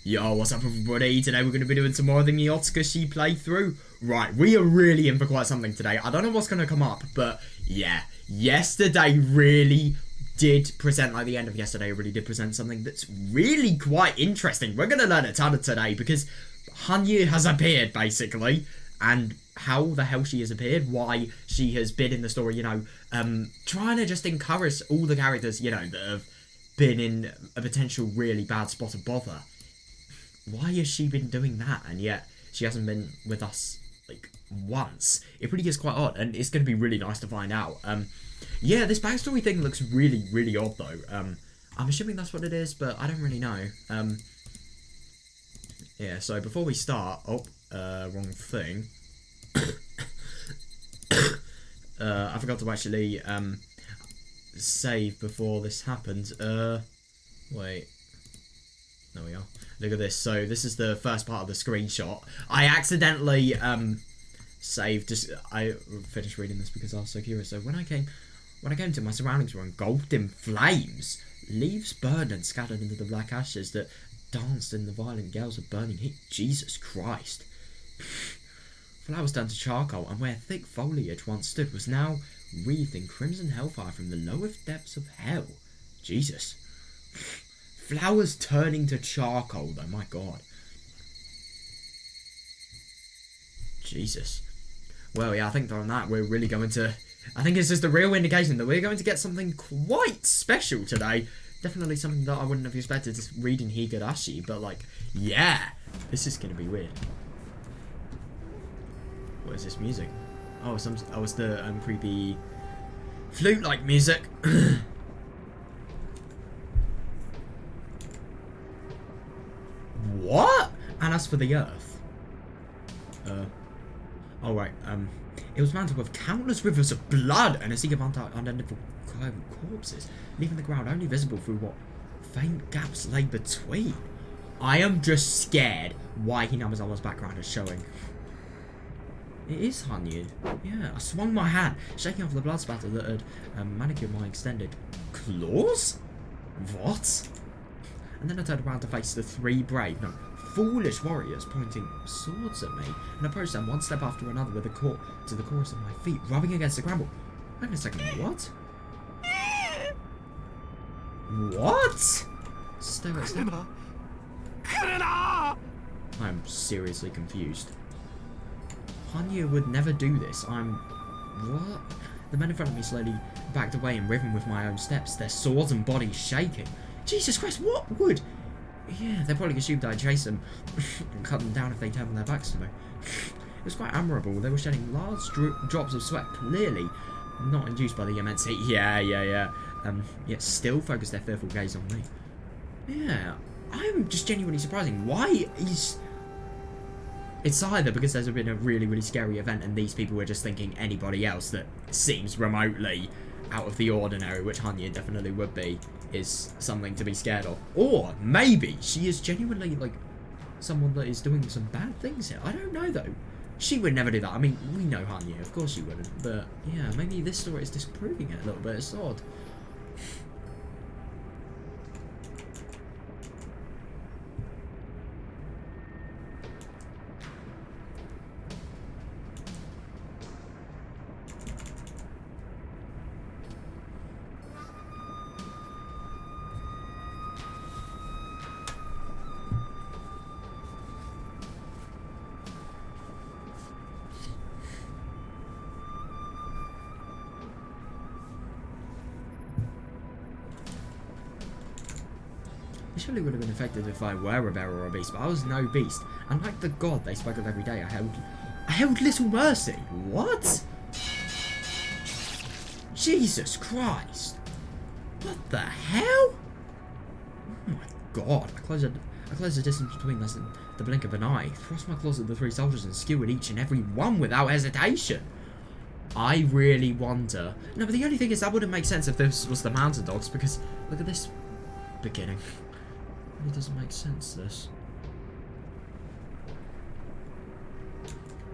Yo, what's up everybody? Today we're going to be doing some more of the Miotsukushi playthrough. Right, we are really in for quite something today. I don't know what's going to come up, but yeah. Yesterday really did present, like the end of yesterday really did present something that's really quite interesting. We're going to learn a ton of today because Hanyuu has appeared, basically. And how the hell she has appeared, why she has been in the story, you know, trying to just encourage all the characters, you know, that have been in a potential really bad spot of bother. Why has she been doing that, and yet she hasn't been with us, like, once? It really is quite odd, and it's going to be really nice to find out. Yeah, this backstory thing looks really, really odd, though. I'm assuming that's what it is, but I don't really know. Yeah, so before we start... Oh, wrong thing. I forgot to actually, save before this happened. Wait. There we are. Look at this. So this is the first part of the screenshot. I accidentally saved. I finished reading this because I was so curious. So when I came to, my surroundings were engulfed in flames. Leaves burned and scattered into the black ashes that danced in the violent gales of burning heat. Jesus Christ. Flowers turned to charcoal, and where thick foliage once stood was now wreathed in crimson hellfire from the lowest depths of hell. Jesus. Flowers turning to charcoal, though, my god. Jesus. Well, yeah, I think on that we're really going to... I think it's just a real indication that we're going to get something quite special today. Definitely something that I wouldn't have expected to read in Higurashi, but, like, yeah. This is going to be weird. What is this music? Oh, it's the creepy flute-like music. What? And as for the earth. Oh right, it was mounted with countless rivers of blood and a sea of unidentified corpses, leaving the ground only visible through what faint gaps lay between. I am just scared why Hinamizawa's background is showing. It is Hanyuu. Yeah, I swung my hand, shaking off the blood spatter that had manicured my extended claws? What? And then I turned around to face the three brave, no, foolish warriors pointing swords at me, and approached them one step after another with the to the chorus of my feet, rubbing against the gravel. Wait a second, what? What? I'm seriously confused. Hanyuu would never do this. What? The men in front of me slowly backed away in rhythm with my own steps, their swords and bodies shaking. Jesus Christ, what would... Yeah, they probably assumed I'd chase them and cut them down if they turned their backs to me. It was quite admirable. They were shedding large drops of sweat, clearly not induced by the immense heat. Yeah. Yet still focused their fearful gaze on me. Yeah, I'm just genuinely surprising. Why is... It's either because there's been a really, really scary event and these people were just thinking anybody else that seems remotely out of the ordinary, which Hanyuu definitely would be, is something to be scared of. Or maybe she is genuinely, like, someone that is doing some bad things here. I don't know, though. She would never do that. I mean, we know Hanyuu, of course she wouldn't. But, yeah, maybe this story is disproving it a little bit. It's odd. It surely would have been effective if I were a bear or a beast, but I was no beast. And like the god they spoke of every day, I held little mercy. What? Jesus Christ. What the hell? Oh my god. I closed the distance between us in the blink of an eye, thrust my claws at the three soldiers and skewered each and every one without hesitation. I really wonder... No, but the only thing is that wouldn't make sense if this was the mountain dogs, because look at this beginning. It doesn't make sense, this.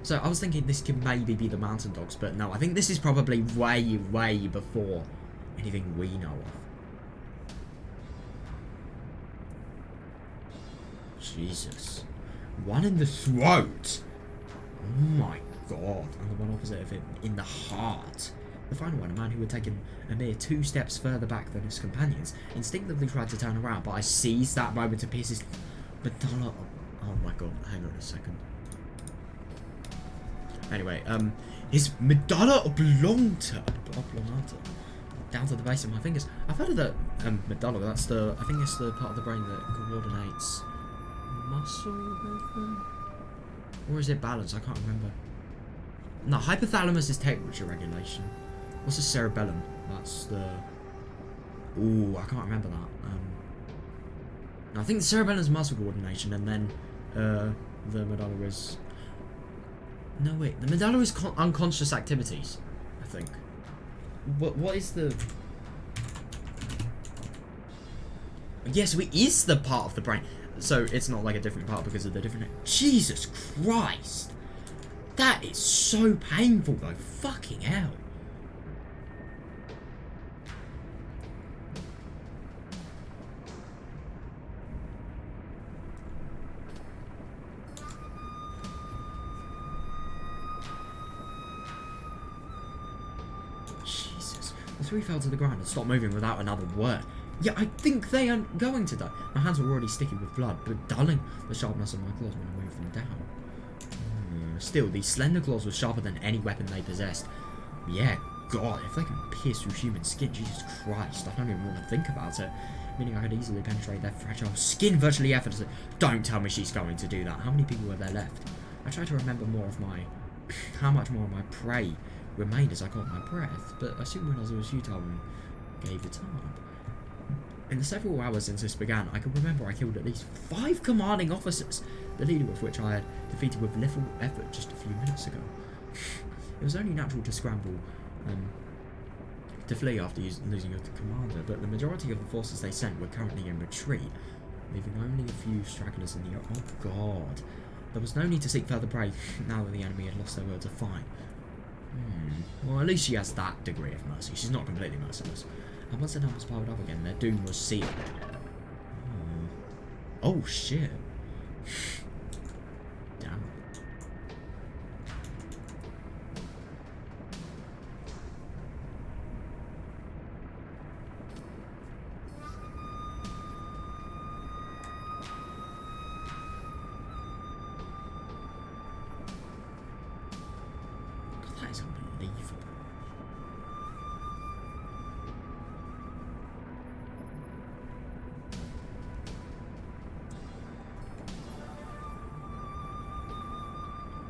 So I was thinking this could maybe be the mountain dogs, but no, I think this is probably way, way before anything we know of. Jesus. One in the throat. Oh my god. And the one opposite of him in the heart. The final one, a man who had taken a mere 2 steps further back than his companions, instinctively tried to turn around, but I seized that moment to pierce his medulla. Oh my god, hang on a second. Anyway, his medulla oblongata down to the base of my fingers. I've heard of the medulla. That's the, I think it's the part of the brain that coordinates muscle movement, or is it balance? I can't remember. No, hypothalamus is temperature regulation. What's the cerebellum? That's the... Ooh, I can't remember that. No, I think the cerebellum is muscle coordination, and then the medulla is... No, wait. The medulla is unconscious activities, I think. What is the... Yes, it is the part of the brain. So it's not like a different part because of the different... Jesus Christ! That is so painful, though. Fucking hell. Jesus. The 3 fell to the ground and stopped moving without another word. Yeah, I think they are going to die. My hands were already sticky with blood, but dulling the sharpness of my claws when I moved them down. Still, these slender claws were sharper than any weapon they possessed. Yeah, God, if they can pierce through human skin, Jesus Christ, I don't even want to think about it. Meaning I could easily penetrate their fragile skin virtually effortlessly. Don't tell me she's going to do that. How many people were there left? I tried to remember more of my... how much more of my prey remained as I caught my breath, but I soon realised it was futile and gave it up. In the several hours since this began, I can remember I killed at least 5 commanding officers, the leader of which I had defeated with little effort just a few minutes ago. It was only natural to scramble, to flee after losing the commander, but the majority of the forces they sent were currently in retreat, leaving only a few stragglers in the... Oh God. There was no need to seek further prey, now that the enemy had lost their will to fight. Well, at least she has that degree of mercy. She's not completely merciless. And once the numbers piled up again, their doom was sealed. Oh shit. Damn. God, that is unbelievable.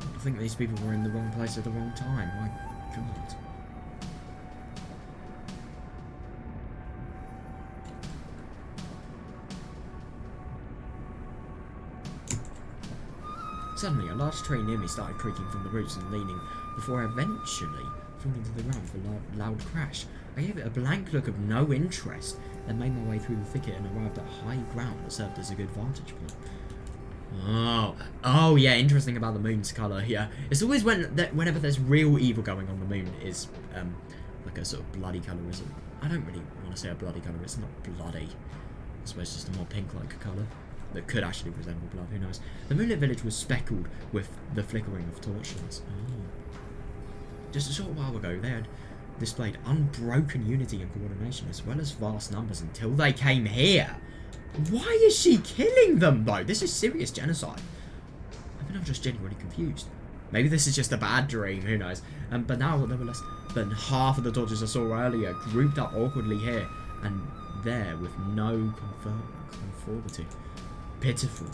I think these people were in the wrong place at the wrong time. My God. Suddenly, a large tree near me started creaking from the roots and leaning before eventually falling to the ground with a loud crash. I gave it a blank look of no interest, then made my way through the thicket and arrived at high ground that served as a good vantage point. Oh yeah, interesting about the moon's colour here. It's always whenever there's real evil going on, the moon is like a sort of bloody colour, isn't it? I don't really want to say a bloody colour, it's not bloody. I suppose just a more pink-like colour that could actually resemble blood, who knows. The moonlit village was speckled with the flickering of torchlights. Just a short while ago, they had displayed unbroken unity and coordination as well as vast numbers until they came here. Why is she killing them, though? This is serious genocide. I mean, I'm just genuinely confused. Maybe this is just a bad dream, who knows. But now there were less than half of the torches I saw earlier grouped up awkwardly here and there with no conformity. Pitiful.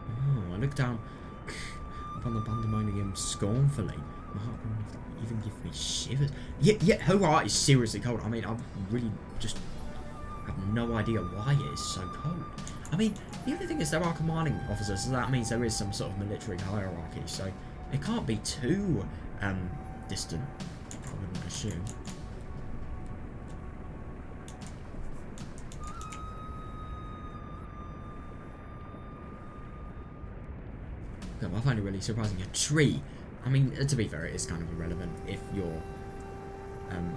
Oh, I looked down upon the pandemonium scornfully. My heart wouldn't even give me shivers. Yeah, her heart is seriously cold. I mean, I really just... I have no idea why it is so cold. I mean, the only thing is there are commanding officers, so that means there is some sort of military hierarchy, so it can't be too distant, I wouldn't assume. No, I find it really surprising. A tree. I mean, to be fair, it is kind of irrelevant if you're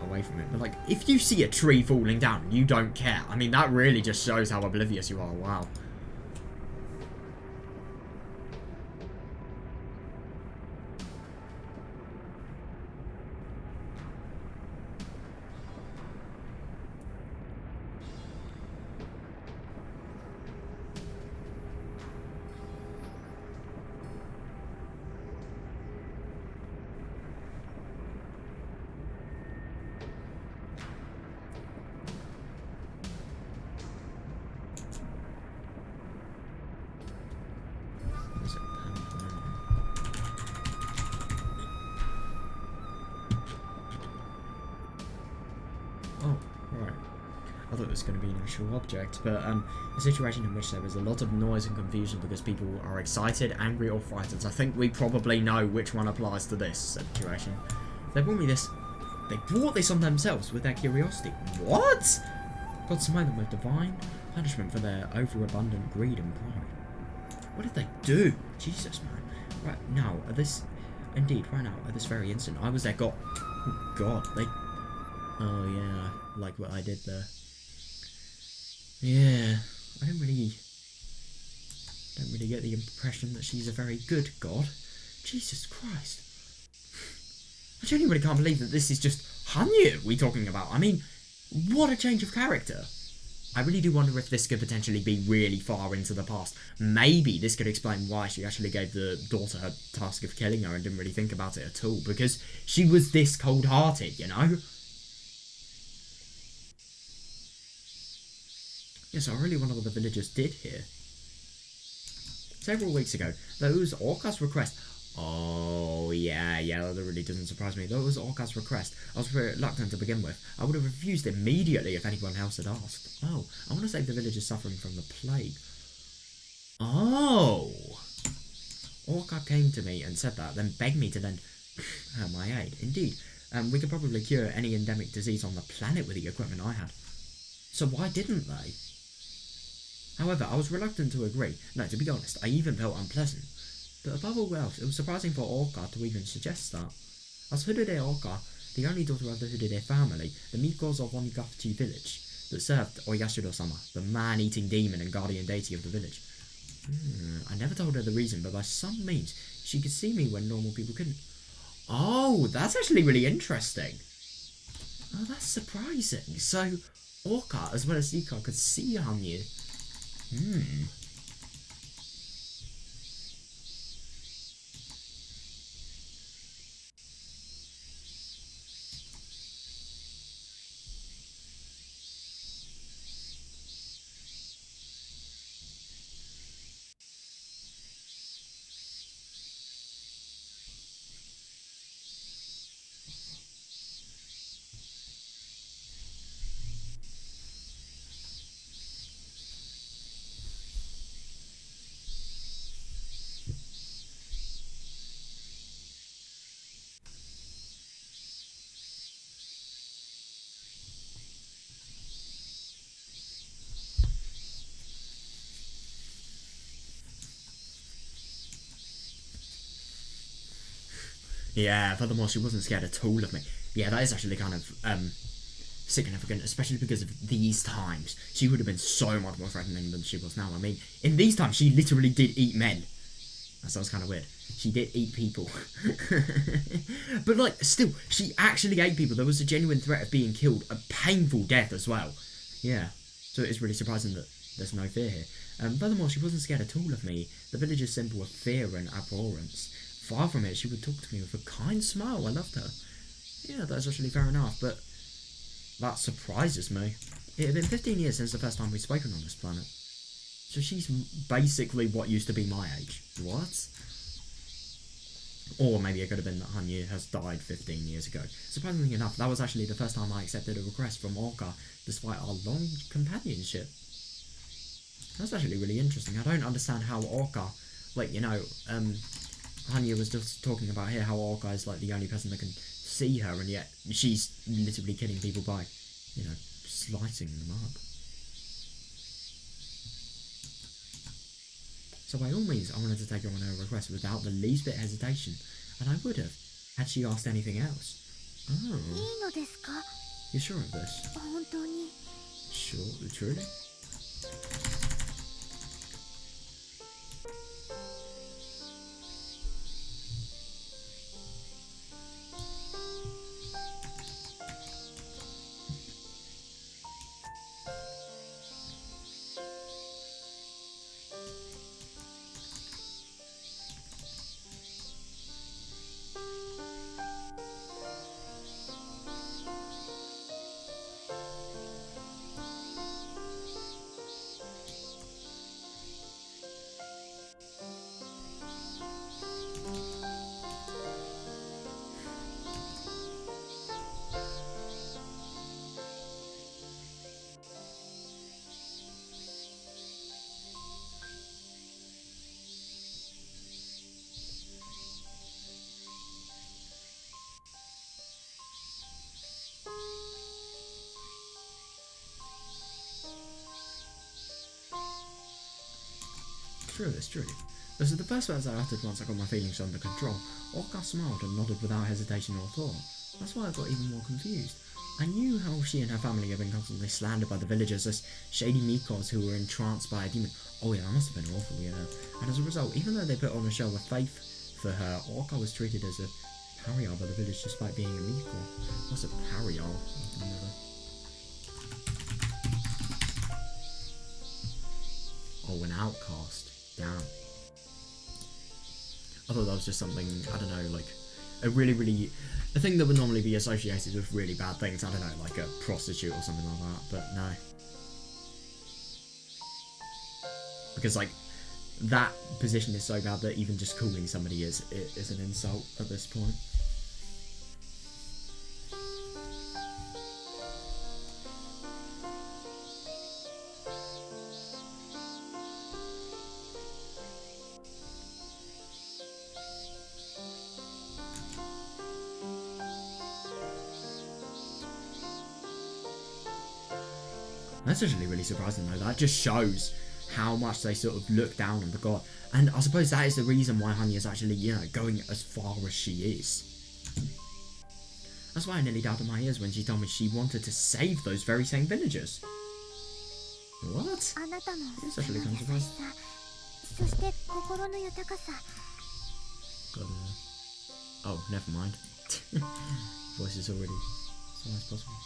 away from it, but like if you see a tree falling down you don't care. I mean, that really just shows how oblivious you are. Wow. thought it was going to be an actual object, but a situation in which there was a lot of noise and confusion because people are excited, angry, or frightened. I think we probably know which one applies to this situation. They brought me this. They brought this on themselves with their curiosity. What? God smote them with divine punishment for their overabundant greed and pride. What did they do? Jesus, man. Right now, at this... Indeed, right now, at this very instant, I was their god. Oh, God, they... Oh, yeah, like what I did there. Yeah, I don't really get the impression that she's a very good god. Jesus Christ. I genuinely can't believe that this is just Hanyuu we're talking about. I mean, what a change of character. I really do wonder if this could potentially be really far into the past. Maybe this could explain why she actually gave the daughter her task of killing her and didn't really think about it at all. Because she was this cold-hearted, you know? Yes, I really wonder what the villagers did here. Several weeks ago, those Orca's request... Oh, yeah, that really doesn't surprise me. That was Orca's request. I was very reluctant to begin with. I would have refused immediately if anyone else had asked. Oh, I want to save the villagers suffering from the plague. Oh! Orca came to me and said that, then begged me to lend her my aid. Indeed, we could probably cure any endemic disease on the planet with the equipment I had. So why didn't they? However, I was reluctant to agree. No, to be honest, I even felt unpleasant. But above all else, it was surprising for Orca to even suggest that. As Hudode Orca, the only daughter of the Hudode family, the Mikos of Onigafchi village, that served Oyashiro-sama, the man-eating demon and guardian deity of the village. I never told her the reason, but by some means, she could see me when normal people couldn't. Oh, that's actually really interesting. Oh, that's surprising. So, Orca, as well as Ika, could see Hanyuu. Yeah, furthermore, she wasn't scared at all of me. Yeah, that is actually kind of significant, especially because of these times. She would have been so much more threatening than she was now. I mean, in these times, she literally did eat men. That sounds kind of weird. She did eat people. But, like, still, she actually ate people. There was a genuine threat of being killed. A painful death as well. Yeah. So it is really surprising that there's no fear here. Furthermore, she wasn't scared at all of me. The villagers' symbol of fear and abhorrence. Far from it, she would talk to me with a kind smile. I loved her. Yeah, that's actually fair enough, but that surprises me. It had been 15 years since the first time we'd spoken on this planet. So she's basically what used to be my age. What? Or maybe it could have been that Hanyuu has died 15 years ago. Surprisingly enough, that was actually the first time I accepted a request from Orca, despite our long companionship. That's actually really interesting. I don't understand how Orca, like, you know, Hanyuu was just talking about here how Orca is like the only person that can see her, and yet she's literally killing people by, you know, slicing them up. So by all means, I wanted to take her on her request without the least bit of hesitation, and I would have, had she asked anything else. Oh. You're sure of this? Sure, truly? true, it's true. Those are the first words I uttered once I got my feelings under control. Orca smiled and nodded without hesitation or thought. That's why I got even more confused. I knew how she and her family had been constantly slandered by the villagers as shady Mikos who were entranced by a demon. Oh yeah, that must have been awful, yeah. And as a result, even though they put on a show of faith for her, Orca was treated as a pariah by the village despite being a Miko. What's a pariah? Oh, an outcast. Damn. I thought that was just something, I don't know, like, a thing that would normally be associated with really bad things. I don't know, like a prostitute or something like that, but no. Because, like, that position is so bad that even just calling somebody is an insult at this point. That's actually really surprising though. That just shows how much they sort of look down on the god. And I suppose that is the reason why Hanyuu is actually, you know, going as far as she is. That's why I nearly doubted my ears when she told me she wanted to save those very same villagers. What? It's actually kind of surprising. Oh, never mind. Voice is already as high as possible.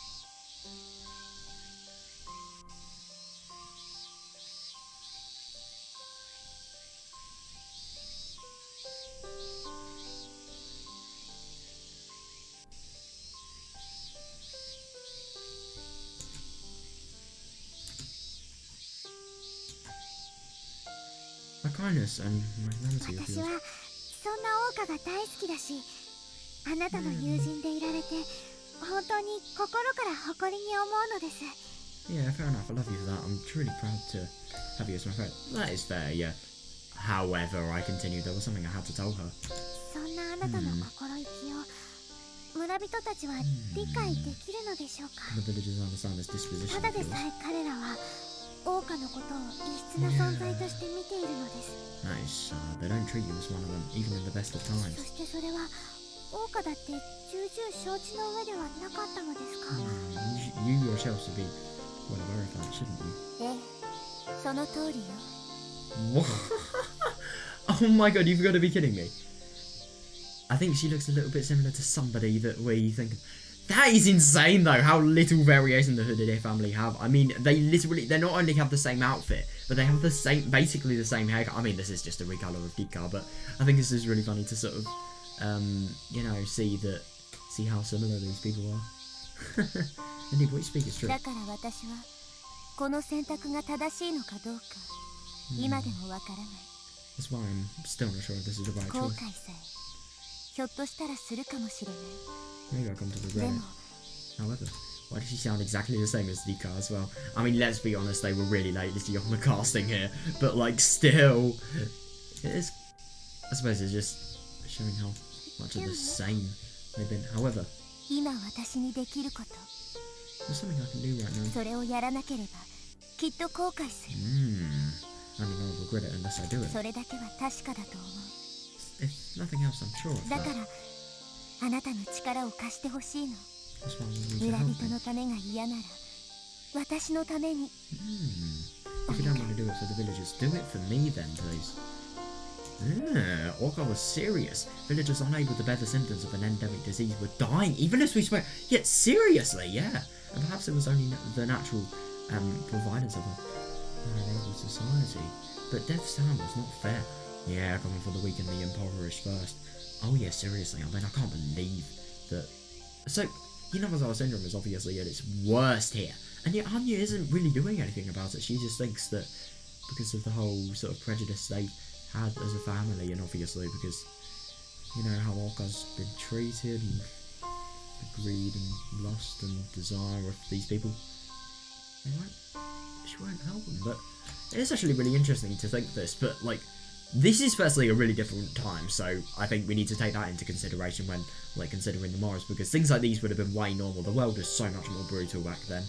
My kindness and magnanimity of yours. Yeah, fair enough. I love you for that. I'm truly proud to have you as my friend. That is fair, yeah. However, I continued, there was something I had to tell her. The villagers understand this disposition of yours. Nice. They don't treat you as one of them, even in the best of times. You yourself should be well aware of that, shouldn't you? What? Oh my god, you've got to be kidding me. I think she looks a little bit similar to somebody that we think of. That is insane though, how little variation the Hooded family have. I mean, they not only have the same outfit, but they have the same, basically the same haircut. I mean, this is just a recolor of Dika, but I think this is really funny to sort of, you know, see how similar these people are. Indeed, what you speak is true. That's why I'm still not sure if this is the right choice. Maybe I'll come to regret it. However, why does she sound exactly the same as Dika as well? I mean, let's be honest, they were really late on the casting here, but like, still, it is. I suppose it's just showing how much of the same they've been. However, there's something I can do right now. I mean, I'll regret it unless I do it. If nothing else, I'm sure of that. That's why I need to help me. If you don't want to do it for the villagers, do it for me then, please. Orca was serious. Villagers unable to bear the symptoms of an endemic disease were dying, even as we spoke. Yet seriously, yeah. And perhaps it was only the natural providence of a noble society. But death's time was not fair. Yeah, coming for the weak and the impoverished first. Oh yeah, seriously, I mean, I can't believe that. So, Hinabazawa syndrome is obviously at its worst here. And yet Hanyuu isn't really doing anything about it. She just thinks that because of the whole sort of prejudice they had as a family, and obviously because, you know, how Orca's been treated, and the greed and lust and desire of these people, she won't help them. But it is actually really interesting to think this, but like, this is firstly a really different time, so I think we need to take that into consideration when, like, considering the morals, because things like these would have been way normal. The world was so much more brutal back then.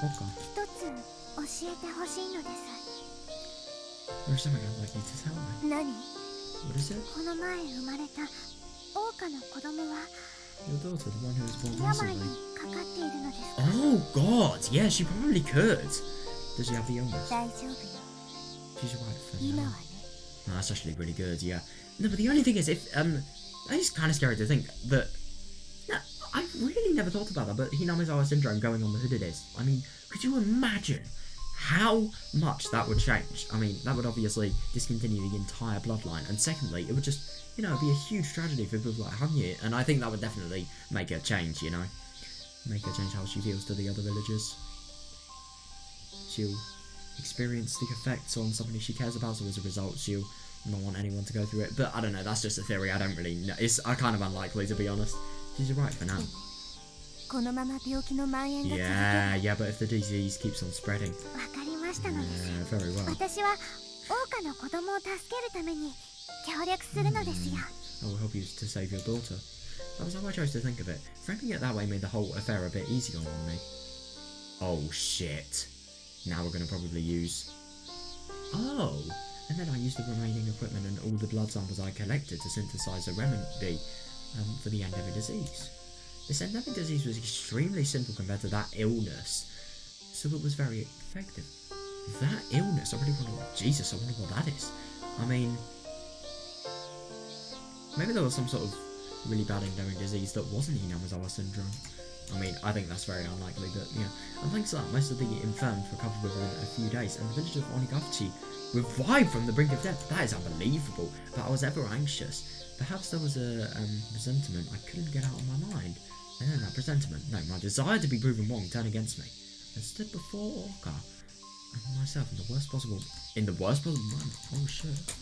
Okay. 一つ教えてほしいのです。 There's something I'd like you to tell me. 何？ What is it? この前生まれた桜花の子供は Your daughter, the one who was born 病 recently. にかかっているのですか？ Oh God! Yeah, she probably could. Does she have the illness? 大丈夫よ。 She's alright for 今 now. はね。 No, that's actually really good. Yeah. No, but the only thing is, if it's kind of scary to think that. No, I really never thought about that. But Hinamizawa syndrome going on with who it is. I mean, could you imagine how much that would change? I mean, that would obviously discontinue the entire bloodline, and secondly, it would just, you know, be a huge tragedy for people like Hanyuu, and I think that would definitely make her change, you know, make her change how she feels to the other villagers. She'll experience the effects on somebody she cares about, so as a result, she'll not want anyone to go through it. But I don't know, that's just a theory. I don't really know. It's kind of unlikely, to be honest. She's right for now. このまま病気の蔓延が続けば。 Yeah, but if the disease keeps on spreading. わかりましたのです。 Yeah, very well. 私は桜花の子供を助けるために協力するのですよ。 I will help you to save your daughter. That was how I chose to think of it. Framing it that way made the whole affair a bit easier on me. Oh shit. Now we're going to probably use... Oh! And then I used the remaining equipment and all the blood samples I collected to synthesize a remedy for the endemic disease. This endemic disease was extremely simple compared to that illness, so it was very effective. That illness, I really wonder what... Jesus, I wonder what that is. I mean... Maybe there was some sort of really bad endemic disease that wasn't Hinamizawa syndrome. I mean, I think that's very unlikely, but yeah. And thanks to that, most of the infirmed recovered within a few days, and the village of Onigachi revived from the brink of death. That is unbelievable, but I was ever anxious. Perhaps there was a presentiment I couldn't get out of my mind. And then that presentiment, no, my desire to be proven wrong turned against me, and stood before Orca and myself in the worst possible moment. Oh shit.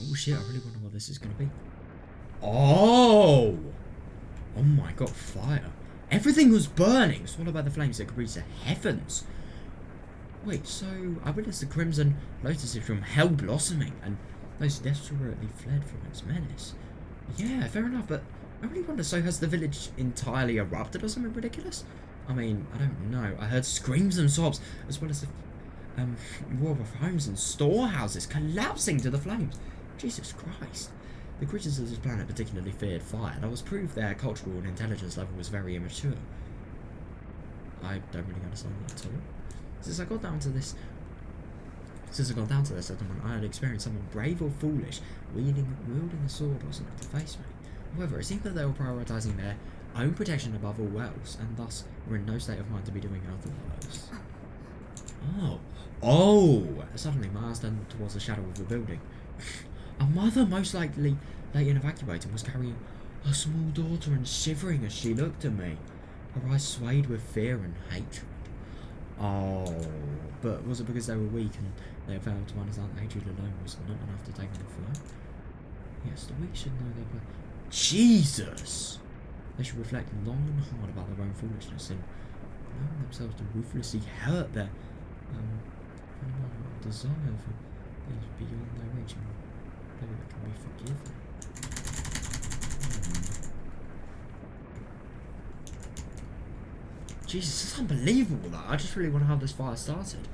Oh shit, I really wonder what this is going to be. Oh! Oh my god, fire. Everything was burning, swallowed by the flames that could reach the heavens. Wait, so I witnessed the crimson lotuses from hell blossoming, and those desperately fled from its menace. Yeah, fair enough, but I really wonder, so has the village entirely erupted or something ridiculous? I mean, I don't know. I heard screams and sobs, as well as the roar of homes and storehouses collapsing to the flames. Jesus Christ. The creatures of this planet particularly feared fire. That was proof their cultural and intelligence level was very immature. I don't really understand that at all. Since I got down to this settlement, I had experienced someone brave or foolish wielding a sword or something to face me. However, it seemed that they were prioritising their own protection above all else, and thus were in no state of mind to be doing otherwise. Oh! Suddenly my eyes turned towards the shadow of the building. A mother, most likely late in evacuating, was carrying a small daughter and shivering as she looked at me. Her eyes swayed with fear and hatred. Oh, but was it because they were weak and they had failed to understand that hatred alone was not enough to take them afloat? Yes, the weak should know their place. Jesus! They should reflect long and hard about their own foolishness and allow themselves to ruthlessly hurt their desire for things beyond their reach and maybe that can be forgiven. Jesus, it's unbelievable that. I just really want to have this fire started.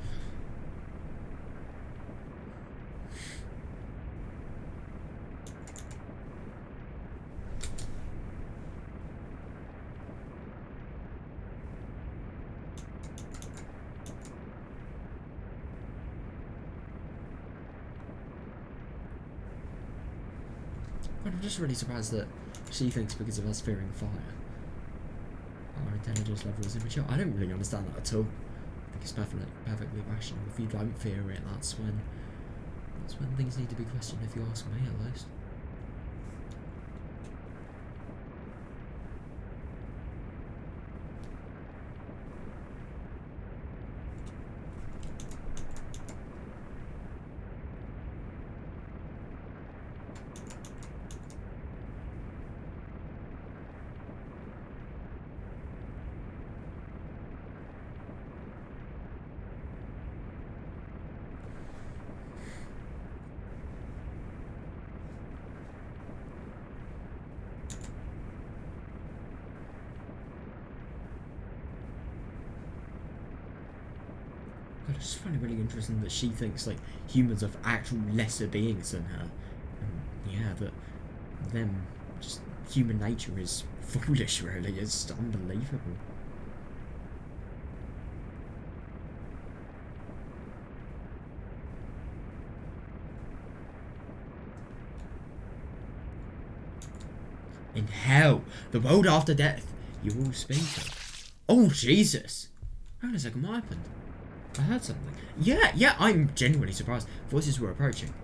But I'm just really surprised that she thinks because of us fearing fire, our intelligence level is immature. I don't really understand that at all. I think it's perfectly rational. If you don't fear it, that's when things need to be questioned, if you ask me at least. But I just find it really interesting that she thinks like humans are actual lesser beings than her. And yeah, that them just human nature is foolish. Really, it's unbelievable. In hell, the world after death, you will speak of. Oh Jesus! Hang on a second, what happened? I heard something. Yeah, I'm genuinely surprised. Voices were approaching.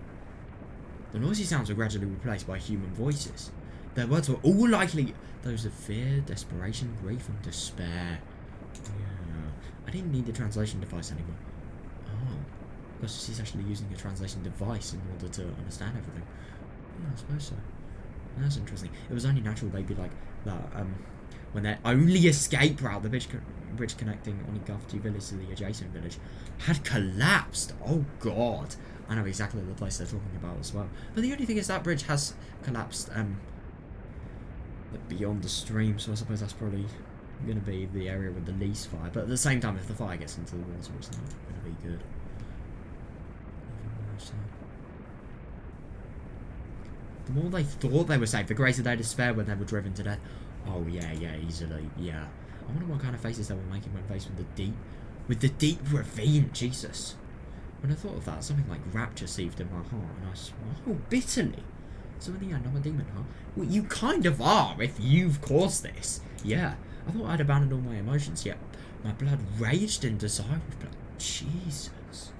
The noisy sounds were gradually replaced by human voices. Their words were all likely those of fear, desperation, grief, and despair. Yeah. I didn't need the translation device anymore. Oh. Because she's actually using a translation device in order to understand everything. Yeah, I suppose so. That's interesting. It was only natural they'd be like that, when their only escape route, the bridge connecting Onigafti village to the adjacent village, had collapsed. Oh god. I know exactly the place they're talking about as well. But the only thing is that bridge has collapsed beyond the stream, so I suppose that's probably going to be the area with the least fire. But at the same time, if the fire gets into the water, it's not going to be good. The more they thought they were safe, the greater their despair when they were driven to death. Oh yeah, easily, yeah. I wonder what kind of faces they were making when faced with the deep ravine. Jesus. When I thought of that, something like rapture seethed in my heart, and I smiled bitterly. So in the end, I'm a demon, huh? Well, you kind of are, if you've caused this. Yeah, I thought I'd abandoned all my emotions, yet my blood raged in desire of blood. Jesus.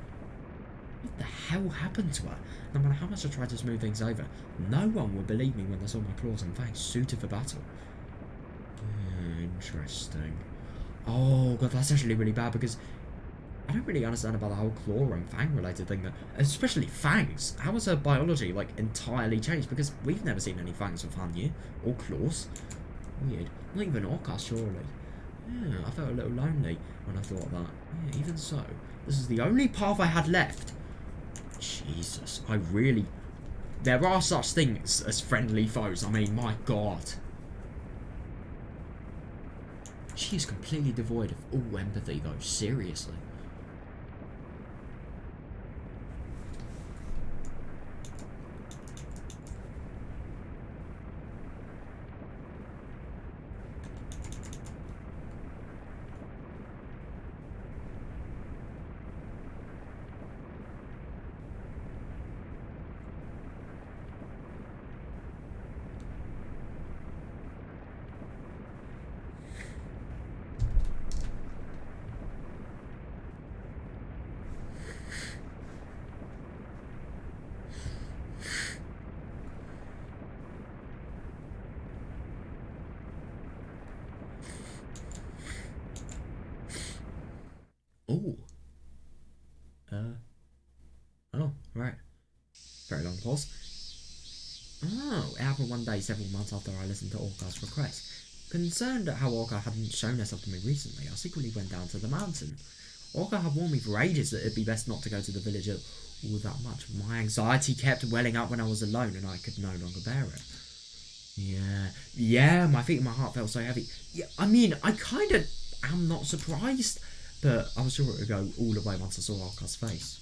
What the hell happened to her? No matter how much I tried to smooth things over, no one would believe me when they saw my claws and fangs suited for battle. Interesting. Oh god, that's actually really bad, because I don't really understand about the whole claw and fang related thing, that, especially fangs. How has her biology like entirely changed? Because we've never seen any fangs with Hanyuu or claws. Weird. Not even Orca, surely. Yeah, I felt a little lonely when I thought that. Yeah, even so, this is the only path I had left. Jesus, I really... There are such things as friendly foes. I mean, my god. She is completely devoid of all empathy, though. Seriously. Oh. Oh, right. Very long pause. Oh, it happened one day several months after I listened to Orca's request. Concerned at how Orca hadn't shown herself to me recently, I secretly went down to the mountain. Orca had warned me for ages that it'd be best not to go to the village all that much. My anxiety kept welling up when I was alone and I could no longer bear it. Yeah, my feet and my heart felt so heavy. Yeah, I mean, I kind of am not surprised, but I was sure it would go all the way once I saw Orca's face.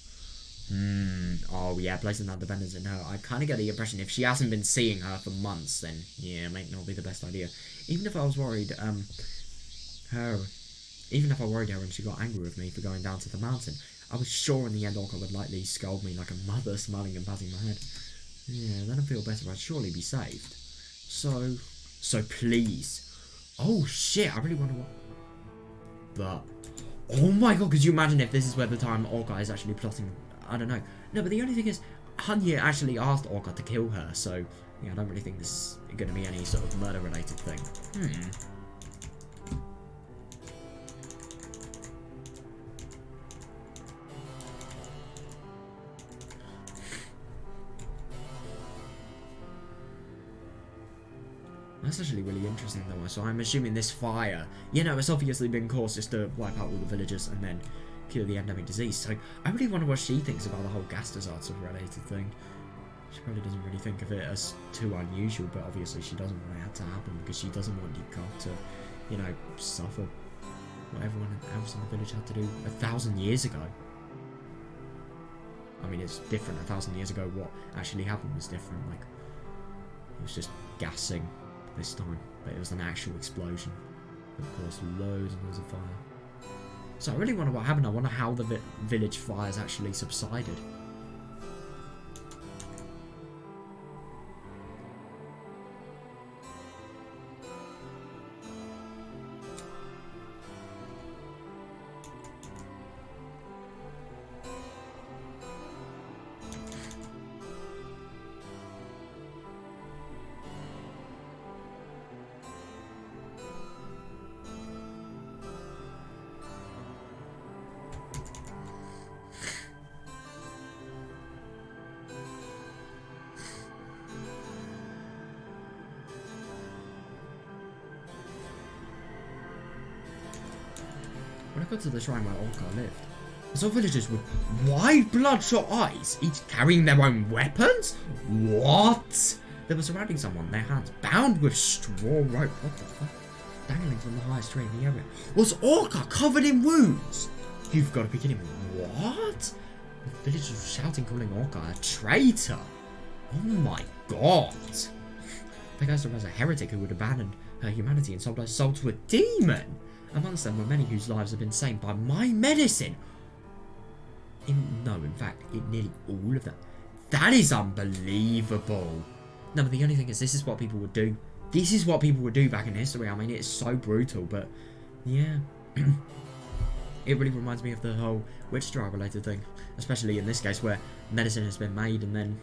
Oh yeah, placing that dependence in her. I kind of get the impression if she hasn't been seeing her for months, then yeah, it might not be the best idea. Even if I was worried, even if I worried her and she got angry with me for going down to the mountain, I was sure in the end Orca would likely scold me like a mother, smiling and patting my head. Yeah, then I feel better. I'd surely be saved. So please. Oh shit, I really want to. But oh my god, could you imagine if this is where the time Orca is actually plotting? I don't know. No, but the only thing is, Hanyuu actually asked Orca to kill her, so yeah, I don't really think this is going to be any sort of murder-related thing. That's actually really interesting though, so I'm assuming this fire, you know, it's obviously been caused just to wipe out all the villagers and then cure the endemic disease, so I really wonder what she thinks about the whole Gastazard sort of related thing. She probably doesn't really think of it as too unusual, but obviously she doesn't want it to happen because she doesn't want Yukar to, you know, suffer what everyone else in the village had to do 1,000 years ago. I mean, it's different 1,000 years ago. What actually happened was different, like, it was just gassing this time, but it was an actual explosion that caused loads and loads of fire. So I really wonder what happened. I wonder how the village fires actually subsided. When I got to the shrine where Olgar lived, I saw villagers with wide bloodshot eyes, each carrying their own weapons? What? They were surrounding someone, their hands bound with straw rope. What the fuck? Dangling from the highest tree in the area. Was Orca covered in wounds? You've got to be kidding me. What? The villagers were shouting, calling Orca a traitor. Oh my god. The guy's was a heretic who would abandon her humanity and sold her soul to a demon. Amongst them were many whose lives have been saved by my medicine. In fact, nearly all of them. That is unbelievable. No, but the only thing is, this is what people would do. This is what people would do back in history. I mean, it's so brutal, but yeah. It really reminds me of the whole witch trial related thing. Especially in this case where medicine has been made and then,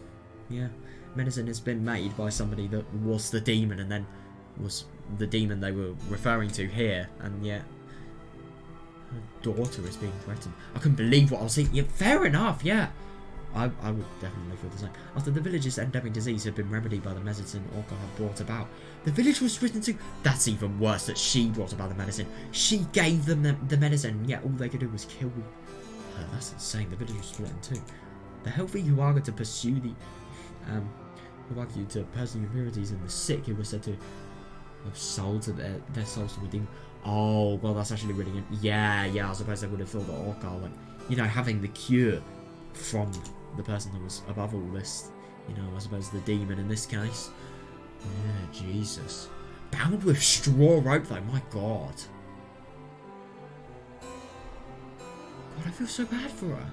yeah, medicine has been made by somebody that was the demon and then was the demon they were referring to here, and yet her daughter is being threatened. I couldn't believe what I was seeing. Yeah, fair enough, yeah. I would definitely feel the same. After the village's endemic disease had been remedied by the medicine Orca had brought about, the village was written to. That's even worse that she brought about the medicine. She gave them the medicine, and yet all they could do was kill her. That's insane. The village was split in two. The healthy who argued to pursue the personal impurities, and the sick who were said to have sold to their souls to a demon. Oh, well, that's actually really good. Yeah, I suppose I would have thought that Orca, like, you know, having the cure from the person that was above all this, you know, I suppose the demon in this case. Yeah, Jesus. Bound with straw rope though, my god. God, I feel so bad for her.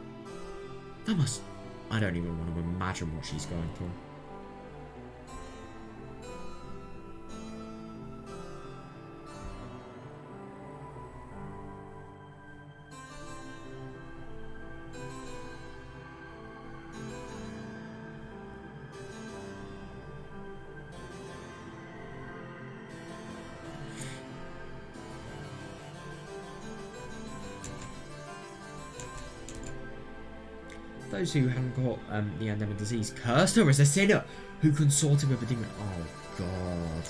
That must... I don't even want to imagine what she's going through. Those who hadn't caught the endemic disease cursed her as a sinner who consorted with a demon. Oh god.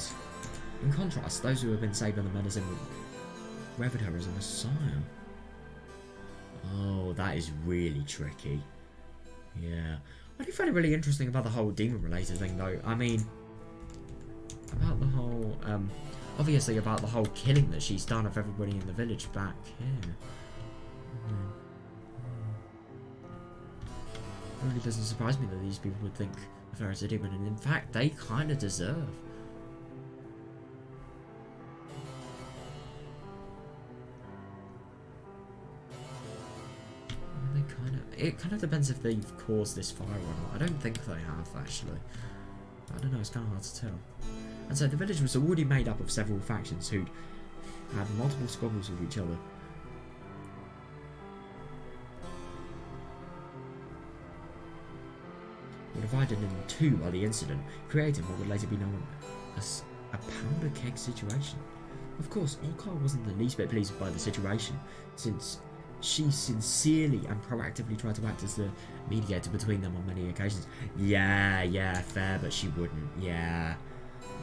In contrast, those who had been saved by the medicine revered her as a messiah. Oh, that is really tricky. Yeah. I do find it really interesting about the whole demon related thing though. I mean, about the whole, obviously about the whole killing that she's done of everybody in the village back here. It really doesn't surprise me that these people would think of her as a demon, and in fact, they kind of deserve. it kind of depends if they've caused this fire or not. I don't think they have, actually. I don't know, it's kind of hard to tell. And so the village was already made up of several factions who'd had multiple squabbles with each other. Were divided in two by the incident, creating what would later be known as a powder keg situation. Of course, Orca wasn't the least bit pleased by the situation, since she sincerely and proactively tried to act as the mediator between them on many occasions. Yeah, fair, but she wouldn't, yeah.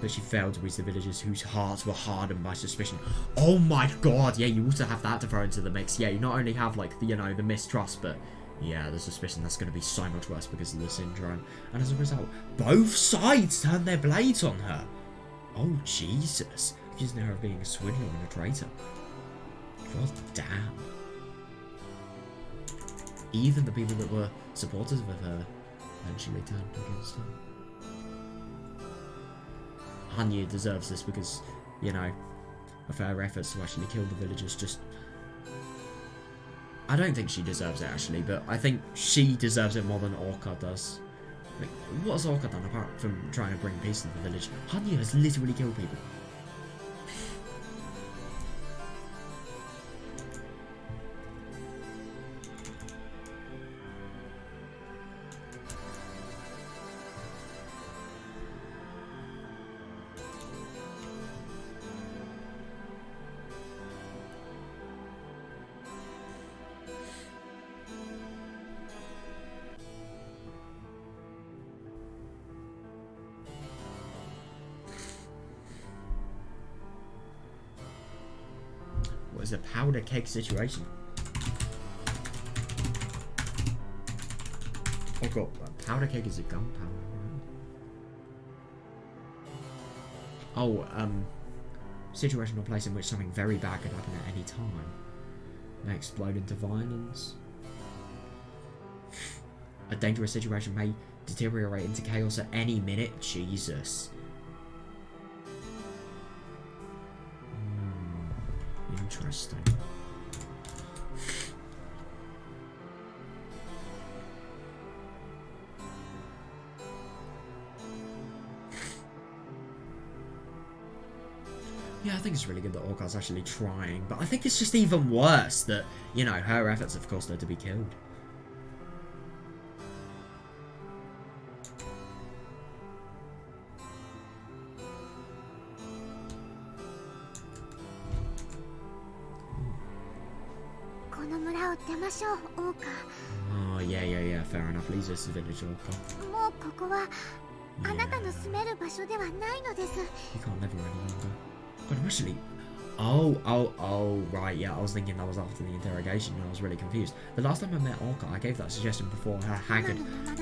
But she failed to reach the villagers whose hearts were hardened by suspicion. Oh my god, yeah, you also have that to throw into the mix. Yeah, you not only have, like, the, you know, the mistrust, but yeah, the suspicion that's going to be so much worse because of the syndrome. And as a result, both sides turned their blades on her. Oh, Jesus. Accusing her of being a swindler and a traitor. God damn. Even the people that were supporters of her eventually turned against her. Hanyuu deserves this because, you know, of her efforts to actually kill the villagers. Just, I don't think she deserves it actually, but I think she deserves it more than Orca does. Like, what has Orca done apart from trying to bring peace to the village? Hanyuu has literally killed people. What is a powder keg situation? Oh god, a powder keg is a gunpowder. Oh, situation or place in which something very bad could happen at any time. May explode into violence. A dangerous situation may deteriorate into chaos at any minute. Jesus. Interesting. Yeah, I think it's really good that Orca's actually trying, but I think it's just even worse that, you know, her efforts have caused her to be killed. Oh, yeah, fair enough. Leaves us the village, Orca. Yeah. You can't live here any longer. God, I'm actually... Oh, right, yeah, I was thinking that was after the interrogation and I was really confused. The last time I met Orca, I gave that suggestion before her haggard,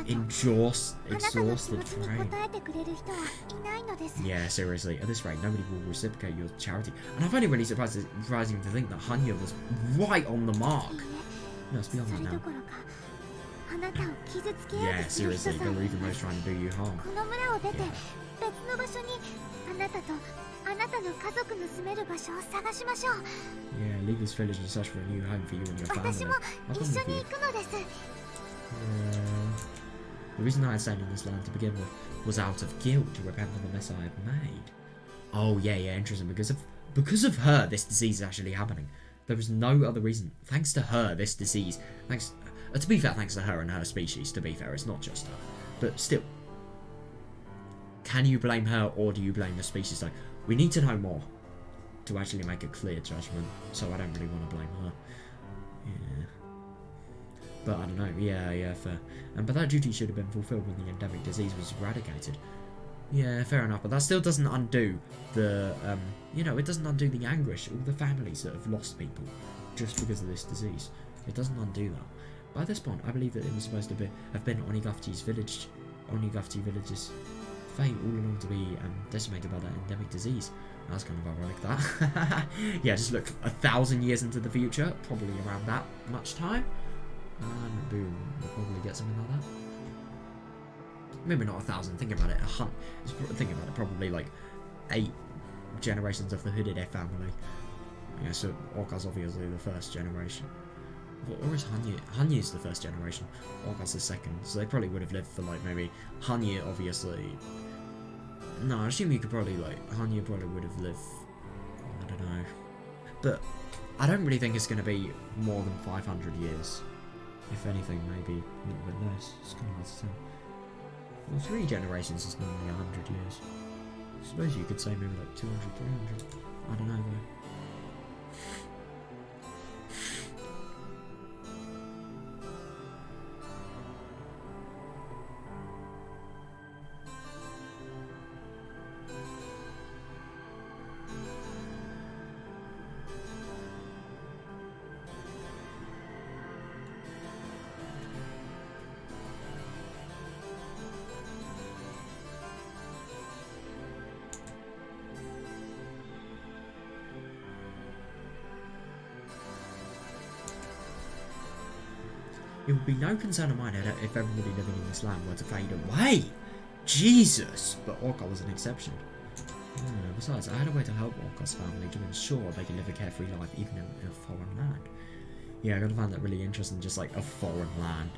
exhausted frame. Yeah, seriously, at this rate, nobody will reciprocate your charity. And I find it really surprising to think that Hanyuu was right on the mark. No, it's beyond that now. Yeah, seriously, there were even those trying to do you harm. Yeah, leave this village and search for a new home for you and your family. I'll come with you. The reason I had stayed on this land to begin with was out of guilt to repent for the mess I had made. Oh yeah, interesting. Because of her, this disease is actually happening. There was no other reason. Thanks to her, this disease. To be fair, thanks to her and her species. To be fair, it's not just her, but still. Can you blame her or do you blame the species? Like, we need to know more to actually make a clear judgment. So I don't really want to blame her. Yeah. But I don't know. Yeah, fair. But that duty should have been fulfilled when the endemic disease was eradicated. Yeah, fair enough. But that still doesn't undo the, you know, it doesn't undo the anguish, all the families that have lost people just because of this disease. It doesn't undo that. By this point, I believe that it was supposed to have been Onigafji's village's fate all along to be decimated by that endemic disease. That's kind of ironic, that. Yeah, just look 1,000 years into the future, probably around that much time. And boom, we'll probably get something like that. Maybe not 1,000, think about it, think about it, probably like 8 generations of the Hooded family. Yeah, so Orca's obviously the first generation. Or is Hanyuu? Hanyuu's the first generation. Orca's the second. So they probably would have lived for like maybe Hanyuu, obviously. No, I assume you could probably like Hanyuu probably would have lived. I don't know, but I don't really think it's going to be more than 500 years. If anything, maybe a little bit less. It's kind of hard to tell. Well, 3 generations is normally 100 years. I suppose you could say maybe like 200, 300. I don't know though. It would be no concern of mine if everybody living in this land were to fade away. Jesus! But Orca was an exception. Besides, I had a way to help Orca's family to ensure they could live a carefree life even in a foreign land. Yeah, I gotta find that really interesting, just like a foreign land.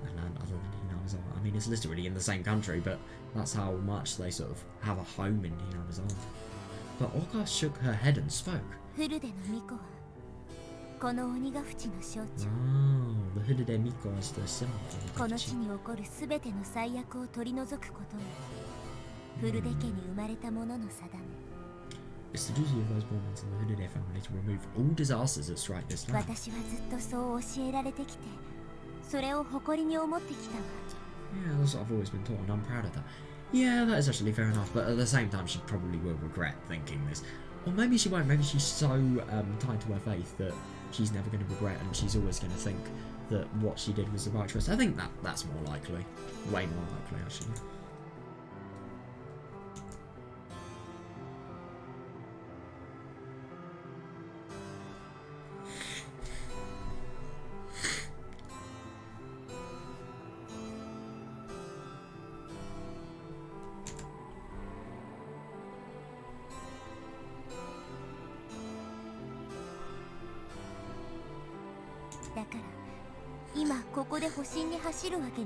A land other than Hinamizawa. I mean, it's literally in the same country, but that's how much they sort of have a home in Hinamizawa. But Orca shook her head and spoke. Oh, the Hudede Miko is the symbol for the Dakichi. It's the duty of those born into the Hudede family to remove all disasters that strike this land. Yeah, that's what I've always been taught, and I'm proud of that. Yeah, that is actually fair enough, but at the same time, she probably will regret thinking this. Or maybe she won't, maybe she's so tied to her faith that she's never going to regret, and she's always going to think that what she did was the right choice. I think that's more likely. Way more likely, actually.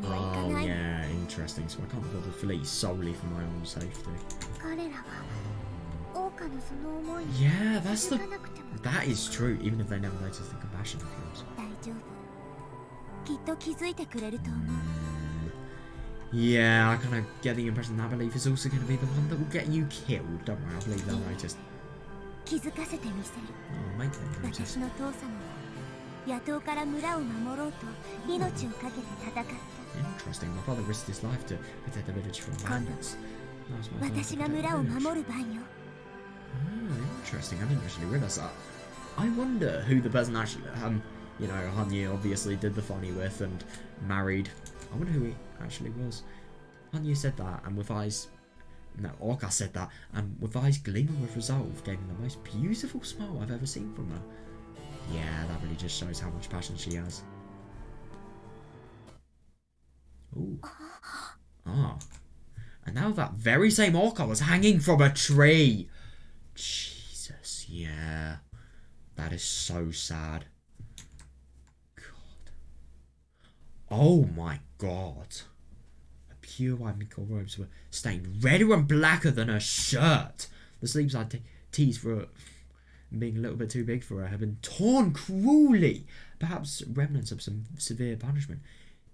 Oh yeah, interesting. So I can't afford to flee solely for my own safety. Yeah, that is true, even if they never notice the compassion of yours. Yeah, I kind of get the impression that belief is also going to be the one that will get you killed. Don't worry, I believe they'll notice. Oh, make them notice. Interesting. My father risked his life to protect the village from bandits. Oh, interesting. I didn't actually realise that. I wonder who the person actually, you know, Hanyuu obviously did the funny with and married. I wonder who he actually was. Hanyuu said that, and with eyes. No, Orca said that, and with eyes gleaming with resolve, gave him the most beautiful smile I've ever seen from her. Yeah, that really just shows how much passion she has. Ooh. Ah. And now that very same Orca was hanging from a tree. Jesus, yeah. That is so sad. God. Oh my God. Her pure white Miko robes were stained redder and blacker than her shirt. The sleeves I'd teased for being a little bit too big for her had been torn cruelly, perhaps remnants of some severe punishment,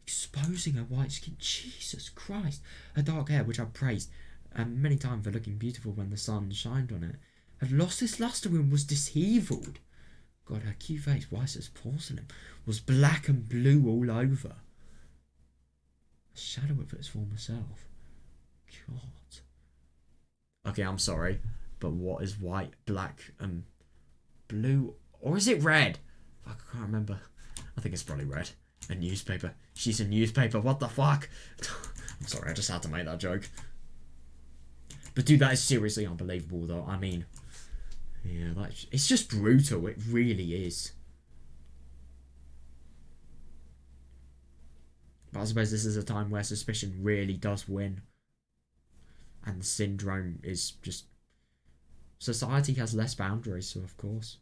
exposing her white skin. Jesus Christ. Her dark hair, which I praised many times for looking beautiful when the sun shined on it, had lost its lustre and was dishevelled. God, her cute face, white as porcelain, was black and blue all over. A shadow of its former self. God. Okay, I'm sorry, but what is white, black, and blue? Or is it red? Fuck, I can't remember. I think it's probably red. A newspaper. She's a newspaper. What the fuck? I'm sorry, I just had to make that joke. But dude, that is seriously unbelievable, though. I mean, yeah, it's just brutal. It really is. But I suppose this is a time where suspicion really does win. And the syndrome is just... Society has less boundaries, so of course.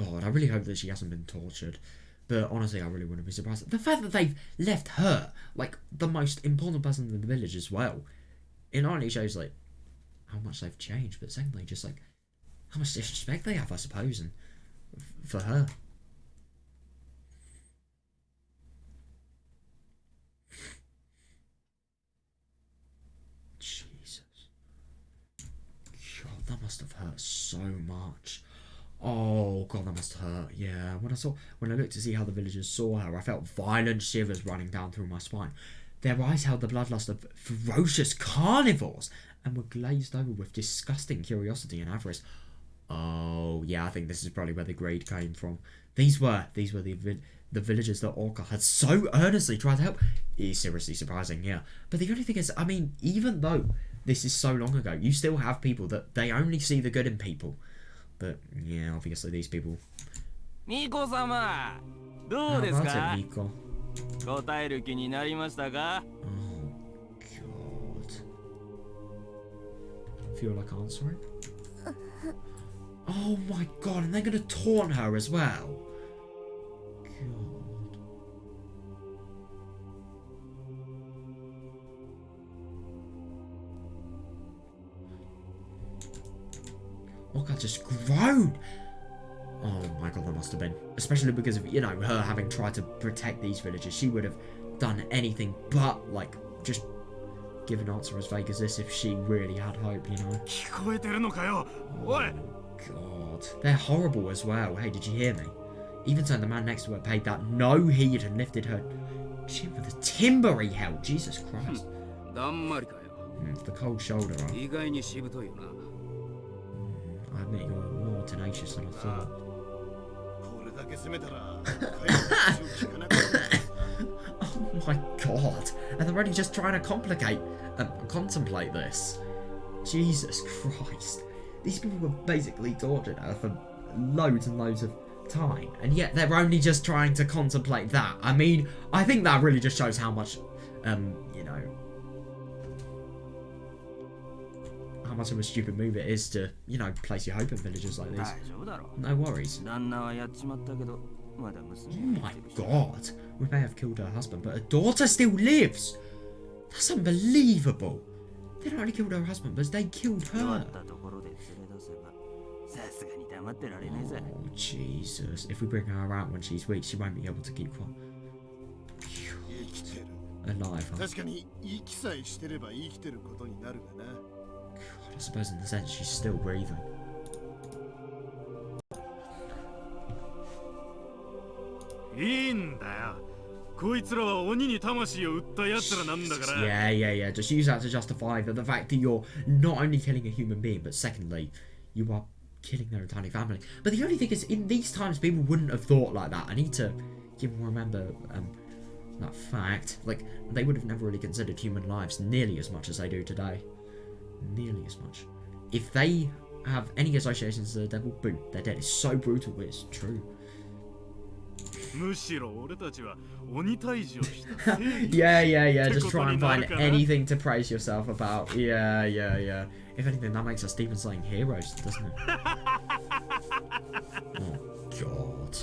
God, I really hope that she hasn't been tortured. But honestly, I really wouldn't be surprised. The fact that they've left her, like, the most important person in the village as well, it not only shows, like, how much they've changed, but secondly, just, like, how much disrespect they have, I suppose, and for her. Jesus. God, that must have hurt so much. Oh God, that must hurt. Yeah, when I looked to see how the villagers saw her, I felt violent shivers running down through my spine. Their eyes held the bloodlust of ferocious carnivores and were glazed over with disgusting curiosity and avarice. Oh yeah, I think this is probably where the greed came from. These were the villagers that Orca had so earnestly tried to help. It's seriously surprising, yeah. But the only thing is, I mean, even though this is so long ago, you still have people that they only see the good in people. But yeah, obviously these people. Miko-sama, how about it, Miko? Oh God. Feel like answering? Oh my God, and they're gonna taunt her as well. God. Orca just groaned. Oh my God, that must have been. Especially because of, you know, her having tried to protect these villagers. She would have done anything but, like, just give an answer as vague as this if she really had hope, you know. Oh God. They're horrible as well. Hey, did you hear me? Even so, the man next to her paid that no heed and lifted her chin with a timber he held. Jesus Christ. The cold shoulder, huh? I admit you're more tenacious than I thought. Oh my God. And they're only just trying to contemplate this. Jesus Christ. These people were basically tortured her for loads and loads of time. And yet they're only just trying to contemplate that. I mean, I think that really just shows how much, you know, how much of a stupid move it is to, you know, place your hope in villagers like this. No worries. Oh my God. We may have killed her husband, but her daughter still lives. That's unbelievable. They not only killed her husband, but they killed her. Oh, Jesus. If we bring her out when she's weak, she won't be able to keep quiet. Alive, huh? God, I suppose in the sense she's still breathing. Yeah. Just use that to justify the fact that you're not only killing a human being, but secondly, you are killing their entire family. But the only thing is, in these times, people wouldn't have thought like that. I need to remember that fact. Like, they would have never really considered human lives nearly as much as they do today. Nearly as much. If they have any associations to the devil, boom, they're dead. It's so brutal, but it's true. Yeah. Just try and find anything to praise yourself about. Yeah. If anything, that makes us demon slaying heroes, doesn't it? Oh God.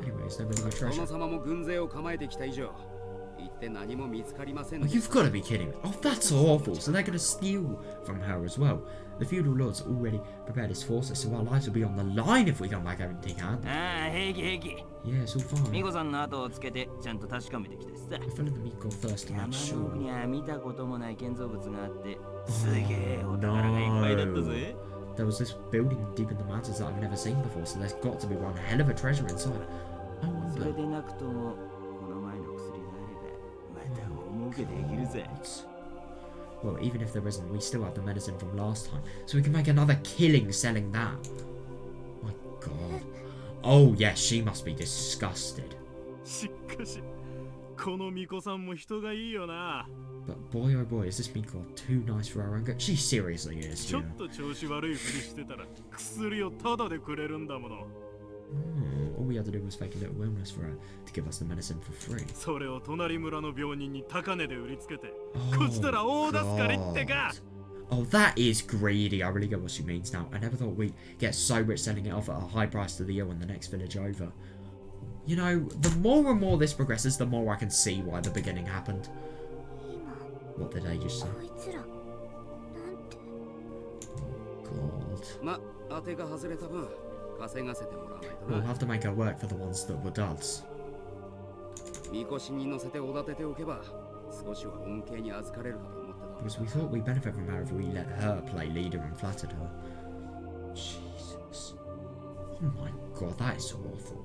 Anyways, there was no treasure. Oh, you've got to be kidding me. Oh, that's awful. So they're going to steal from her as well. The feudal lord's already prepared his forces, so our lives will be on the line if we come back empty-handed. Yeah, it's all fine. I follow the Miko first to make sure. Oh, no. There was this building deep in the mountains that I've never seen before, so there's got to be one hell of a treasure inside. I wonder. Well, even if there isn't, we still have the medicine from last time, so we can make another killing selling that. My God. Oh yes, she must be disgusted. But boy oh boy, is this Miko too nice for her own good? She seriously is, yeah. All we had to do was fake a little illness for her to give us the medicine for free. Oh, that is greedy. I really get what she means now. I never thought we'd get so rich selling it off at a high price to the ill in the next village over. You know, the more and more this progresses, the more I can see why the beginning happened. What did I just say? God. We'll have to make her work for the ones that were duds. Because we thought we'd benefit from her if we let her play leader and flattered her. Jesus. Oh my god, that is so awful.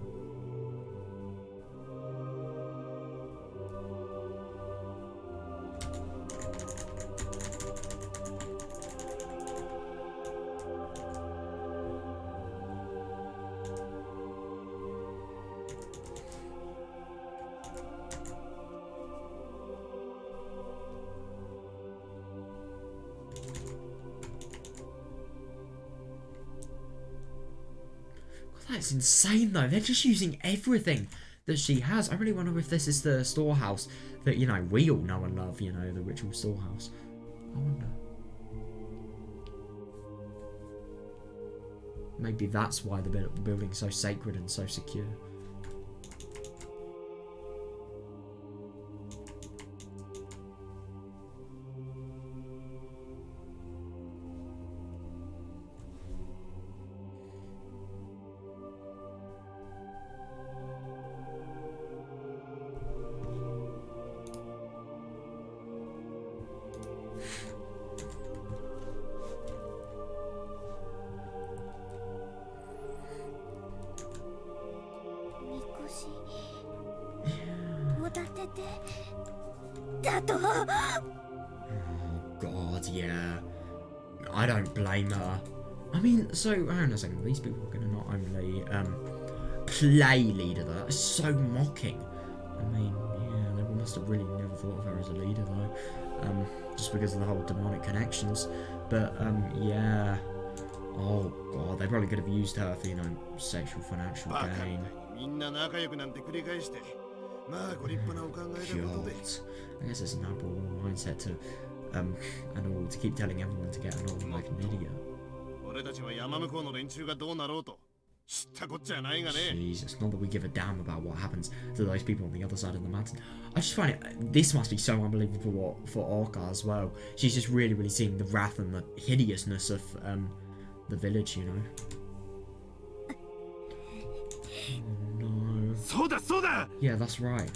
That's insane though, they're just using everything that she has. I really wonder if this is the storehouse that, you know, we all know and love, you know, the ritual storehouse. I wonder. Maybe that's why the building's so sacred and so secure. Oh god, yeah. I don't blame her. I mean, so, hang on a second, these people are going to not only play leader though, that's so mocking. I mean, yeah, they must have really never thought of her as a leader though, just because of the whole demonic connections. But, yeah. Oh god, they probably could have used her for, you know, sexual financial gain. God. I guess it's a noble mindset to, and all, to keep telling everyone to get along like an idiot. Jesus, not that we give a damn about what happens to those people on the other side of the mountain. I just find it, this must be so unbelievable for Orca as well. She's just really, really seeing the wrath and the hideousness of, the village, you know. Oh no. Yeah, that's right.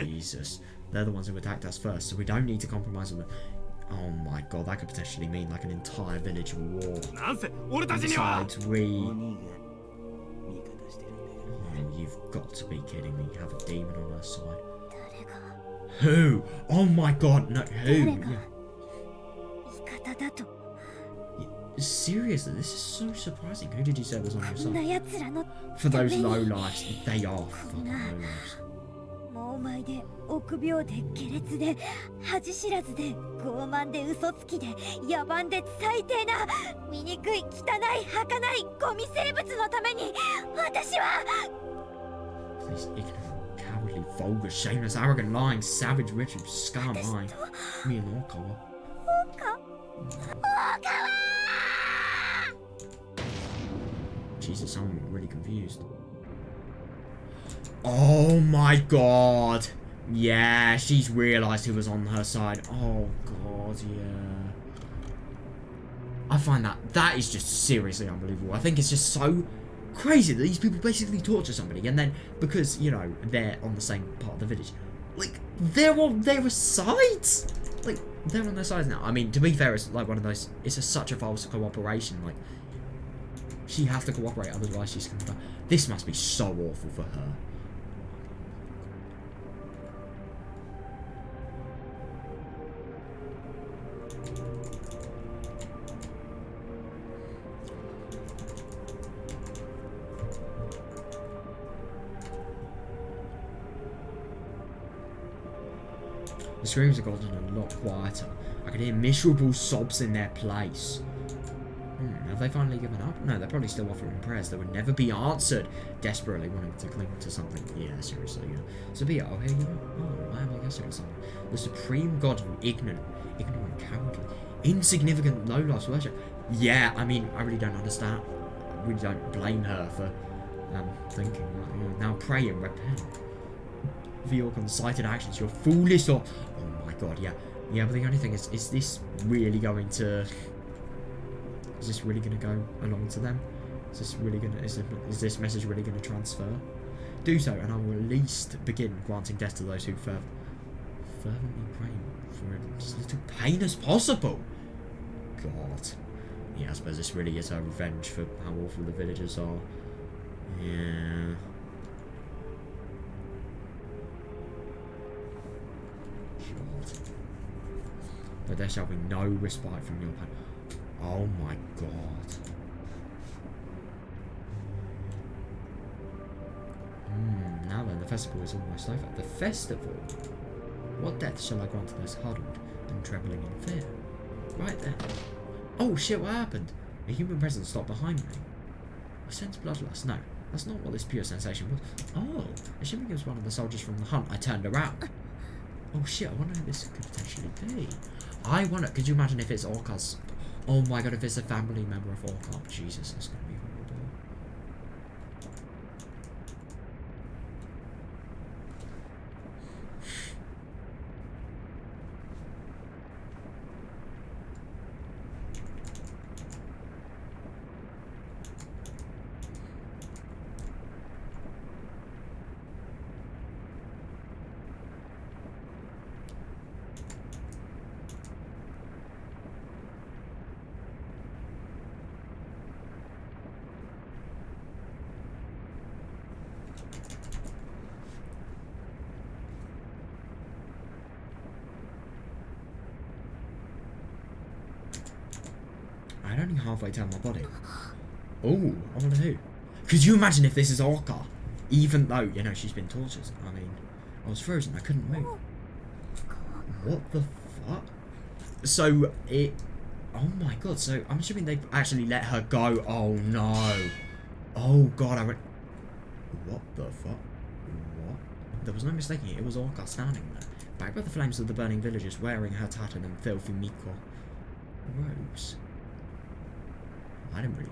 Jesus. They're the ones who attacked us first, so we don't need to compromise on them. Oh my god, that could potentially mean like an entire village war. Besides, oh, you've got to be kidding me. You have a demon on our side. Who? Oh my god, no, who? Yeah. Seriously, this is so surprising. Who did you say was on your side? For those low lives, they are fucking low lives. These ignorant, cowardly, vulgar, shameless, arrogant, lying, savage, ritual scum, me and Orkawa. Jesus, I'm really confused. Oh my god. Yeah, she's realised who was on her side. Oh god, yeah. I find that is just seriously unbelievable. I think it's just so crazy that these people basically torture somebody, and then because, you know, they're on the same part of the village, like, they're on their sides. Like, they're on their sides now. I mean, to be fair, it's like one of those, it's such a false cooperation. Like, she has to cooperate, otherwise she's gonna die. This must be so awful for her. The screams have gotten a lot quieter. I could hear miserable sobs in their place. Have they finally given up? No, they're probably still offering prayers that would never be answered. Desperately wanting to cling to something. Yeah, seriously, yeah. So be it. Oh, here you are. Oh, I am, I guess it was something. The supreme god of ignorant, cowardly, insignificant, low-life worship. Yeah, I mean, I really don't understand. I really don't blame her for thinking that, you know, now pray and repent for your concited actions, your foolish or... Oh my god, yeah. Yeah, but the only thing is this really going to... Is this really going to go along to them? Is this really going to... Is this message really going to transfer? Do so, and I will at least begin granting death to those who fervently pray for as little pain as possible. God. Yeah, I suppose this really is her revenge for how awful the villagers are. Yeah. God. But there shall be no respite from your pain. Oh my god. Now then, the festival is almost over. The festival? What death shall I grant to those huddled and trembling in fear? Right there. Oh shit, what happened? A human presence stopped behind me. I sense bloodlust. No, that's not what this pure sensation was. Oh, assuming it was one of the soldiers from the hunt, I turned around. Oh shit, I wonder who this could potentially be. I wonder, could you imagine if it's Orca's? Oh my god, if it's a family member of Orca. Jesus, that's gonna be horrible. I'd only halfway turned my body. Oh, I wonder who. Could you imagine if this is Orca? Even though, you know, she's been tortured. I mean, I was frozen, I couldn't move. What the fuck? So, oh my god, so I'm assuming they've actually let her go. Oh no. Oh god, I went... What the fuck? What? There was no mistaking it, it was Orca standing there. Back by the flames of the burning villagers, wearing her tattered and filthy Miko robes. I don't really...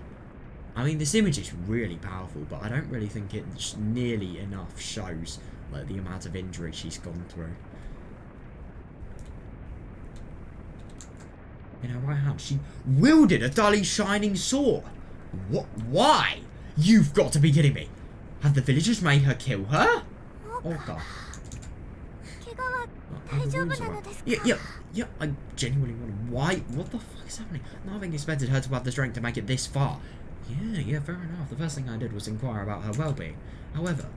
I mean, this image is really powerful, but I don't really think it nearly enough shows like the amount of injury she's gone through. In her right hand, she wielded a dully shining sword. What? Why? You've got to be kidding me. Have the villagers made her kill her? Orca. Yeah, I genuinely wonder why. What the fuck is happening? Not having expected her to have the strength to make it this far. Yeah, fair enough. The first thing I did was inquire about her well-being. However,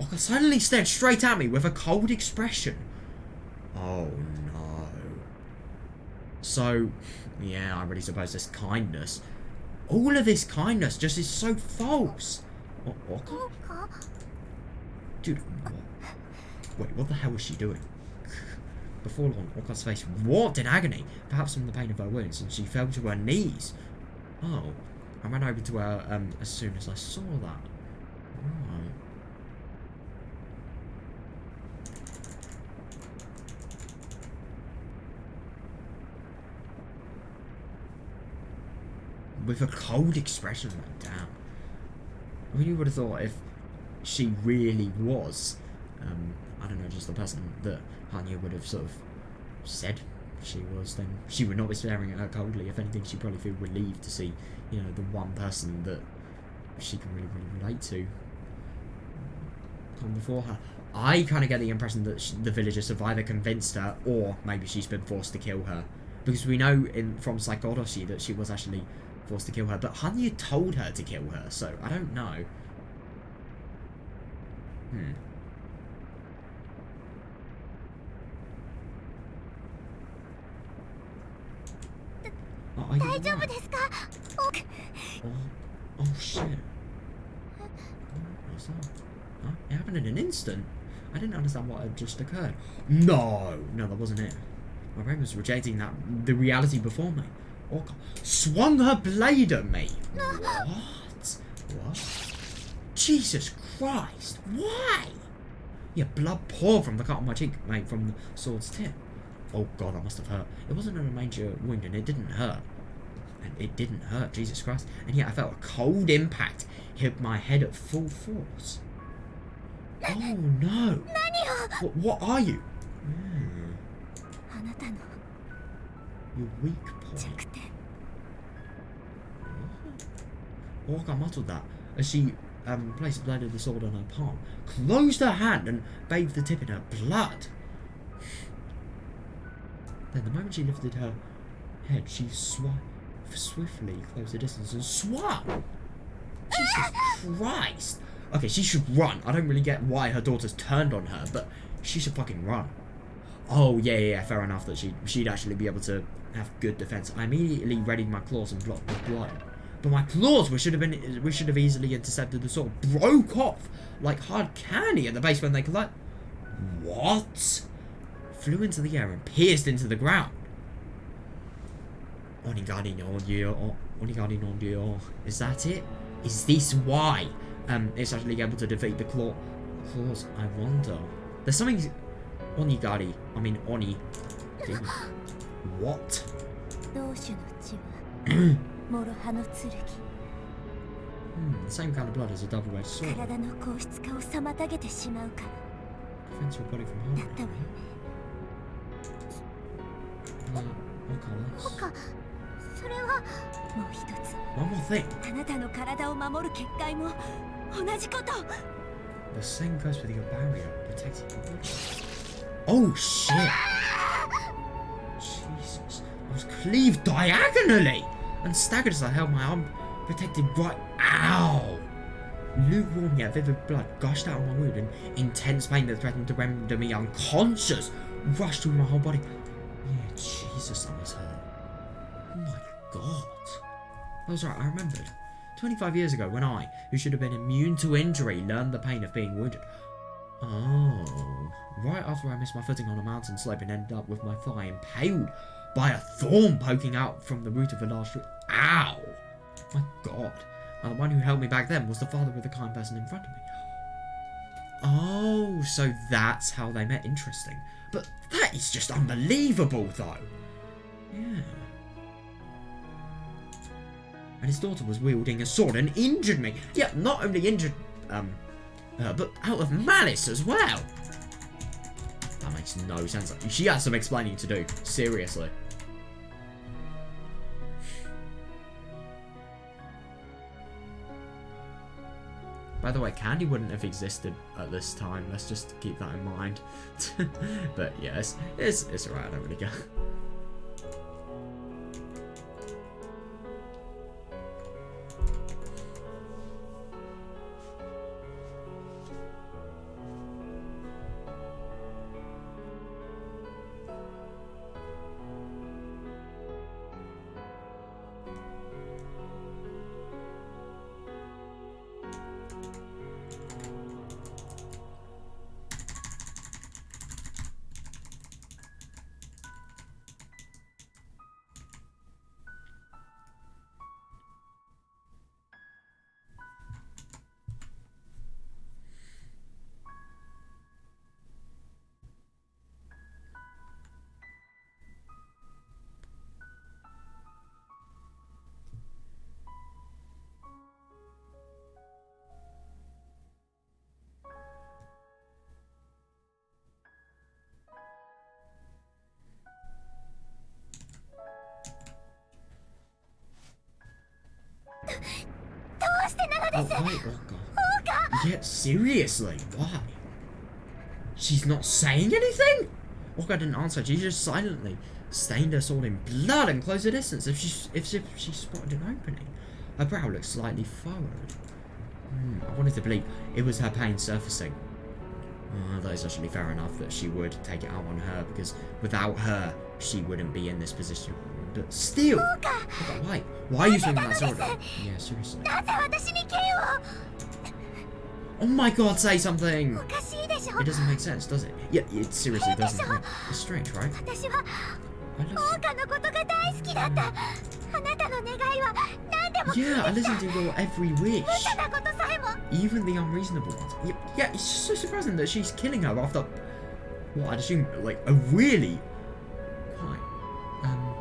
Orca suddenly stared straight at me with a cold expression. Oh no. So, yeah, I really suppose this kindness. All of this kindness just is so false. Orca? Dude, what? Wait, what the hell was she doing? Before long, Orca's face warped in agony, perhaps from the pain of her wounds, and she fell to her knees. Oh, I ran over to her as soon as I saw that. Right. With a cold expression, like, damn. I mean, you would have thought if she really was, I don't know, just the person that Hanyuu would have sort of said she was, then she would not be staring at her coldly. If anything, she'd probably feel relieved to see, you know, the one person that she can really relate to come before her. I kind of get the impression that the villagers have either convinced her, or maybe she's been forced to kill her. Because we know from Higurashi that she was actually forced to kill her, but Hanyuu told her to kill her, so I don't know. Oh, are you alright? Oh shit. What's that? Huh? It happened in an instant. I didn't understand what had just occurred. No, that wasn't it. My brain was rejecting the reality before me. Oka swung her blade at me. What? What? Jesus Christ. Why? Yeah, blood poured from the cut on my cheek, mate, from the sword's tip. Oh god, I must have hurt. It wasn't a major wound and it didn't hurt. And it didn't hurt, Jesus Christ. And yet I felt a cold impact hit my head at full force. Oh no! What are you? Your weak point. Oka muttered that as she placed the blade of the sword on her palm, closed her hand and bathed the tip in her blood. Then the moment she lifted her head, she swiftly closed the distance and swung. Jesus Christ! Okay, she should run. I don't really get why her daughter's turned on her, but she should fucking run. Oh, yeah, fair enough that she'd actually be able to have good defense. I immediately readied my claws and blocked the blow. But my claws, we should have easily intercepted the sword, broke off like hard candy at the base when they collide. What? Flew into the air and pierced into the ground. Onigari no Dio. Onigari no Dio. Is that it? Is this why it's actually able to defeat the claws? I wonder. There's something. Onigari. I mean Oni. What? The same kind of blood as a double-edged sword. Prevents your body from harming. One more thing. The same goes with your barrier, protecting your body. Oh shit! Jesus. I was cleaved diagonally and staggered as I held my arm protected right. Ow! Lukewarm yet vivid blood gushed out of my wound and intense pain that threatened to render me unconscious rushed through my whole body. Yeah, Jesus, I was hurt. Oh my god. That was right, I remembered. 25 years ago when I, who should have been immune to injury, learned the pain of being wounded. Oh. Right after I missed my footing on a mountain slope and ended up with my thigh impaled by a thorn poking out from the root of a large tree. Ow! My god. Now, the one who held me back then was the father of the kind person in front of me. Oh, so that's how they met. Interesting. But that is just unbelievable, though. Yeah. And his daughter was wielding a sword and injured me. Yeah, not only injured, but out of malice as well. That makes no sense. She has some explaining to do. Seriously. By the way, candy wouldn't have existed at this time. Let's just keep that in mind. But yes, it's alright. I don't really care. Oh, wait, oh god. Yeah, seriously, why? She's not saying anything? Oka didn't answer, she just silently stained her sword in blood and closed the distance as if she spotted an opening. Her brow looked slightly furrowed. I wanted to believe it was her pain surfacing. That is actually fair enough that she would take it out on her, because without her, she wouldn't be in this position. But still! Why? Why are you swinging that sword? Yeah, seriously. Oh my god, say something! It doesn't make sense, does it? Yeah, it seriously doesn't. It's strange, right? I love 桜花のことが大好きだった。あなたの願いは何でも聞いて Yeah, I き listen た。 to your every wish. 無茶なことさえも。 Even the unreasonable ones. Yeah, it's just so surprising that she's killing her after what I'd assume like a really quite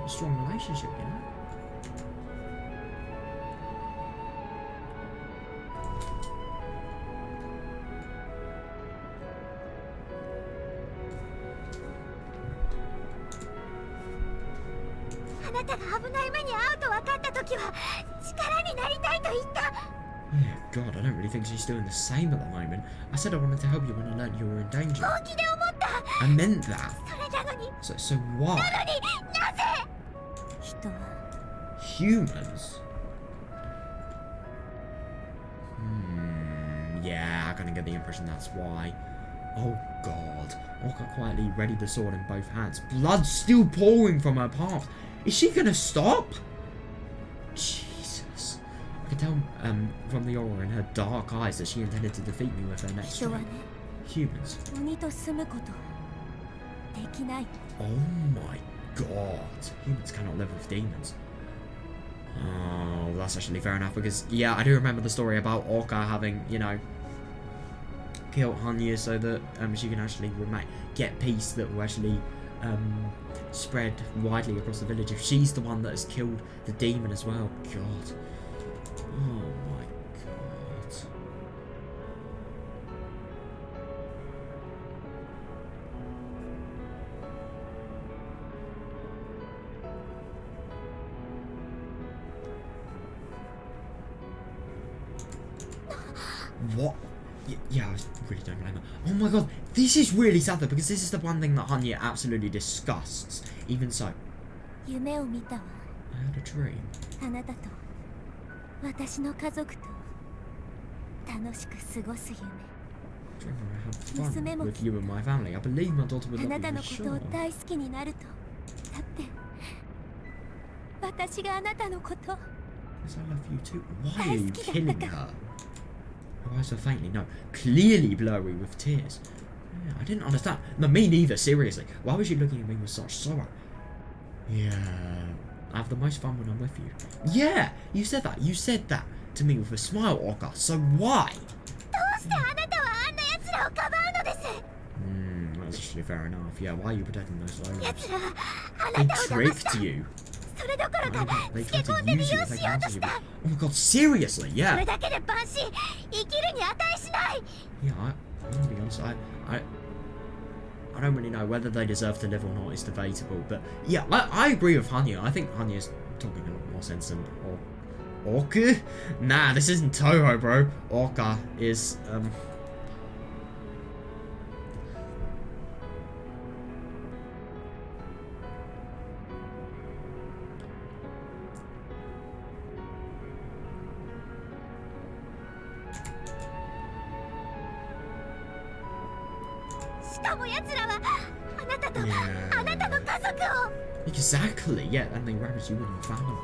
strong relationship, you know? あなたが危ない目に遭うと分かった時は力になりたいと言った。 Yeah, God, I don't really think she's doing the same at the moment. I said I wanted to help you when I learned you were in danger. 本気で思った。 I meant that. それなのに So why? なぜ人は Humans? Yeah, I kind of get the impression that's why. Oh God. Orca quietly readied the sword in both hands. Blood still pouring from her palms. Is she gonna stop? Jesus. I could tell from the aura in her dark eyes that she intended to defeat me with her next 人は strike. ね Humans. 鬼と住むことできない。 Oh my God. Humans cannot live with demons. Oh, that's actually fair enough because, yeah, I do remember the story about Orca having, you know, killed Hanyuu so that she can actually get peace that will actually spread widely across the village. If she's the one that has killed the demon as well, God. Oh my God. What? Yeah, I really don't blame her. Oh my God, this is really sad though, because this is the one thing that Hanyuu absolutely disgusts. Even so, 夢を見たわ。 I had a dream. あなたと私の家族と楽しく過ごす夢。 Dream where I had Musume fun も with you and my family. I believe my daughter would あ love な me た for のこと sure. を大好きになると。だって私があなたのこと。 Yes, I love you too. Why are you killing her? Her eyes are faintly, no, clearly blurry with tears. Yeah, I didn't understand. No, me neither, seriously. Why was she looking at me with such sorrow? Yeah, I have the most fun when I'm with you. Yeah, you said that. You said that to me with a smile, Orca. So why? どうしてあなたはあんな奴らをかばうのです。 That's actually fair enough. Yeah, why are you protecting those soldiers? 奴らはあ They なたを騙した。 tricked you. それどころか They つけ tried 込 to んで利 use 用 you to し take ようと advantage し of た。 you. Oh my God, seriously? そ Yeah. れだけで万死生きるに値しない。 Yeah, I'm gonna be honest. I don't really know whether they deserve to live or not. Is debatable, but yeah, I agree with Hanyuu. I think Hanyuu's talking a lot more sense than Orca. Nah, this isn't Toho, bro. Orca isしかも奴らはあなたと Yeah. あなたの家族を。 exactly yeah, and they ravaged you and your family.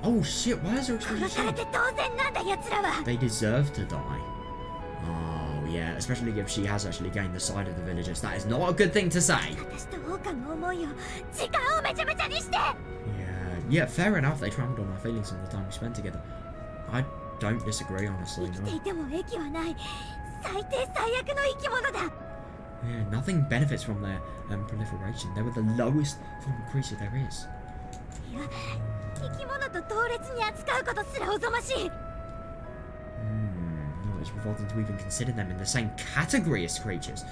Oh shit! Why is there a 殺されて当然なんだ奴らは。 They deserve to die. Oh, yeah, especially if she has actually gained the side of the villagers. That is not a good thing to say. 私と桜花の思いを時間をめちゃめちゃにして。 Yeah, fair enough. They trampled on our feelings on the time we spent together. I don't disagree, 生 honestly. きてい No. ても益はない最低最悪の生き物だ。 Yeah, nothing benefits from their proliferation. They were the lowest form of creature there is. いや生き物と同列に扱うことすらおぞましい。 No, it's revolting to even consider them in the same category as creatures.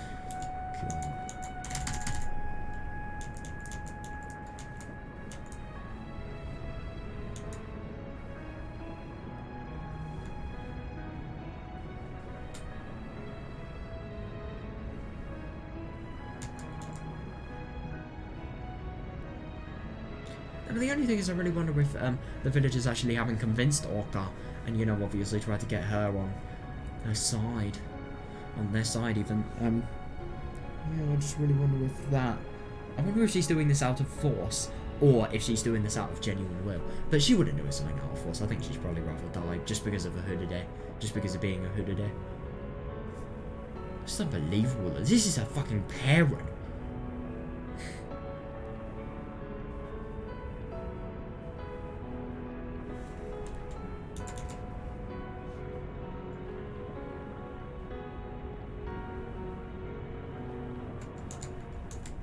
God. And the only thing is, I really wonder if the villagers actually haven't convinced Orca, and you know, obviously tried to get her on her side, on their side even. Yeah, I just really wonder if that. I wonder if she's doing this out of force, or if she's doing this out of genuine will. But she wouldn't do something out of force. I think she'd probably rather die just because of a hooded, just because of being a hooded. It's unbelievable. This is her fucking parent.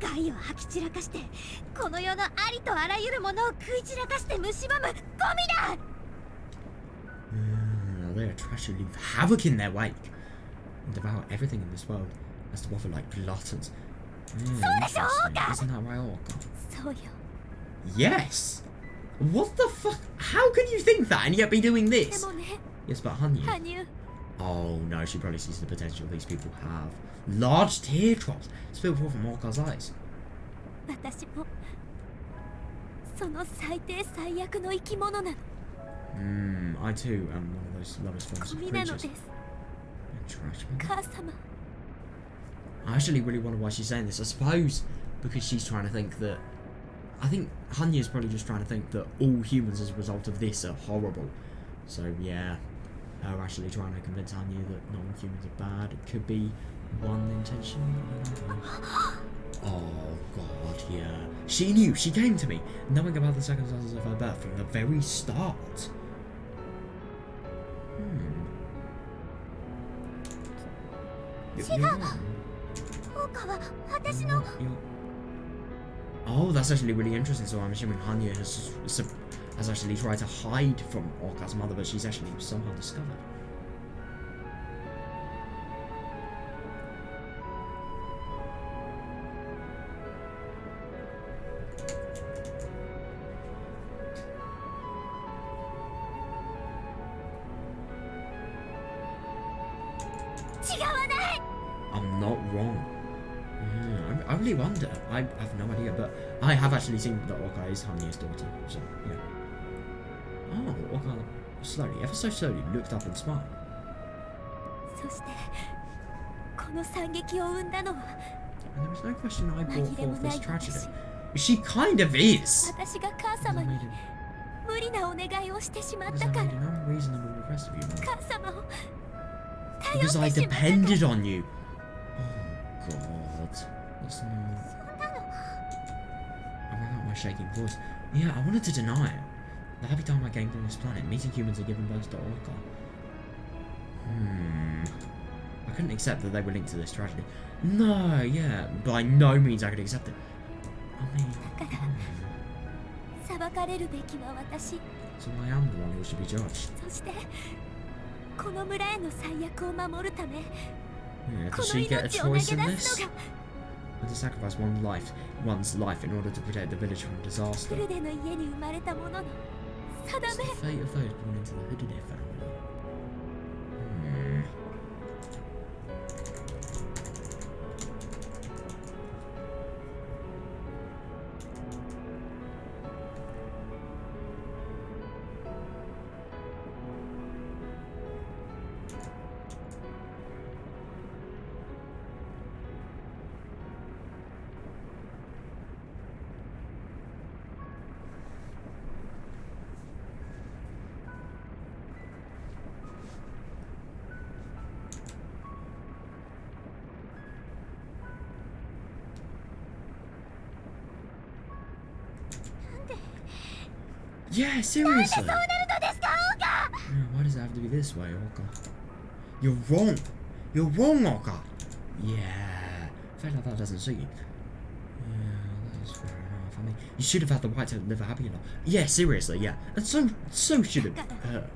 害を吐き散らかしてこの世のありとあらゆるものを食い散らかして蝕むゴミだ。They are trash who leave havoc in their wake and devour everything in this world as to offer like gluttons. Interesting. Isn't that right, Orca? そうよ。 Yes! What the fuck? How can you think that and yet be doing で this? もね、 Yes, but Hanyuu. 羽生 Oh no, she probably sees the potential these people have. Large teardrops spill forth from Orca's eyes. 私もその最低最悪の生き物なの。 I too am one of those lowest forms ゴ of ミなの creatures. です。 Trash man. 母様。 I actually really wonder why she's saying this. I suppose because she's trying to think that... I think Hanyuu is probably just trying to think that all humans as a result of this are horrible. So yeah, her actually trying to convince Hanyuu that not all humans are bad. It could be one intention. Oh god, yeah. She knew. She came to me, knowing about the circumstances of her birth from the very start. You're wrong. オカは私の。 Oh, that's actually really interesting. So I'm assuming Hanyuu has actually tried to hide from Orca's mother, but she's actually somehow discovered. I'm not wrong. I really wonder. I have no idea, but I have actually seen that Orca is Hanyuu's daughter. So yeah. Oh, Orca slowly, ever so slowly, looked up and smiled. そしてこの惨劇を生んだのは And there was no question I brought 紛れも forth な this い tragedy. 私。 She kind of is. 私が母 Because I 様に made, 無理なお願いをしてしまっ because た I から made an unreasonable request of you, Mom. 母様を Because 頼 I ってしまったから。 depended on you. Oh God. That's not... そんなの I rang out my shaking voice. Yeah, I wanted to deny it. The happy time I gained on this planet, meeting humans and giving birth to Orca. I couldn't accept that they were linked to this tragedy. No, yeah, by no means I could accept it. I mean... だから裁かれるべきは私。 So I am the one who should be judged. そしてこの村への最悪を守るため Yeah, こ does の she get a 命を投げ choice 出 in す this? のが And to sacrifice one's life in order to protect the village from フ disaster. ルデの家に生まれたものの It's 定 the め。 fate of those born into the Higurashi family. Yeah, seriously. Yeah, why does it have to be this way, Orca? You're wrong. You're wrong, Orca. Yeah. I feel like that doesn't suit you. Yeah, that is fair enough. I mean, you should have had the right to live a happy life. Yeah, seriously, yeah. And so should have her.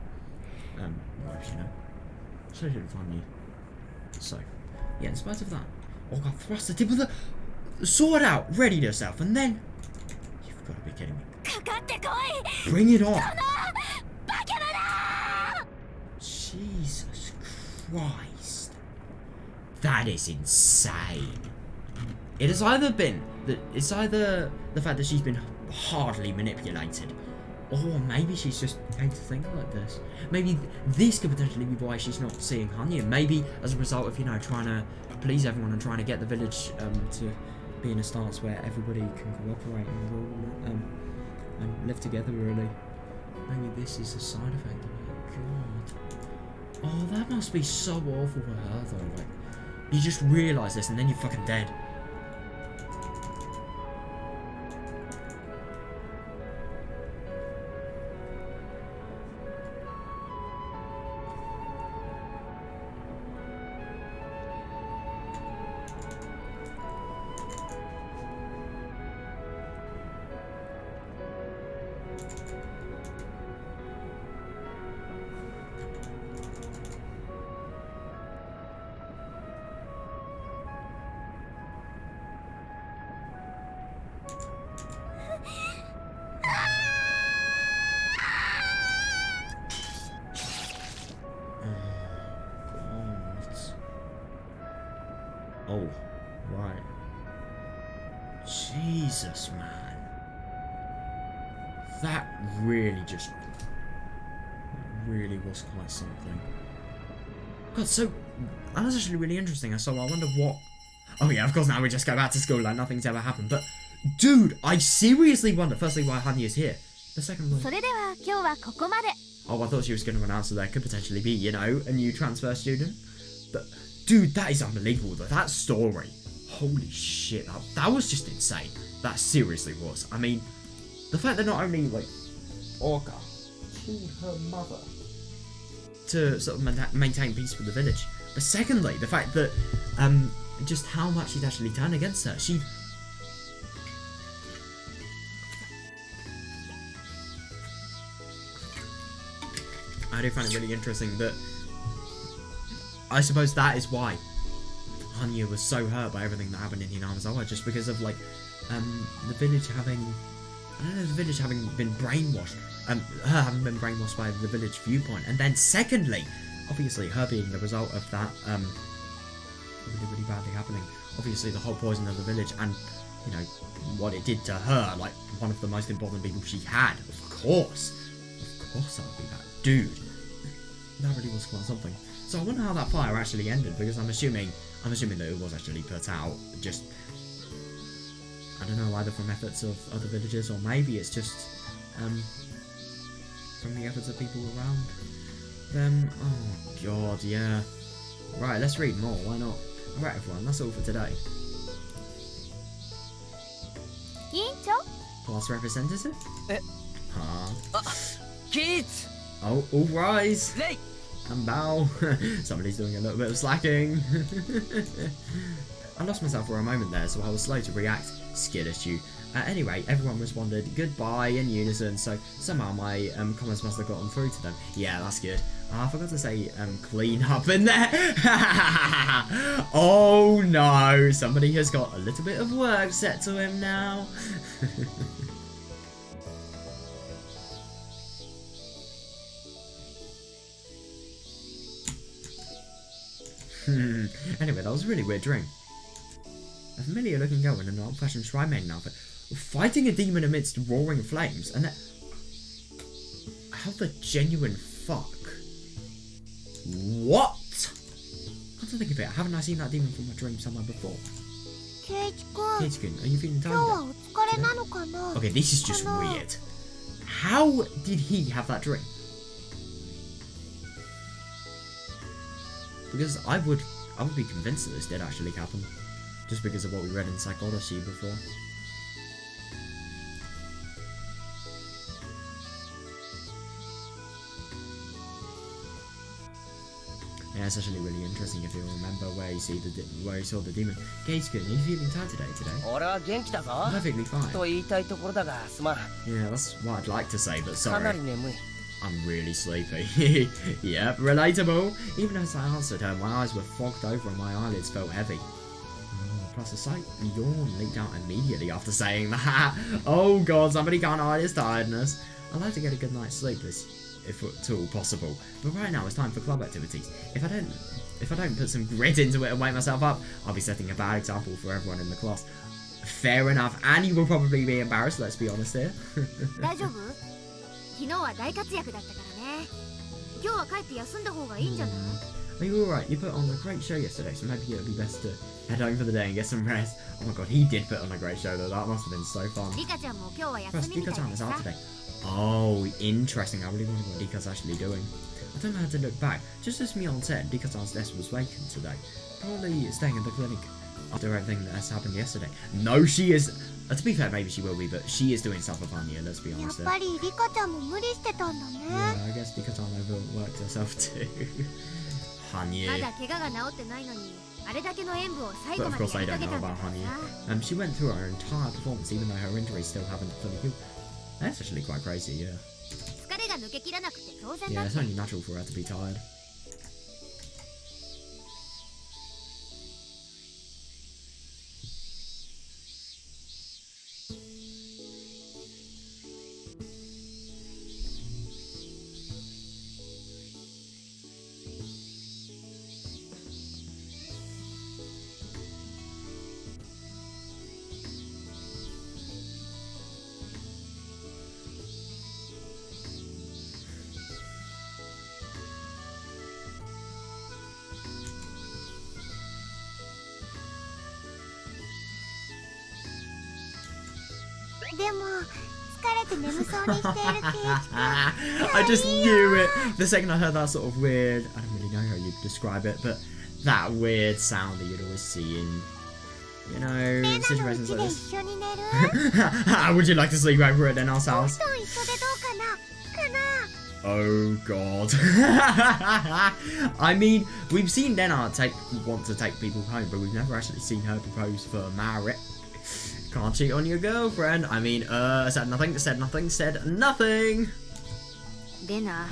Wife, you know. So should have you. So, yeah, in spite of that, Orca thrust the tip of the sword out, readied herself, and then... You've got to be kidding me. かかってこい。 Bring it on! バケモノ。 Jesus Christ. That is insane. It has either been that it's either the fact that she's been hardly manipulated, or maybe she's just going to think like this. Maybe this could potentially be why she's not seeing Hanyuu. Maybe as a result of, you know, trying to please everyone and trying to get the village to be in a stance where everybody can cooperate and rule and live together, really. Maybe this is a side effect of it. God. Oh, that must be so awful for her, though. Like, you just realise this and then you're fucking dead. Oh, right. Jesus, man. That really was quite something. God, so that was actually really interesting. So I wonder what. Oh yeah, of course now we just go back to school like nothing's ever happened. But dude, I seriously wonder. Firstly, why Hanyuu's here. The second one. Oh, I thought she was going to announce that there could potentially be, you know, a new transfer student. But dude, that is unbelievable. Though that story. Holy shit, that was just insane. That seriously was. I mean, the fact that not only like Orca killed her mother to sort of maintain peace with the village, but secondly, the fact that just how much she'd actually turned against her. I do find it really interesting that I suppose that is why Hanyuu was so hurt by everything that happened in Hinamizawa, just because of like the village having been brainwashed, her having been brainwashed by the village viewpoint, and then secondly, obviously her being the result of that really badly happening. Obviously the whole poison of the village, and you know what it did to her, like one of the most important people she had. Of course that would be that, dude. That really was quite something. So I wonder how that fire actually ended, because I'm assuming that it was actually put out, just, I don't know, either from efforts of other villagers, or maybe it's just from the efforts of people around them. Oh god, yeah. Right, let's read more, why not? Alright everyone, that's all for today. Class representative? Kids! Oh, all rise! And bow. Somebody's doing a little bit of slacking. I lost myself for a moment there, so I was slow to react. Skittish you. Anyway, everyone responded goodbye in unison, so somehow my comments must have gotten through to them. Yeah, that's good. I forgot to say clean up in there. Oh no, somebody has got a little bit of work set to him now. Anyway, that was a really weird dream. A familiar looking girl in an old-fashioned shrine maiden outfit fighting a demon amidst roaring flames, and that... How the genuine fuck? What? Come to think of it, haven't I seen that demon from my dream somewhere before? Keiichi-kun, are you feeling tired? Okay, this is just weird. How did he have that dream? Because I would be convinced that this did actually happen, just because of what we read in Higurashi before. Yeah, it's actually really interesting if you remember where you saw the demon. Keiichi-kun, are you feeling tired today? Perfectly fine. Yeah, that's what I'd like to say, but sorry. I'm really sleepy. Yep, relatable. Even as I answered her, my eyes were fogged over and my eyelids felt heavy. Plus a slight yawn leaked out immediately after saying that. Oh god, somebody can't hide his tiredness. I'd like to get a good night's sleep, if at all possible. But right now it's time for club activities. If I don't put some grit into it and wake myself up, I'll be setting a bad example for everyone in the class. Fair enough, and you will probably be embarrassed, let's be honest here. Are you alright? You put on a great show yesterday, so maybe it would be best to head home for the day and get some rest. Oh my god, he did put on a great show though, that must have been so fun. Plus, Rika-chan is out today. Oh, interesting, I really wonder what Rika's actually doing. I don't know how to look back. Just as Mion said, Rika-chan's desk was vacant today. Probably staying in the clinic after everything that has happened yesterday. No, she is... to be fair, maybe she will be, but she is doing stuff with Hanyuu, let's be honest. Yeah, I guess Rika-chan overworked herself too. Hanyuu. But of course they don't know about Hanyuu. She went through her entire performance even though her injuries still haven't fully healed. That's actually quite crazy, yeah. 疲れが抜けきらなくて当然 Yeah, だ it's only natural for her to be tired. I just knew it. The second I heard that sort of weird, I don't really know how you'd describe it, but that weird sound that you'd always see in, you know, situations like this. Would you like to sleep over at Denar's house? Oh god. I mean, we've seen Denar want to take people home, but we've never actually seen her propose for marriage. Can't cheat on your girlfriend. I mean, said nothing, said nothing, said nothing. Denar.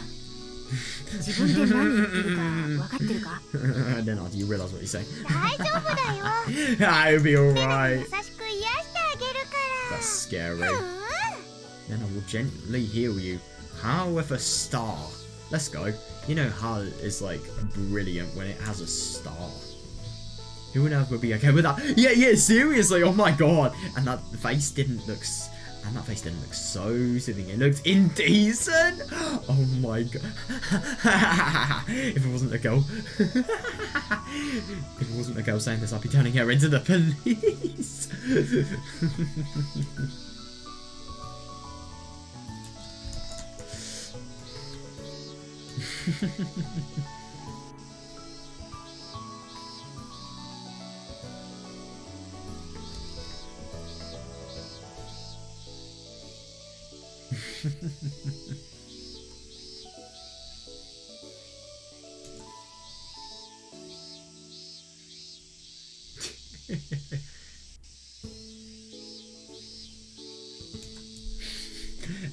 Denar, do you realise what you're saying? I'll be alright. That's scary. Denar will gently heal you. How with a star? Let's go. You know how is like brilliant when it has a star. Who on earth would be okay with that? Yeah, seriously. Oh my god. And that face didn't look. And that face didn't look so soothing. It looked indecent. Oh my god. If it wasn't a girl. If it wasn't a girl saying this, I'd be turning her into the police.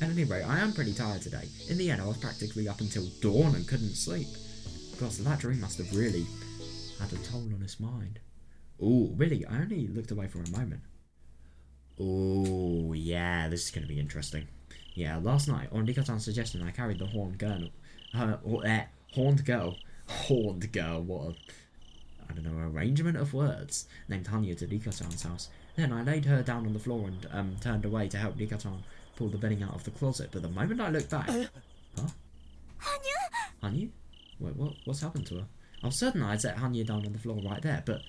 At any rate, I am pretty tired today. In the end, I was practically up until dawn and couldn't sleep. Gosh, that dream must have really had a toll on his mind. Ooh, really? I only looked away for a moment. Ooh, yeah, this is going to be interesting. Yeah, last night, on Rika-chan's suggestion, I carried the horned girl. Horned girl, what a, I don't know, arrangement of words, named Hanyuu to Rika-chan's house. Then I laid her down on the floor and turned away to help Rika-chan pull the bedding out of the closet, but the moment I looked back... Huh? Hanyuu? Wait, what's happened to her? I was certain I'd set Hanyuu down on the floor right there, but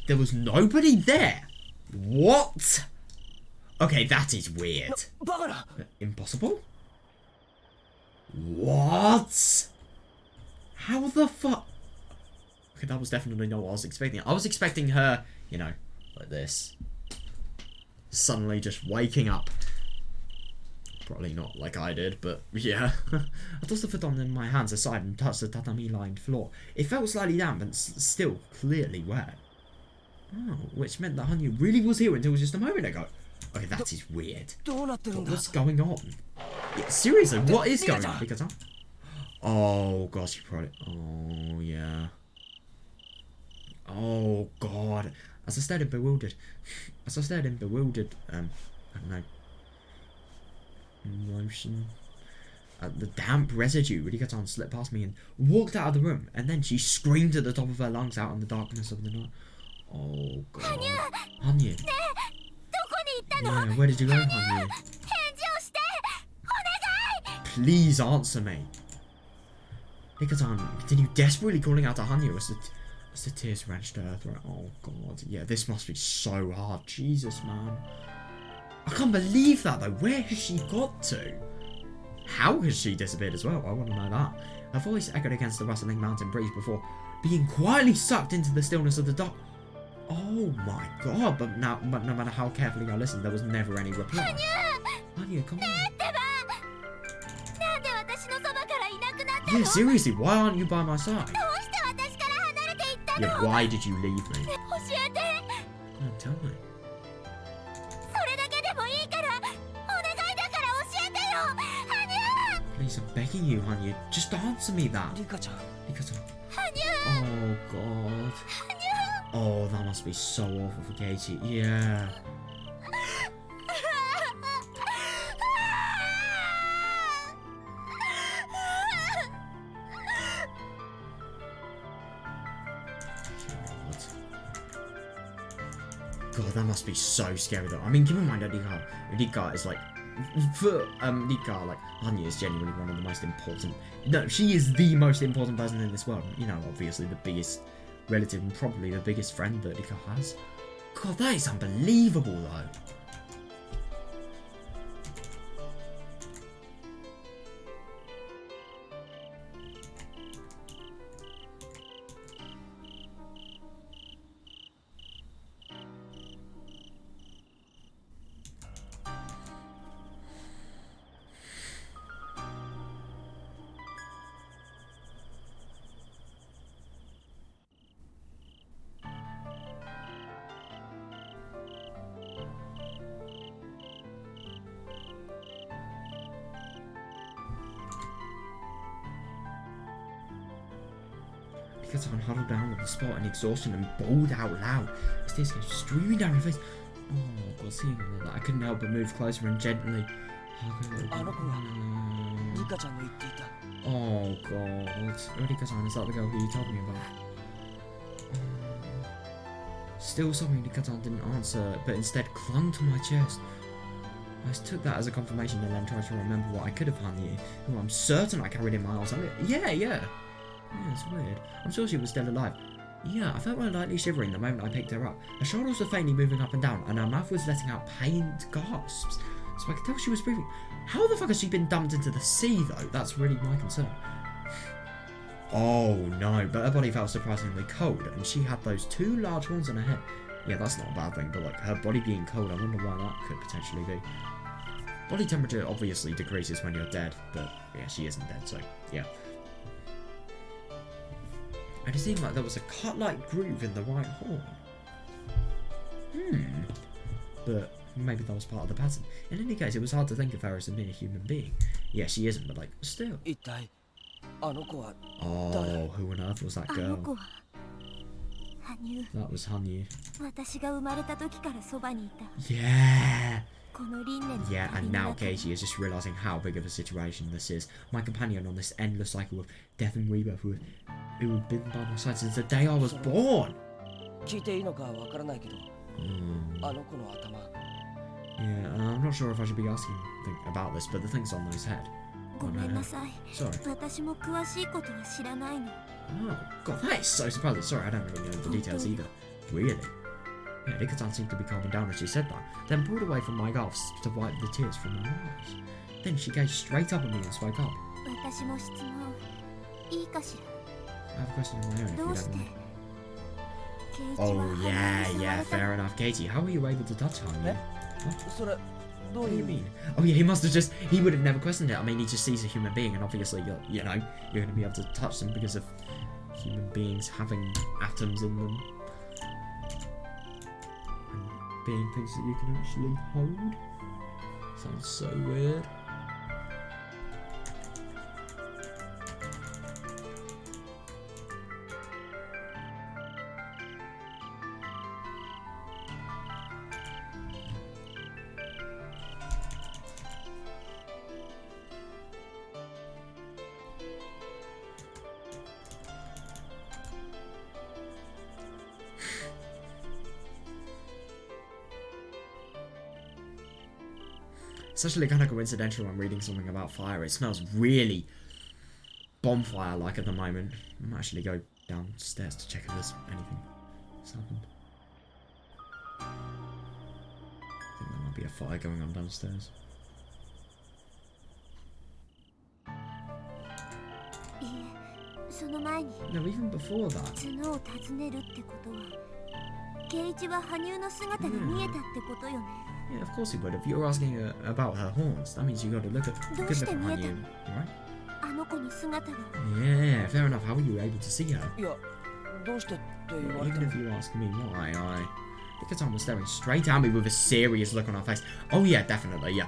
there was nobody there! What? Okay, that is weird. Impossible? What? How the fuck? Okay, that was definitely not what I was expecting. I was expecting her, you know, like this. Suddenly just waking up. Probably not like I did, but yeah. I tossed the futon in my hands aside and touched the tatami-lined floor. It felt slightly damp and still clearly wet. Oh, which meant that Hanyuu really was here until just a moment ago. Okay, that is weird. What's going on? Yeah, seriously, what is going on? Because oh gosh, you probably. Oh yeah. Oh god. As I stared in bewildered, I don't know. Motion. The damp residue really got on, slipped past me and walked out of the room, and then she screamed at the top of her lungs out in the darkness of the night. Oh god. Hanyuu. Yeah, where did you go, Hanyuu? Please answer me. Rika-chan continued desperately calling out to Hanyuu as the tears wrenched her throat. Oh god, yeah, this must be so hard. Jesus, man. I can't believe that though. Where has she got to? How has she disappeared as well? I want to know that. Her voice echoed against the rustling mountain breeze before being quietly sucked into the stillness of the dark. Oh my god, but no matter how carefully I listened, there was never any reply. Hanyuu, come on. Yeah, seriously, why aren't you by my side? Yeah, why did you leave me? Oh, tell me. begging you, Hanyuu. Just answer me that. リカちゃん Because oh god. Oh, that must be so awful for Katie. Yeah. God, that must be so scary though. I mean, keep in mind that Rika is like, for Rika, like, Hanyuu is genuinely one of the most important. No, she is the most important person in this world. You know, obviously the biggest relative and probably the biggest friend that Rika has. God, that is unbelievable though. Because I'm huddled down on the spot in exhaustion and bawled out loud as tears came streaming down her face. Oh god, seeing all that, I couldn't help but move closer and gently hug her. あの子がリカちゃんの言っていた Oh god. Rika-san, is that the girl who you told me about? Still sobbing, Rika-san didn't answer, but instead clung to my chest. I took that as a confirmation and then tried to remember what I could have Hanyuu, who I'm certain I carried in my arms. Yeah, it's weird. I'm sure she was still alive. Yeah, I felt her lightly shivering the moment I picked her up. Her shoulders were faintly moving up and down, and her mouth was letting out pained gasps. So I could tell she was breathing. How the fuck has she been dumped into the sea, though? That's really my concern. Oh no, but her body felt surprisingly cold, and she had those two large horns on her head. Yeah, that's not a bad thing, but like, her body being cold, I wonder why that could potentially be. Body temperature obviously decreases when you're dead, but yeah, she isn't dead, so yeah. And it seemed like there was a cut-like groove in the right horn. But maybe that was part of the pattern. In any case, it was hard to think of her as a mere human being. Yeah, she isn't, but like, still. 一体あの子は Oh, who on earth was that あの girl? 子は羽生 That was Hanyuu. 私が生まれた時からそばにいた Yeah! この輪廻の Yeah, 旅 and の now 中に Katie is just realising how big of a situation this is. My companion on this endless cycle of death and rebirth who had been by my side since the day I was born! 聞いていいのかわからないけどあの子の頭 Yeah, I'm not sure if I should be asking about this, but the thing's on his head. ごめんなさい Sorry. 私も詳しいことは知らないの Oh, God, that is so surprising. Sorry, I don't really know the details either. Really? Yeah, Rika-san seemed to be calming down as she said that, then pulled away from my gasps to wipe the tears from her eyes. Then she gazed straight up at me and spoke up. 私も質問いいかし I have a question of my own if ら you どうし don't て mind. ケイチは Oh, 羽生 yeah, に触 yeah, れた fair enough. Katie, how were you able to touch Hanyuu? それどう What do い you う mean? Oh yeah, he must have just, he would have never questioned it. I mean, he just sees a human being and obviously, you're going to be able to touch them because of human beings having atoms in them. And being things that you can actually hold. Sounds so weird. It's actually kind of coincidental I'm reading something about fire. It smells really bonfire-like at the moment. I might actually go downstairs to check if there's anything that's happened. I think there might be a fire going on downstairs. いえその前に No, even before that. 角を尋ねるってことはケイチは羽生の姿が見えたってことよね Yeah, of course he would. If you were asking about her horns, that means you got to look at Hanyuu, right? あの子の姿が Yeah, fair enough. How were you able to see her? いやどうしてって言われて Even も if you ask me why, Nikatan was staring straight at me with a serious look on her face. Oh yeah, definitely, yeah.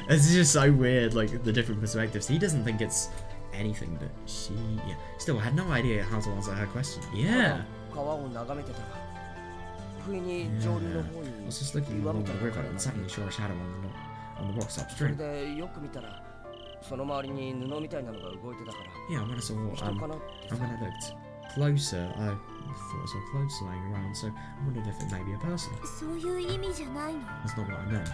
It's just so weird, like, the different perspectives. He doesn't think it's anything, but she, yeah. Still, I had no idea how to answer her question. Yeah. I was just looking along the river and suddenly saw a shadow on the rocks upstream. Yeah, when I saw, and when I looked closer, I thought I saw clothes laying around, so I wondered if it may be a person. That's not what I meant.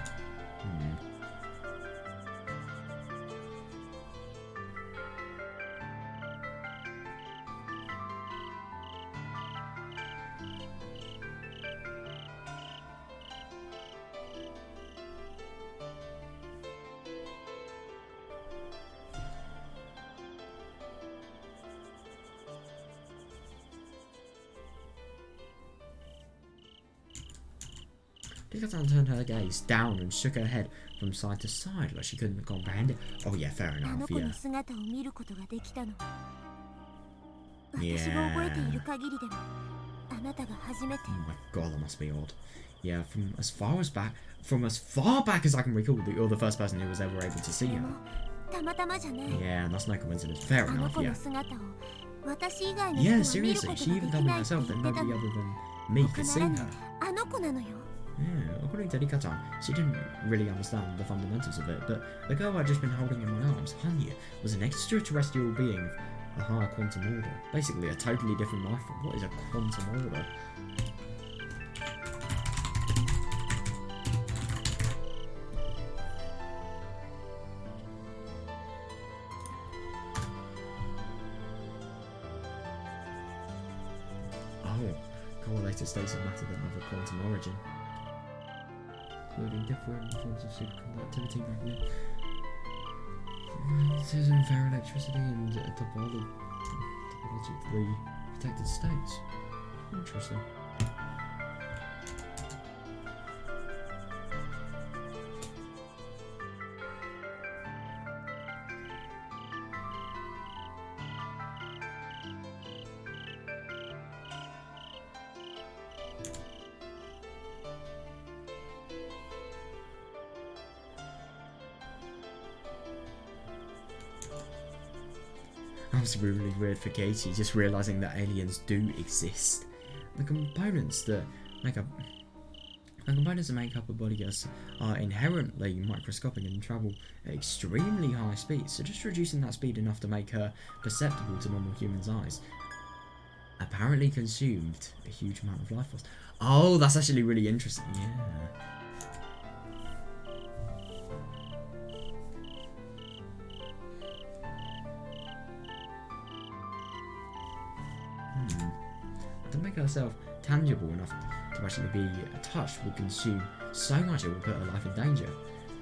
Nikatan turned her gaze down and shook her head from side to side like she couldn't comprehend it. Oh yeah, fair enough, yeah. Yeah. Oh my god, that must be odd. Yeah, from as far back as I can recall, you're the first person who was ever able to see her. Yeah, that's no coincidence. Fair enough, yeah. Yeah, seriously, she even told me herself that nobody other than me could see her. Yeah, according to Rika-chan, she didn't really understand the fundamentals of it, but the girl I'd just been holding in my arms, Hanyuu, was an extraterrestrial being of a higher quantum order. Basically, a totally different life form. What is a quantum order? Oh, correlated states of matter that have a quantum origin. Including different forms of superconductivity, magnetism, ferroelectricity, and topologically protected states. Interesting. That's really weird for Katie, just realising that aliens do exist. The components that make up a body are inherently microscopic and travel at extremely high speeds, so just reducing that speed enough to make her perceptible to normal humans' eyes apparently consumed a huge amount of life force. Oh, that's actually really interesting, yeah. To make herself tangible enough to actually be touched would consume so much it would put her life in danger.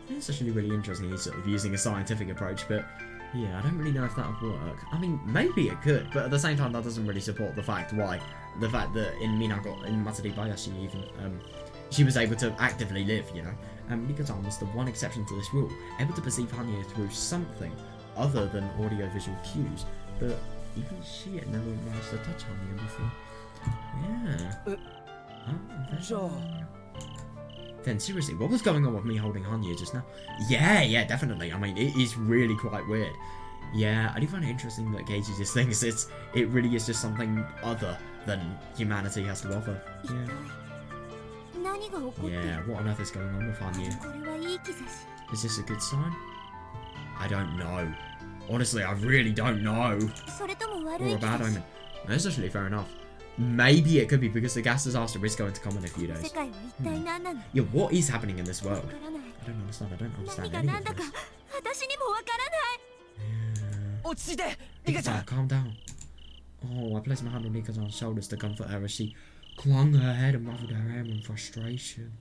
It's actually really interesting he's sort of using a scientific approach, but yeah, I don't really know if that would work. I mean, maybe it could, but at the same time that doesn't really support the fact that in Matsuri Bayashi even, she was able to actively live, you know. Rika-chan was the one exception to this rule, able to perceive Hanyuu through something other than audio-visual cues, but even she had never managed to touch Hanyuu before. Yeah. Then seriously, what was going on with me holding Hanyuu just now? Yeah, definitely. I mean, it is really quite weird. Yeah, I do find it interesting that Geiji just thinks it really is just something other than humanity has to offer. Yeah. Yeah, what on earth is going on with Hanyuu? Is this a good sign? I don't know. Honestly, I really don't know. Or a bad omen. That's actually fair enough. Maybe it could be because the gas disaster is going to come in a few days. Yeah, what is happening in this world? I don't understand any of this. Yeah. Nikita, calm down. Oh, I placed my hand on Nikita's shoulders to comfort her as she clung her head and muffled her hair in frustration.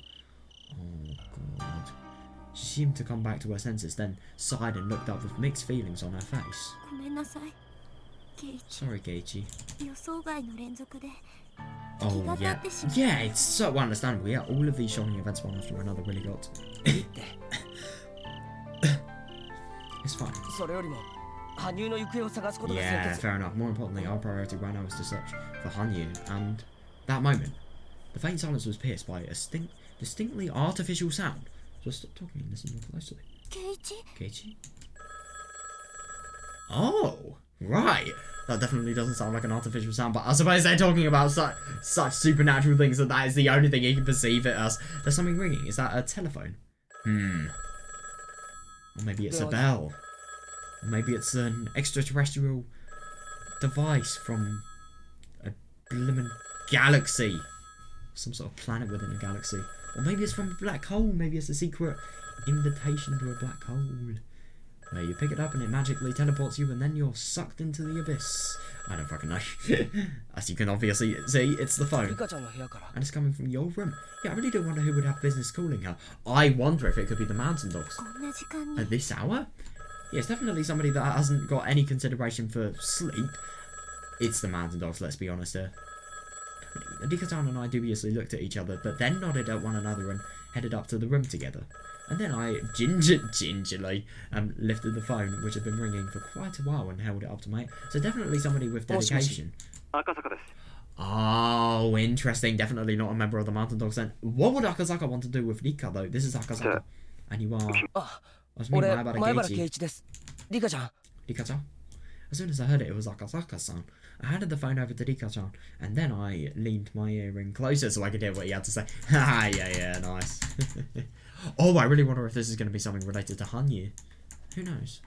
Oh, God. She seemed to come back to her senses, then sighed and looked up with mixed feelings on her face. Sorry, Geichi. Oh, yeah. Yeah, it's so understandable. Yeah, all of these shocking events one after another really got. It's fine. Yeah, fair enough. More importantly, our priority right now is to search for Hanyuu, and that moment The faint silence was pierced by a distinctly artificial sound. So I stopped talking and listened more closely. Keiichi? Oh, right. That definitely doesn't sound like an artificial sound, but I suppose they're talking about such supernatural things that is the only thing you can perceive it as. There's something ringing. Is that a telephone? Or maybe it's a bell. Or maybe it's an extraterrestrial device from a blimmin' galaxy. Some sort of planet within a galaxy. Or maybe it's from a black hole. Maybe it's a secret invitation to a black hole. Where you pick it up and it magically teleports you and then you're sucked into the abyss. I don't fucking know. As you can obviously see, it's the phone. And it's coming from your room. Yeah, I really do wonder who would have business calling her. I wonder if it could be the mountain dogs. At this hour? Yeah, it's definitely somebody that hasn't got any consideration for sleep. It's the mountain dogs, let's be honest here. Rika-chan and I dubiously looked at each other, but then nodded at one another and headed up to the room together. And then I gingerly lifted the phone, which had been ringing for quite a while, and held it up to my... So definitely somebody with dedication. Oh, interesting. Definitely not a member of the Mountain Dogs then. What would Akazaka want to do with Rika, though? This is Akazaka. And you are... That's me, Maebara Keiichi. Rika-chan? As soon as I heard it, it was Akazaka-san. I handed the phone over to Rika-chan, and then I leaned my ear in closer so I could hear what he had to say. Haha, yeah, nice. Oh, I really wonder if this is going to be something related to Hanyuu. Who knows?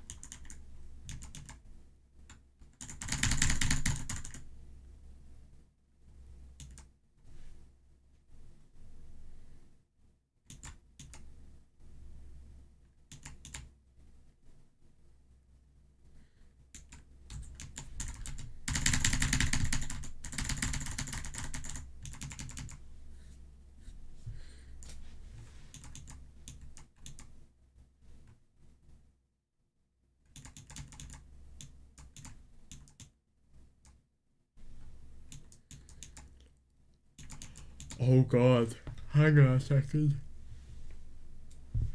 Oh god, hang on a second.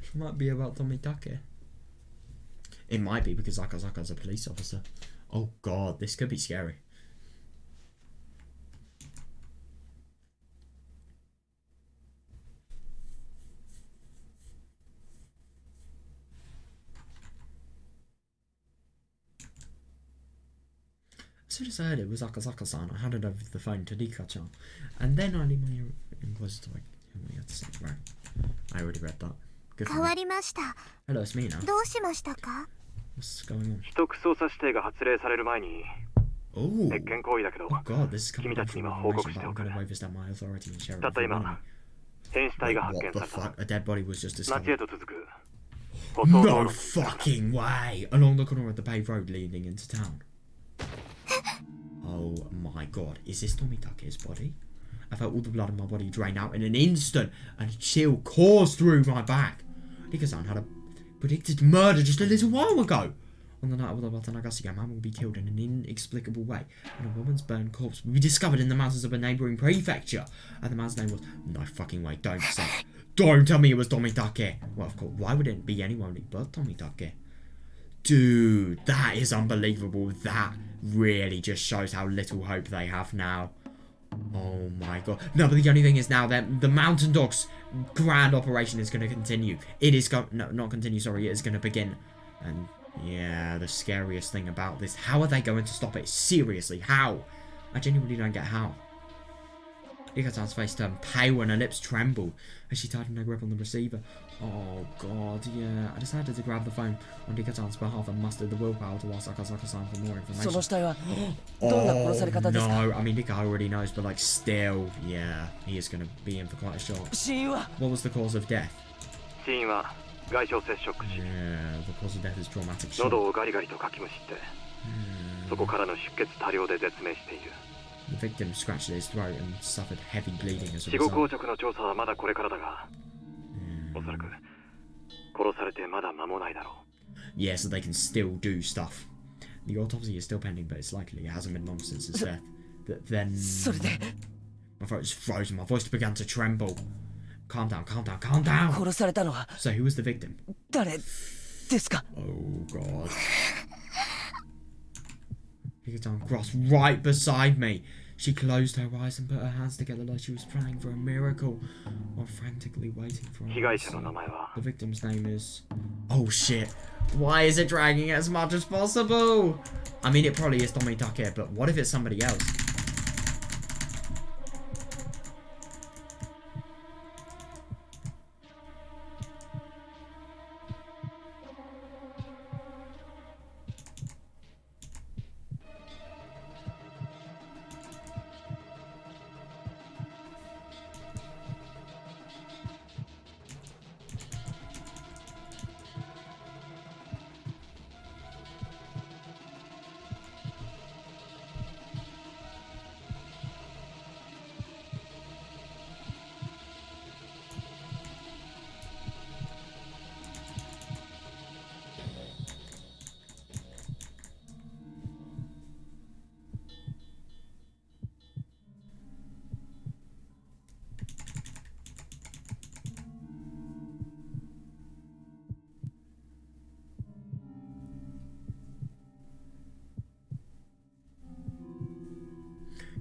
This might be about Tomitake. It might be because Akazaka's a police officer. Oh god, this could be scary. As soon as I heard it was Akazaka-san, I handed over the phone to Rika-chan. And then I leaned my ear in closer to hear what he had to say. Right. I already read that. Good for me. Hello, it's me now. What's going on? Oh god, this is coming from information, but I'm going to overstep my authority and share it with everyone. Wait, what the fuck? A dead body was just discovered. No fucking way! Along the corner of the paved road leading into town. Oh my god, is this Tomitake's body? I felt all the blood in my body drain out in an instant, and a chill coursed through my back. Rika-san had a predicted murder just a little while ago. On the night of the Watanagasi, a man will be killed in an inexplicable way, and a woman's burned corpse will be discovered in the mountains of a neighbouring prefecture. And the man's name was... No fucking way, don't say it. Don't tell me it was Tomitake. Well, of course, why would it be anyone but Tomitake? Dude, that is unbelievable. That really just shows how little hope they have now. Oh my god. No, but the only thing is now that the Mountain Dogs grand operation is going to continue. It is going... No, not continue, sorry. It is going to begin. And yeah, the scariest thing about this... How are they going to stop it? Seriously, how? I genuinely don't get how. Rika-chan's face turned pale and her lips trembled as she tightened her grip on the receiver. Oh god, yeah. I decided to grab the phone on Rika-chan's behalf and mustered the willpower to ask Akazaka-san for more information. Oh no, I mean Rika already knows, but like still, yeah, he is going to be in for quite a shock. What was the cause of death? Yeah, the cause of death is traumatic shock. The victim scratched at his throat and suffered heavy bleeding as a result. Yeah, so they can still do stuff. The autopsy is still pending, but it's likely it hasn't been long since his death. Then... My throat is frozen, my voice began to tremble. Calm down, calm down, calm down! So who was the victim? Oh god. Rika-chan crossed right beside me. She closed her eyes and put her hands together like she was praying for a miracle while frantically waiting for an answer. The victim's name is... Oh shit. Why is it dragging as much as possible? I mean, it probably is Tomitake, but what if it's somebody else?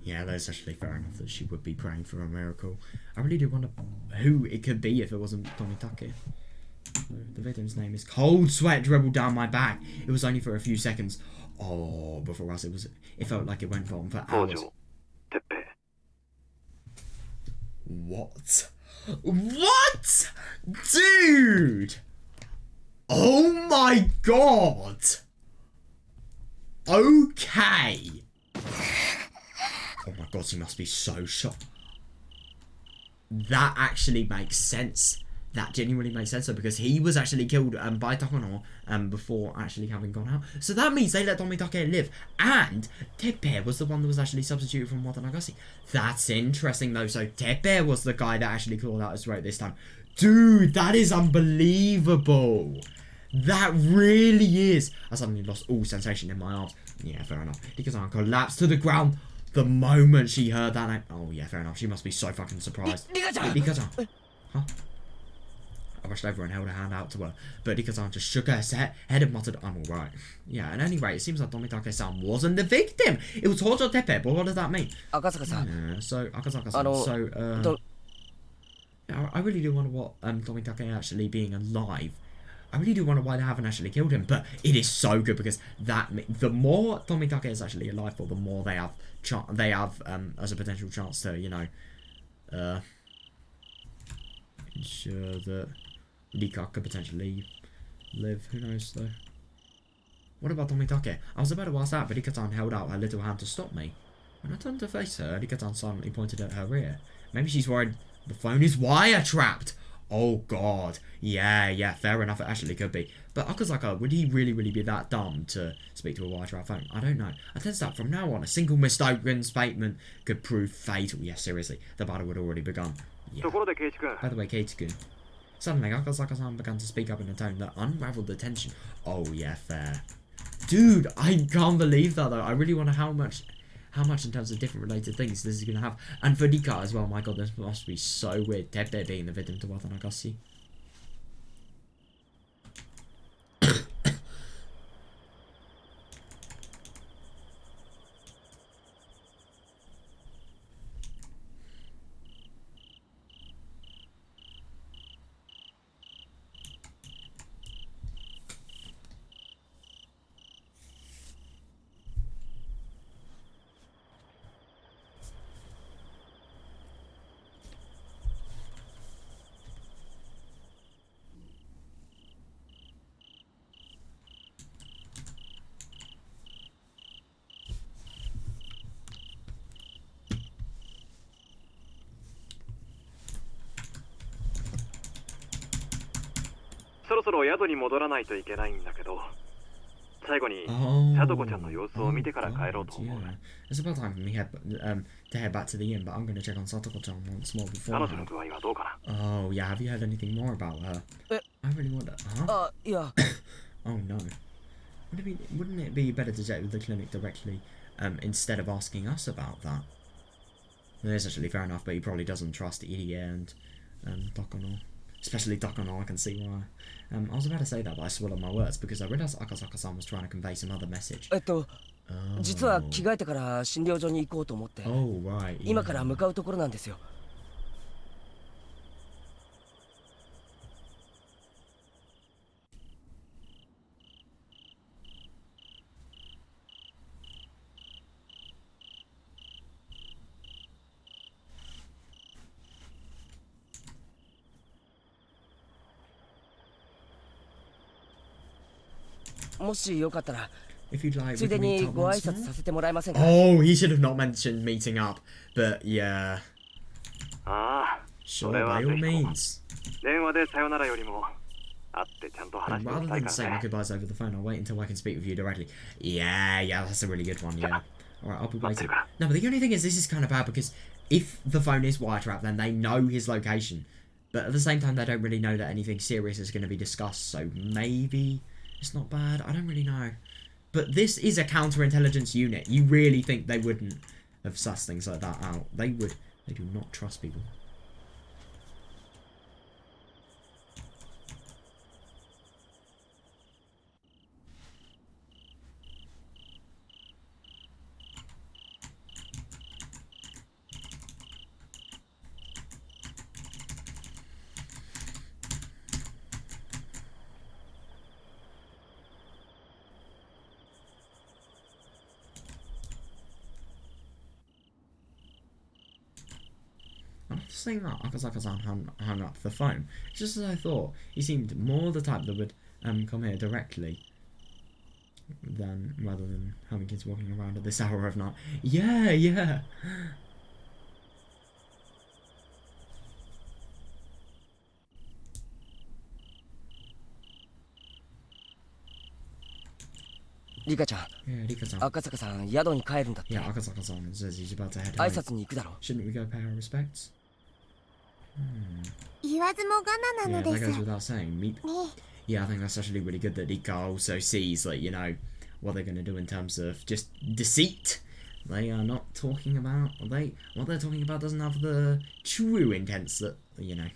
Yeah, that's actually fair enough that she would be praying for a miracle. I really do wonder who it could be if it wasn't Tomitake. The victim's name is... Cold sweat dribbled down my back. It was only for a few seconds. Oh, but for us it felt like it went on for hours. What? What? Dude! Oh my god! Okay! Oh my god, she must be so shocked. That actually makes sense. That genuinely makes sense, though, because he was actually killed by Takano before actually having gone out. So that means they let Tomitake live. And Teppei was the one that was actually substituted from Watanagasi. That's interesting, though. So Teppei was the guy that actually clawed out his throat this time. Dude, that is unbelievable. That really is. I suddenly lost all sensation in my arms. Yeah, fair enough. Dikazan collapsed to the ground the moment she heard that name. Oh, yeah, fair enough. She must be so fucking surprised. Dikazan. Huh? I rushed over and held a hand out to her, but Dikazan just shook her head and muttered, I'm alright. Yeah, at any rate, it seems like Tomitake-san wasn't the victim. It was Hojo Teppei, but what does that mean? Akasaka-san. Yeah, so, Akasaka-san, I really do wonder what Tomitake actually being alive. I really do wonder why they haven't actually killed him, but it is so good because the more Tomitake is actually alive for, the more they have as a potential chance to, you know, ensure that Rika could potentially live. Who knows though? What about Tomitake? I was about to ask that, but Rika-san held out her little hand to stop me. When I turned to face her, Rika-san silently pointed at her rear. Maybe she's worried the phone is wire-trapped. Oh god. Yeah, fair enough, it actually could be. But Akasaka, would he really be that dumb to speak to a wire-trapped phone? I don't know. I tensed up. From now on, a single mistaken statement could prove fatal. Yes, seriously, the battle had already begun. Yeah. By the way, Keiichi-kun. Suddenly, Akasaka-san began to speak up in a tone that unraveled the tension. Oh yeah, fair. Dude, I can't believe that though. I really wonder how much in terms of different related things this is going to have. And for Rika as well, my god, this must be so weird. Teppei being the victim to Watanagasi. そろそろ宿に戻らないといけないんだけど、最後にシャドコちゃんの様子を見てから帰ろうと思う。 It's about time for me to head back to the inn, but I'm going to check on Satoko-chan once more before. 彼女の具合はどうかな? Oh yeah, have you heard anything more about her? I really wonder. Huh? Yeah. Oh no. Wouldn't it be better to check with the clinic directly instead of asking us about that? That's actually fair enough, but he probably doesn't trust Irie and Takano. Especially Takano, I can see why. I was about to say that, but I swallowed my words because I realised Akasaka-san was trying to convey some other message. 実は着替えてから診療所に行こうと思って、Oh, right. 今から向かうところなんですよ。もしよかったら If you'd like, つ we いで can に meet up ご挨 once 拶 more. させてもらえませんか？ Oh, he should have not mentioned meeting up. But yeah, ああ、 sure, それは by ぜ all ひとも。 means. 電話でさよならよりも会ってちゃんと話 And しておき rather たい than から saying my ね。 goodbyes over the phone, I'll wait until I can speak with you directly. Yeah, that's a really good one, yeah. Alright, I'll be waiting. No, but the only thing is, this is kind of bad because if the phone is wiretapped, then they know his location. But at the same time, they don't really know that anything serious is going to be discussed, so maybe it's not bad. I don't really know. But this is a counterintelligence unit. You really think they wouldn't have sussed things like that out? They would. They do not trust people. After saying that, Akasaka-san hung up the phone. Just as I thought, he seemed more the type that would come here directly rather than having kids walking around at this hour of night. Yeah, yeah. リカちゃん、 Yeah, Rika-san. 赤坂さん宿に帰るんだって。 Yeah, Akasaka-san says he's about to head 挨 home. 拶に行くだろ。 Shouldn't we go pay our respects? 言わずもがなな Yeah, の that です。 goes without saying. ね Yeah, I think that's actually really good that Rika also sees, like, you know, what they're going to do in terms of just deceit. They are not talking about, what they're talking about doesn't have the true intents that, you know,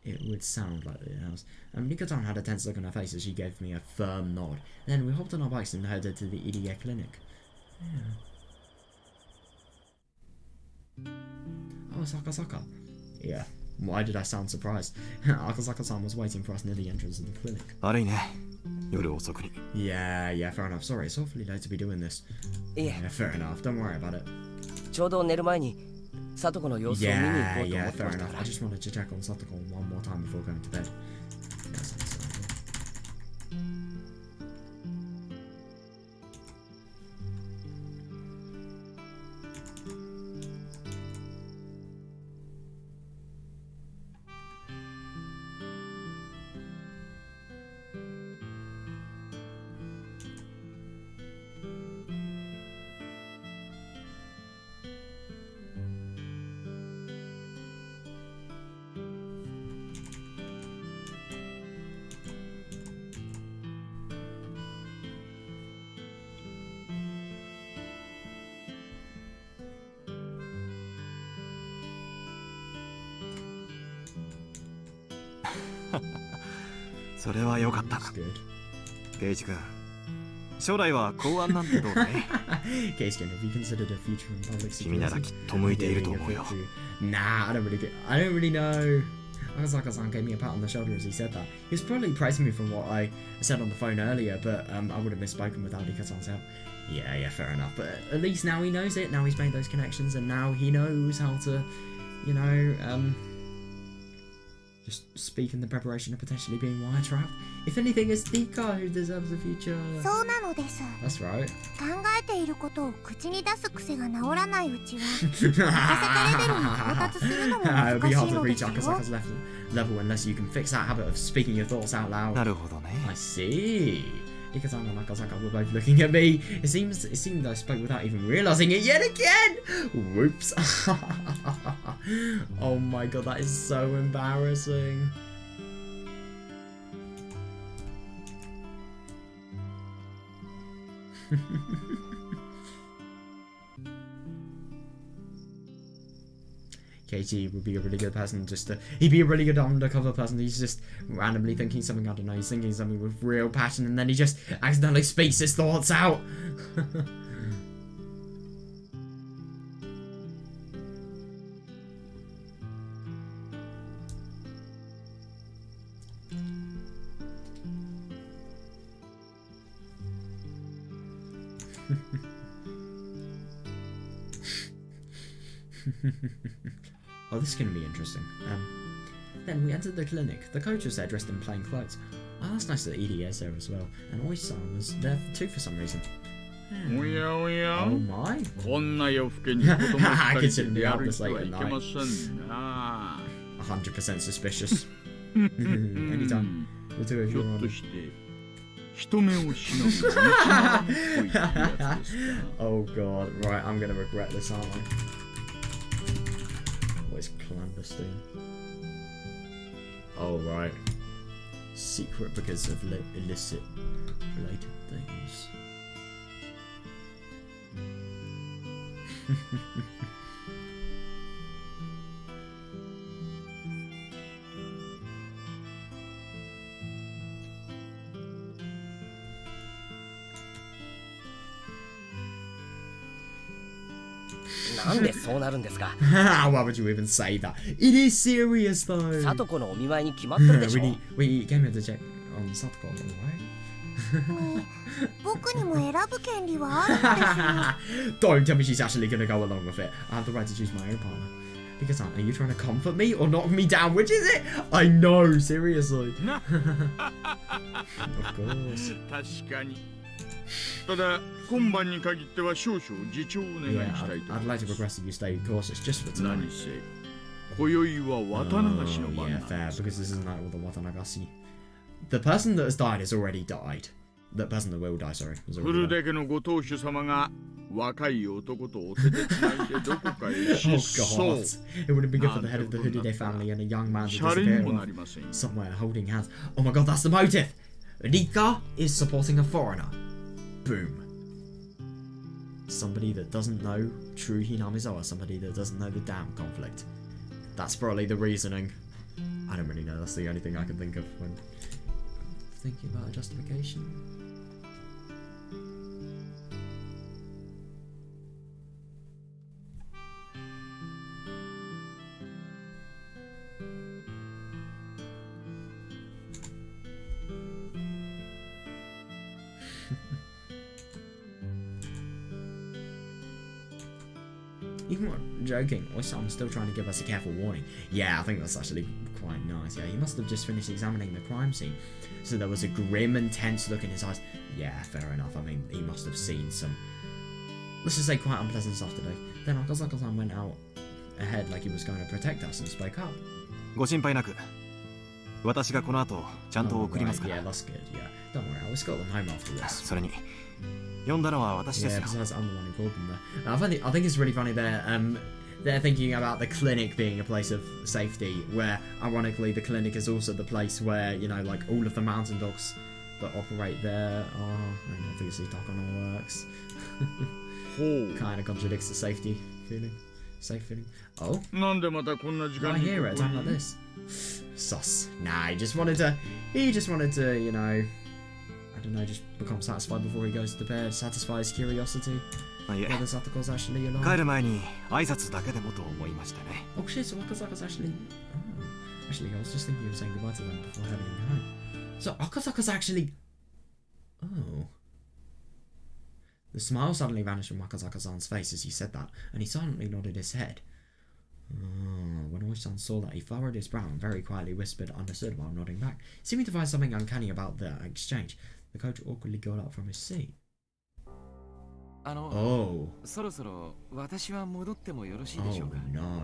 it would sound like it has. Rika-san had a tense look on her face as she gave me a firm nod. Then we hopped on our bikes and headed to the idiot clinic. Yeah. Oh, it's Akasaka. Yeah. Why did I sound surprised? Akasaka-san was waiting for us near the entrance of the clinic. 悪いね。夜遅くに。 Yeah, fair enough. Sorry, it's awfully late to be doing this. いえ、 Yeah, fair enough. Don't worry about it. ちょうど寝る前に里子の様子を見に行こ Yeah, うと思 yeah, ってま fair したか enough. ら I。just wanted to check on Satoko one more time before going to bed. Yes, that's good. それは良かった。 That's good. ケイジ君、将来は公安なんてどうだね。 Keisuke, have you considered a future in public 君なら security? きっと向いていると思うよ。 Nah, I don't really know. Akasaka-san gave me a pat on the shoulder as he said that. He was probably praising me from what I said on the phone earlier, but I would have misspoken without Rika-san's help. Yeah, fair enough. But at least now he knows it. Now he's made those connections, and now he knows how to, you know, just speak in the preparation of potentially being wiretapped. If anything, it's Rika who deserves a future. そうなのです。 That's right. 考えていることを口に出す癖が治らないうちは赤坂レベルに到達するのも It'll 難 be しい hard to ので reach すよ。 Akasaka's level unless you can fix that habit of speaking your thoughts out loud. なるほどね。 I see. Rika-san and Akasaka were both looking at me. It seemed I spoke without even realizing it yet again. Whoops. Oh my god, that is so embarrassing. KT would be a really good person he'd be a really good undercover person. He's just randomly thinking something, I don't know, he's thinking something with real passion and then he just accidentally speaks his thoughts out. Oh, this is going to be interesting. Then we entered the clinic. The coach was there dressed in plain clothes. Oh, that's nice that Edie is there as well. And Oi-san was there too for some reason. Oh my. こんな夜更けに子供二人で出歩いてはいけませんな。 100% suspicious. Anytime. The two of you are on. 人目を忍ぶ道のりっぽいってやつですか。 Oh god, right, I'm gonna regret this, aren't I? What is clandestine? Oh right. Secret because of illicit related things. Why would you even say that? It is serious though. サトコのお見舞いに決まってるでしょ。We came here to check on Satoko, right? 僕にも選ぶ権利はあるんですよ。 Don't tell me she's actually gonna go along with it. I have the right to choose my own partner. Because are you trying to comfort me or knock me down? Which is it? I know, seriously. Of course. 確かに。ただ今晩に限っては少々自重をお願いしたいと思います。 I'd like to request that you stay cautious just for tonight. 何せ今宵は渡流しの番 yeah, なん fair, です。 because this isn't like all the Watanagasi. The person that has died has already died. The person that will die, sorry, has フ already ル died. デ家のご当主様が若い男とお手でつないでどこかへ失 Oh 踪。 god. It would have been good for the head of the Hoodie family and a young man to シャレに disappear もな off りませんよ。 somewhere holding hands. Oh my god, that's the motive! Rika is supporting a foreigner. Boom. Somebody that doesn't know true Hinamizawa, somebody that doesn't know the damn conflict. That's probably the reasoning. I don't really know, that's the only thing I can think of when thinking about a justification. Even when joking, Oisam's still trying to give us a careful warning. Yeah, I think that's actually quite nice. Yeah, he must have just finished examining the crime scene. So there was a grim and tense look in his eyes. Yeah, fair enough. I mean, he must have seen some, let's just say, quite unpleasant stuff today. Then Akazaka-san went out ahead like he was going to protect us and spoke up. ご心配なく。私がこの後ちゃんと Oh, 送ります right. から Yeah, that's good. Yeah, don't worry, I will escort them home after this. それに呼んだのは私です Yeah, よ besides, I'm the one who called them there. I think it's really funny there. They're thinking about the clinic being a place of safety, where ironically the clinic is also the place where, you know, like all of the mountain dogs that operate there are, and obviously Takano works. ほう。 Kind of contradicts the safety feeling. Safe feeling. Oh, なんでまたこんな時間 I に hear it. こ A こ time like に this. Sus. Nah, he just wanted to, you know, I don't know, just become satisfied before he goes to bed, satisfy his curiosity. いえ Whether Satoko's actually alive. 帰る前に挨拶だけでもと思いましてね Oh shit, so Akazaka's actually... Oh. Actually, I was just thinking of saying goodbye to them before heading home. So Akazaka's actually... Oh. The smile suddenly vanished from Akazaka-san's face as he said that, and he silently nodded his head. Oh, when Oi-san saw that, he furrowed his brow and very quietly whispered, understood, while nodding back, seeming to find something uncanny about the exchange. The coach awkwardly got up from his seat. Oh. そろそろ私は戻ってもよろしいで Oh しょうか。 no.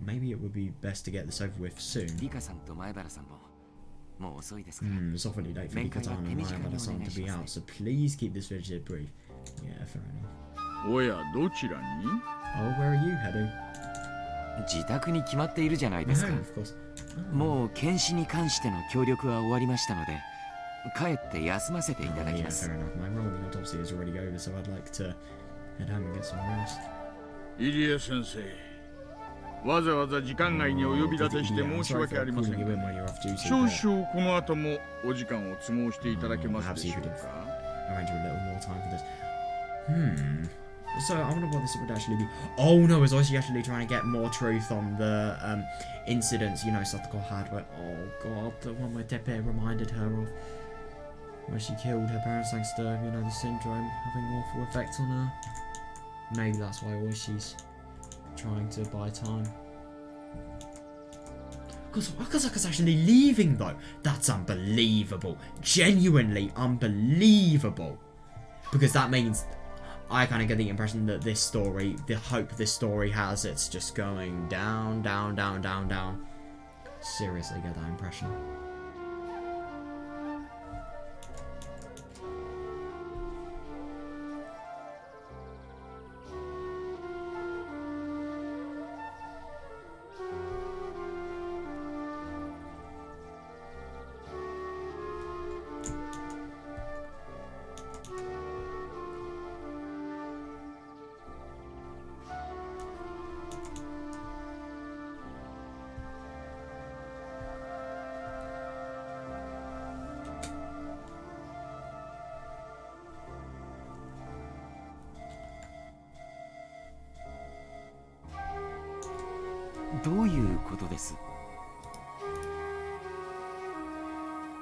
Maybe it would be best to get this over with soon. リカさんと前原さんももう遅いですから。 It's awfully late for Nikatan and Mayabara-san to be out, so please keep this visit brief. Yeah, fair enough. おやどちらに Oh, where are you heading? 自宅に決まっているじゃないですか。 Home, of course. Oh. もう検視に関しての協力は終わりましたので、帰って休ませていただき Yeah, ます。 fair enough. My role in the autopsy is already over, so I'd like to head home and get some rest. 入江先生わざわざ時間外にお呼び立てして Yeah, I'm 申し sorry 訳あ for りませ calling ん you が in when you're off duty, 少 but 々この後もお時間を都合していただけますでしょうか arrange a little more time for this. So I wonder what this would actually be. Oh no, is Oishi actually trying to get more truth on the incidents, you know, Satoko had where, oh god, the one where Tepe reminded her of. where she killed her parents thanks to, you know, the syndrome having awful effects on her. Maybe that's why Oishi's trying to buy time. Because Akasaka's actually leaving though. That's unbelievable. Genuinely unbelievable. Because that means I kind of get the impression that this story, the hope this story has, it's just going down, down, down, down, down. Seriously get that impression.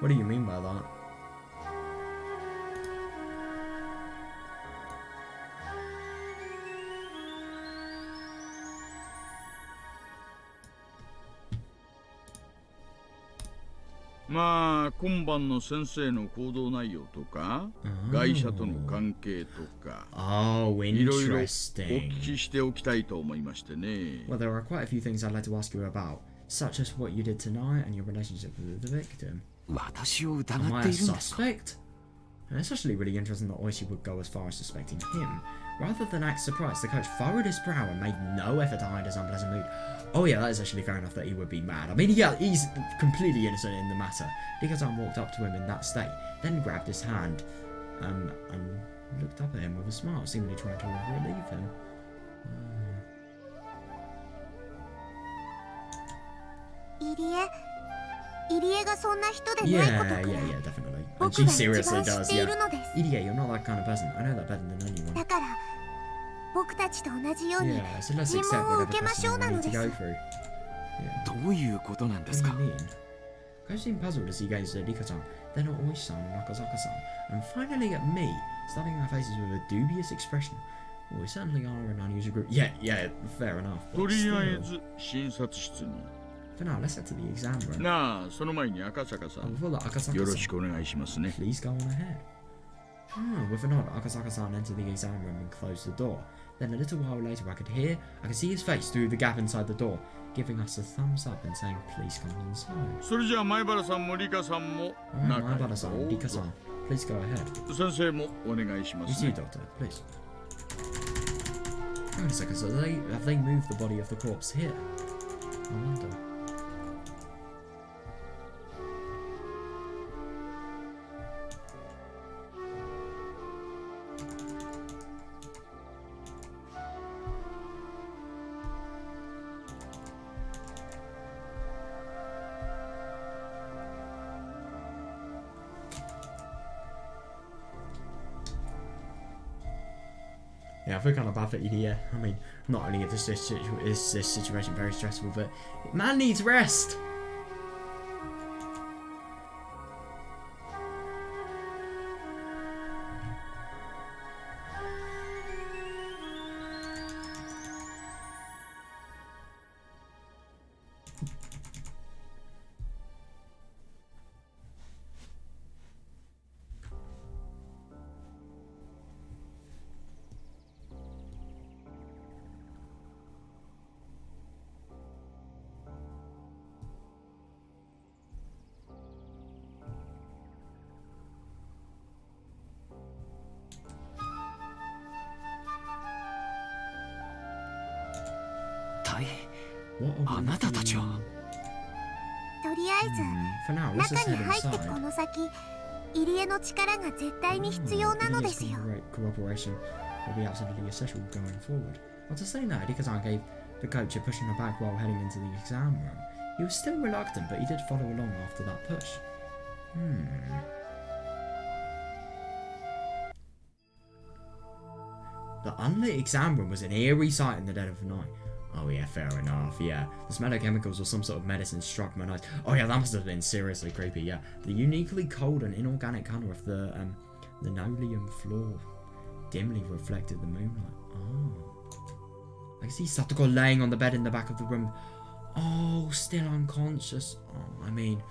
What do you mean by that?まあ今晩の先生の行動内容とか、外者との関係とか、いろいろお聞きしておきたいと思いましてね。Well, there are quite a few things I'd like to ask you about, such as what you did tonight and your relationship with the victim. 私を疑っている Am ん I a ですか? suspect? And it's actually really interesting that Oishi would go as far as suspecting him. Rather than act surprised, the coach furrowed his brow and made no effort to hide his unpleasant mood. Oh yeah, that is actually fair enough that he would be mad. I mean, yeah, he's completely innocent in the matter. Rika-san walked up to him in that state, then grabbed his hand and looked up at him with a smile, seemingly trying to relieve him. Irieがそんな人でない Yeah, ことくらい yeah, definitely. And 僕 she が一 seriously 番知 does, ってい yeah. るのです。 Irie, you're not that kind of person. I know that better than anyone. だから僕たちと同じように Yeah, so let's 尋 accept 問を whatever 受けまし question ょ you うな need の to です go through. Yeah. どういうことなんです What か? do you mean? Coach seemed puzzled as he gazed at Rika-san, then at Oishi-san and Akasaka-san, and finally at me, studying our faces with a dubious expression. Well, we certainly are an unusual group. Yeah, fair enough. と But りあ still. えず診察室に。 For now, let's head to the exam room. なあ、その前に赤坂さ And ん、 before that, よろ Akasaka-san, しくお願いしますね。 please go on ahead. With a nod, Akasaka-san entered the exam room and closed the door. Then a little while later, I could see his face through the gap inside the door, giving us a thumbs up and saying, please come inside. それじゃあ前原さんもリカさんも Alright, 中へ Maibara-san, どうぞ Rika-san, please go ahead. 先生もお願いしま You す too, ね。 Doctor, please. Hang on a second, so have they moved the body of the corpse here? I wonder. Yeah, I feel kind of bad for Edie. I mean, not only is this situation very stressful, but man needs rest. What are we あなたたちは doing? とりあえず For now, let's 中 just に head 入ってこ inside. の先入江の力が絶対に必要なのですよ Cooperation will be absolutely essential going forward. After saying that, Rika-san gave the coach a push in the back while heading into the exam room. He was still reluctant, but he did follow along after that push. The unlit exam room was an eerie sight in the dead of night. Oh yeah, fair enough, yeah. The smell of chemicals or some sort of medicine struck my nose. Oh yeah, that must have been seriously creepy, yeah. The uniquely cold and inorganic colour of the linoleum floor dimly reflected the moonlight. Oh. I can see Satoko laying on the bed in the back of the room. Oh, still unconscious. Oh, I mean,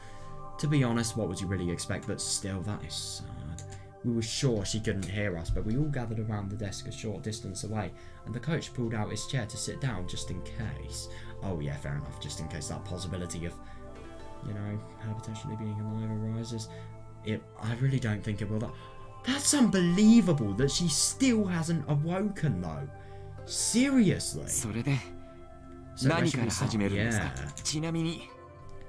to be honest, what would you really expect? But still, that is sad. We were sure she couldn't hear us, but we all gathered around the desk a short distance away, and the coach pulled out his chair to sit down just in case. Oh yeah, fair enough, just in case that possibility of, you know, her potentially being alive arises. I really don't think it will. That's unbelievable that she still hasn't awoken though. Seriously. それで何から始めるんですか。ちなみに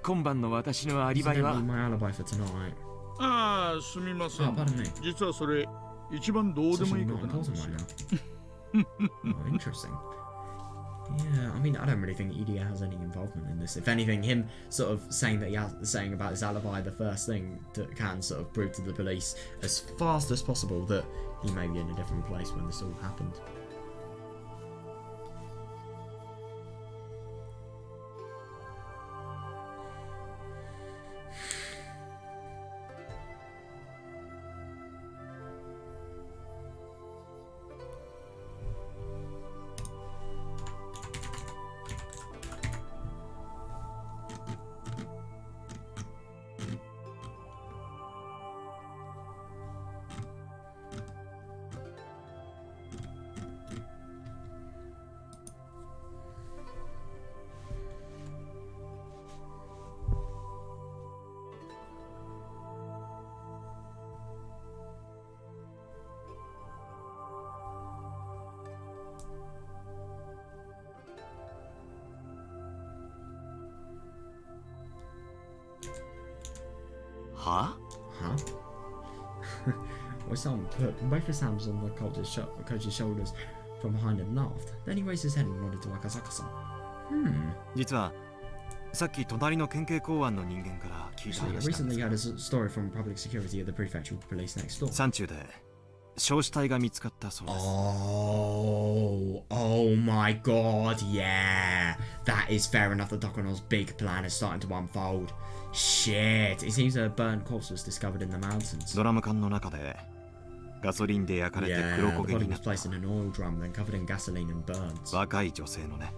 今晩の私のアリバイは。My alibi for tonight. ああ、すみません。実はそれ一番どうでもいいことなんですよ。Oh, interesting. Yeah, I mean, I don't really think Idia has any involvement in this. If anything, him sort of saying about his alibi, the first thing that can sort of prove to the police as fast as possible that he may be in a different place when this all happened. Huh? Oisan put both his hands on the coach's shoulders from behind and laughed. Then he raised his head and nodded to Akasaka-san. 実はさっき隣の県警公安の人間から聞いた話なんですが。 Recently had a story from public security at the prefectural police next door. 山中で焼死体が見つかったそうです。Oh my god, yeah. That is fair enough that TAKANO'S big plan is starting to unfold. Shit, it seems a burnt corpse was discovered in the mountains. ドラム缶の中でガソリンで焼かれて黒 Yeah, 焦 the げ body にな was った placed in an oil drum, then covered in gasoline and burnt. 若い女性のね。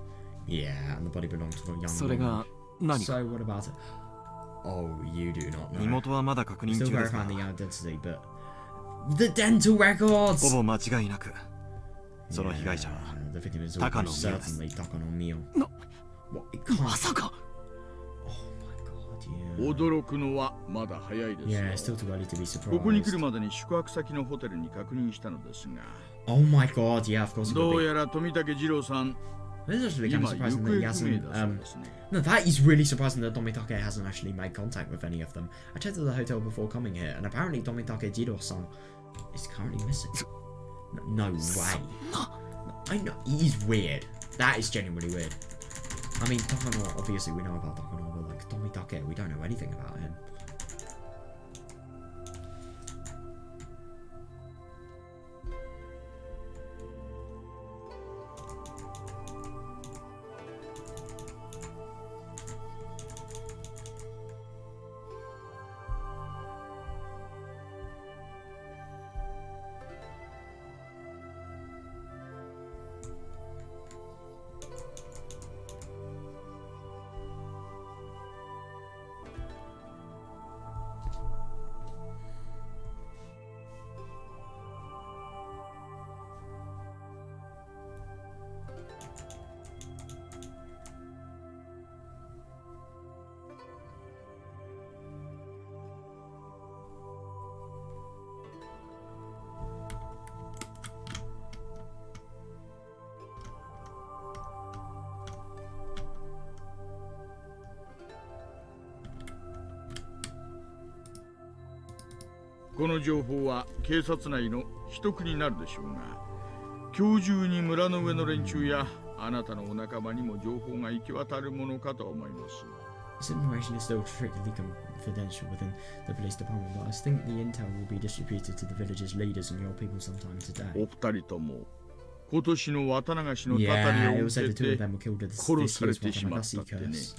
Yeah, and the body belonged to a young それ woman. が何か。 So what about it? Oh, you do not 身 know. 元はまだ確認 Still 中ですが verifying the identity, but the dental records. ほぼ間違いなくその被害者は The victim is Takano almost Mio です。 certainly Takano Mio. な What? It can't. まさか。 Oh my god, yeah. 驚くのはまだ早いです Yeah, よ。 still too early to be ここに来 surprised. るまでに宿泊先のホテルに確認したのですが、 Oh my god, yeah, of course it ど would う be. やら富武二郎さん、 This is actually kind 今 of 行 surprising 方 that he 不 hasn't. 明だそうですね。 No, that is really surprising that Tomitake hasn't actually made contact with any of them. I checked at the hotel before coming here, and apparently Tomitake Jiro-san is currently missing. No way. I know, he's weird. That is genuinely weird. I mean, Takano, obviously we know about Takano, but like Tomitake, we don't know anything about him.この情報は警察内の秘匿になるでしょうが、今日中に村の上の連中やあなたのお仲間にも情報が行き渡るものかと思います。 This information is still strictly confidential within the police department, but I think the intel will be distributed to the village's leaders and your people sometime today. お二人とも今年の綿流しのたた Yeah, り it を was 受 said け the two of て them were killed with 殺 this され year's てしまった Watanagasi ってね。 curse.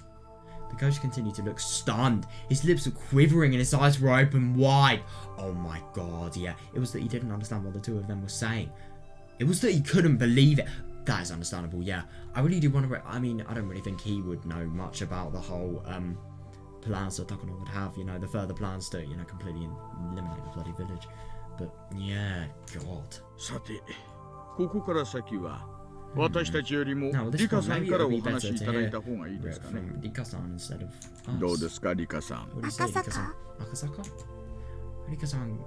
The ghost continued to look stunned. His lips were quivering and his eyes were open wide. Oh my god, yeah. It was that he didn't understand what the two of them were saying. It was that he couldn't believe it. That is understandable, yeah. I really do want to... I mean, I don't really think he would know much about the whole plans that Takano would have, you know, the further plans to, you know, completely eliminate the bloody village. But, yeah, god. さて、ここから先は私たちよりも Now, at リ this カ point, さん maybe か it ら would お be better 話しい to ただい hear た方がいいですかね。 from Rika-san instead of us. どうですか、リカさん。 What do you say, Rika-san? Akasaka? Rika-san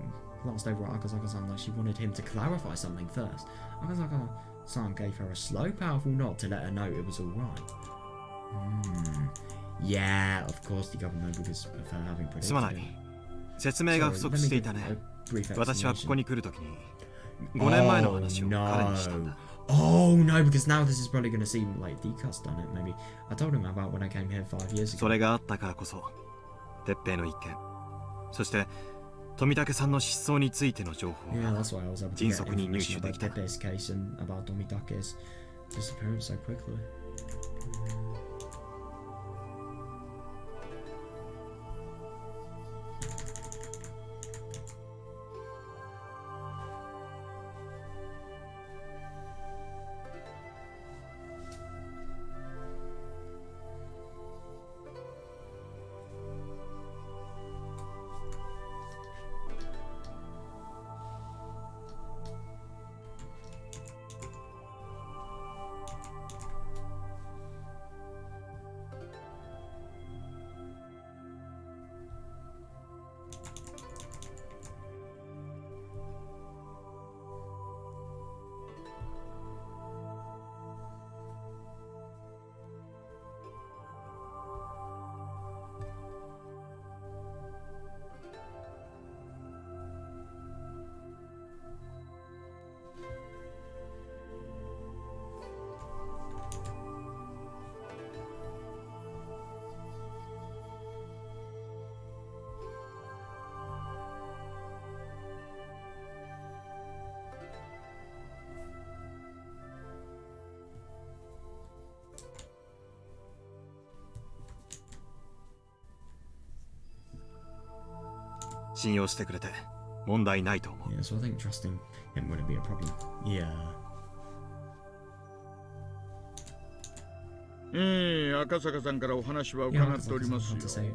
glanced over at Akasaka-san like she wanted him to clarify something first. Akasaka-san gave her a slow, powerful nod to let her know it was alright. Yeah, of course the government because of her having predicted すまない it. 説明が不 Sorry, 足 let し me てい give たね a brief 私はここ explanation. に来るときに5年前の話を彼にしたんだ Oh no, because now this is probably going to seem like Dika's done it, maybe. I told him about when I came here 5 years ago. それがあったからこそ鉄平の一件そして富武さんの失踪についての情報 Yeah, が that's why I was able to 迅 get 速に入手 information で about きた Tepe's case and about Tomitake's disappearance so quickly.「信用してくれて問題ないと思う」 Yeah, so I think trusting him wouldn't be a problem. Yeah. 赤坂さんからお話は Yeah, 伺っておりますよ。 to say a lot,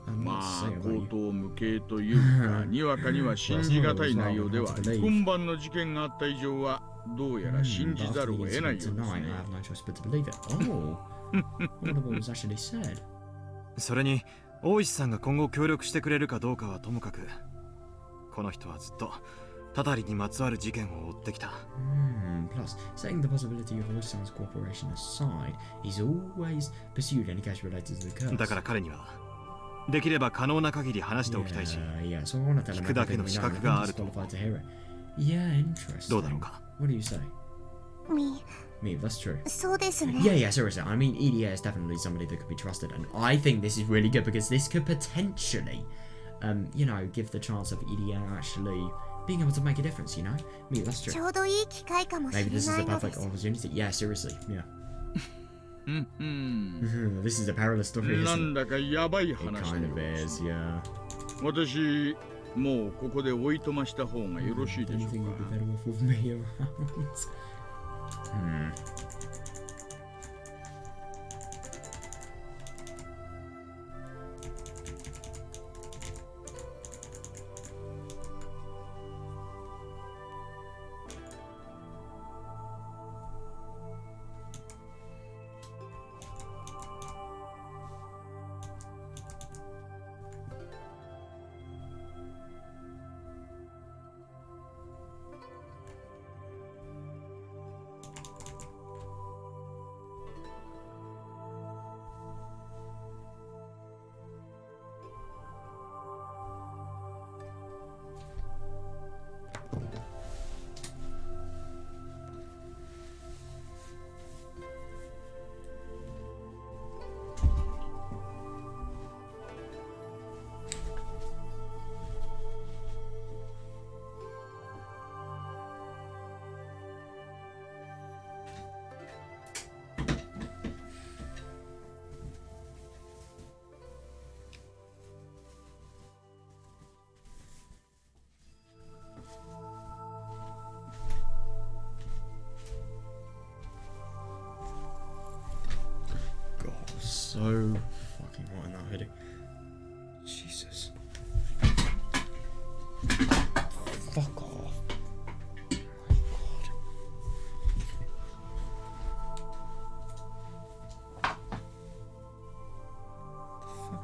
a lot ま to あ say about 口 you. 頭無形というかにわかには信じがたい内容では今晩の事件があった以上はどうやら信じ But ざ after るを the 得ない incident ようです tonight, I ね。 have no choice but to believe it. Oh, I wonder what was actually said. それに大石さんが今後協力してくれるかどうかはともかくこの人はずっとたたりにまつわる事件を追ってきた Plus, setting the possibility of Oyster-san's cooperation aside, he's always pursued any case related to the curse. だから彼にはできれば可能な限り話しておきたいし Yeah, so I want to tell him 聞くだけ everything の we 資 know. 格 I が think あ he's ると qualified to hear it. Yeah, interesting. どうだろうか What do you say? み Me, that's true. そうですね Yeah, seriously. I mean, EDA is definitely somebody that could be trusted, and I think this is really good because this could potentially, you know, give the chance of EDA actually being able to make a difference, you know? Me, that's ち true. ょうどいい機会かもしれ Maybe this is な a いの perfect です opportunity. Yeah, seriously. Yeah. うんうん。 This is a perilous story, な isn't ん it? だかやばい It 話 kind の of ようで is, す。 yeah. 私、もうここでおいとました方がよろしい Do で you しょ think う you'd be か。 better off with me around?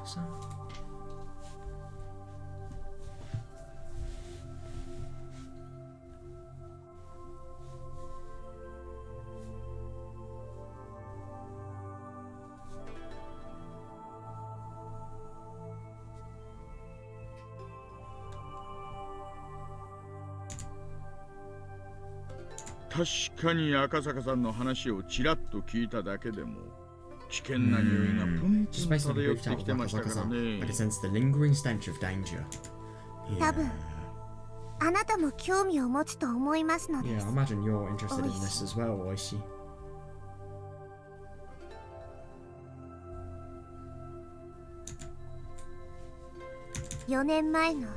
Dikasa? 確かに赤坂さんの話をちらっと聞いただけでも危険な匂いがプンプ Just ン based on the 漂っ brief て chat き with てましたから Akasaka-san, I ね。 can sense the lingering stench of danger. 多分 Yeah. あなたも興味を持つと思いますので Yeah, す I imagine you're interested in this as well, Oishi. 4年前の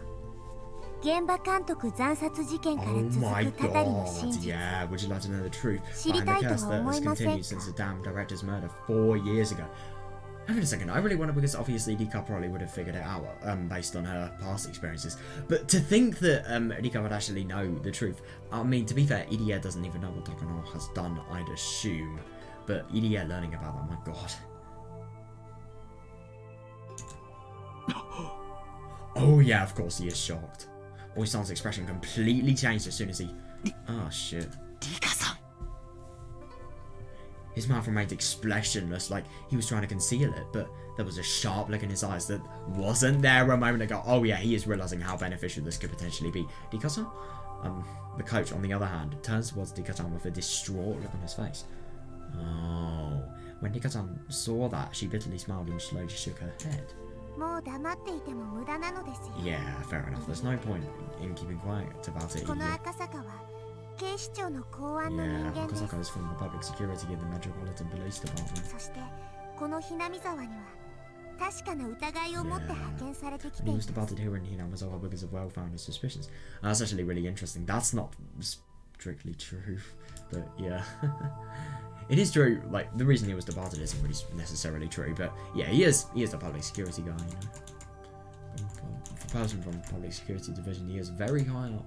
現場監督惨殺事件から Oh 続 my くたたりの god, 真実 yeah, would you like to know the truth? 知り Behind た the いと curse は that 思 has いません continued か since the damn director's murder 4 years ago. Hang on a second, I really wonder because obviously Rika probably would have figured it out based on her past experiences. But to think that Rika would actually know the truth, I mean, to be fair, Irie doesn't even know what Takano has done, I'd assume. But Irie learning about that, my god. Oh yeah, of course he is shocked. Oisan's expression completely changed as soon as he... Oh shit. リカさん His mouth remained expressionless, like he was trying to conceal it, but there was a sharp look in his eyes that wasn't there a moment ago. Oh yeah, he is realizing how beneficial this could potentially be. Dikasa? The coach, on the other hand, turns towards Dikasa with a distraught look on his face. Oh. When Dikasa saw that, she bitterly smiled and slowly shook her head. もう黙っていても無駄なのですよ Yeah, fair enough. There's no point in keeping quiet about it. この Irie. 赤坂は警視庁の公安の人 Yeah, 間です Akasaka is from the public security in the Metropolitan Police Department. そしてこのひなみ沢には確かな疑いを持って派遣されてき And て he い was ます departed here in Hinamizawa because of well-founded suspicions. That's actually really interesting. That's not strictly true, but yeah. It is true, like, the reason he was departed isn't really necessarily true, but yeah, he is a public security guy, you know. For a person from public security division, he is very high up.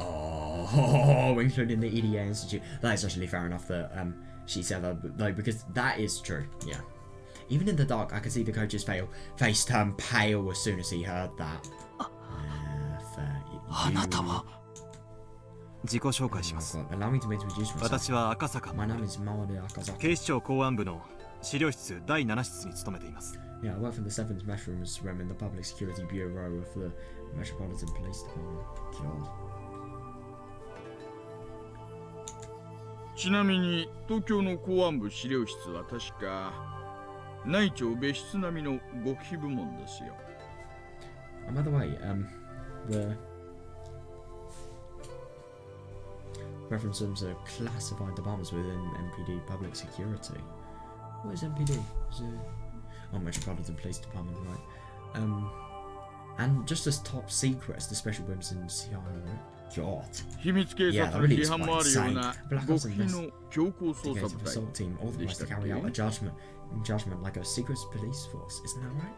Oh, including the EDA Institute. That is actually fair enough that she said that, though, because that is true, yeah. Even in the dark, I could see the coach's face turn pale as soon as he heard that. Fair. あなたは 自己紹介します。 Allow me to introduce myself. 私は赤坂 My name is Maori Akazaki. 警視庁公安部の資料室第7室に勤めています。 Yeah, I work for the 7th Mushrooms room in the Public Security Bureau of the Metropolitan Police Department. God. ちなみに東京の公安部資料室は確か内調別室並みの極秘部門ですよ。 And by the way, the reference rooms are classified departments within MPD Public Security. What is MPD? Is it... Oh, Metropolitan Police Department, right? And just as top secret as the special rooms in Seattle, right? God. 秘密警 Yeah, 察 that really 批 is 判 quite もあるよう insane. な Black 極 Ops 秘の強行捜 investigative 査部 assault 隊 team で authorized した to っ carry out a け？ judgment like a secret police force. Isn't that right?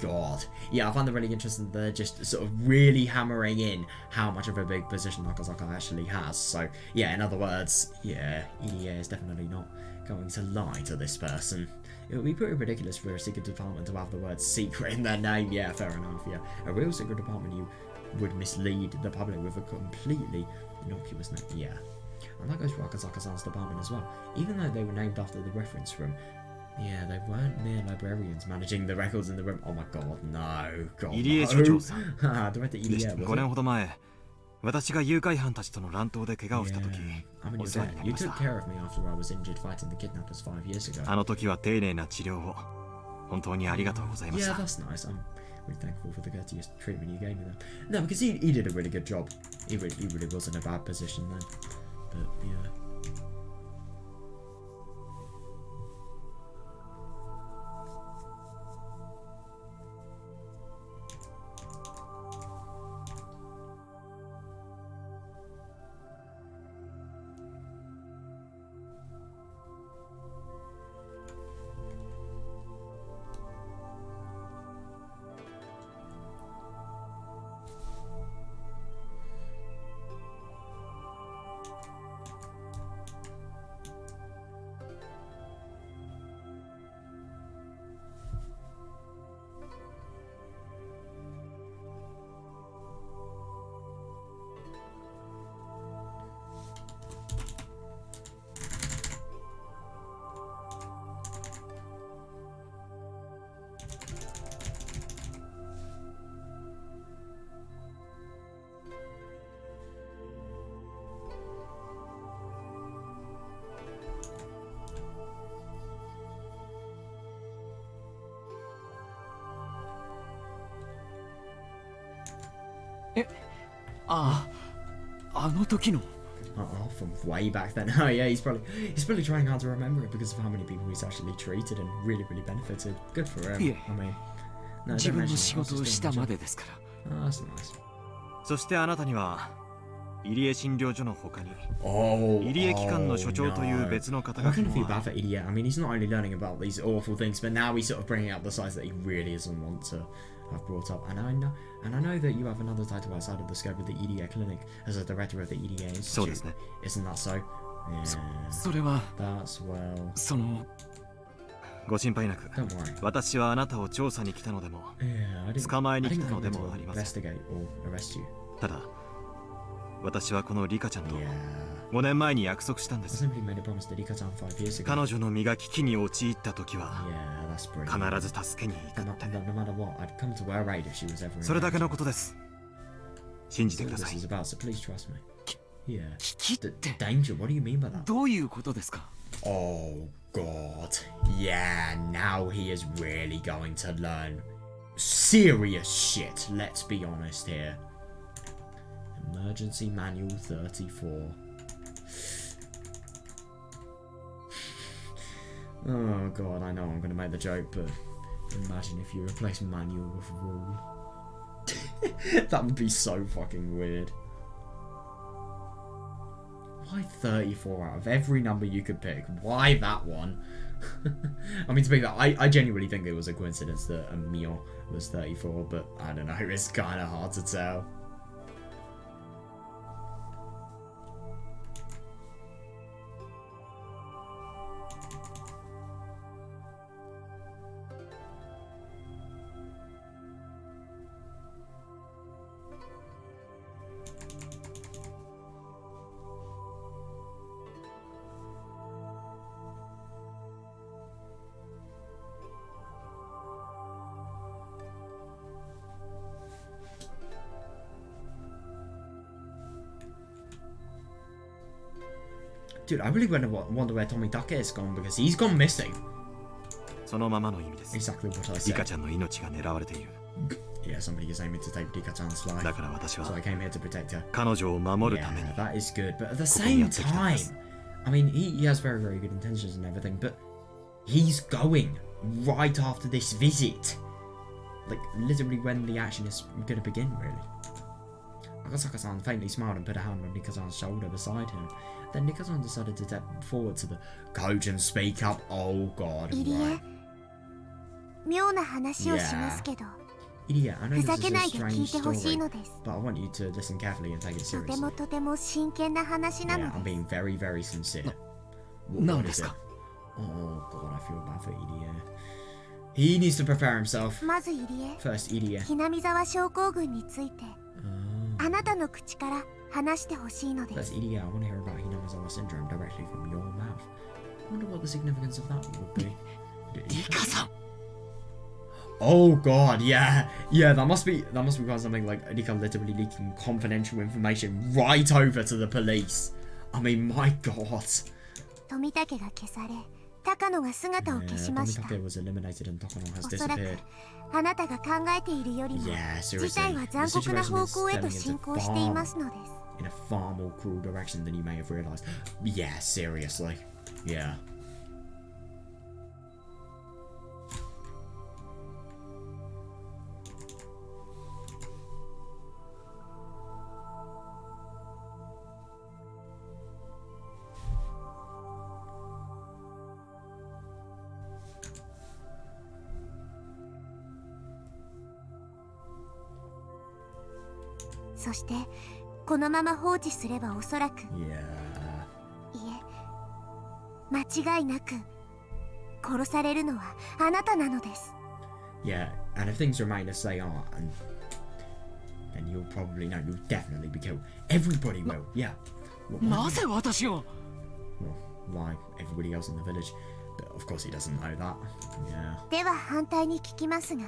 God. Yeah, I find it really interesting that they're just sort of really hammering in how much of a big position Akazaka actually has. So, yeah, in other words, yeah, EDA is definitely not going to lie to this person. It would be pretty ridiculous for a secret department to have the word secret in their name. Yeah, fair enough, yeah. A real secret department, you would mislead the public with a completely innocuous name. Yeah. And that goes for Akazaka-san's department as well. Even though they were named after the reference room, yeah, they weren't mere librarians managing the records in the room. Oh my god, no. God, 入江所長さん Director EDA, was 5 年 it? ほど前私が誘拐犯たちとの乱闘で怪我をした時 Yeah. I mean, お you're 世話に right. なり You まし took た care of me after I was injured fighting the kidnappers 5 years ago. あの時は丁寧な治療を本当にありがとうございまし Yeah, た that's nice. I'm really thankful for the courteous treatment you gave me then. No, because he did a really good job. He really was in a bad position then. But yeah. From way back then. Oh yeah, he's probably trying hard to remember it because of how many people he's actually treated and really benefited. Good for him. I mean, no, don't mention it. I was just doing my job. Oh, that's nice. そしてあなたには入江診療所の他に Oh, 入江機関の所長という別の方 I'm が kind of feel bad for Idiot. I mean, he's not only learning about these awful things, but now he's sort of bringing out the sides that he really doesn't want to have brought up. And I know that you have another title outside of the scope of the EDA clinic as a director of the EDA Institute. そうですね Isn't that so? Yeah. それは That's well. そのご心配なく Don't worry. 私はあなたを調査に来たのでも Yeah, I didn't. 捕まえ I に来 didn't たの come で to もありません investigate or arrest you. ただ私はこのリカちゃんと Yeah. 5年前に約束したんで I す simply made a promise to Rika-chan 5 years ago. 彼女の身が危機に陥った時は Yeah, that's brilliant. 必ず助けに行く No, って no matter what, I'd come to her aid if she was ever in それだけの danger. ことです信じて That's く what ださ this い is about, so please trust me. Yeah. 危機って Danger, what do you mean by that? どういうことですか？ Oh god. Yeah, now he is really going to learn serious shit, let's be honest here. Emergency Manual 34. Oh god, I know I'm gonna make the joke, but imagine if you replace manual with rule. That would be so fucking weird. Why 34 out of every number you could pick? Why that one? I mean, to be fair, I genuinely think it was a coincidence that Mio was 34, but I don't know, it's kind of hard to tell. Dude, I really wonder where Tomitake is gone because he's gone missing. そのままの意味です Exactly what I リカ said. ちゃんの命が狙われている Yeah, somebody is aiming to take Rika-chan's だ life. から私 So I は came here to protect her. 彼女を守るために Yeah, that is good. But at the ここにや same ってきたんで time, す I mean, he has very, very good intentions and everything, but he's going right after this visit. Like, literally when the action is going to begin, really. Akasaka-san faintly smiled and put a hand on Nika-san's shoulder beside him. Then Nika-san decided to step forward to the coach and speak up. Oh god, 入江 right. 妙な話をしますけど Idiot, I know ふざ this is け a ないで聞 strange いてほしい story, のです but I want you to listen carefully and take it とて seriously. もとても真剣な話な Yeah, の I'm です being very, very sincere. 何 What で is す it? か？ Oh god, I feel bad for Idia. He needs to prepare himself. まず入江 First, Idia. ひなみ沢症候群について Oh. あなたの口から話してほしいので First, す Idia, I want to hear about Hinamizawa syndrome directly from your mouth. I wonder what the significance of that would be. リカさん Oh god, yeah. Yeah, that must be quite something like Rika literally leaking confidential information right over to the police. I mean, my god. 富武が消され高野が姿を Yeah, 消しました Tomitake was eliminated and Takano has おそらく disappeared. あなたが考えているよりも Yeah, 事 seriously. 態は The 残酷な situation 方 is 向へと turning 進 into 行していますのです in a far more cruel direction than you may have realized. Yeah, seriously. Yeah.「そしてこのまま放置すればおそらく Yeah. いえ間違いなく殺されるのはあなたなのです Yeah, and if things remain as they are, and then you'll probably know you'll definitely be killed. Everybody will, yeah. Why- なぜ私が Well, why everybody else in the village? But of course he doesn't know that. Yeah. では反対に聞きますが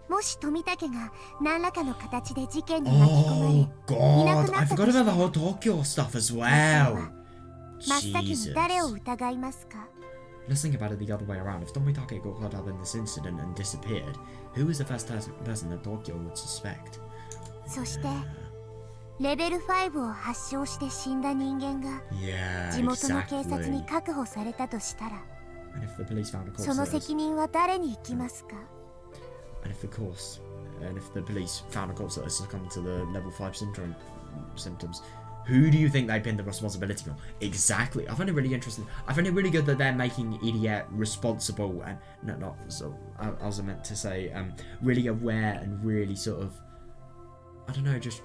もし富武が何らかの形で事件に巻き込まれ Oh god, I いなくなった forgot とした about ら the whole Tokyo stuff as は well. 真っ先に Jesus. 誰を疑いますか Let's think about it the other way around. If Tomitake got caught up in this incident and disappeared, who was the first person that Tokyo would suspect? そしてレベル5を発症して死んだ人間が Yeah, 地元の警 exactly. 察に確保されたとしたら And if the police found a corpse その that was- 責任は誰に行きますか？ And if the police found a corpse that has succumbed to the level 5 symptoms, who do you think they pinned the responsibility on? Exactly. I find it really interesting. I find it really good that they're making Idiot responsible and not so. I was meant to say really aware and really sort of, I don't know, just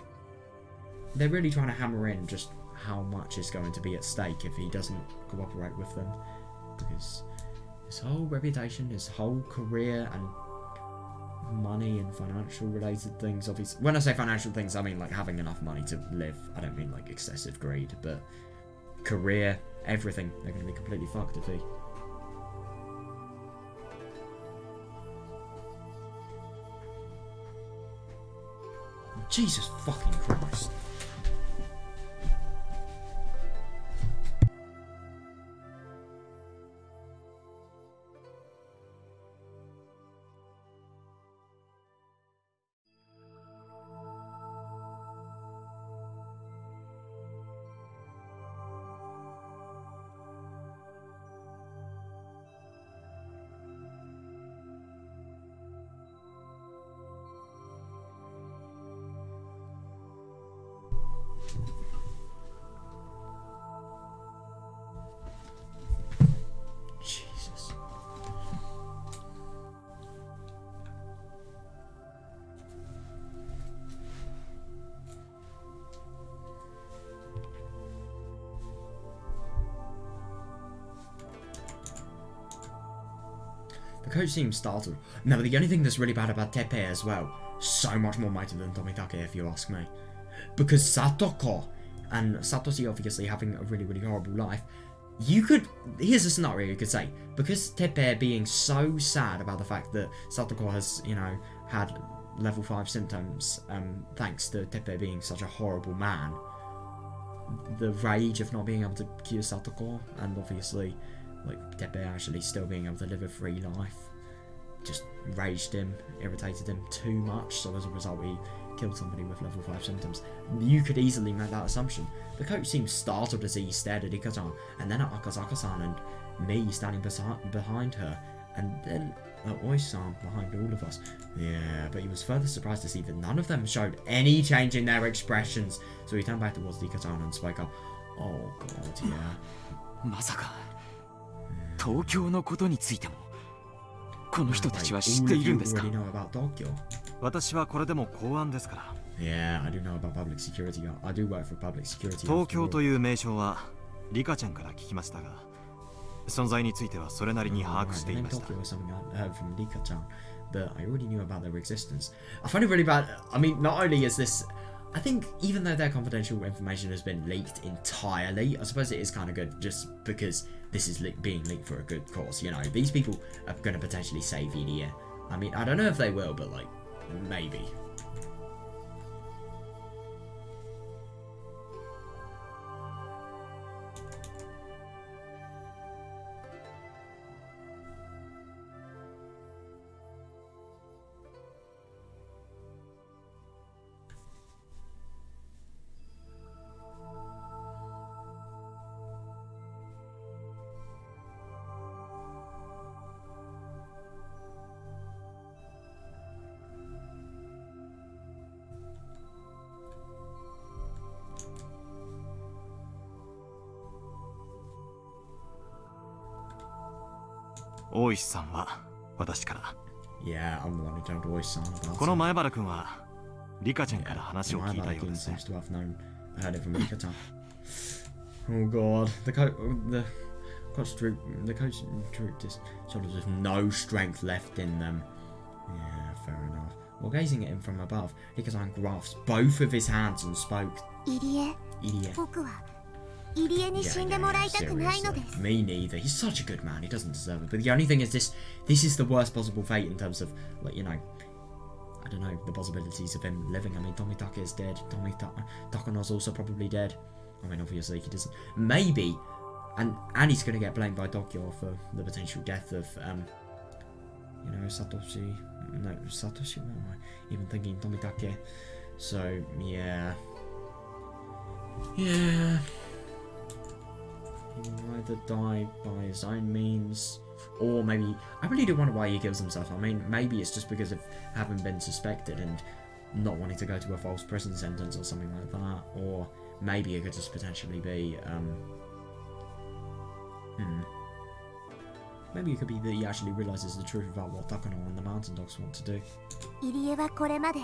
they're really trying to hammer in just how much is going to be at stake if he doesn't cooperate with them, because his whole reputation, his whole career, and money and financial related things, obviously. When I say financial things, I mean like having enough money to live. I don't mean like excessive greed, but career, everything. They're going to be completely fucked if he... Jesus fucking Christ. Jesus. The coach seems startled. No, but the only thing that's really bad about Teppei as well, so much more mighty than Tomitake if you ask me. Because Satoko and Satoshi obviously having a really, really horrible life, you could... Here's a scenario you could say. Because Teppei being so sad about the fact that Satoko has, you know, had level 5 symptoms, thanks to Teppei being such a horrible man, the rage of not being able to cure Satoko, and obviously, like, Teppei actually still being able to live a free life, just raged him, irritated him too much, so as a result he killed somebody with level 5 symptoms. You could easily make that assumption. The coach seems startled as he stared at Ika-chan, and then at Akazaka-san and me standing behind her, and then at Oi-san behind all of us. Yeah, but he was further surprised to see that none of them showed any change in their expressions, so he turned back towards Ika-chan and spoke up. Oh god, yeah. まさか東京のことについてもこの人たちは知っているんですか？ All of you already know about Tokyo. 私はこれでも公安ですから。 Yeah, I do know about public security. I do work for public security. 東京という名称はリカちゃんから聞きましたが、存在についてはそれなりに把握していました。 Tokyo was something I heard from Rika-chan, but I already knew about their existence. I find it really bad. I mean, not only is this, I think even though their confidential information has been leaked entirely, I suppose it is kind of good just because this is being leaked for a good cause. You know, these people are going to potentially save Idia. I mean, I don't know if they will, but like, maybe.大石さんは私から。 Yeah, I'm the one who told Oi-san about it. この前原君はリカちゃんから話を聞いたよう King ですね。 seems to have heard it from Rika-chan. Oh god, the coach drooped his shoulders with no strength left in them. Yeah, fair enough. While gazing at him from above, Rika-chan grasped both of his hands and spoke. 入江、 Idiot. 僕は入江に死んでもらいたくないのです。 Me neither. He's such a good man. He doesn't deserve it. But the only thing is this is the worst possible fate in terms of, like, you know, I don't know, the possibilities of him living. I mean, Tomitake is dead. TAKANO'S also probably dead. I mean, obviously he doesn't. Maybe, and he's going to get blamed by Tokyo for the potential death of, you know, Satoshi. No, Satoshi. What am I even thinking? Tomitake. So, yeah. Yeah. He will either die by his own means, or maybe... I really do wonder why he kills himself. I mean, maybe it's just because of having been suspected and not wanting to go to a false prison sentence or something like that. Or maybe it could just potentially be... Maybe it could be that he actually realizes the truth about what Takano and the Mountain Dogs want to do. 入江はこれまで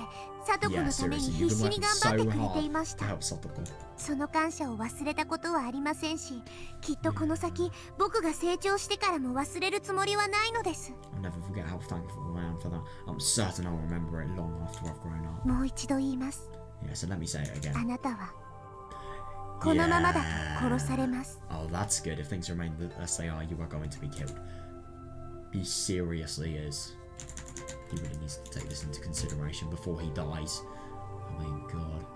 聡子 Yeah, のために seriously, 必 you've 死 been に working 頑張って so くれてい hard まし to た。 help Satoko. その感謝を忘れたことはありませんし、きっとこの先僕が成長してからも忘れるつもりはないのです。 I'll never forget how thankful I am for that. I'm certain I'll remember it long after I've grown up. もう一度言います。 Yeah, so let me say it again. あなたはこのままだと殺されます。 Oh, that's good. If things remain as they are, you are going to be killed. He seriously is. He really needs to take this into consideration before he dies. I mean, God.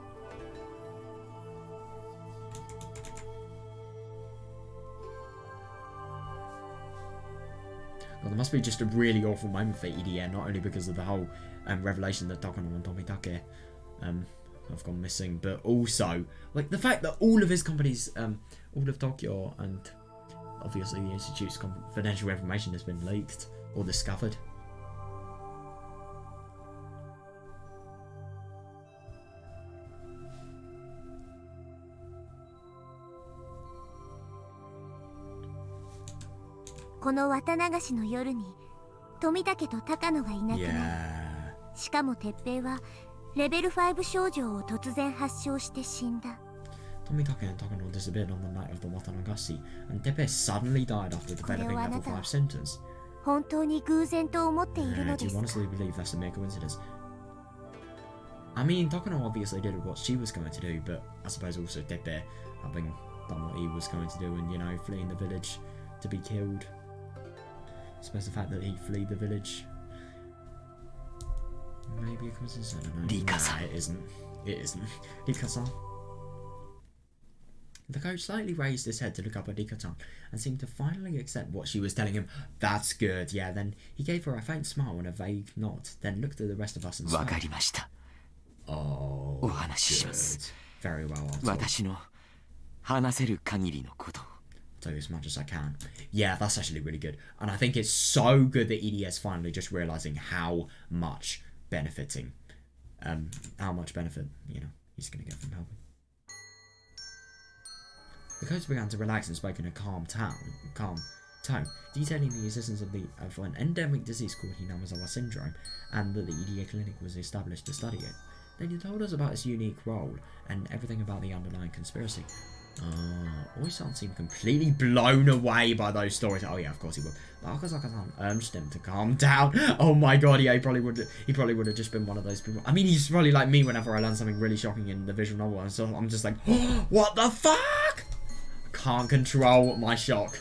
Well, there must be just a really awful moment for EDN, not only because of the whole revelation that Takano and Tomitake have gone missing, but also like the fact that all of his companies, all of Tokyo and obviously the Institute's confidential information has been leaked or discovered.「この綿流しの夜に富武と高野がいなくなる。 Yeah. しかも鉄平はレベル5症状を突然発症して死んだ。 Tomitake and Takano disappeared on the night of the Watanagashi, and Tepe suddenly died after developing level 5 symptoms. 本当に偶然と思っているの Do で you すか。 honestly believe that's a mere coincidence? I mean, Takano obviously did what she was going to do, but I suppose also Tepe having done what he was going to do and, you know, fleeing the village to be killed. I suppose the fact that he fled the village... Maybe a coincidence? I don't know. Rika-san. Nah, it isn't. It isn't. Rika-san. The coach slightly raised his head to look up at Rika-san and seemed to finally accept what she was telling him. That's good, yeah. Then he gave her a faint smile and a vague nod, then looked at the rest of us and わ smiled. かりました。 Oh, お話しします。 good. Very well, I'll 私の話せる限りのことを。 tell you as much as I can. Yeah, that's actually really good. And I think it's so good that EDS finally just realizing how much benefit, you know, he's going to get from helping. The coach began to relax and spoke in a calm tone, detailing the existence of an endemic disease called Hinamizawa syndrome, and that the EDA clinic was established to study it. Then he told us about its unique role and everything about the underlying conspiracy. Oi-san seemed completely blown away by those stories. Oh yeah, of course he would. But Akasaka-san urged him to calm down. Oh my god, yeah, he probably would have just been one of those people. I mean, he's probably like me whenever I learn something really shocking in the visual novel, and so I'm just like, oh, what the fuck? I can't control my shock.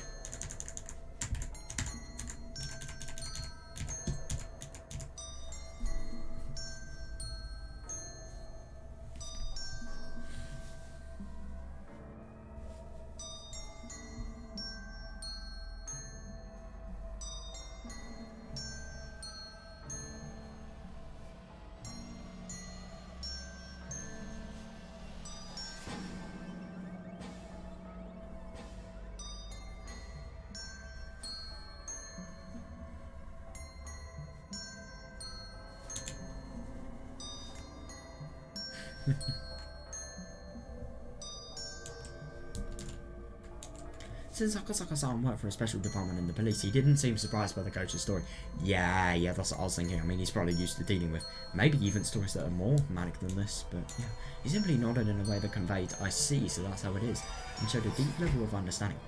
Since Akasaka-san worked for a special department in the police, he didn't seem surprised by the coach's story. Yeah, that's what I was thinking. I mean, he's probably used to dealing with maybe even stories that are more manic than this, but yeah. He simply nodded in a way that conveyed, I see, so that's how it is, and showed a deep level of understanding.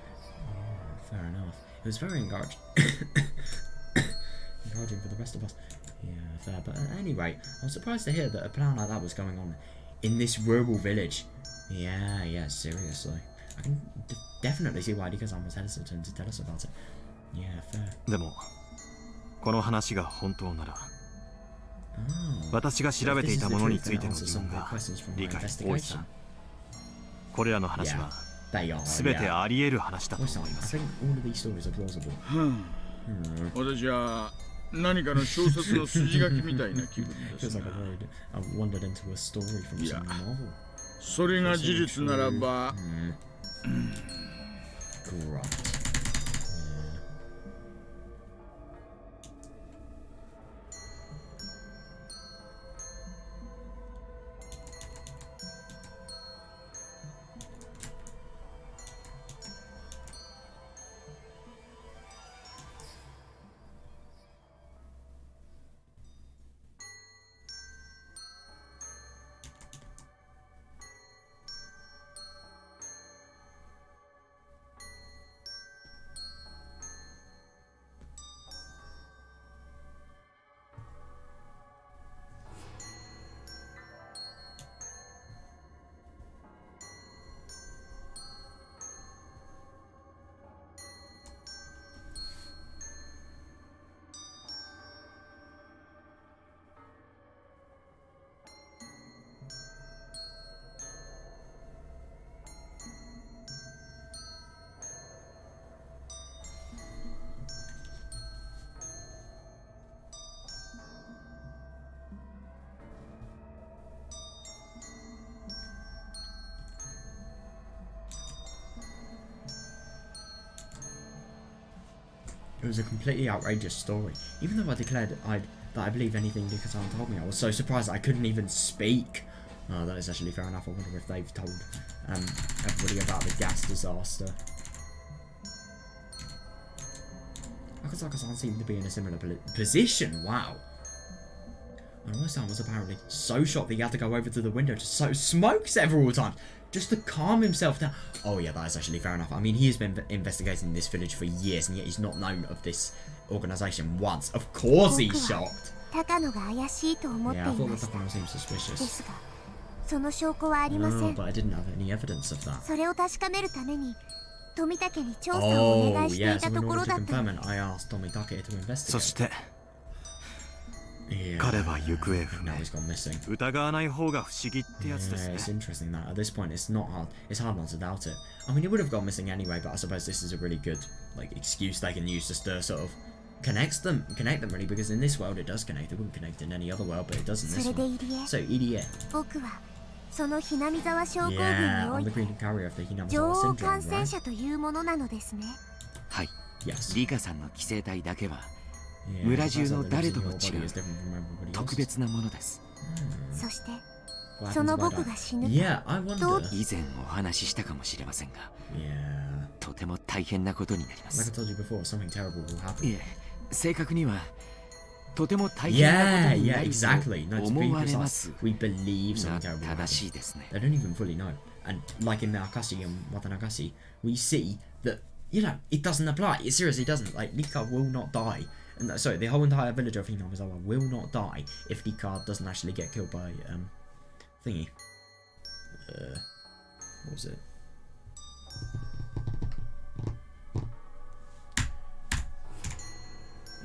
Oh, fair enough. It was very encouraging. Encouraging for the rest of us. Yeah, fair. But at any rate, I was surprised to hear that a plan like that was going on in this rural village. Yeah, seriously. I can definitely see why Rika-san was hesitant to tell us about it. Yeah, fair. でもこの話が本当なら、私が調べていたものについての疑問が理解多いし、これらの話は全てあり得る話だと思います。私は何かの小説の筋書きみたいな気分です Feels like I wandered into a story from some novel. それが事実ならば、Grunt. It was a completely outrageous story. Even though I declared that I believe anything Nika-san told me, I was so surprised that I couldn't even speak. Oh, that is actually fair enough. I wonder if they've told everybody about the gas disaster. Akasaka-san seemed to be in a similar position. Wow. And Ono-san was apparently so shocked that he had to go over to the window to smoke several times just to calm himself down. Oh yeah, that is actually fair enough. I mean, he has been investigating this village for years, and yet he's not known of this organization once. Of course he's shocked. Yeah, I thought that Takano seemed suspicious. Oh, but I didn't have any evidence of that. Oh, yeah, so in order to confirm it, I asked Tomitake to investigate. Yeah, now he's gone missing. Yeah, it's interesting that at this point it's hard not to doubt it. I mean, he would have gone missing anyway, but I suppose this is a really good excuse they can use just to sort of connect them really, because in this world it does connect. It wouldn't connect in any other world, but it does in this one. So Irie. Yeah, I'm the green carrier of the Hinamizawa syndrome, right? Yes. 村中の誰とも違う特別なものです。以前お話ししたかもしれませんが、とても大変なことになります。いえ、正確にはとても大変なことになると思われますが正しいですね。They don't even fully know. And like in Naokashi and Watanagashi, we see that, you know, it doesn't apply. It seriously doesn't. Like, Nika will not die. And sorry, the whole entire village of Hinamizawa will not die if Nika doesn't actually get killed by thingy. What was it?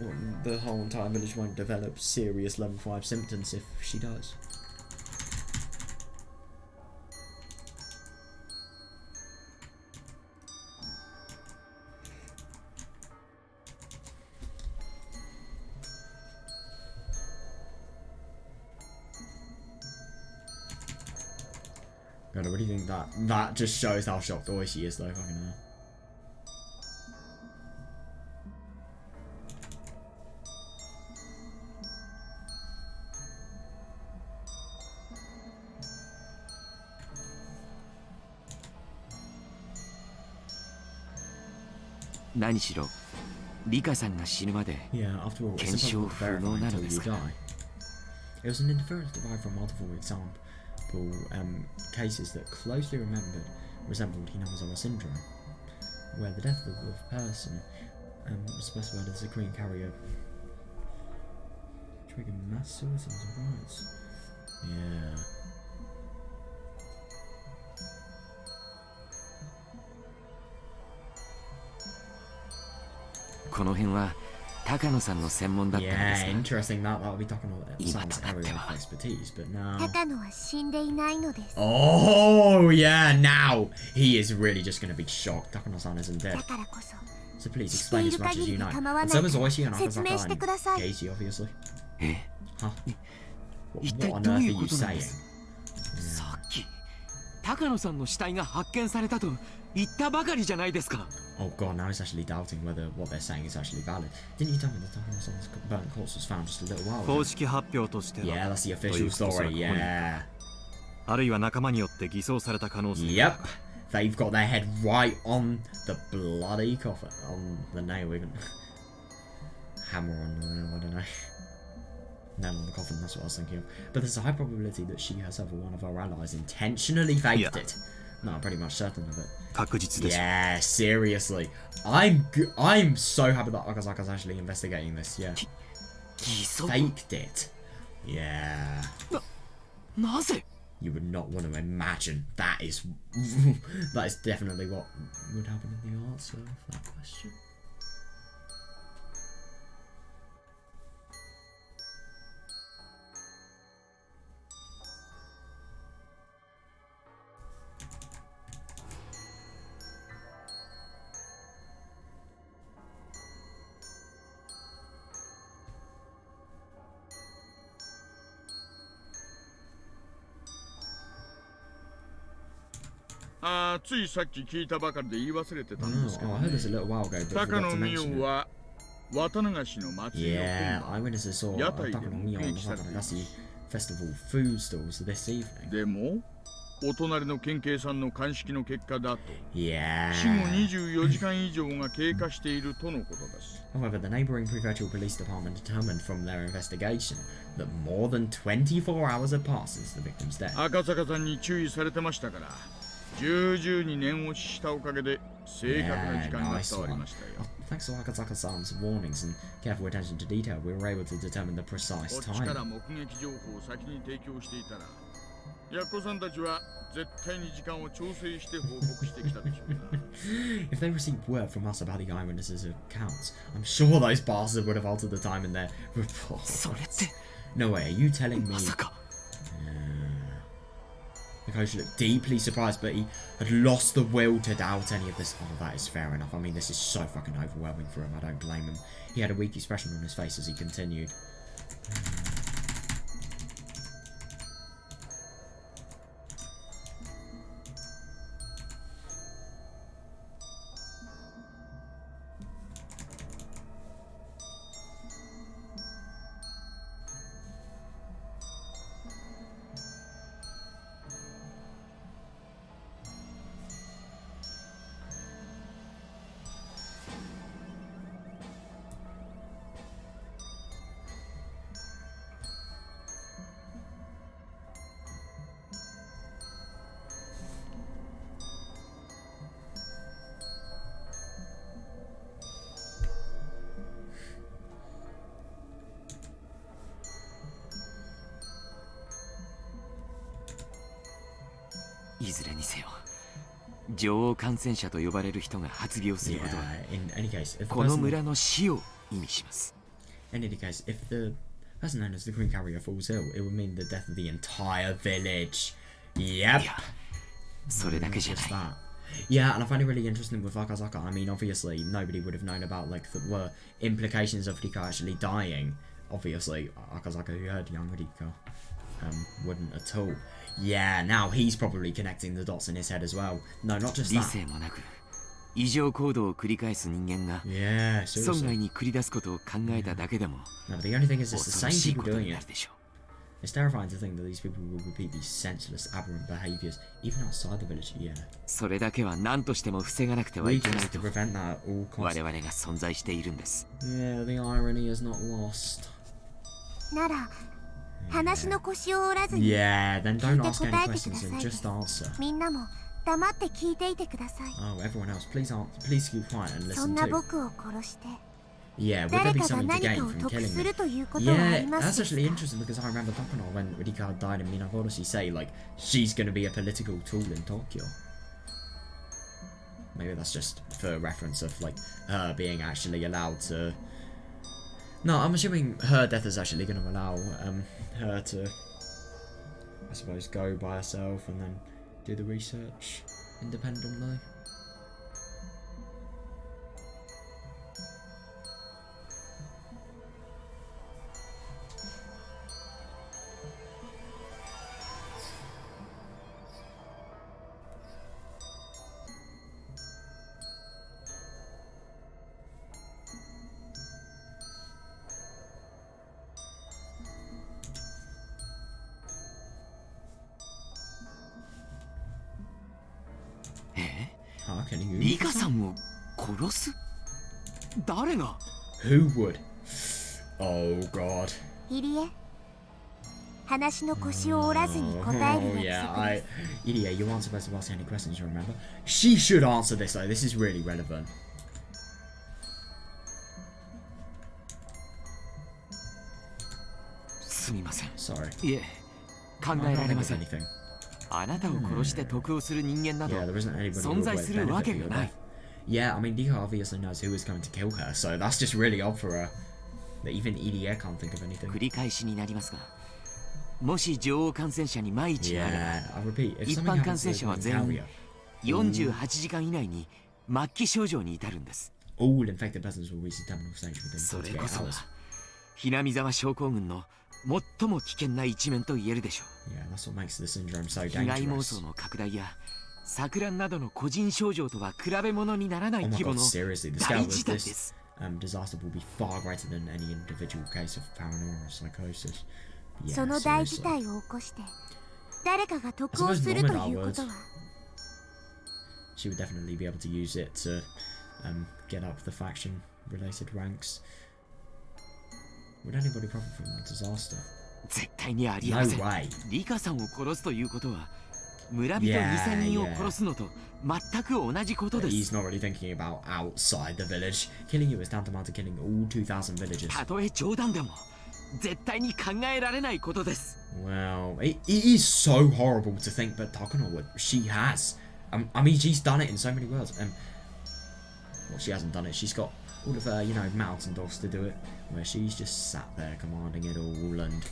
Well, the whole entire village won't develop serious level 5 symptoms if she does. God, I really think that just shows how shocked Oishi is, though. Fucking hell. Yeah, after all, it's impossible to verify until you die. It was an inference derived from multiple examples. Cases that closely resembled Hinamizawa syndrome, where the death of a person was specified as a green carrier triggered mass suicides and riots. Yeah. Yeah, interesting that'll be Takano-san's area of expertise, but now... Oh, yeah, now he is really just going to be shocked. Takano-san isn't dead. So please explain as much as you know. And so is Oishi and Akazaka and Geiji, obviously. Huh? What on earth are you saying? さっき高野さんの死体が発見されたと言ったばかりじゃないですか。 Oh god, now he's actually doubting whether what they're saying is actually valid. Didn't you tell me that Takano-san's burnt corpse was found just a little while ago? 公式発表としては Yeah, that's the official story, yeah. あるいは仲間によって偽装された可能性 Yep, they've got their head right on the bloody coffin, on the nail even. Hammer on the nail, I don't know. Nail on the coffin, that's what I was thinking of. But there's a high probability that she herself or one of her allies intentionally faked it. No, I'm pretty much certain of it. 確実です Yeah, seriously. I'm so happy that Akazaka's actually investigating this, yeah. Faked it. Yeah. なぜ You would not want to imagine. That is definitely what would happen in the answer of that question. Oh, I heard this a little while ago, but forgot to mention it. Yeah, eyewitnesses saw Takano-Mio on the Hatanagashi Festival food stalls this evening. Yeah. However, the neighbouring prefectural police department determined from their investigation that more than 24 hours had passed since the victim's death. Yeah, nice one. Oh, thanks to Akazaka-san's warnings and careful attention to detail, we were able to determine the precise time. If they received word from us about the eyewitnesses' accounts, I'm sure those bastards would have altered the time in their report. No way, are you telling me? The coach looked deeply surprised, but he had lost the will to doubt any of this. Oh, that is fair enough. I mean, this is so fucking overwhelming for him. I don't blame him. He had a weak expression on his face as he continued.いずれにせよ、女王感染者と呼ばれる人が発病することは、この村の死を意味します。In any case, if the person known as the Queen Carrier falls ill, it would mean the death of the entire village. Yep. それだけじゃない。Yeah, and I find it really interesting with Akazaka. I mean, obviously, nobody would have known about like the implications of Rika actually dying. Obviously, Akazaka, who heard young Rika, wouldn't at all. Yeah, now he's probably connecting the dots in his head as well. No, not just that. 理性もなく異常行動を繰り返す人間が村外に繰り出すことを考えただけでも No, but the only thing is it's the same people doing it. It's terrifying to think that these people will repeat these senseless, aberrant behaviors even outside the village. Yeah. それだけは何としても防がなくてはいけないと prevent that at all costs. 我々が存在しているんです。Yeah, the irony is not lost. なら話の腰を折らずに Yeah, then don't 聞い ask て any 答えてくだ questions さ and い just answer. みんなも黙って聞いていてください Oh, everyone else, please keep quiet and そん listen な too. 僕を殺して Yeah, would there 誰 be かが something to 何 gain かを from 得 killing す me? るということはあ Yeah, りま that's す actually interesting because I remember Takano when Rika died in Minagoroshi say like she's going to be a political tool in Tokyo. Maybe that's just for reference of like her being actually allowed to. No, I'm assuming her death is actually going to allow her to, I suppose, go by herself and then do the research independently. リカさんを殺す？誰が？ Who would? Oh god. 入江、話の腰を折らずに答える Oh 約束 yeah, です。Ilia, you aren't supposed to ask any questions, you remember? She should answer this though, this is really relevant. すみません。 Sorry. いえ、考えられません。 anything. あなたを殺して得をする人間など Yeah, there isn't anybody 存 who 在 would するわ benefit け from が your ない death. Yeah, I mean, Dika obviously knows who is going to kill her, so that's just really odd for her. That even Ilia can't think of anything. 繰り返しになりますが、もし女王感染者に万一があれば、 Yeah, I repeat, if 一 something 般 happens 感 to 染 the 者は Queen 全員 Carrier, 48時間以内に末期症状に至るんです。 all infected persons will reach the terminal stage そ within れこ 48そは hours. ひなみ沢症候群の最も危険な一面と言えるでしょ Yeah, that's what makes the syndrome so う。被害妄 dangerous. 想の拡大や錯乱などの個人症状とは比べ物にならない Oh my 規模 god, の seriously, the 大 scale of 事態で this す。 disaster will be far greater than any individual case of paranoia or psychosis. Yeah, その大 seriously. 事態を起こして誰かが得を I suppose すると Mom and いうことは She would definitely be able to use it to get up the faction-related ranks. Would anybody profit from that disaster? 絶対にありえま No せん。 way. リカさんを殺すということは村人2000人を殺すのと全く同じことで He's す。 not really thinking about outside the village. Killing you is tantamount to killing all 2,000 villagers. たとえ冗談でも絶対に考えられないことです。 Well, it is so horrible to think, but Takano would. She has. I mean, she's done it in so many words. Well, she hasn't done it. She's got all of her, you know, mountain dogs to do it, where she's just sat there commanding it all and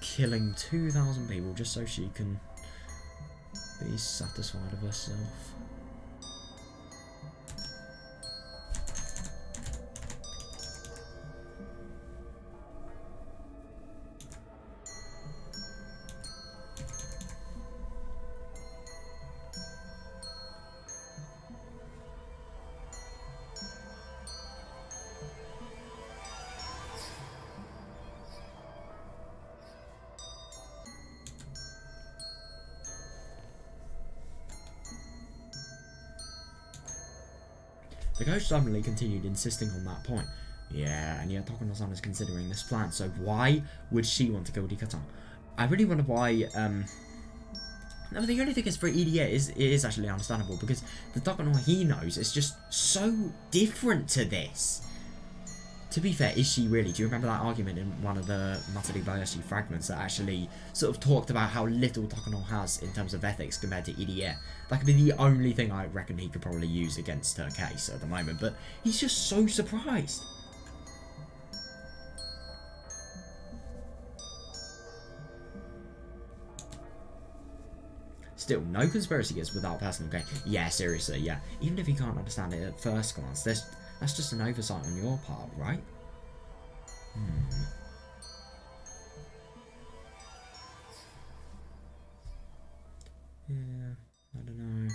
killing 2,000 people just so she can be satisfied of herself. The coach suddenly continued insisting on that point. Yeah, and yet Takano-san is considering this plan, so why would she want to kill Rika-san? I really wonder why, no, the only thing is for EDA it is actually understandable, because the Takano he knows is just so different to this. To be fair, is she really? Do you remember that argument in one of the Matsuri Bayashi fragments that actually sort of talked about how little Takano has in terms of ethics compared to EDA? That could be the only thing I reckon he could probably use against her case at the moment, but he's just so surprised. Still, no conspiracy is without personal gain. Yeah, seriously, yeah. Even if you can't understand it at first glance, that's just an oversight on your part, right? Yeah, I don't know.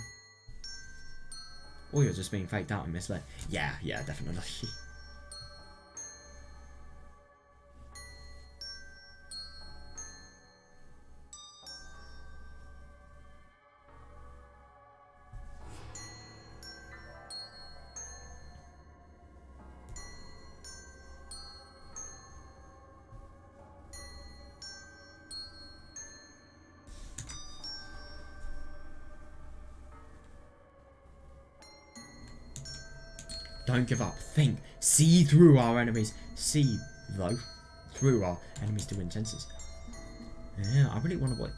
Or you're just being faked out and misled. Yeah, definitely. Don't give up. Think. See through our enemies. See, though, through our enemies to win chances. Yeah, I really wonder what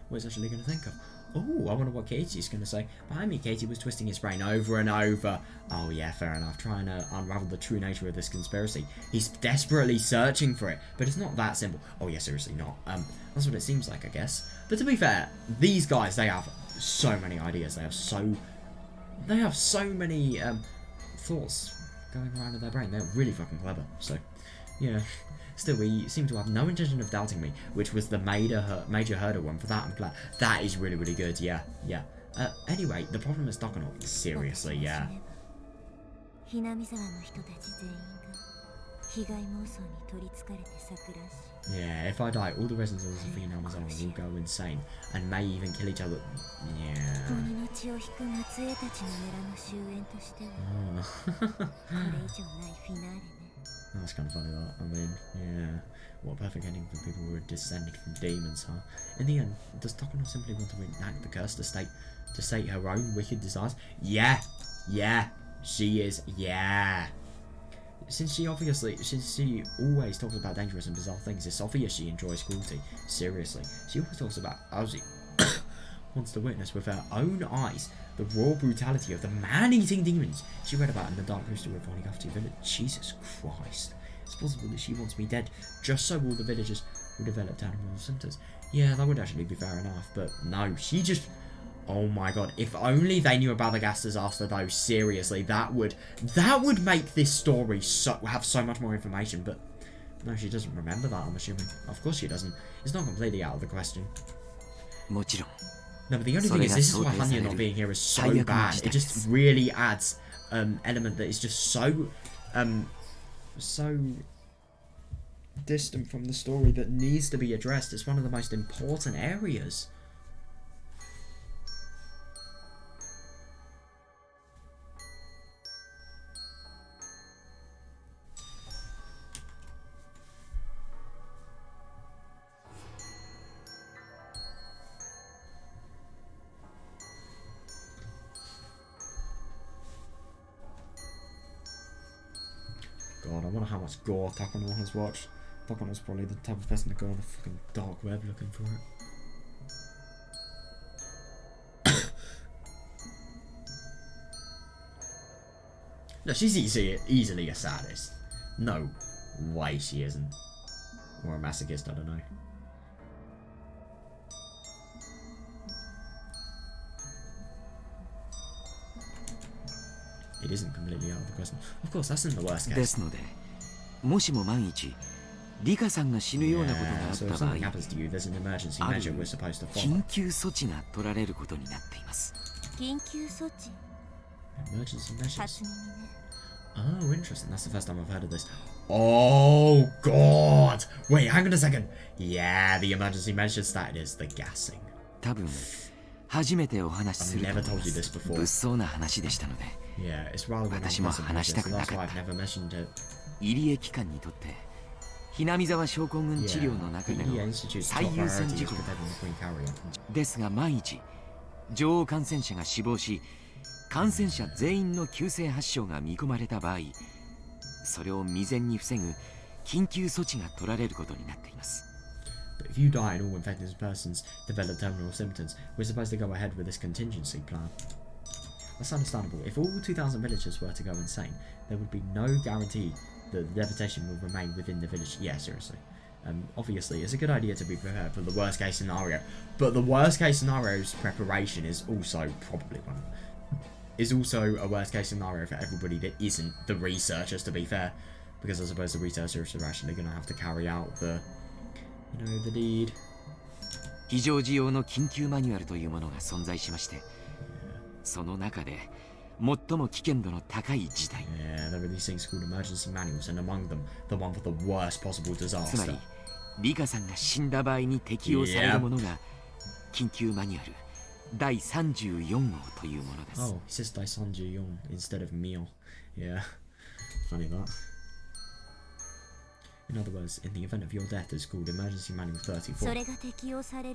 he's actually going to think of. Oh, I wonder what Katie's going to say. Behind me, Katie was twisting his brain over and over. Oh yeah, fair enough. Trying to unravel the true nature of this conspiracy. He's desperately searching for it, but it's not that simple. Oh yeah, seriously not. That's what it seems like, I guess. But to be fair, these guys, they have so many ideas. They have so many thoughts going around in their brain. They're really fucking clever. So, yeah. Still, we seem to have no intention of doubting me, which was the major hurdle one. For that, I'm glad. That is really, really good. Yeah. Anyway, the problem is Takano. Seriously, yeah. Yeah, if I die, all the residents of the Amazon will go insane and may even kill each other. Yeah. That's kind of funny, that. I mean, yeah. What a perfect ending for people who are descended from demons, huh? In the end, does Takano simply want to enact the curse to state her own wicked desires? Yeah! Yeah! She is, yeah! Since she always talks about dangerous and bizarre things, it's obvious she enjoys cruelty. Seriously. She always talks about Ozzy wants to witness with her own eyes the raw brutality of the man-eating demons she read about in the dark history of Hanyuu village. Jesus Christ. It's possible that she wants me dead just so all the villagers will develop animal symptoms. Yeah, that would actually be fair enough, but no, she just... Oh my god, if only they knew about the gas disaster though, seriously, that would make this story have so much more information, but no, she doesn't remember that, I'm assuming. Of course she doesn't. It's not completely out of the question. No, but the only thing is, this is why Hanyuu not being here is so bad. It just really adds element that is just so distant from the story that needs to be addressed. It's one of the most important areas. God, I wonder how much gore Takano has watched. Takano's probably the type of person to go on the fucking dark web looking for it. No, she's easily a sadist. No way she isn't. Or a masochist, I don't know. It isn't completely out of the question. Of course, that's in the worst case. Yeah, so if something happens to you, there's an emergency measure we're supposed to follow. Emergency measures? Oh, interesting. That's the first time I've heard of this. Oh, God! Wait, hang on a second. Yeah, the emergency measures, that is the gassing. I've never told you this before. Yeah, it's rather than unpleasant measures, so that's why I've never mentioned it. Yeah, Irie Institute's top priority is protecting the Queen Carrier. ですが万一女王感染者が死亡し感染者全員の急性発症が見込まれた場合それを未然に防ぐ緊急措置が取られることになっています But if you die and all infected persons develop terminal symptoms, we're supposed to go ahead with this contingency plan. That's understandable. If all 2,000 villagers were to go insane, there would be no guarantee that the devastation will remain within the village. Yeah, seriously. Obviously, it's a good idea to be prepared for the worst case scenario, but the worst case scenario's preparation is also probably a worst case scenario for everybody that isn't the researchers, to be fair, because I suppose the researchers are actually going to have to carry out the, the deed. 非常時用の緊急マニュアルというものが存在しまして、その中で最も危険度の高い事態。Yeah, there are these things called emergency manuals, and among them, the one for the worst possible disaster. つまり、リカさんが死んだ場合に適用されるものが緊急マニュアル第34号というものです。Oh, it says 第34 instead of Mio. Yeah, funny that. In other words, in the event of your death, it's called Emergency Manual 34.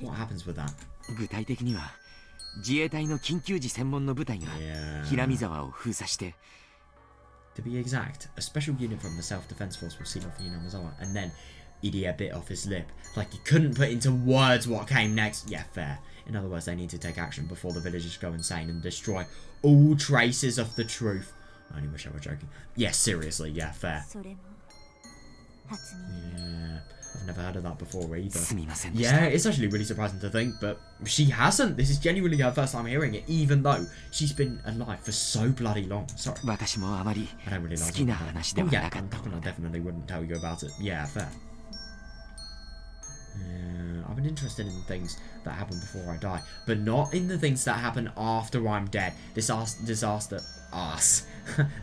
What happens with that? 具体的には自衛隊の緊急時専門の部隊が平見沢を封鎖して To be exact, a special unit from the Self-Defense Force will seal off Hinamizawa, and then Irie bit off his lip, like he couldn't put into words what came next. Yeah, fair. In other words, they need to take action before the villagers go insane and destroy all traces of the truth. I only wish I were joking. Yeah, seriously, yeah, fair. Yeah, I've never heard of that before either. Yeah, it's actually really surprising to think, but she hasn't. This is genuinely her first time hearing it, even though she's been alive for so bloody long. Sorry. I don't really like it. Oh yeah, Takano definitely wouldn't tell you about it. Yeah, fair. I've been interested in things that happen before I die, but not in the things that happen after I'm dead. This disaster us.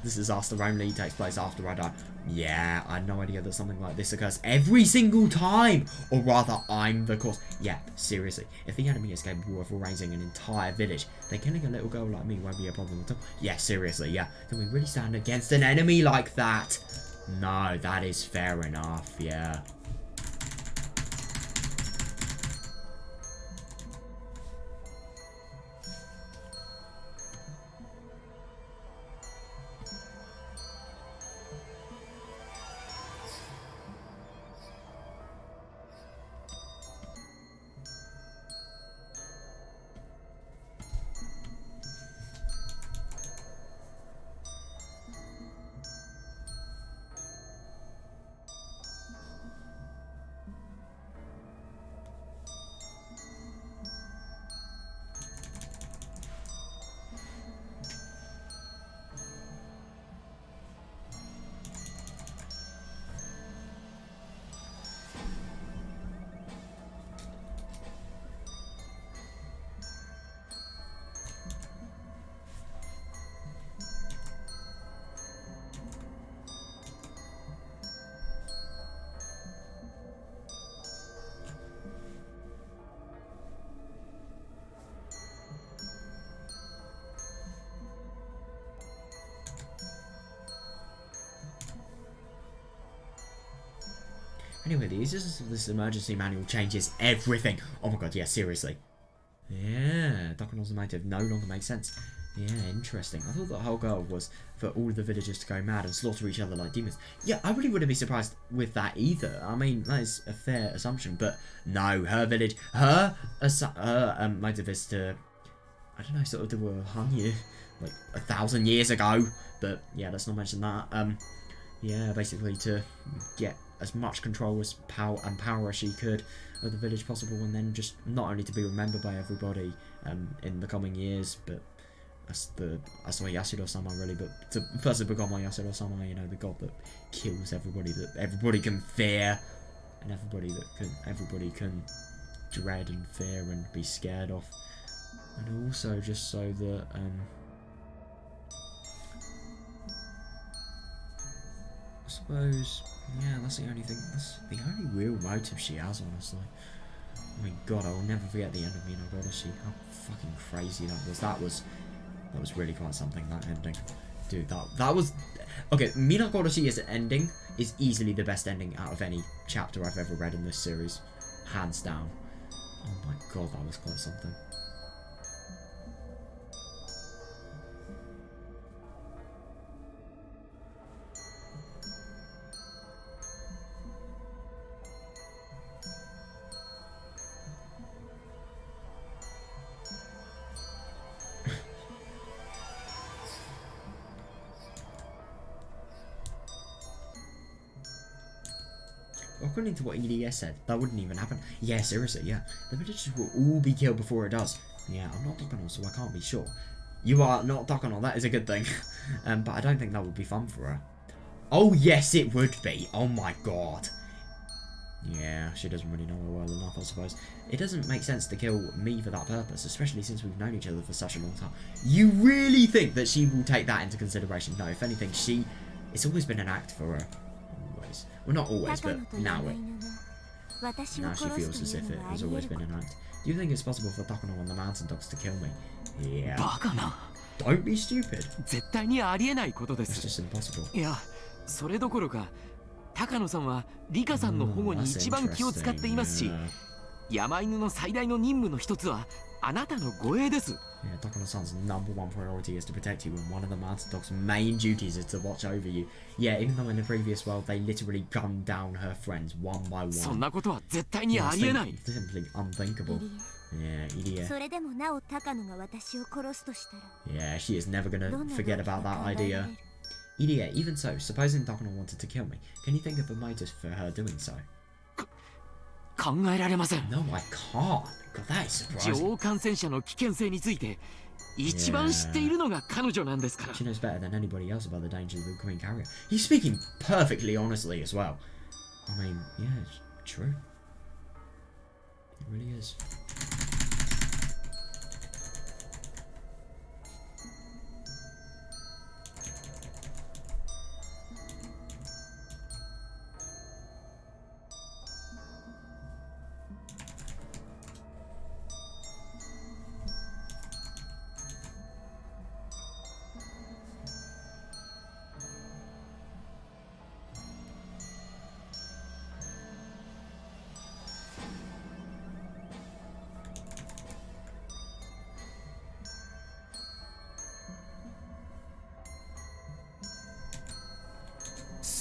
This is us. The Rome League takes place after I die. Yeah, I had no idea that something like this occurs every single time. Or rather, I'm the cause. Yeah, seriously. If the enemy is capable of erasing an entire village, then killing a little girl like me won't be a problem at all. Yeah, seriously, yeah. Can we really stand against an enemy like that? No, that is fair enough, yeah. Anyway, the existence of this emergency manual changes everything. Oh my god, yeah, seriously. Yeah, TAKANO'S motive no longer makes sense. Yeah, interesting. I thought the whole goal was for all the villagers to go mad and slaughter each other like demons. Yeah, I really wouldn't be surprised with that either. I mean, that is a fair assumption, but no, her village, her motive is to, I don't know, sort of do a Hanyuu like 1,000 years ago. But yeah, let's not mention that. Yeah, basically to get as much control as power as she could of the village possible, and then just not only to be remembered by everybody in the coming years, but as Yasuo-sama really, but to firstly become my Yasuo-sama, you know, the god that kills everybody, that everybody can fear, and everybody can dread and fear and be scared of, and also just so that I suppose, yeah, that's the only thing, that's the only real motive she has, honestly. I mean, God, I will never forget the end of Miotsukushi. How fucking crazy that was. That was really quite something, that ending. Dude, that was... Okay, Miotsukushi as an ending is easily the best ending out of any chapter I've ever read in this series. Hands down. Oh my God, that was quite something. According to what EDS said, that wouldn't even happen. Yeah, seriously, yeah. The villagers will all be killed before it does. Yeah, I'm not TAKANO, so I can't be sure. You are not TAKANO, that is a good thing. But I don't think that would be fun for her. Oh, yes, it would be. Oh my God. Yeah, she doesn't really know her well enough, I suppose. It doesn't make sense to kill me for that purpose, especially since we've known each other for such a long time. You really think that she will take that into consideration? No, if anything, it's always been an act for her. Always. Well, not always, but now she feels as if it has always been an act. Do you think it's possible for TAKANO and the mountain dogs to kill me? Yeah. Don't be stupid. It's just impossible. それどころか、高野さんはリカさんの保護に一番気を使っていますし、山犬の最大の任務の一つはあなたの護衛です。Yeah, TAKANO-san's #1 priority is to protect you, and one of the mountain dog's main duties is to watch over you. Yeah, even though in the previous world they literally gunned down her friends one by one. そんなことは絶対にありえない。Simply unthinkable. Yeah, Idia. それでもなお高野が私を殺すとしたら。Yeah, she is never gonna forget about that idea. Idia, even so, supposing TAKANO wanted to kill me, can you think of a motive for her doing so? 考えられません。No, I can't. God, that is surprising. 女王感染者の危険性について一番知っているのが彼女なんですから。She knows better than anybody else about the dangers of the Queen Carrier. He's speaking perfectly honestly as well. I mean, yeah, it's true. It really is.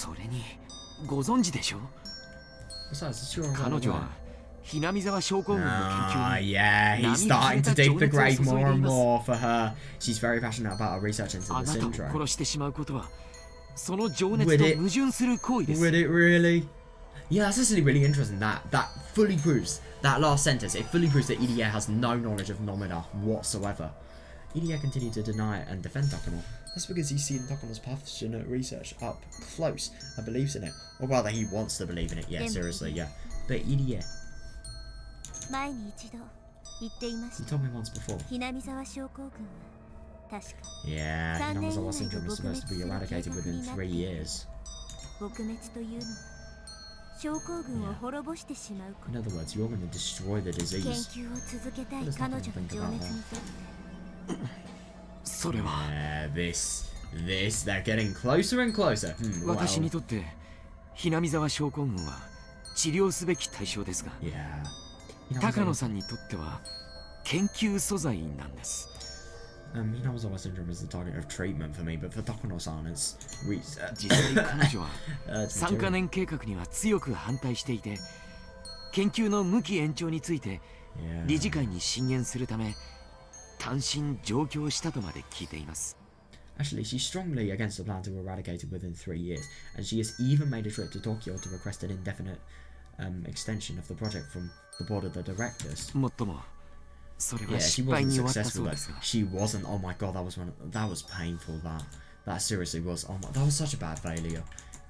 それにご存知でしょ。彼女はひなみ沢症候群の研究に yeah, he's starting to dig the grave more and more for her. She's very passionate about her research into あ the なたを syndrome. 殺してしまうことはその情熱と矛盾する行為です。 Would it really? Yeah, that's actually really interesting. That fully proves, that last sentence, it fully proves that Irie has no knowledge of Nomina whatsoever. Irie continued to deny it and defend Takano. That's because he's seen Takano's passionate research up close and believes in it. Or rather, he wants to believe in it. Yeah, seriously, yeah. But Irie, 前に一度言っていまし he た。 told me once before. ひなみ沢症候群は確か Yeah, Hinamizawa syndrome is supposed to be eradicated within 3 years. 撲滅というのは症候群を滅ぼしてしまうこ In other words, you're going to destroy the と。研 disease. 究を続けたい彼女の情熱にとって それは Yeah, this, they're getting closer and closer. 私 Well, にとってひなみ沢症候群は治療すべき対象ですが、 yeah. 高野さんにとっては研究素材なんです。Hinamizawa syndrome is the target of treatment for me, but for Takano-san, it's research. 実際彼女は It's 3カ material. 年計画には強く反対していて、研究の無期延長について Yeah. 理事会に進言するため単身上京したとまで聞いています。 Actually, she's strongly against the plan to eradicate it within 3 years, and she has even made a trip to Tokyo to request an indefinite extension of the project from the board of the directors. もっともそれ Yeah, は she 失敗 wasn't に終わった successful そう though. ですが、 She wasn't. Oh my god, that was painful. That seriously was. Oh my, that was such a bad failure.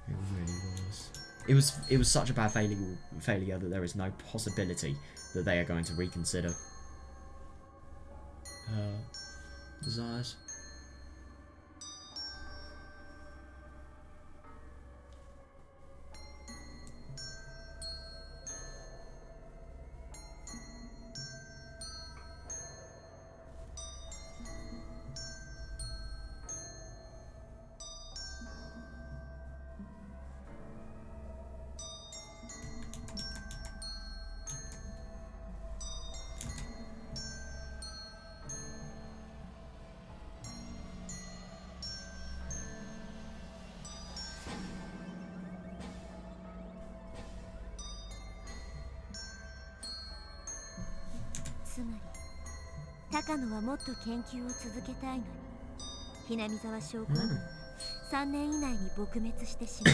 It really was. It was such a bad failure that there is no possibility that they are going to reconsider her desires.「つまり高野はもっと研究を続けたいのにひなみ沢症候群は3年以内に撲滅してしまう。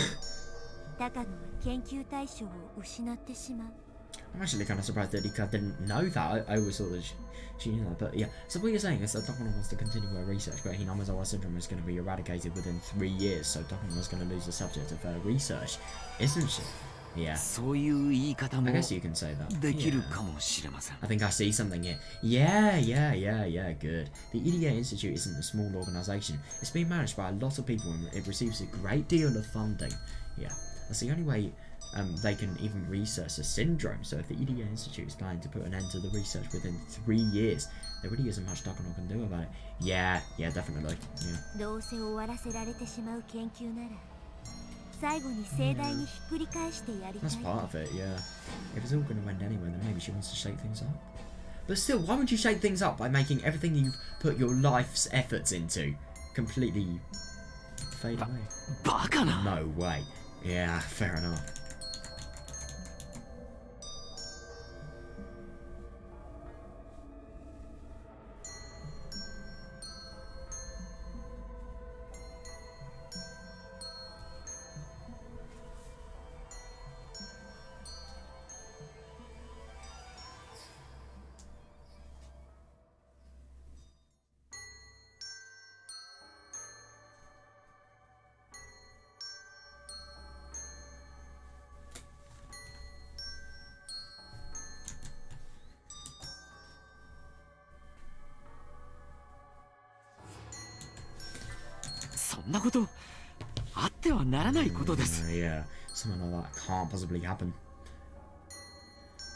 高野は研究対象を失ってしまう。 I'm actually kind of surprised that Rika didn't know that. I always thought that she knew that. But yeah, so what you're saying is that Takano wants to continue her research, but Hinamizawa syndrome is going to be eradicated within 3 years, so Takano's going to lose the subject of her research, isn't she? Yeah. そういう言い方も I guess you can say that. できる Yeah. かもしれません。 I think I see something here. Yeah, good. The EDA Institute isn't a small organisation. It's being managed by a lot of people and it receives a great deal of funding. Yeah, that's the only way they can even research the syndrome. So if the EDA Institute is planning to put an end to the research within 3 years, there really isn't much Takano can do about it. Yeah, definitely. Yeah. どうせ終わらせられてしまう研究なら最後に盛大にひっくり返してやりたい。 That's part of it, yeah. If it's all going to end anyway, then maybe she wants to shake things up. But still, why would you shake things up by making everything you've put your life's efforts into completely fade away? バカな。 No way. Yeah, fair enough. "そんなことあってはならないことです。 Yeah, something like that can't possibly happen.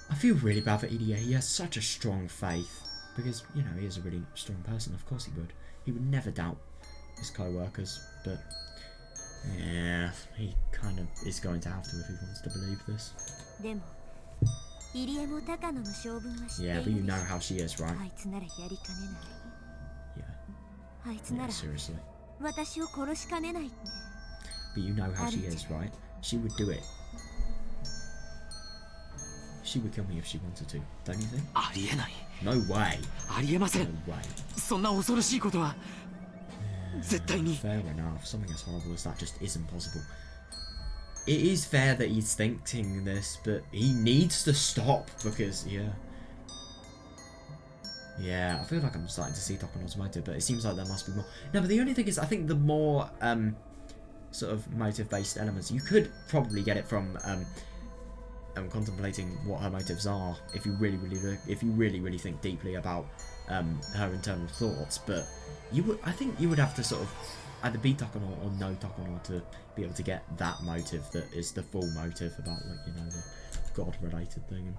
I feel really bad for EDA. He has such a strong faith. Because, you know, he is a really strong person. Of course he would. He would never doubt his co-workers. But, yeah, he kind of is going to have to if he wants to believe this. でも入江も高野の性分は知ってい Yeah, る but you でし know ょ how she is, right? あいつならやりかねない Yeah. あいつな Yeah, ら seriously. 私を殺しかねないって But you know how she is, right? She would do it. She would kill me if she wanted to, don't you think? No way. No way. Fair enough. Something as horrible as that just isn't possible. It is fair that he's thinking this, but he needs to stop because, yeah. Yeah, I feel like I'm starting to see TAKANO'S motive, but it seems like there must be more. No, but the only thing is, I think the more sort of motive-based elements, you could probably get it from contemplating what her motives are, if you really think deeply about her internal thoughts. But I think you would have to sort of either be TAKANO or know TAKANO to be able to get that motive that is the full motive about, like, you know, the god-related thing, and,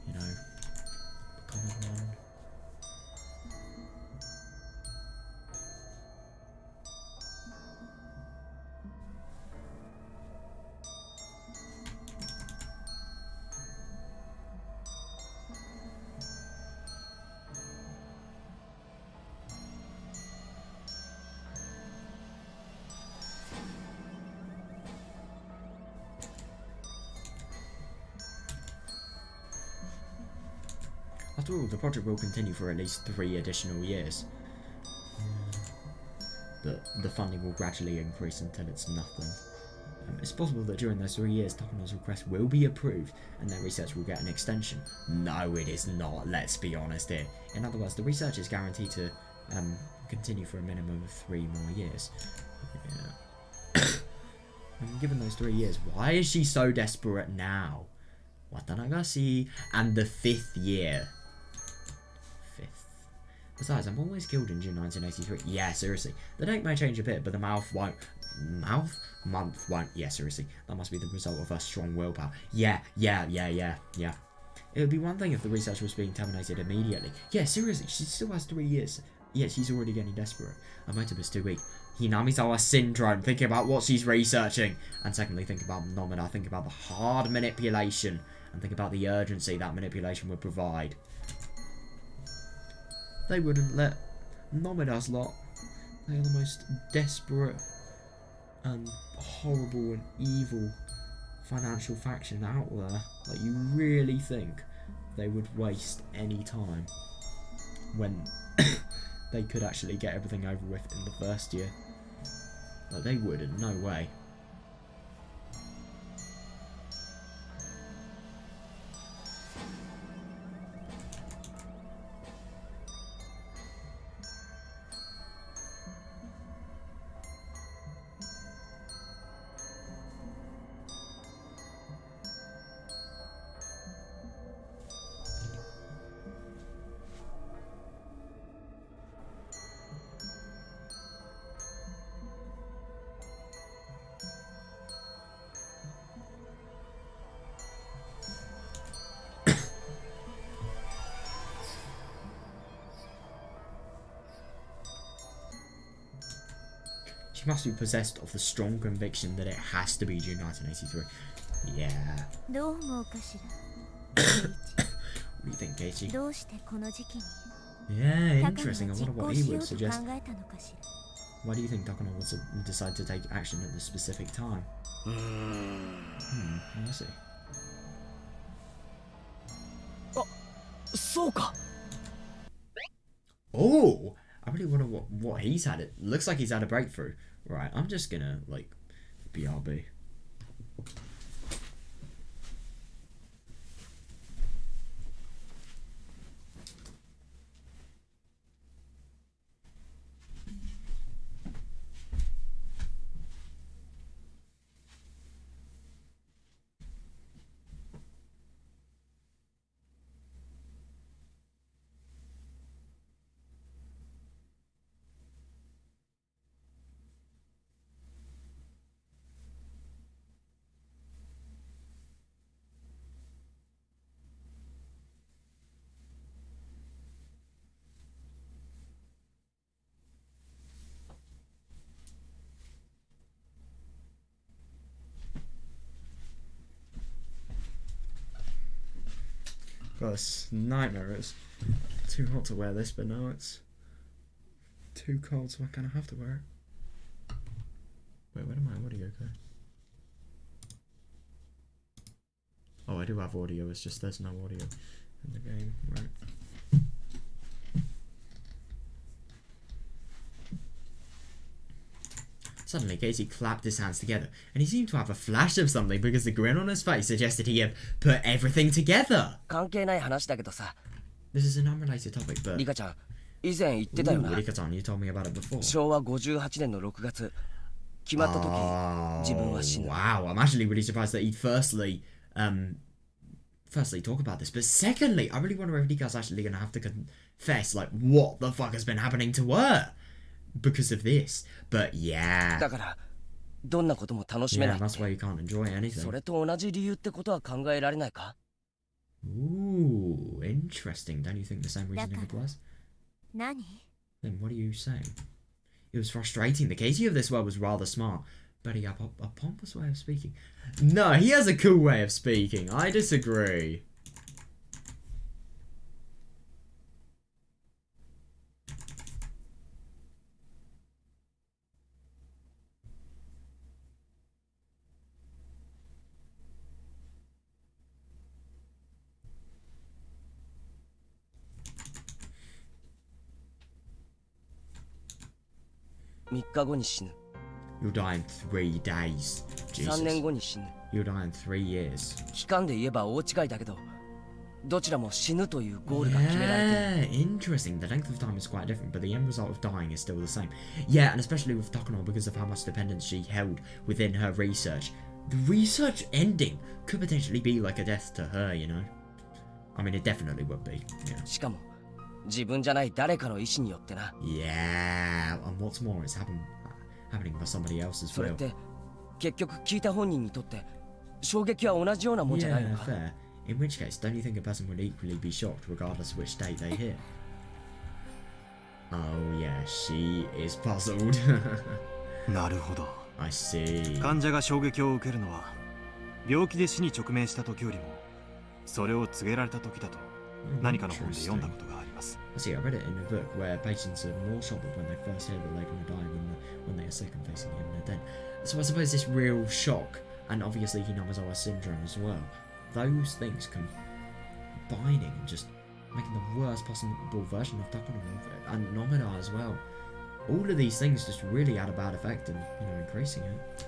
you know, becoming one. After all, the project will continue for at least 3 additional years. But the funding will gradually increase until it's nothing. It's possible that during those 3 years, TAKANO'S request will be approved and their research will get an extension. No, it is not, let's be honest here. In other words, the research is guaranteed to continue for a minimum of 3 more years. Yeah. And given those 3 years, why is she so desperate now? Watanagashi, and the 5th year. Besides, I'm always killed in June 1983. Yeah, seriously. The date may change a bit, but the month won't. Yeah, seriously. That must be the result of her strong willpower. Yeah. It would be one thing if the research was being terminated immediately. Yeah, seriously, she still has 3 years. Yeah, she's already getting desperate. Her motive is too weak. Hinamizawa syndrome. Think about what she's researching. And secondly, think about Nomina. Think about the hard manipulation. And think about the urgency that manipulation would provide. They wouldn't let Nomina's lot. They are the most desperate and horrible and evil financial faction out there. Like, you really think they would waste any time when they could actually get everything over with in the first year? Like, they wouldn't, no way. She must be possessed of the strong conviction that it has to be June 1983. Yeah. What do you think, Keiichi? Yeah, interesting. I wonder what he would suggest. Why do you think TAKANO would decide to take action at this specific time? I see. Oh! I really wonder what he's had. It looks like he's had a breakthrough. Right, I'm just gonna, like, BRB. God, it's a nightmare. It's too hot to wear this, but now it's too cold, so I kind of have to wear it. Wait, where did my audio go? I do have audio, it's just there's no audio in the game, right? Suddenly, Casey clapped his hands together, and he seemed to have a flash of something because the grin on his face suggested he had put everything together. 関係ない話だけどさ。 This is an unrelated topic, but... リカちゃん、以前言ってたよな。 Rika-chan, you told me about it before. 昭和58年の6月、決まった時、自分は死ぬ。 Wow, I'm actually really surprised that he'd firstly talk about this, but secondly, I really wonder if Rika's actually going to have to confess, like, what the fuck has been happening to her because of this. But yeah. だから、どんなことも楽しめない。 Yeah, that's why you can't enjoy anything. それと同じ理由ってことは考えられないか？ Ooh, interesting. Don't you think the same reasoning applies? 何？ Then what are you saying? It was frustrating. The Casey of this world was rather smart, but he had a pompous way of speaking. No, he has a cool way of speaking. I disagree. ?3 日後に死ぬ。 You'll die in 3 days. 3 年後に死ぬ。 You'll die in 3 years. 期間で言えば大違いだけど、どちらも死ぬというゴールが決められている。 Yeah, interesting. The length of time is quite different, but the end result of dying is still the same. Yeah, and especially with Takano because of how much dependence she held within her research. The research ending could potentially be like a death to her, you know? I mean, it definitely would be. Yeah. しかも、自分じゃない誰かの意思によってな。 Yeah, and what's more, it's happening by somebody else's それっ will. て、結局聞いた本人にとって、衝撃は同じようなもんじゃないの Yeah, か。 fair. In which case, don't you think a person would equally be shocked regardless of which date they hear? Oh yeah, she is puzzled. なるほど。I see. 患者が衝撃を受けるのは病気で死に直面した時よりもそれを告げられた時だと何かの本で読んだことがあります。 I see, I read it in a book where patients are more shocked when they first hear that they're going to die when they are sick and facing imminent death. So I suppose this real shock, and obviously Hinamizawa syndrome as well, those things combining and just making the worst possible version of Takano and Nomada as well. All of these things just really had a bad effect in, you know, increasing it.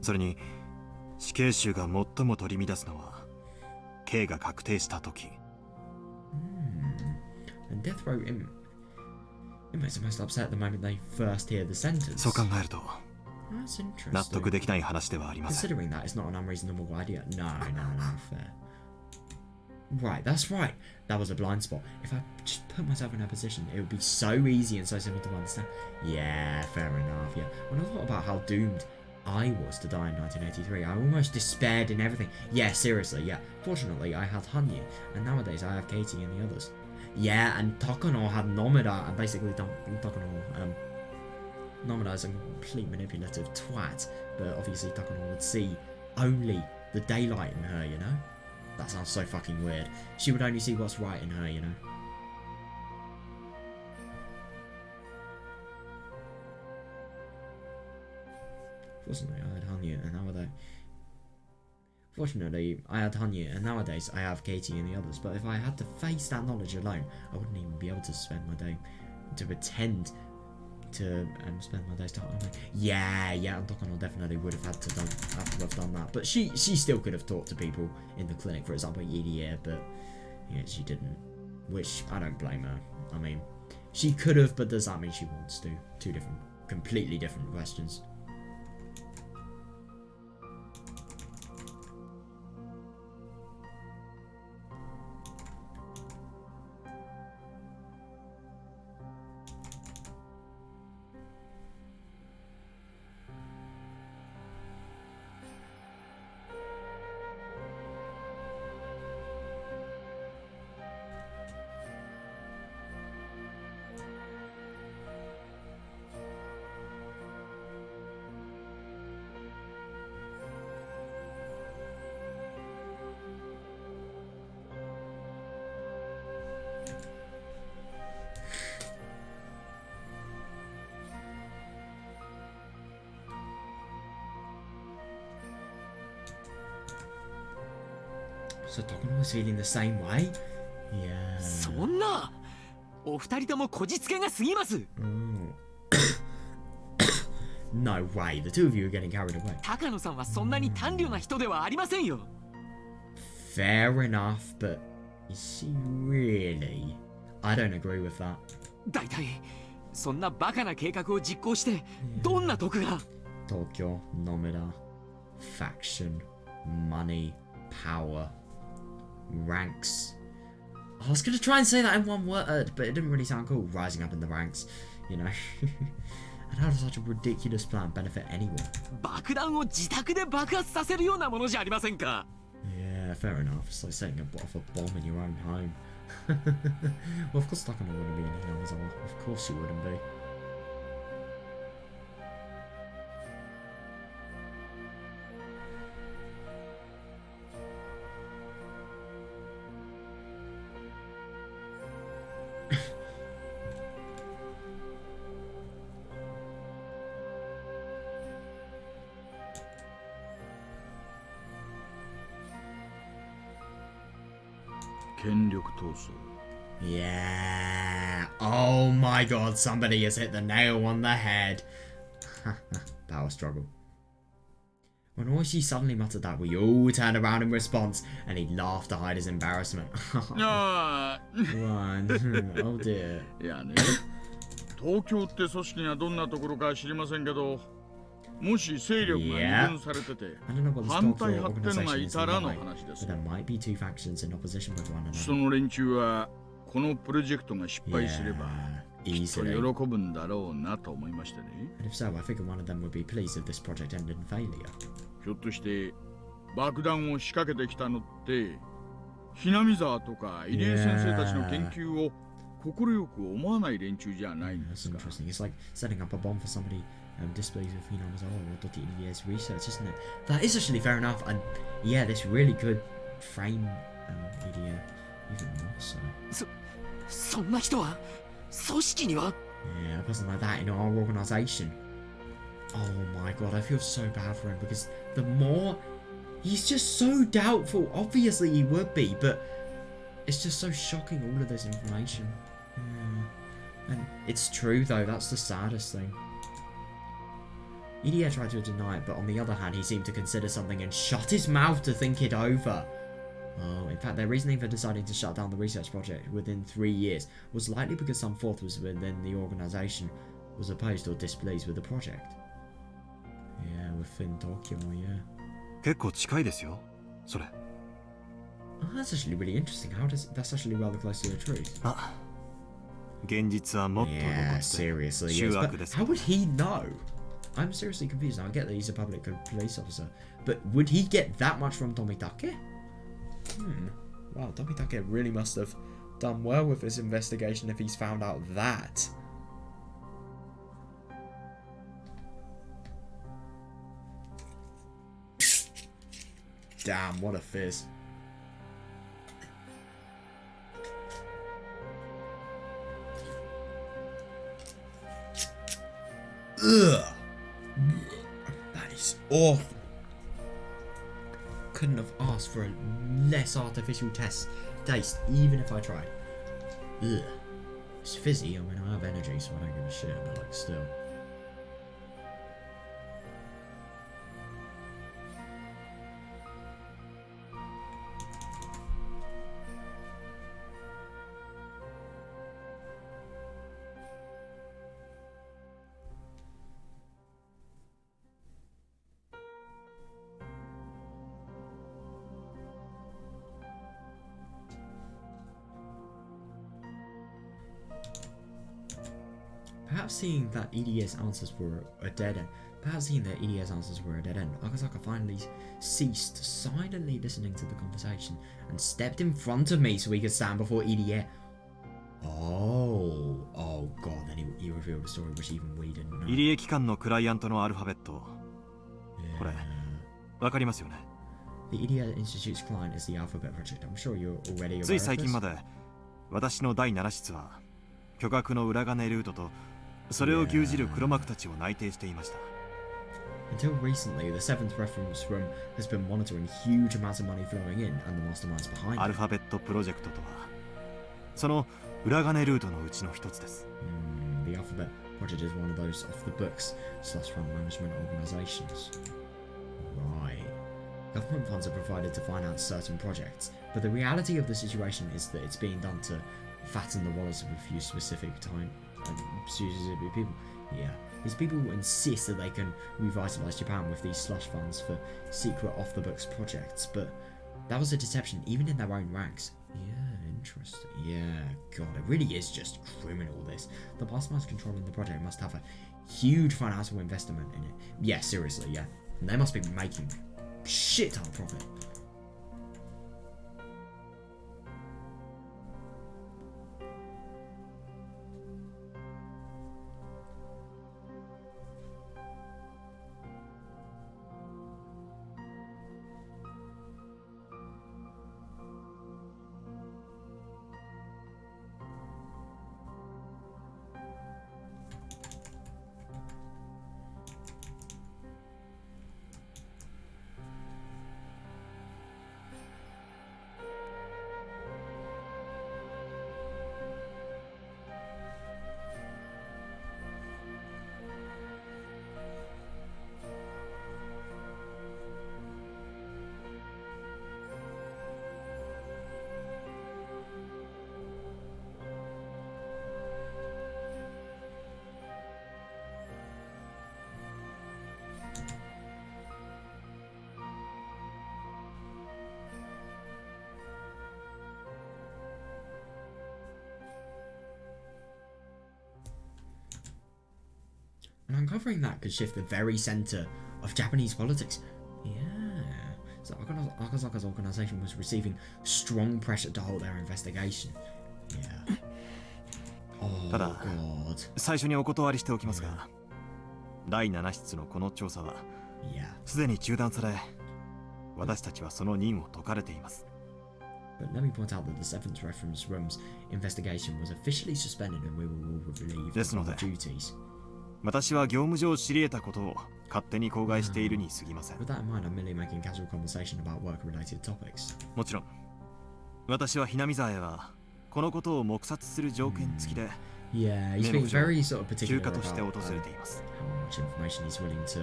So それに死刑囚が最も取り乱すのは刑が確定した時。And death row inmates are most upset at the moment they first hear the sentence. そう考えると That's interesting. 納得できない話ではありません。 Considering that is not an unreasonable idea. No, fair. Right, that's right. That was a blind spot. If I just put myself in her position, it would be so easy and so simple to understand. Yeah, fair enough, yeah. When I thought about how doomed I was to die in 1983, I almost despaired in everything. Yeah, seriously, yeah. Fortunately, I had Hanyuu, and nowadays I have Katie and the others. Yeah, and Takano had Nomada, and basically Takano, Nomada is a complete manipulative twat, but obviously Takano would see only the daylight in her, you know? That sounds so fucking weird. She would only see what's right in her, you know? Fortunately, I had Hanyuu, and nowadays I have Katie and the others, but if I had to face that knowledge alone, I wouldn't even be able to spend my day to pretend to spend my days talking. Yeah, Takano definitely would have had to have done that, but she still could have talked to people in the clinic, for example, Yidia, but yeah, she didn't, which I don't blame her. I mean, she could have, but does that mean she wants to? Two completely different questions. So Takano was feeling the same way? Yeah. そんなお二人ともこじつけが過ぎます。No way, the two of you are getting carried away. 高野さんはそんなに短慮な人ではありませんよ。Fair enough, but is she really? I don't agree with that. だいたいそんなバカな計画を実行してどんな得が？ Tokyo, Nomida, faction, money, power, ranks. I was gonna try and say that in one word, but it didn't really sound cool. Rising up in the ranks, you know. And how does such a ridiculous plan benefit anyone? 爆弾を自宅で爆発させるようなものじゃありませんか。Yeah, fair enough. It's like setting off a bomb in your own home. Well, of course, Takano wouldn't be anything else. Of course, she wouldn't be. Yeah. Oh my god, somebody has hit the nail on the head. Power struggle. When Oishi suddenly muttered that, we all turned around in response, and he laughed to hide his embarrassment. One. Oh dear. いやね、東京って組織がどんなところか知りませんけど、もし勢力が二分されてて、反対派ってのがいたらの話です。その連中はこのプロジェクトが失敗すれば、きっと喜ぶんだろうなと思いましてね。ひょっとして爆弾を仕掛けてきたのって、ひなみ沢とか入江先生たちの研究を快く思わない連中じゃないんですか。Displays of Hina's or Doki's research, isn't it? That is actually fair enough, and yeah, this really could frame Idia even more so. そんな人は組織には Yeah, a person like that in our organization. Oh my god, I feel so bad for him because the more he's just so doubtful. Obviously, he would be, but it's just so shocking all of this information. Yeah. And it's true though, that's the saddest thing. Idia tried to deny it, but on the other hand, he seemed to consider something and shut his mouth to think it over. Oh, in fact, their reasoning for deciding to shut down the research project within 3 years was likely because some fourth was within the organization was opposed or displeased with the project. Yeah, within Tokyo, yeah. 結構近いですよ、それ。Oh, that's actually really interesting. That's actually rather close to the truth. あ、現実はもっと露骨で seriously, 醜 yes. 悪 But です。 how would he know? I'm seriously confused. Now, I get that he's a public police officer, but would he get that much from Tomitake? Wow, Tomitake really must have done well with his investigation if he's found out that. Damn, what a fizz. Ugh. That is awful. Couldn't have asked for a less artificial taste, even if I tried. Ugh. It's fizzy. I mean, I have energy, so I don't give a shit, but like, still. Perhaps seeing that EDA's answers were a dead end. Akasaka finally ceased silently listening to the conversation and stepped in front of me so he could stand before EDA. Oh god, then he revealed a story which even we didn't know. 入江機関のクライアントのアルファベット。これ、わかりますよね。The EDA Institute's client is the Alphabet Project. I'm sure you're already aware of this. つい最近まで私の第7室は巨額の裏金ルートとそれを牛耳る黒幕たちを内定していました。Until recently, the seventh reference room has been monitoring huge amounts of money flowing in and the masterminds behind it. アルファベットプロジェクトとはその裏金ルートのうちの一つです。The Alphabet Project is one of those off-the-books slush fund management organizations. Right. Government funds are provided to finance certain projects, but the reality of the situation is that it's being done to fatten the wallets of a few specific people. Yeah. These people insist that they can revitalize Japan with these slush funds for secret off-the-books projects, but that was a deception even in their own ranks. Yeah, interesting. Yeah, God, it really is just criminal, this. The masterminds controlling the project must have a huge financial investment in it. Yeah, seriously, yeah. And they must be making shit ton of profit. And uncovering that could shift the very center of Japanese politics. Yeah. So Akazaka's organization was receiving strong pressure to halt their investigation. Yeah. Oh, ただ、 God. 最初にお断りしておきますが、第7室のこの調査はすでに中断され、私たちはその任を解かれています。 But let me point out that the seventh reference room's investigation was officially suspended and we were all relieved of our duties. 私は業務上知り得たことを勝手に口外しているに過ぎません。With that in mind, I'm merely making casual conversation about work-related topics. もちろん、私はひなみ沢へはこのことを黙殺する条件付きで、Yeah, he's being very sort of particular 休暇として訪 about れています。 how much information he's willing to,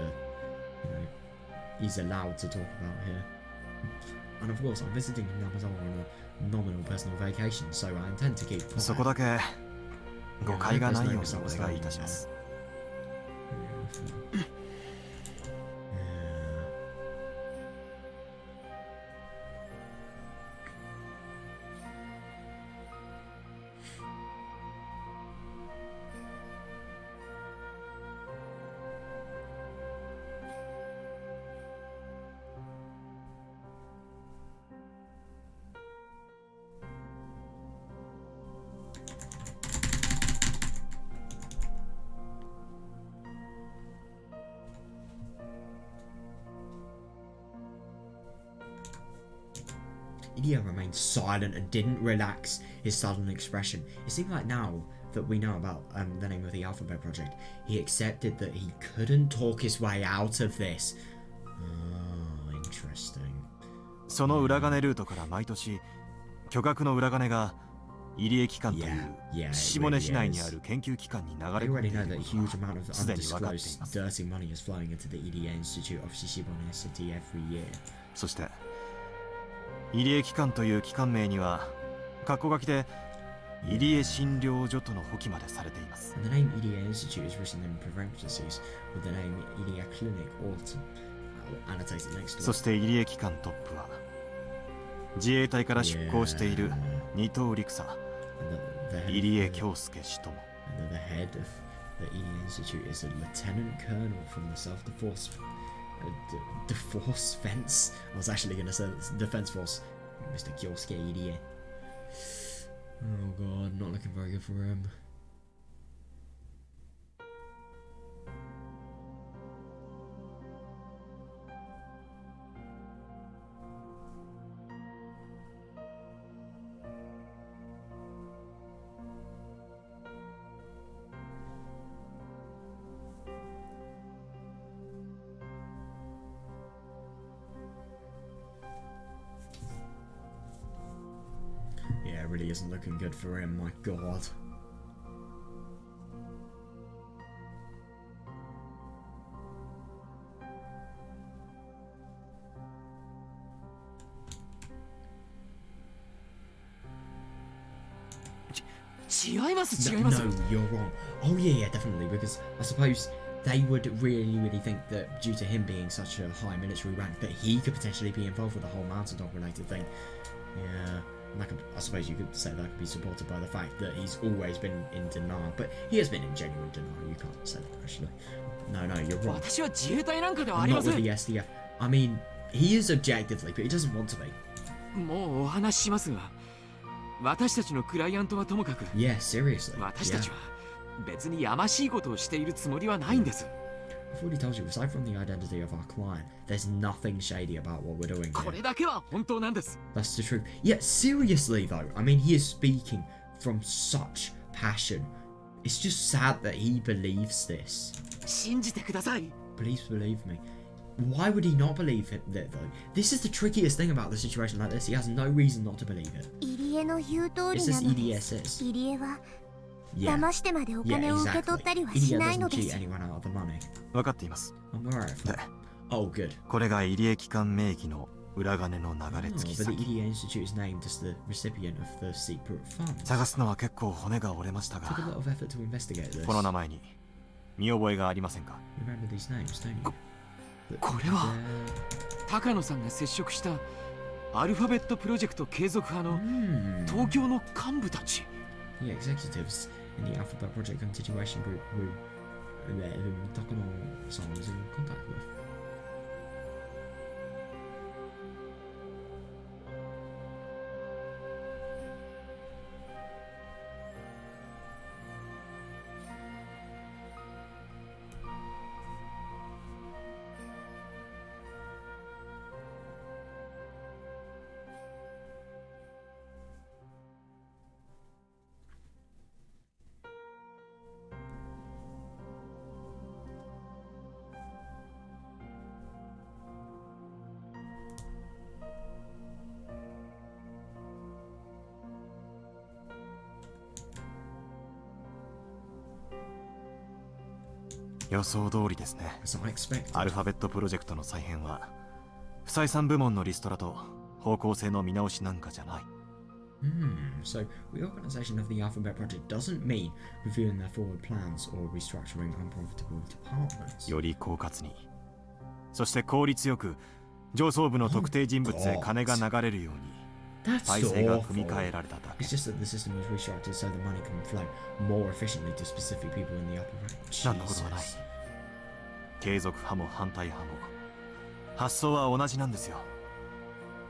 he's allowed to talk about here. And of course, I'm visiting Namazawa on a nominal personal vacation, so I intend to keep quiet. そこだけ誤解がないようにお願いいたします。 Idia remained silent and didn't relax his sudden expression. It seemed like now that we know about the name of the Alphabet Project, he accepted that he couldn't talk his way out of this. Oh, interesting. その裏金ルートから毎年巨額の裏金が入江機関という下根市内にある研究機関に流れ込んでいることはすでに分かっています。そして入江機関という機関名には括弧書きで入江診療所との補記までされています。The name Idia Institute is written in parentheses with the name Idia Clinic annotated next to it. そして入江機関トップは自衛隊から出向している二等陸佐入江京介氏とも。And the head of the Idia Institute is a lieutenant colonel from the self-defense fence. I was actually going to say defense force, Mr. Kyosuke Irie. Oh god, not looking very good for him. really isn't looking good for him, my god. No, you're wrong. Oh yeah, definitely, because I suppose they would really think that due to him being such a high military rank that he could potentially be involved with the whole mountain dog related thing. Yeah, and I suppose you could say that could be supported by the fact that he's always been in denial, but he has been in genuine denial. You can't say that actually. No, you're wrong. I'm not with the SDF. I mean, he is objectively, but he doesn't want to be. Yeah, seriously. I've already told you, aside from the identity of our client, there's nothing shady about what we're doing here. That's the truth. Yeah, seriously though, I mean, he is speaking from such passion. It's just sad that he believes this. Please believe me. Why would he not believe it though? This is the trickiest thing about the situation like this. He has no reason not to believe it. It's this EDSS. Yeah, exactly. Irie doesn't cheat anyone out of the money. I'm aware of that. Oh, good. But the Irie Institute is named as the recipient of the secret funds. Took a lot of effort to investigate this. You remember these names, don't you? これは高野さんが接触したアルファベットプロジェクト継続派の東京の幹部たち。The executives in the Alphabet Project Continuation Group who Takano-san was in contact with. As I expected. アルファベットプロジェクトの再編は不採算部門のリストラと方向性の見直しなんかじゃない。So reorganization of the Alphabet Project doesn't mean reviewing their forward plans or restructuring unprofitable departments. より狡猾に、そして効率よく上層部の特定人物へ金が流れるように体制が組み替えられただけ。It's just that the system was restructured so the money can flow more efficiently to specific people in the upper rank. なんのことはない。継続派も反対派も発想は同じなんですよ。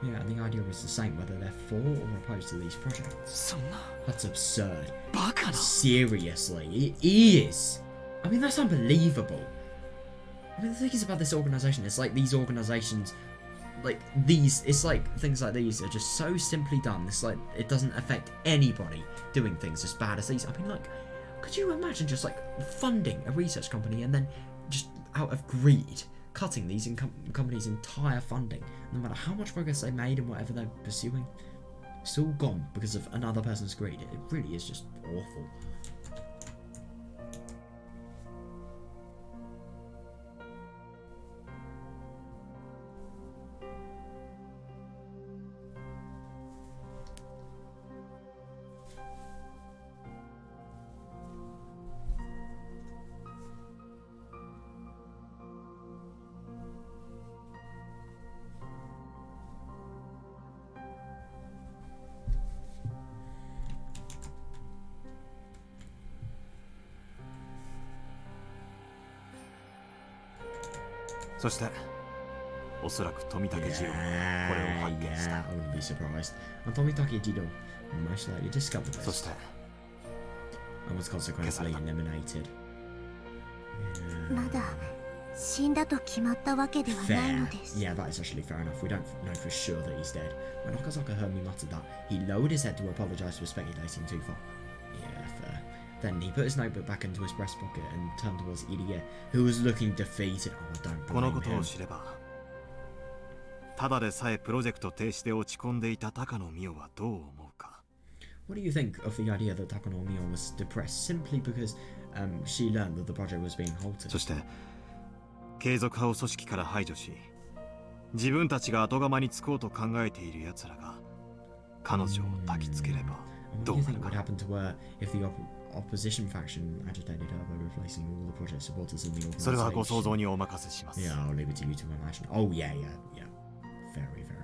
Yeah, and the idea was the same whether they're for or opposed to these projects. そんな。That's absurd. バカな。Seriously, it is. I mean, that's unbelievable. I mean, the thing is about this organization, it's like these organizations, like these, it's like things like these are just so simply done. It's like it doesn't affect anybody doing things as bad as these. I mean, like, could you imagine just like funding a research company and then just out of greed cutting these companies' entire funding, no matter how much progress they made and whatever they're pursuing, it's all gone because of another person's greed. It really is just awful. So, おそらく富武次郎がこれを発見した。I wouldn't be surprised. And Tomitake Jiro most likely discovered this. そして and was consequently eliminated. まだ死んだと決まったわけではないのです。 Yeah, that is actually fair enough. We don't know for sure that he's dead. When Okazaka heard me mutter that, he lowered his head to apologize for speculating too far. Yeah, fair. Then he put his notebook back into his breast pocket and turned towards Irie, who was looking defeated. Oh, I don't この blame ことを him. 知れば、ただでさえプロジェクト停止で落ち込んでいた高野美代はどう思うか。What do you think of the idea that Takano Mio was depressed simply because she learned that the project was being halted? そして継続派を組織から排除し、自分たちが後釜につこうと考えている奴らが彼女を焚きつければどうなるか。 What do you think would happen to her if the opposition faction agitated her by replacing all the project supporters in the organization? それはご想像にお任せします。 Yeah, I'll leave it to you to imagine. Oh yeah. Very, very mad.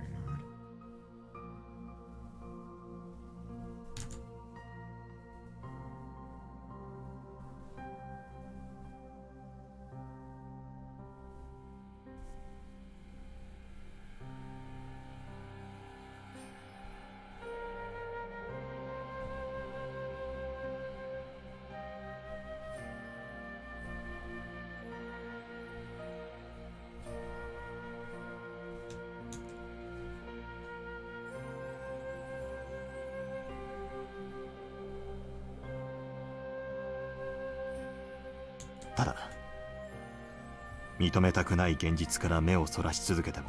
「ただ認めたくない現実から目をそらし続けても、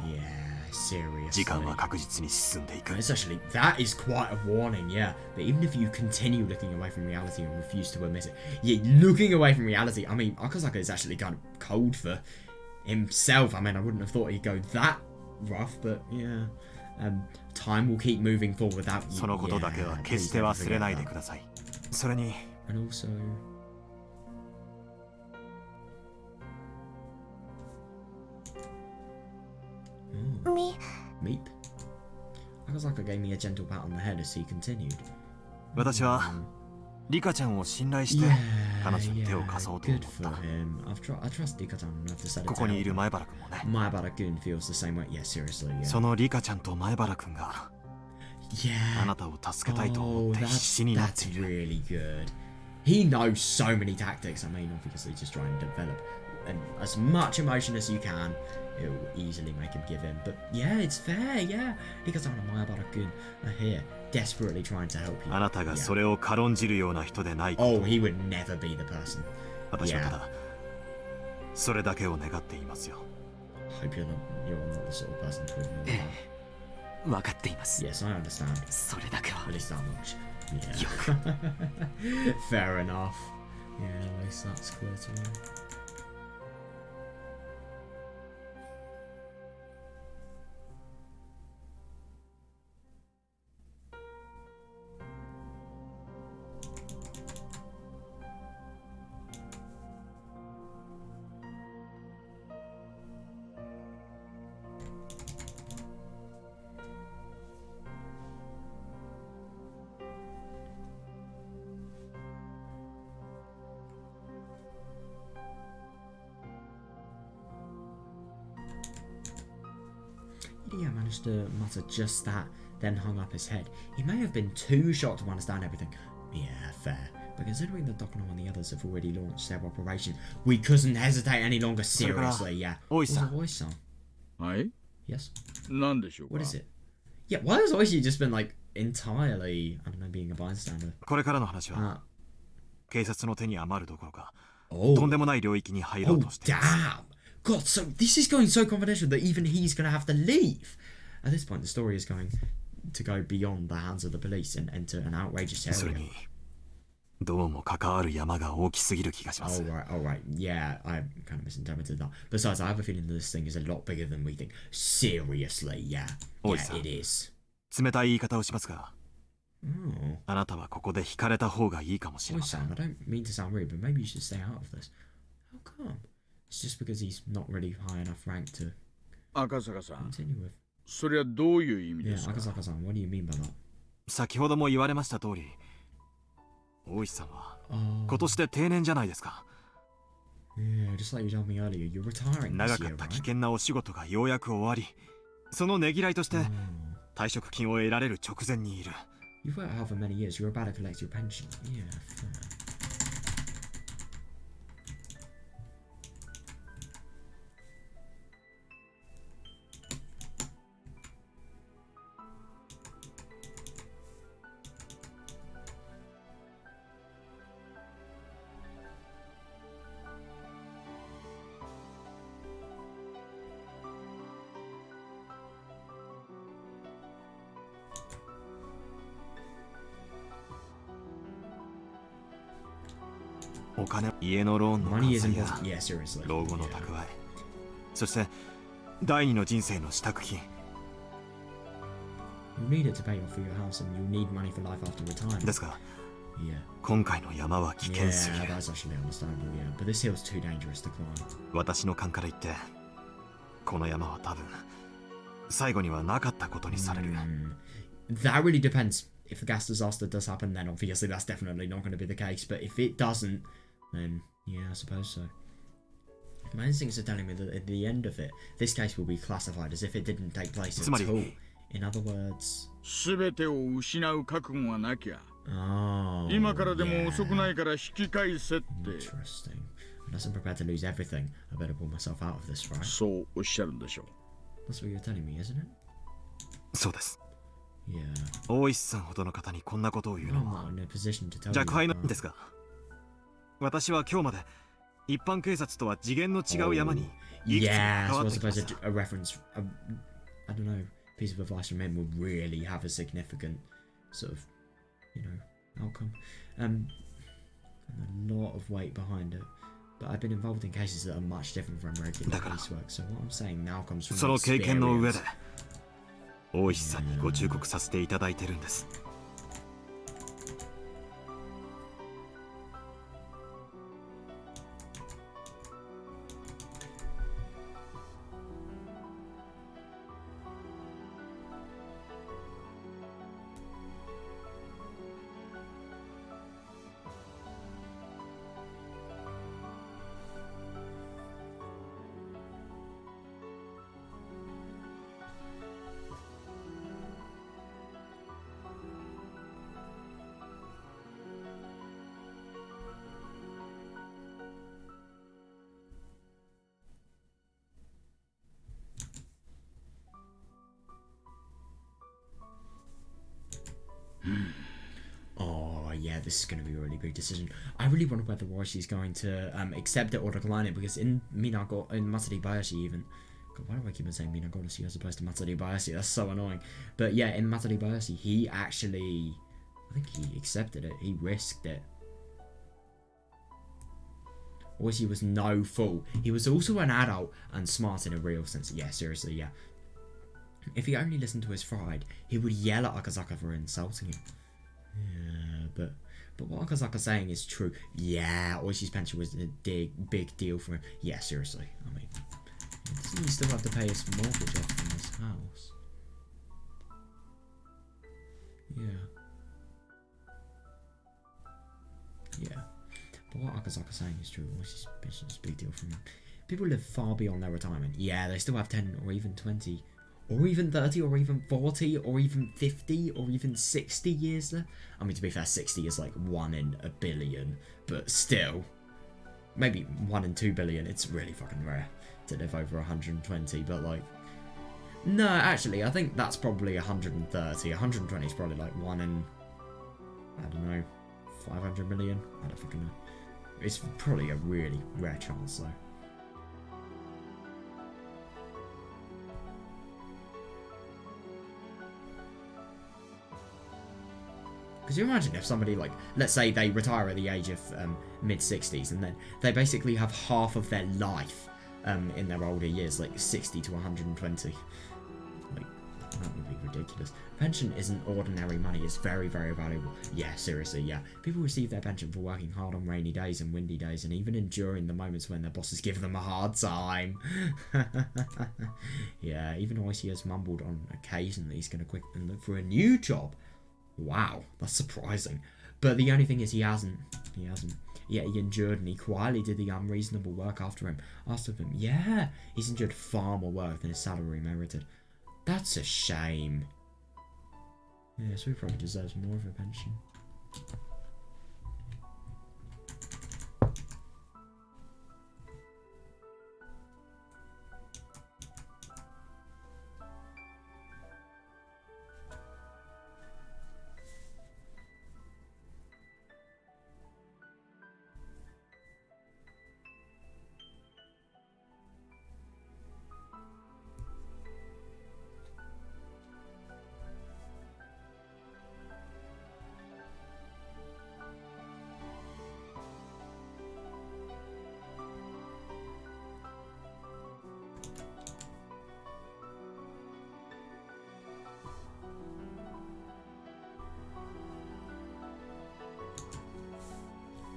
時間は確実に進んでいく。 Especially, that is quite a warning, yeah. But even if you continue looking away from reality and refuse to admit it, yeah, looking away from reality, I mean, Akasaka is actually kind of cold for himself. I mean, I wouldn't have thought he'd go that rough, but yeah. Time will keep moving forward without you. そのことだけは決して忘れないでください。それに、and also... Meep. Akasaka gave me a gentle pat on the head as he continued. 私はリカちゃんを信頼して彼女に手を貸そうと思った。 I trust Rika-chan enough to set it ここにいる前原君もね。前原君 feels the same way. Yeah, seriously. Yeah. そのリカちゃんと前原君があなたを助けたいと思って必死になっている。 That's really good. He knows so many tactics. I mean, obviously, just try and develop as much emotion as you can. It will easily make him give in. But yeah, it's fair, yeah. Rika-chan and Mayabara-kun are here, desperately trying to help you. あなたがそれを軽んじるような人でないこと。 Oh, he would never be the person. 私はただそれだけを願っていますよ。 Hope you're not the sort of person to ignore that. 分かっています。 Yes, I understand. それだけは。 At least that much. Yeah. Fair enough. Yeah, at least that's clear to me. Idia managed to mutter just that, then hung up his head. He may have been too shocked to understand everything. Yeah, fair. But considering that Takano and the others have already launched their operation, we couldn't hesitate any longer. Seriously, yeah. Oishi-san. Aye? Yes? 何でしょうか? What is it? Yeah, why has Oishi just been like entirely, I don't know, being a bystander? これからの話は警察の手に余るどころかとんでもない領域に入ろうとしています。 Damn! God, so this is going so confidential that even he's going to have to leave. At this point, the story is going to go beyond the hands of the police and enter an outrageous area. それにどうも関わる山が大きすぎる気がします。 Alright. Yeah, I kind of misinterpreted that. Besides, I have a feeling that this thing is a lot bigger than we think. Seriously, yeah. Yeah, it is. 冷たい言い方をしますが、あなたはここで引かれた方がいいかもしれません。 I don't mean to sound rude, but maybe you should stay out of this. How come? It's just because he's not really high enough rank to 赤坂さん、 continue with. それはどういう意味 Yeah, ですか? Akasaka-san, what do you mean by that? 先ほども言われました通り、大石さんは今年で定年じゃないですか。 Yeah, just like you told me earlier, you're retiring 長 this か year, った危 right? 険なお仕事がようやく終わり、そのねぎらいとして退職金を得られる直前にいる。 You've worked hard for many years, you're about to collect your pension. Yeah, fair. お金、家のローンの完 Money is 済や important. Yeah, seriously. 老後の蓄え、そして第二の人生の支度金。You need it to pay off for your house, and you need money for life after retirement. ですが、Yeah. 今回の山は危険すぎ Yeah, る。 that's actually understandable. Yeah, but this hill's too dangerous to climb. 私の勘から言って、この山は多分最後にはなかったことにされる。That really depends. If the gas disaster does happen, then obviously that's definitely not going to be the case. But if it doesn't, then yeah, I suppose so. My instincts are telling me that at the end of it, this case will be classified as if it didn't take place at all. In other words, 全てを失う覚悟がなきゃ。oh, 今からでも yeah. 遅くないから引き返せって。Interesting. Unless I'm prepared to lose everything, I better pull myself out of this, right? そうおっしゃるんでしょう。That's what you're telling me, isn't it? そうです。Yeah. 大石さんほどの方にこんなことを言うの I'm は not in a position to tell 若輩 you. なんですが、私は今日まで一般警察とは次元の違う山にいくつも Yeah, 関 so わ I ってきま suppose した。 a reference, I don't know, piece of advice from him would really have a significant sort of, you know, outcome. And a lot of weight behind it. But I've been involved in cases that are much different from regular police work. So what I'm saying now comes from その経験の上で experience. 大石さんにご忠告させていただいてるんです。Oh yeah, this is going to be a really big decision. I really wonder whether Washi's going to accept it or decline it, because in Matsuri Bayashi even, God, why do I keep on saying Minagoshi as opposed to Matsuri Bayashi? That's so annoying. But yeah, in Matsuri Bayashi, he actually, I think he accepted it. He risked it. Washi was no fool. He was also an adult and smart in a real sense. Yeah, seriously, yeah. If he only listened to his pride, he would yell at Akazaka for insulting him. Yeah, but what Akazaka's saying is true. Yeah, Oishi's pension was a big deal for him. Yeah, seriously. I mean, doesn't he still have to pay his mortgage off from his house? Yeah. Yeah. But what Akazaka's saying is true. Oishi's pension is a big deal for him. People live far beyond their retirement. Yeah, they still have 10 or even 20 or even 30 or even 40 or even 50 or even 60 years left. I mean, to be fair, 60 is like 1 in a billion, but still, maybe 1 in 2 billion. It's really fucking rare to live over 120, but like, no, actually, I think that's probably 130. 120 is probably like 1 in, I don't know, 500 million. I don't fucking know. It's probably a really rare chance though. Because you imagine if somebody, like, let's say they retire at the age of mid-60s, and then they basically have half of their life in their older years, like 60 to 120. Like, that would be ridiculous. Pension isn't ordinary money, it's very, very valuable. Yeah, seriously, yeah. People receive their pension for working hard on rainy days and windy days, and even enduring the moments when their bosses give them a hard time. Yeah, even Oishi has mumbled on occasion that he's going to quit and look for a new job. Wow, that's surprising. But the only thing is he hasn't. Yet he endured and he quietly did the unreasonable work after him. Yeah, he's endured far more work than his salary merited. That's a shame. Yeah, so he probably deserves more of a pension.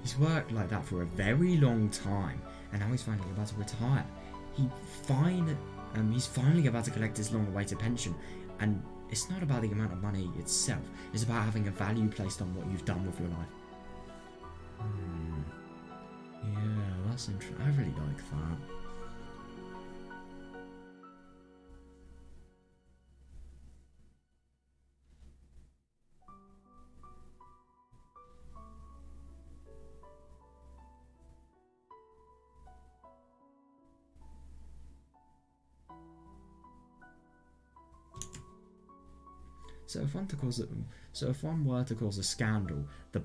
He's worked like that for a very long time, and now he's finally about to retire. He's finally about to collect his long-awaited pension, and it's not about the amount of money itself. It's about having a value placed on what you've done with your life. Yeah, that's interesting. I really like that. So if one were to cause a scandal, the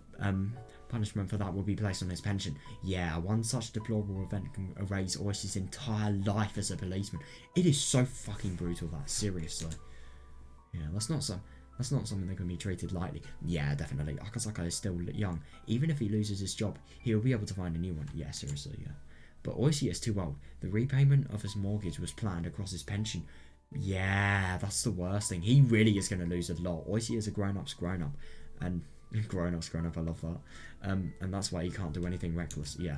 punishment for that would be placed on his pension. Yeah, one such deplorable event can erase Oishi's entire life as a policeman. It is so fucking brutal, that, seriously. Yeah, that's not something that can be treated lightly. Yeah, definitely. Akasaka is still young. Even if he loses his job, he'll be able to find a new one. Yeah, seriously, yeah. But Oishi is too old. The repayment of his mortgage was planned across his pension. Yeah, that's the worst thing. He really is going to lose a lot. Oishi is a grown-up's grown-up. And grown-up's grown-up, I love that. And that's why he can't do anything reckless. Yeah.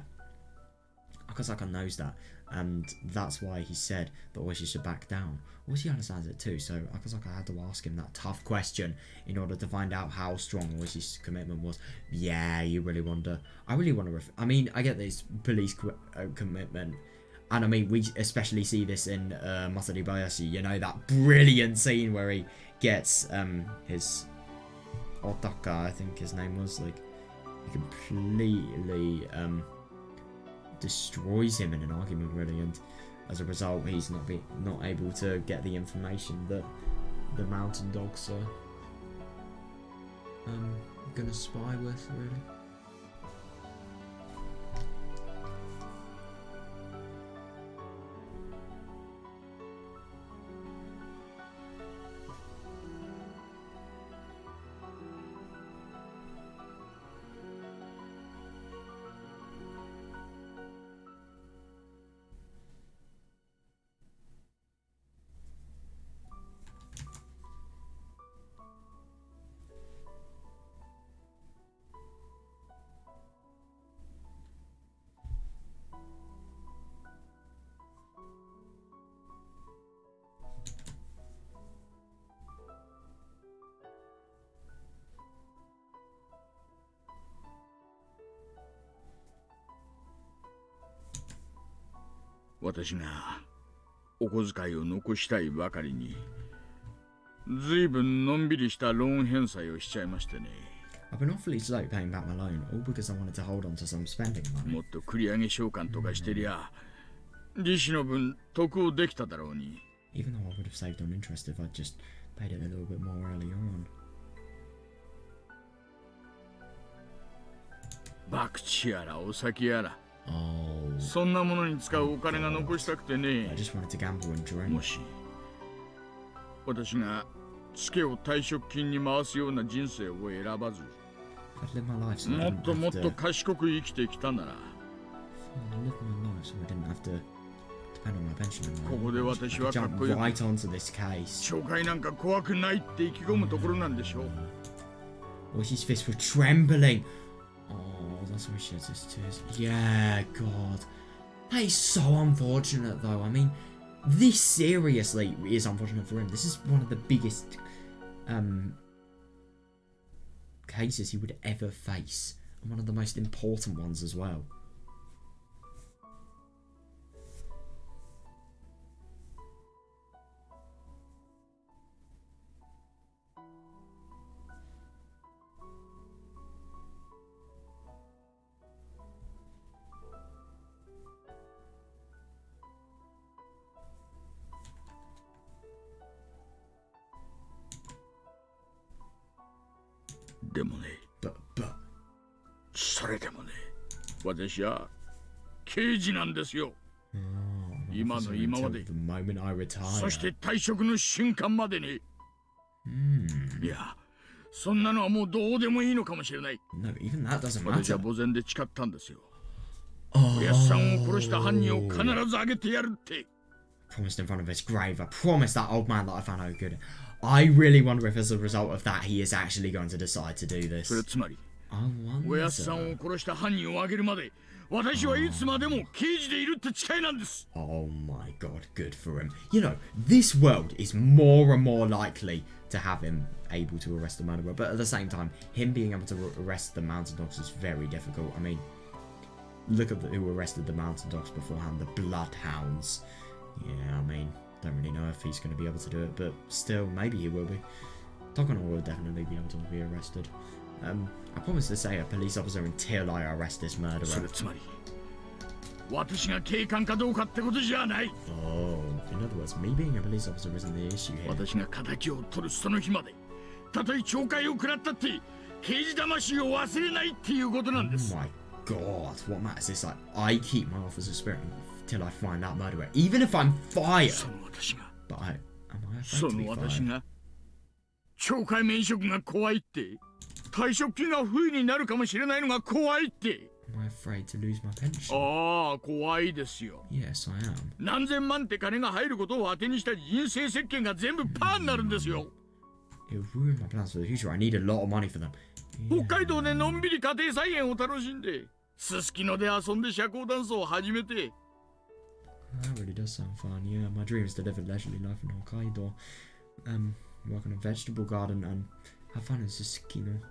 Akasaka knows that. And that's why he said that Oishi should back down. Oishi understands it too, so Akasaka had to ask him that tough question in order to find out how strong Oishi's commitment was. Yeah, you really wonder. I really wonder if... I mean, I get this police commitment. And I mean, we especially see this in Matsuri Bayashi, you know, that brilliant scene where he gets his Otaka, I think his name was, like, he completely destroys him in an argument, really, and as a result, he's not able to get the information that the mountain dogs are gonna spy with, really.私がお小遣いを残したいばかりに、ずいぶんのんびりしたローン返済をしちゃいましてね。I've been awfully slow paying back my loan, all because I wanted to hold on to some spending money. もっと繰り上げ償還とかしてりゃ、利子の分得をできただろうに。Even though I would have saved on interest if I'd just paid it a little bit more early on. 博打やらお酒やら。Oh. そんなものに使うお金が残したくてね。I just wanted to gamble and drink. もし私がツケを退職金に回すような人生を選ばず、もっともっと賢く生きてきたなら、ここで私はかっこよく紹介なんか怖くないって意気込むところなんでしょう。Oishi's fists were trembling. That's why she has his tears. Yeah, God. That is so unfortunate, though. I mean, this seriously is unfortunate for him. This is one of the biggest cases he would ever face. And one of the most important ones as well.でもね、それでもね、私は刑事なんですよ。今の今まで、そして退職の瞬間までね。いや、そんなのはもうどうでもいいのかもしれない。私は呆然で誓ったんですよ。おやっさんを殺した犯人を必ず挙げてやるって。Promised in front of his grave. I promised that old man that I found how good. I really wonder if as a result of that he is actually going to decide to do this. それつまりおやすさんを殺した犯人を挙げるまで私はいつまでも刑事でいるって誓いなんです。 Oh my god, good for him. You know, this world is more and more likely to have him able to arrest the murderer, but at the same time, him being able to arrest the mountain dogs is very difficult. I mean, look at who arrested the mountain dogs beforehand, the bloodhounds. Yeah, I mean, don't really know if he's going to be able to do it, but still, maybe he will be. Takano will definitely be able to be arrested. I promise to say a police officer until I arrest this murderer. それつまり私が警官かどうかってことじゃない。 Oh, in other words, me being a police officer isn't the issue here. 私が仇を取るその日までたとえ懲戒を食らったって刑事魂を忘れないっていうことなんです。 Oh my god, what matters is like I keep my officer spirit till I find that murderer, even if I'm fired. その私が But am I afraid そ to be の私 fired? が懲戒免職が怖いって退職金が不意になるかもしれないのが怖いって。 Am I afraid to lose my pension? ああ怖いですよ。 Yes, I am. 何千万って金が入ることを当てにした人生設計が全部パーになるんですよ。 It would ruin my plans for the future. I need a lot of money for them. 北海道でのんびり家庭菜園を楽しんで、すすきので遊んで社交ダンスを始めて。 That really does sound fun. Yeah, my dream is to live a leisurely life in Hokkaido. Work in a vegetable garden and have fun in Susukino.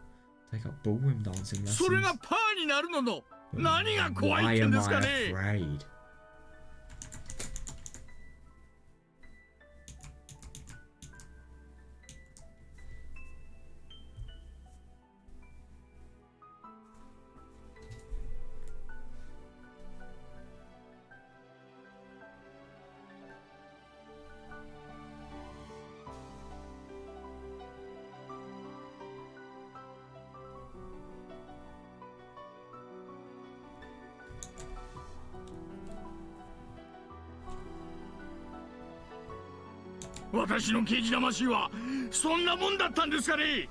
Take up ballroom dancing lessons. それがパーになるのの But 何が怖い why ってん am ですか I ね。 afraid? What? 私の刑事魂はそんなもんだったんですかね。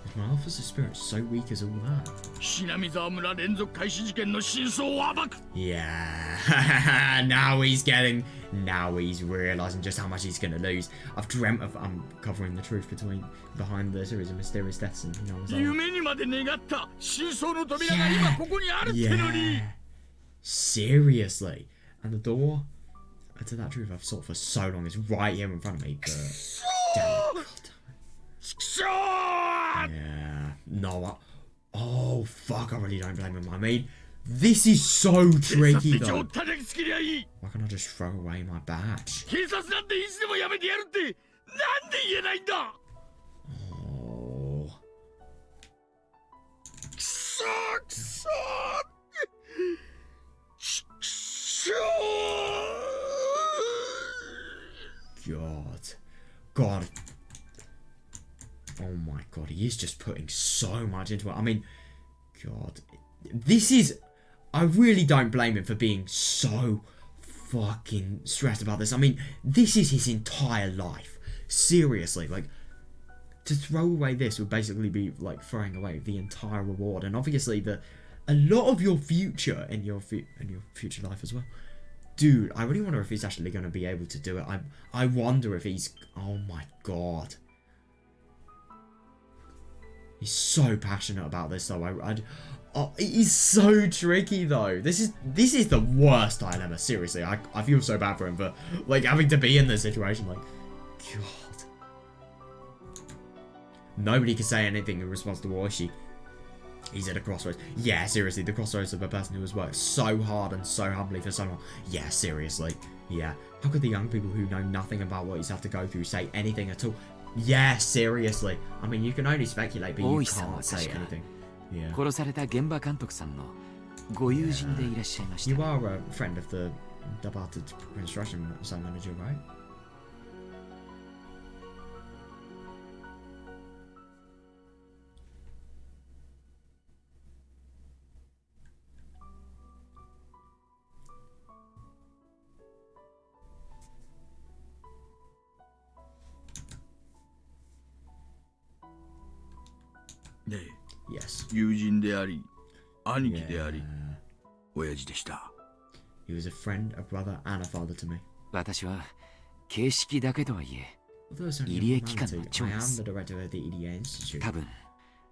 Is my officer spirit so weak as all that? 信南沢村連続開始事件の真相を暴く。 Yeah. Now he's realizing just how much he's gonna lose. I've dreamt of uncovering the truth behind the series of mysterious deaths and夢にまで願った真相の扉が今ここにあるってのに。 Seriously. And the door to that truth I've sought for so long is right here in front of me, but damn it. Yeah. No. Oh fuck! I really don't blame him. I mean, this is so tricky though. Why can't I just throw away my badge? Oh. God. Oh my god, he is just putting so much into it. I mean, God. This is... I really don't blame him for being so fucking stressed about this. I mean, this is his entire life. Seriously, like, to throw away this would basically be like throwing away the entire reward. And obviously a lot of your future in your future life as well. Dude, I really wonder if he's actually going to be able to do it. I wonder if he's... Oh my god. He's so passionate about this though. Oh, it is so tricky though. This is the worst dilemma. Seriously, I feel so bad for him for like having to be in this situation. Like, God. Nobody can say anything in response to Washi. He's at a crossroads. Yeah, seriously, the crossroads of a person who has worked so hard and so humbly for so long. Yeah, seriously. Yeah. How could the young people who know nothing about what he's had to go through say anything at all? Yeah, seriously. I mean, you can only speculate, but you can't say anything. Yeah. You are a friend of the departed construction site manager, right? Yes. 友人であり、兄貴であり、親父でした。 He was a friend, a brother, and a father to me. 私は形式だけとはいえ、入江機関の長です。多分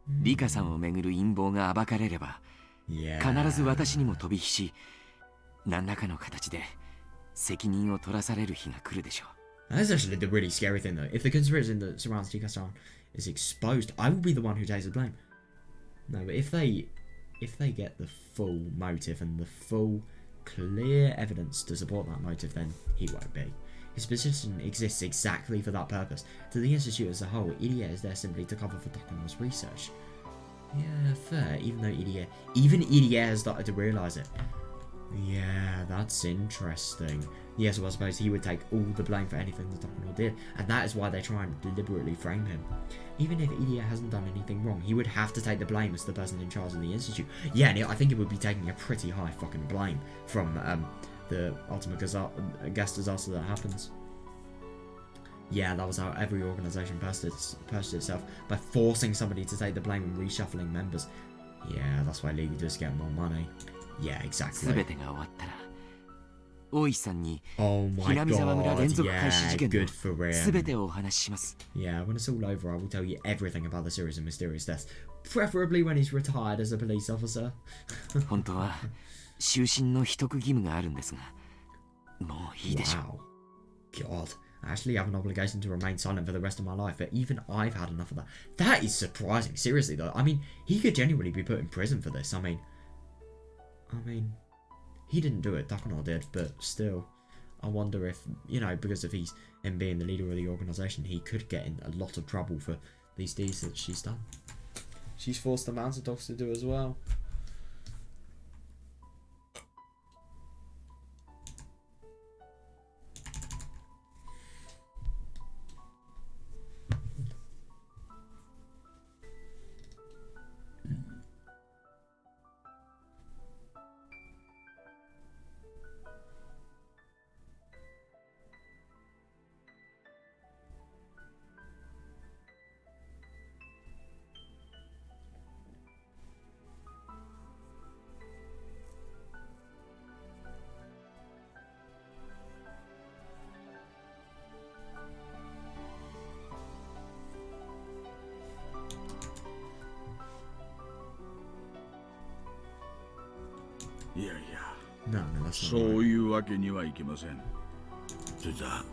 リカさんをめぐる陰謀が暴かれれば、必ず私にも飛び火し、何らかの形で責任を取らされる日が来るでしょう。That's actually the really scary thing, though. If the conspiracy that surrounds Chika-san is exposed, I will be the one who takes the blame. No, but if they get the full motive and the full clear evidence to support that motive, then he won't be. His position exists exactly for that purpose. To the Institute as a whole, Irie is there simply to cover for Takano's research. Yeah, fair, even though Irie has started to realise it. Yeah, that's interesting. Yes, well, I suppose he would take all the blame for anything that Takano did, and that is why they try and deliberately frame him. Even if Irie hasn't done anything wrong, he would have to take the blame as the person in charge of the Institute. Yeah, and I think it would be taking a pretty high fucking blame from the ultimate gas disaster that happens. Yeah, that was how every organisation purged itself, by forcing somebody to take the blame and reshuffling members. Yeah, that's why League does get more money. Yeah, exactly. Oh my god, yeah, good for him. Yeah, when it's all over, I will tell you everything about the series of mysterious deaths. Preferably when he's retired as a police officer. Wow. God. I actually have an obligation to remain silent for the rest of my life, but even I've had enough of that. That is surprising, seriously though. I mean, he could genuinely be put in prison for this. I mean, he didn't do it, Takano did, but still, I wonder if, you know, because of him being the leader of the organisation, he could get in a lot of trouble for these deeds that she's done. She's forced the mountain dogs to do as well. No, that's not そういうわけにはいきません。それじゃあ、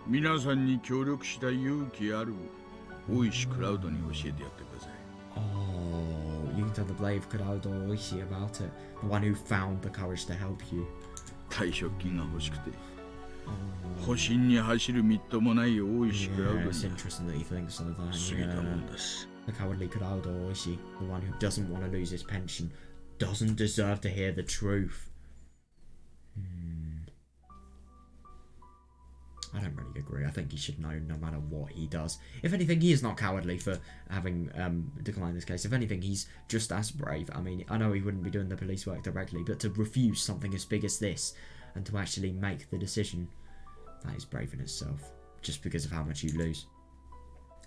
皆さんに協力した勇気ある大石クラウドに教えてやってください。Oh, you can tell the brave Kuraudo Oishi about it. The one who found the courage to help you. 退職金が欲しくて。保身に走るみっともない大石クラウドに。It's interesting that he thinks like that. 過ぎたもんです。The cowardly Kuraudo Oishi, the one who doesn't want to lose his pension, doesn't deserve to hear the truth. I don't really agree. I think he should know no matter what he does. If anything, he is not cowardly for having declined this case. If anything, he's just as brave. I mean, I know he wouldn't be doing the police work directly, but to refuse something as big as this and to actually make the decision, that is brave in itself, just because of how much you lose.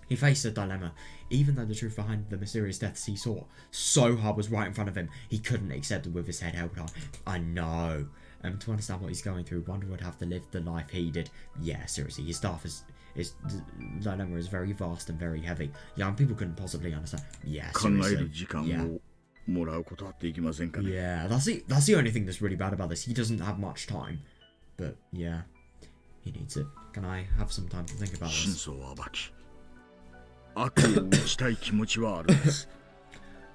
He faced a dilemma. Even though the truth behind the mysterious deaths he saw so hard was right in front of him, he couldn't accept it with his head held high. I know. To understand what he's going through, one would have to live the life he did. Yeah, seriously, his dilemma is very vast and very heavy. Young people couldn't possibly understand. Yeah, seriously. Yeah, that's the only thing that's really bad about this. He doesn't have much time. But, yeah, he needs it. Can I have some time to think about this?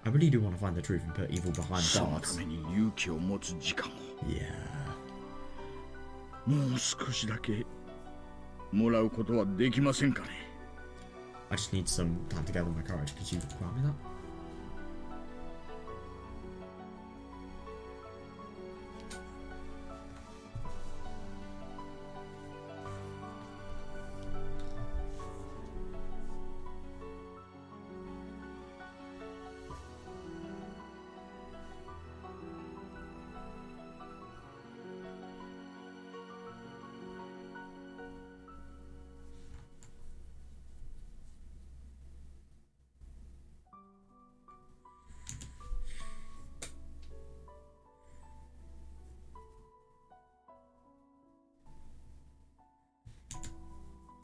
I really do want to find the truth and put evil behind bars. Yeah. もう少しだけもらうことはできませんかね。I just need some time to gather my courage. Could you grant me that?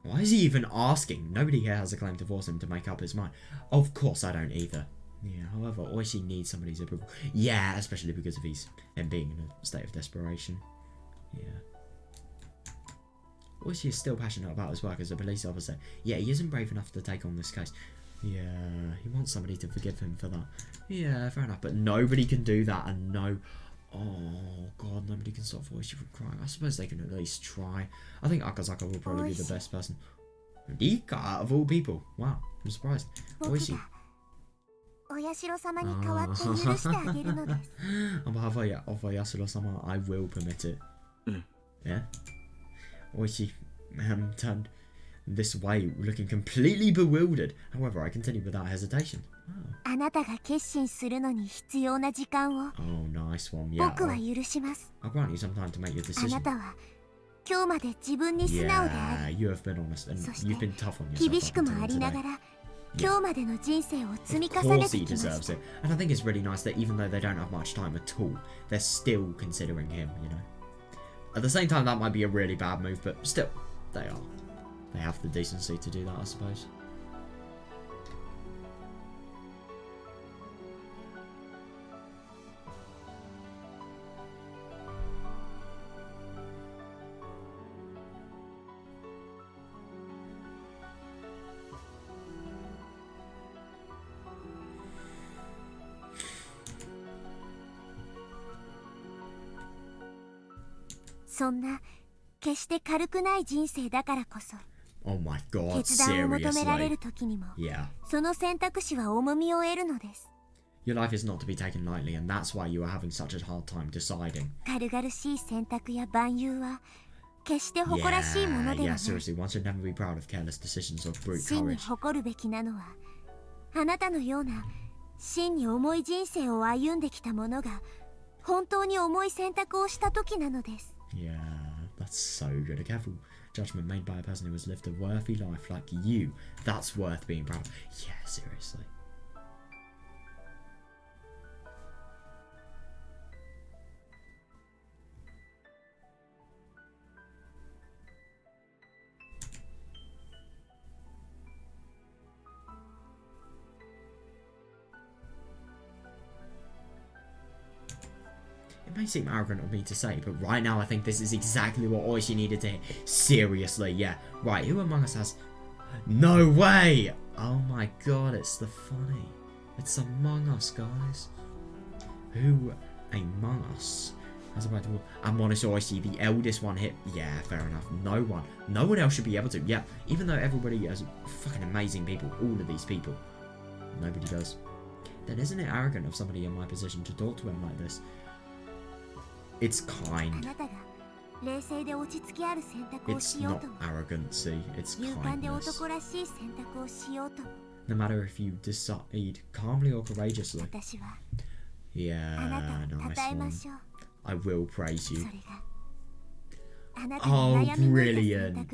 Why is he even asking? Nobody here has a claim to force him to make up his mind. Of course I don't either. Yeah, however, Oishi needs somebody's approval. Yeah, especially because of him being in a state of desperation. Yeah. Oishi is still passionate about his work as a police officer. Yeah, he isn't brave enough to take on this case. Yeah, he wants somebody to forgive him for that. Yeah, fair enough. But nobody can do that, and no... Oh, God, nobody can stop Oishi from crying. I suppose they can at least try. I think Akazaka will probably be the best person. Rika, out of all people. Wow, I'm surprised. Oishi. On behalf of Oyashiro-sama, I will permit it. Yeah? Oishi turned this way, looking completely bewildered. However, I continue without hesitation. Oh, nice one. Yeah, I'll grant you some time to make your decision. Yeah, you have been honest and you've been tough on yourself up until today. Yeah. Of course he deserves it. And I think it's really nice that even though they don't have much time at all, they're still considering him, you know. At the same time, that might be a really bad move, but still, they are. They have the decency to do that, I suppose. Oh my God, seriously. Yeah. Your life is not to be taken lightly, and that's why you are having such a hard time deciding. Yeah, seriously, one should never be proud of careless decisions or brute courage. Yeah, that's so good. A careful judgment made by a person who has lived a worthy life like you. That's worth being proud of. Yeah, seriously. It may seem arrogant of me to say, but right now I think this is exactly what Oishi needed to hear. Seriously, yeah. Right, who among us has... No way! Oh my God, it's the funny. It's Among Us, guys. Who among us has a right to admonish Oishi, the eldest one hit? Yeah, fair enough. No one. No one else should be able to. Yeah, even though everybody has fucking amazing people, all of these people. Nobody does. Then isn't it arrogant of somebody in my position to talk to him like this? It's kind. It's not arrogancy, it's kindness. No matter if you decide calmly or courageously. Yeah, nice one. I will praise you. Oh, brilliant.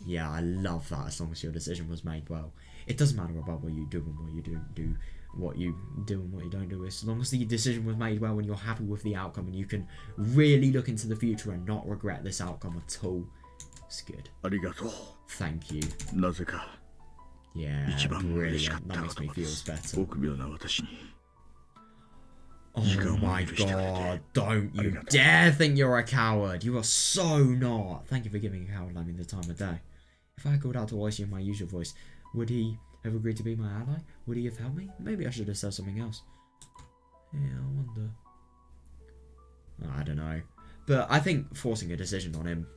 Yeah, I love that as long as your decision was made well. It doesn't matter about what you do and what you don't do. What you do and what you don't do. As long as the decision was made well and you're happy with the outcome and you can really look into the future and not regret this outcome at all. It's good. Thank you. Yeah, brilliant. That makes me feel better. Oh my God, don't you dare think you're a coward. You are so not. Thank you for giving a coward like me the time of day. If I had called out to Oishi in my usual voice, would he have agreed to be my ally? Would he have helped me? Maybe I should have said something else. Yeah, I wonder. I don't know. But I think forcing a decision on him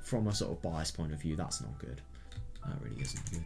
from a sort of biased point of view, that's not good. That really isn't good.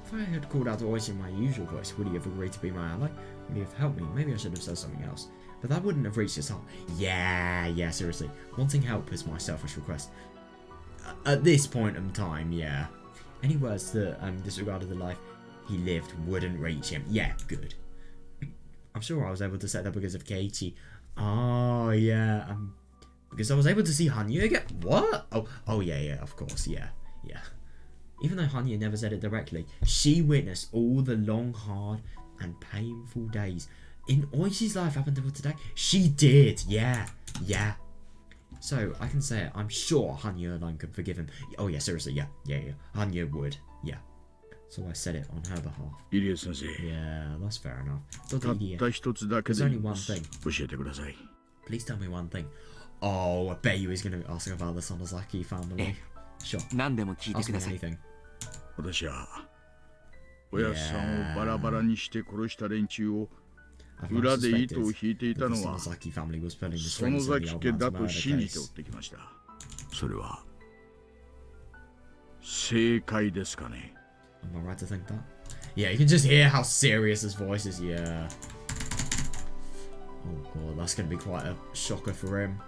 If I had called out to Oishi in my usual voice, would he have agreed to be my ally? Would he have helped me? Maybe I should have said something else. But that wouldn't have reached his heart. Yeah, seriously. Wanting help is my selfish request. At this point in time, yeah. Any words that disregarded the life he lived wouldn't reach him. Yeah, good. I'm sure I was able to say that because of Keiichi. Oh, yeah. Because I was able to see Hanyuu again. What? Oh, yeah, of course, yeah. Even though Hanyuu never said it directly, she witnessed all the long, hard, and painful days in Oishi's life up until today. She did, yeah. So, I can say it, I'm sure Hanyuu alone could forgive him. Oh yeah, seriously, yeah. Hanyuu would, yeah. So I said it on her behalf. Yeah, that's fair enough. There's only one thing. Please tell me one thing. Oh, I bet you he's going to ask about the Sonozaki family. Sure. Ask me anything. 私はおやすさんをバラバラにして殺した連中を裏で糸を引いていたのは園崎家だと信じて追ってきました。それは正解ですかね。 Am I right to think that? Yeah, you can just hear how serious his voice is. Yeah. Oh god, that's going to be quite a shocker for him.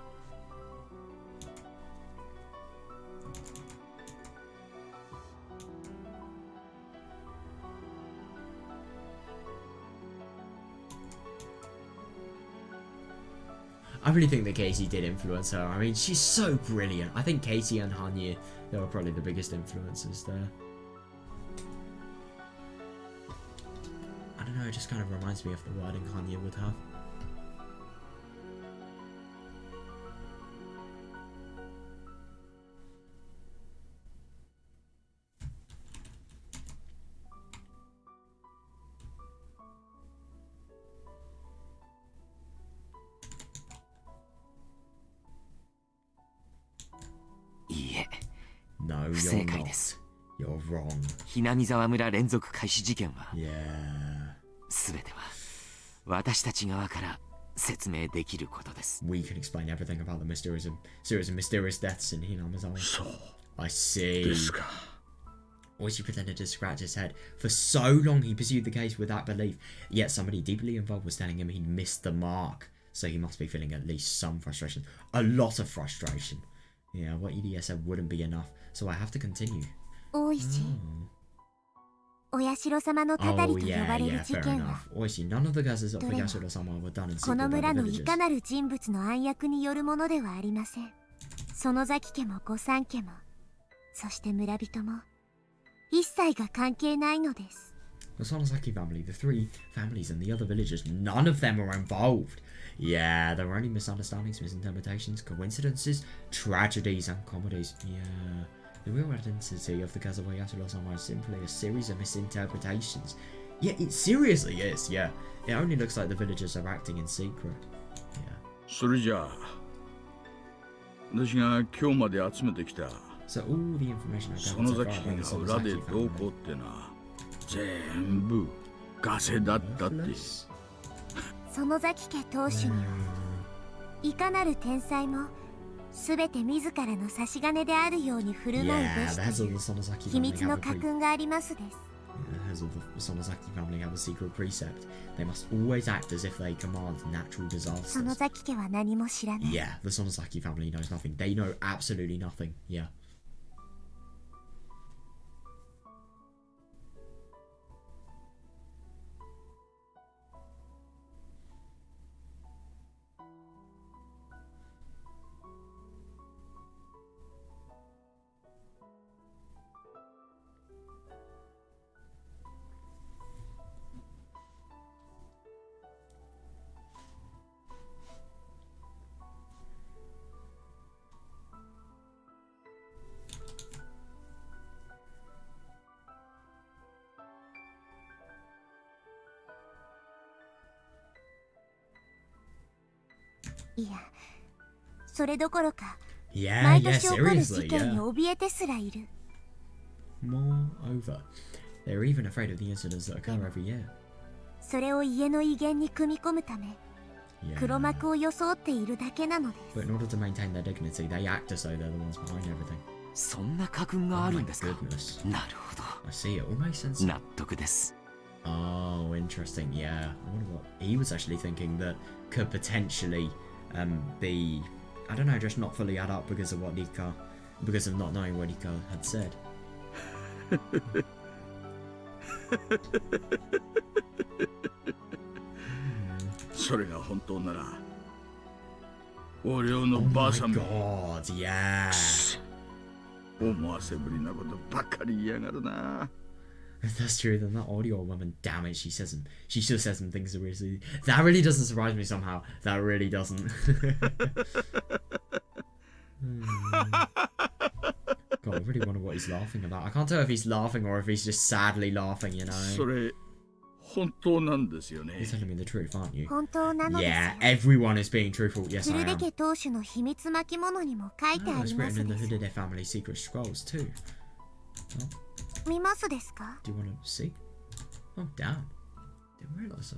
I really think that Casey did influence her. I mean, she's so brilliant. I think Casey and Hanyuu, they were probably the biggest influences there. I don't know, it just kind of reminds me of the wording Hanyuu would have. No, you're not. You're wrong. 南沢村連続開始事件は、すべては私たち側から説明できることです。We can explain everything about the series of mysterious deaths in Hinamizawa. So, I see. Oishi pretended to scratch his head. For so long he pursued the case without belief, yet somebody deeply involved was telling him he'd missed the mark. So he must be feeling at least some frustration. A lot of frustration. Yeah, what EDS said wouldn't be enough, so I have to continue. Oishi. お社様のたたりと呼ばれる事件は、どれもこの村のいかなる人物の暗躍によるものではありません。園崎家も御三家も、そして村人も、一切が関係ないのです。The Sonozaki family, the three families and the other villagers, none of them were involved. Yeah, there were only misunderstandings, misinterpretations, coincidences, tragedies and comedies. Yeah, the real identity of the Kazuwa Yasuro-sama is simply a series of misinterpretations. Yeah, it seriously is, yeah. It only looks like the villagers are acting in secret. Yeah. それじゃあ、私が今日まで集めてきた So all the information I got 園崎家が裏でどうこうってな、全部ガセだったって。園崎家当主には、いかなる天才もすべて自らの差し金であるように振る舞うべしという秘密の家訓がありますです。As of the Sonozaki family have a secret precept, they must always act as if they command natural disasters. 園崎家は何も知らない。Yeah, the Sonozaki family knows nothing. They know absolutely nothing. Yeah.いや、それどころか、 Yeah, 毎 yeah, 年起こる事 seriously, 件に yeah. 怯えてすらいる。Moreover, they're even afraid of the incidents that occur every year. それを家の威厳に組み込むため、 Yeah. 黒幕を装っているだけなのです。But in order to maintain their dignity, they act as though they're the ones behind everything. そんな家訓があるんですか。 Oh my goodness. なるほど。I see, it all makes sense. 納得です。 Oh, interesting. Yeah, I wonder what he was actually thinking that could potentially be, I don't know, just not fully add up because of because of not knowing what Nika had said. それが本当なら、俺のばあさんも God, yeah. 思わせぶりなことばっかり言いやがるな。 If that's true, then that audio woman, damn it, she still says some things that really, that really doesn't surprise me somehow. That really doesn't. God, I really wonder what he's laughing about. I can't tell if he's laughing or if he's just sadly laughing, you know. それ本当なんですよね。 You're telling me the truth, aren't you? 本当なのですよ。 Yeah, everyone is being truthful. Yes, I フルデ am. 家当主の秘密巻物にも書いて Oh, あ it's りま written す in the です。 Hudede family secret scrolls too. Oh, 見ますですか？ do you want to see? Oh, damn. Didn't realize that.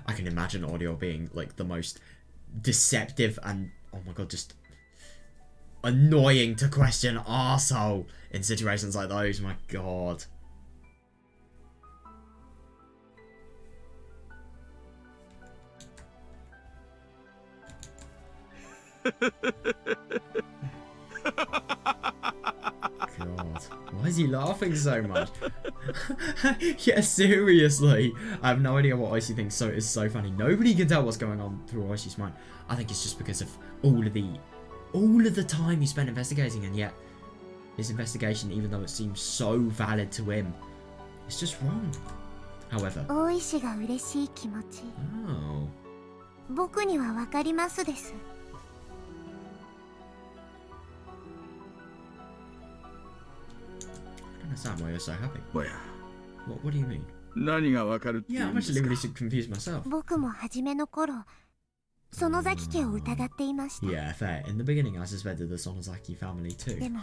I can imagine audio being like the most deceptive and, oh my god, just annoying to question arsehole in situations like those. My god. God, why is he laughing so much? Yeah, seriously. I have no idea what Oishi thinks is so funny. Nobody can tell what's going on through Oishi's mind. I think it's just because of all of the time he spent investigating, and yet his investigation, even though it seems so valid to him, it's just wrong. However, 大石が嬉しい気持ち。 oh, 僕にはわかりますです。 I don't understand why you're so happy. おや、 What do you mean? 何がわかるって言 Yeah, う I'm んです actually か。 really confused myself. 僕も初めの頃、園崎家を疑っていました。 Yeah, fair. In the beginning, I suspected the Sonozaki family で too. も、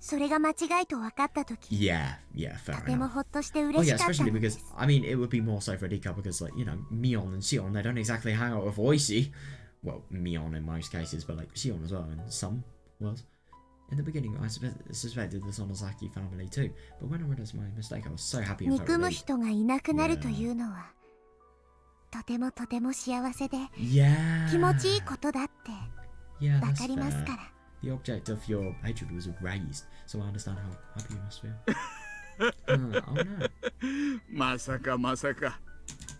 それが間違いと分かったとき、 Yeah, fair とても enough. ほっとして Oh 嬉 yeah, しかった especially ので because す。 I mean, it would be more so for Rika because, like, you know, Mion and Sion, they don't exactly hang out with Oishi. Well, Mion in most cases, but like Sion as well in some worlds. In the beginning, I suspected the Sonozaki family too, but when I realized my mistake, I was so happy and felt 憎む relieved. 人がいなくなるというのは、とてもとても幸せで、 Yeah. 気持ちいいことだって Yeah, 分 that's かります fair. から。 The object of your hatred was raised, so I understand how happy you must feel. Oh no. まさかまさか、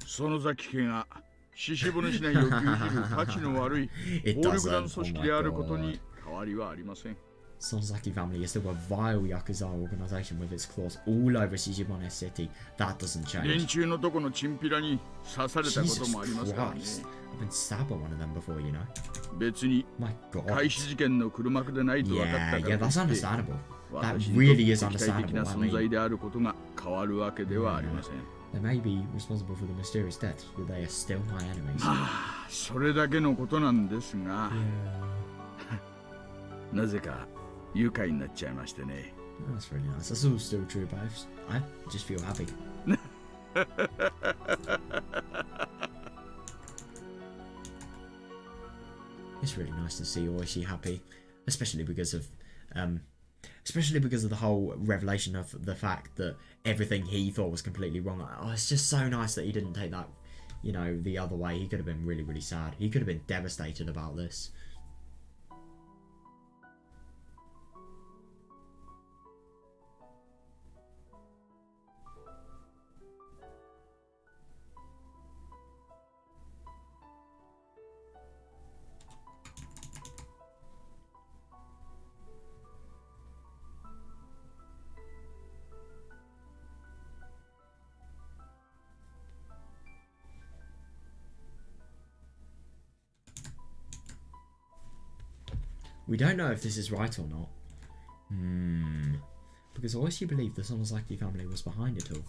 園崎家が獅子骨しないを牛耳る価値の悪い It 暴力団 doesn't. 組織 Oh で my あることに god. 変わりはありません。 Sonozaki family is still a vile Yakuza organization with its claws all over Shishibane City. That doesn't 連 change. 中のとこのチンピラに刺されたこと Jesus もありますからね。 Christ. I've been stabbed by one of them before, you know. 別に My god. 開始事件の黒幕でないと分かった Yeah, か yeah, らと that's いって understandable. That 私にとっ really て is 敵対的 understandable. な I 存在 mean, であることが変わるわけではありません。 they may be responsible for the mysterious deaths, but they are still my enemies. はあ、それだけのことなんですが、 Yeah. なぜか愉快になっちゃいましてね。 That's really nice. That's all still true, but I just feel happy. It's really nice to see Oishi happy, especially because of the whole revelation of the fact that everything he thought was completely wrong. Oh, it's just so nice that he didn't take that, you know, the other way. He could have been really, really sad. He could have been devastated about this. We don't know if this is right or not. Because Oishi believed the Sonozaki family was behind it all.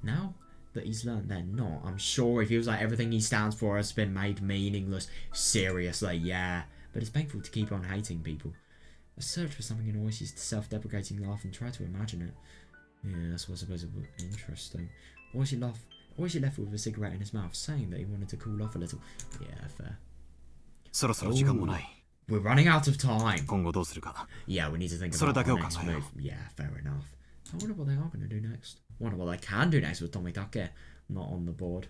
Now, that he's learned, they're not. I'm sure he feels like everything he stands for has been made meaningless. Seriously, yeah. But it's painful to keep on hating people. I search for something in Oishi's self-deprecating laugh and try to imagine it. Yeah, that's what I suppose it was interesting. Oishi left with a cigarette in his mouth, saying that he wanted to cool off a little. Yeah, fair. Oh, we're running out of time. Yeah, we need to think about our next move. Yeah, fair enough. I wonder what they are going to do next. I wonder what they can do next with Tomitake. Not on the board.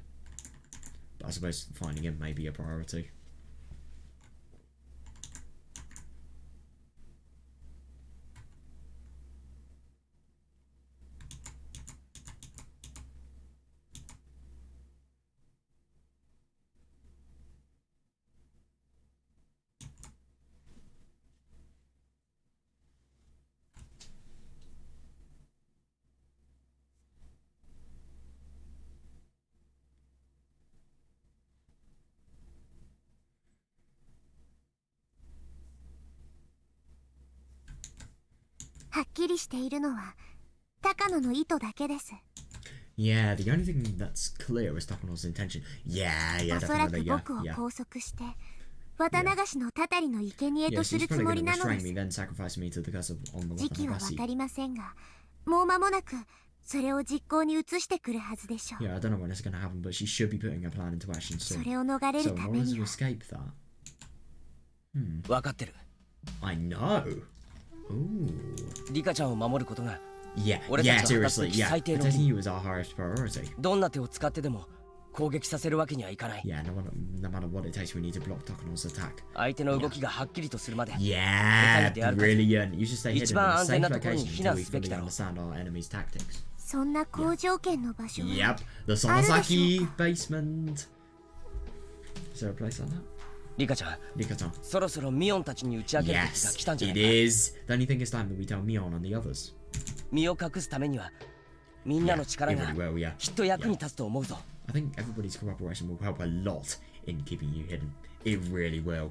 But I suppose finding him may be a priority. Yeah, the only thing that's clear is Takano's intention. Yeah, definitely, yeah. Yeah, she's probably going to restrain me, then sacrifice me to the curse on the Watanagashi. Yeah, I don't know when it's going to happen, but she should be putting her plan into action soon. So, in order to escape that... I know! Ooh. Yeah, seriously, yeah. Protecting you is our highest priority. Yeah, no matter what it takes, we need to block Takano's attack. Yeah, brilliant. You should stay hidden in a safe location until we fully understand our enemy's tactics. Yep, the Sonozaki basement. Is there a place like that? Rika-chan. Yes, it is. The only thing is time that we tell Mion and the others. Yeah, it really will, yeah. I think everybody's cooperation will help a lot in keeping you hidden. It really will.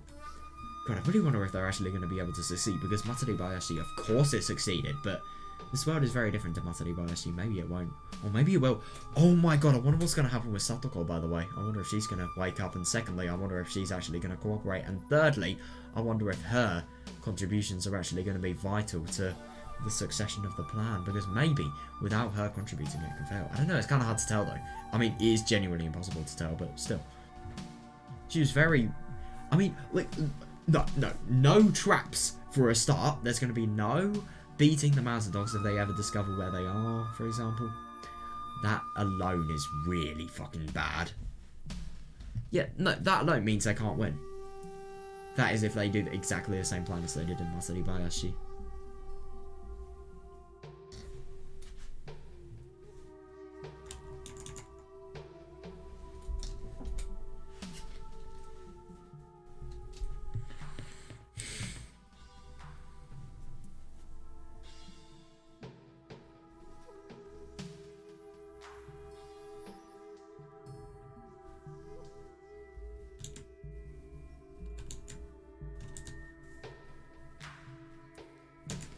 God, I really wonder if they're actually going to be able to succeed, because Matsuri Bayashi, of course it succeeded, but this world is very different to Matsuri Bayashi. Maybe it won't. Or maybe it will. Oh my god, I wonder what's going to happen with Satoko, by the way. I wonder if she's going to wake up, and secondly, I wonder if she's actually going to cooperate, and thirdly, I wonder if her contributions are actually going to be vital to the succession of the plan, because maybe without her contributing it can fail. I don't know, it's kind of hard to tell though. I mean, it is genuinely impossible to tell, but still. She was very... I mean, like, no traps for a start. There's going to be no beating the mountain dogs if they ever discover where they are, for example. That alone is really fucking bad. Yeah, no, that alone means they can't win. That is if they do exactly the same plan as they did in Matsuri Bayashi.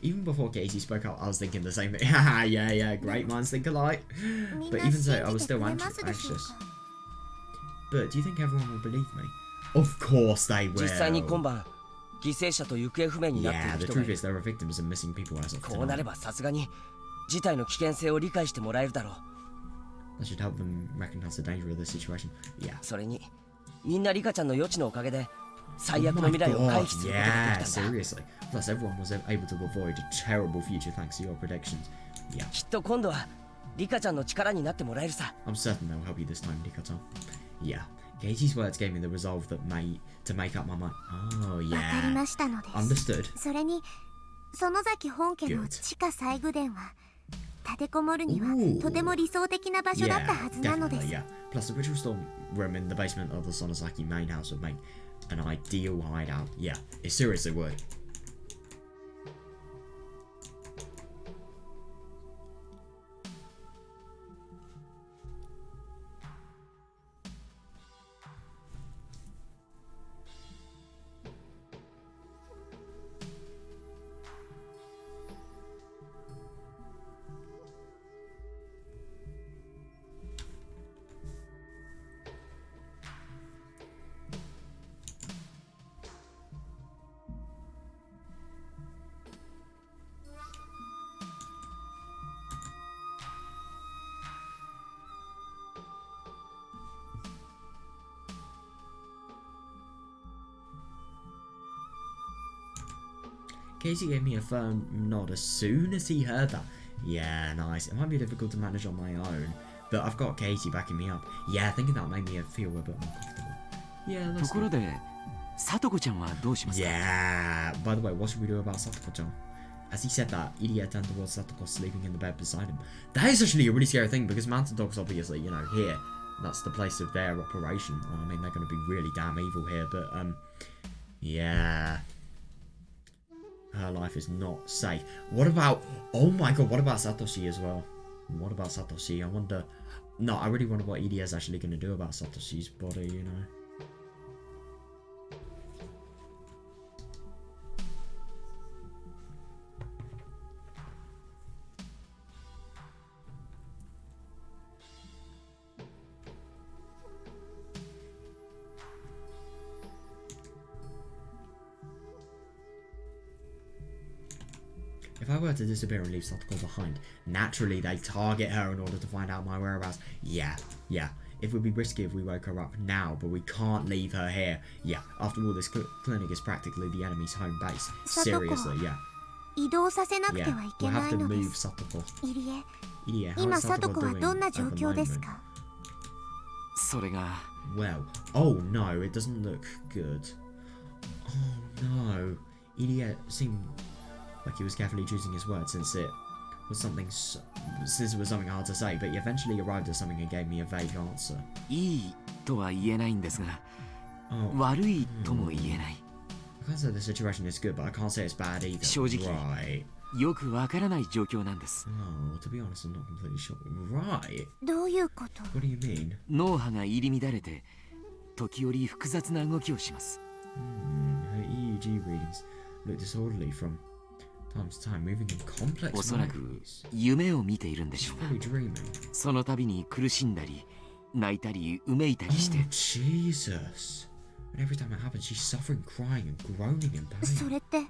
Even before Casey spoke up, I was thinking the same thing. Haha, yeah, great minds think alike. But even so, I was still anxious. But do you think everyone will believe me? Of course they will. Yeah, the truth is there are victims and missing people as of tonight. That should help them recognize the danger of the situation. Yeah. Oh my god, yeah, seriously. Plus everyone was able to avoid a terrible future thanks to your predictions. Yeah. I'm certain they'll help you this time, Rika-chan. Yeah. Geiji's words gave me the resolve that to make up my mind. Oh, yeah. Understood. Good. Definitely, yeah. Plus the ritual storm room in the basement of the Sonozaki main house would make an ideal hideout. Yeah, it seriously would. Casey gave me a firm nod as soon as he heard that. Yeah, nice. It might be difficult to manage on my own, but I've got Casey backing me up. Yeah, thinking that made me feel a bit more comfortable. Yeah, that's good. Yeah, by the way, what should we do about Satoko-chan? As he said that, Irie turned towards Satoko sleeping in the bed beside him. That is actually a really scary thing, because Mountain Dog's obviously, you know, here. That's the place of their operation. Well, I mean, they're going to be really damn evil here, but, yeah. Her life is not safe. What about... Oh my god, what about Satoshi as well? What about Satoshi? I wonder... No, I really wonder what Irie is actually going to do about Satoshi's body, you know? If I were to disappear and leave Satoko behind, naturally they target her in order to find out my whereabouts. Yeah. It would be risky if we woke her up now, but we can't leave her here. Yeah, after all, this clinic is practically the enemy's home base. Seriously, yeah. Yeah, we'll have to move Satoko. Irie, how is Satoko doing at the moment? Well, oh no, it doesn't look good. Oh no. Irie seemed like he was carefully choosing his words since it was something hard to say, but he eventually arrived at something and gave me a vague answer. I can't say the situation is good, but I can't say it's bad either. Right. Oh, to be honest, I'm not completely sure. Right. What do you mean? Her EEG readings look disorderly from time to time, moving in complex ways. She's probably dreaming. Oh, Jesus. And every time it happens, she's suffering, crying, and groaning in pain.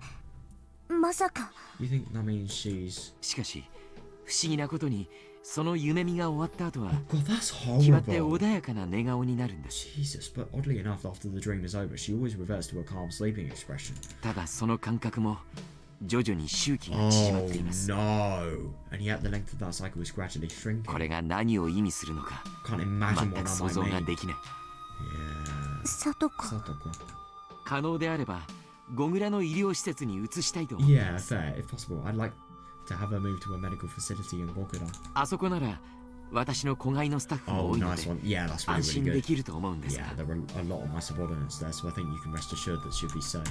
You think that means she's... Oh god, that's horrible. Jesus, but oddly enough, after the dream is over, she always reverts to a calm sleeping expression. Oh no! And yet the length of that cycle is gradually shrinking. Can't imagine what that might mean. Yeah. Satoko. Yeah, fair, if possible. I'd like to have her moved to a medical facility in Gokura. Oh, nice one. Yeah, that's really, really good. Yeah, there are a lot of my subordinates there, so I think you can rest assured that she'll be safe.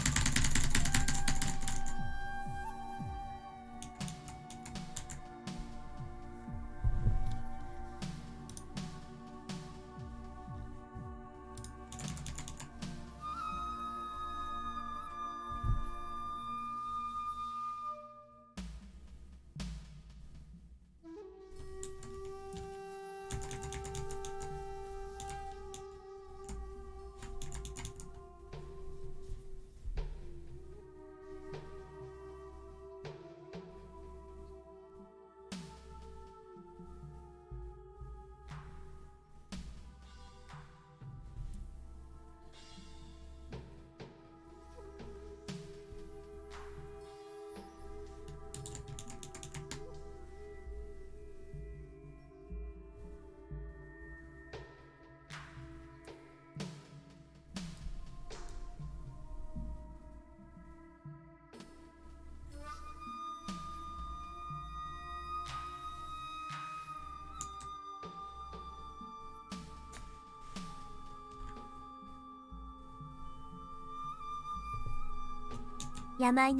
Yeah, that's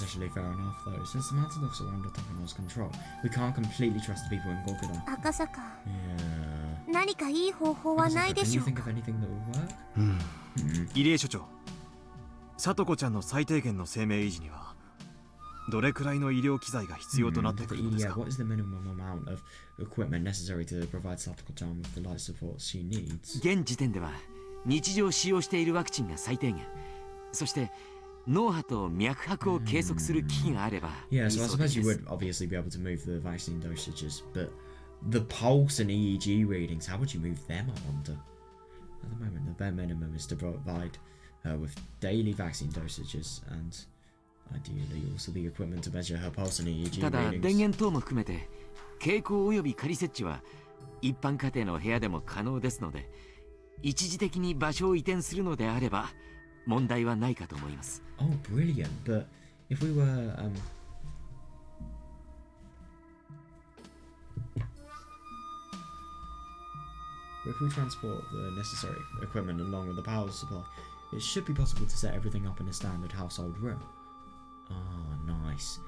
actually fair enough, though. Since the Mountain Dogs are under Takano's control, we can't completely trust the people in Gokura. Akasaka. Yeah. Akasaka, can you think of anything that will work? Irie 所長、Satoko ちゃんの最低限の生命維持にはどれくらいの医療機材が必要となってくるんですか? What is the minimum amount of equipment necessary to provide Satoko-chan with the life support she needs? 現時点では日常使用しているワクチンが最低限。そして脳波と脈拍を計測する機器があれば。Yeah, so I suppose you would obviously be able to move the vaccine dosages, but the pulse and EEG readings, how would you move them, I wonder? At the moment, the bare minimum is to provide her with daily vaccine dosages and ideally also the equipment to measure her pulse and EEG ただ readings. 電源等も含めて蛍光および仮設置は一般家庭の部屋でも可能ですので、一時的に場所を移転するのであれば問題はないかと思います。Oh, brilliant! But if we were if we transport the necessary equipment along with the power supply, it should be possible to set everything up in a standard household room. Ah, nice.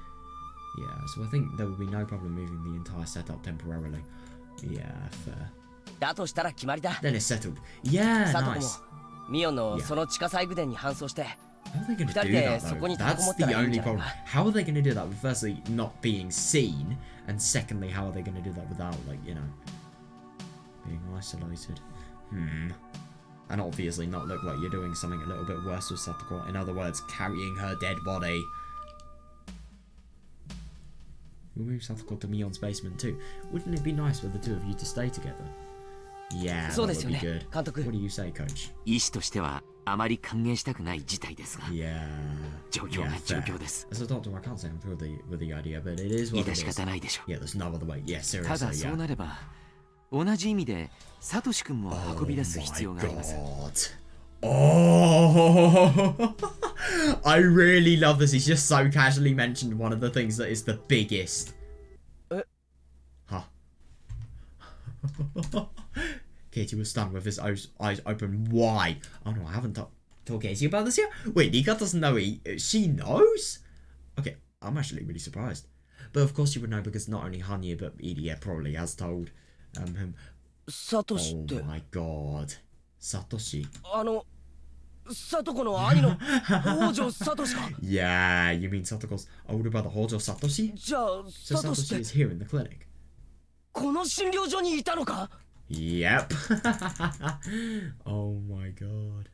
Yeah, so I think there would be no problem moving the entire setup temporarily. Yeah, fair. だとしたら決まりだ。 Then it's settled. Yeah, 佐藤も nice. ミオンのその地下細工殿に搬送して。 How are they going to do 二人で that そ though? こに立てこも That's った the らいいん only じゃない problem. か。 How are they going to do that with firstly not being seen, and secondly, how are they going to do that without, like, you know, being isolated? And obviously not look like you're doing something a little bit worse with Satoko. In other words, carrying her dead body. We'll move Satoko to Mion's basement too. Wouldn't it be nice for the two of you to stay together? Yeah, that そうで would すよ be ね、 good. 監督。 What do you say, coach? 医師としてはあまり歓迎したくない事態ですが、 Yeah. 状況が Yeah, 状 fair. 況です。 As a doctor, I can't say I'm thrilled with the idea, but it is 致 what it し is. 方ないでしょう。 Yeah, there's no other way. Yeah, た seriously, だそう yeah. なれば同じ意味でサトシ君も運び出す必要があります。 Oh, I really love this. He's just so casually mentioned one of the things that is the biggest. Huh. Katie was stunned with his eyes open wide. Oh no, I haven't told Katie about this yet. Wait, Nika doesn't know she knows? Okay, I'm actually really surprised. But of course you would know because not only Hanyuu but Idia probably has told him. サトシっ Oh て my god. Satoshi. サトコの兄の北条サトシか。 Yeah, you mean Satoko's older brother Hojo Satoshi? じゃあ So サトシ Satoshi って is here in the clinic. この診療所にいたのか。 Yep. Oh my god.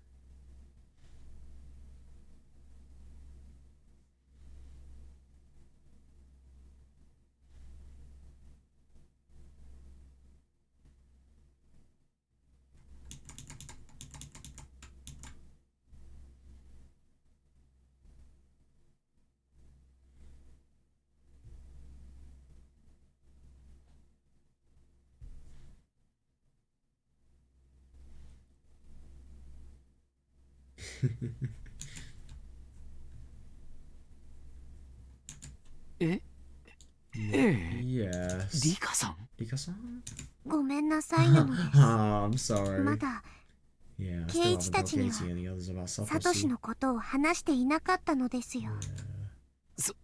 Yes. リカさん Rika-san? ごめんなさいなのです。 I'm sorry. まだ Yeah, I 圭 still 一 haven't た told ちには Katie and the others about サトシ Satoshi. のことを話していなかったのですよ。Is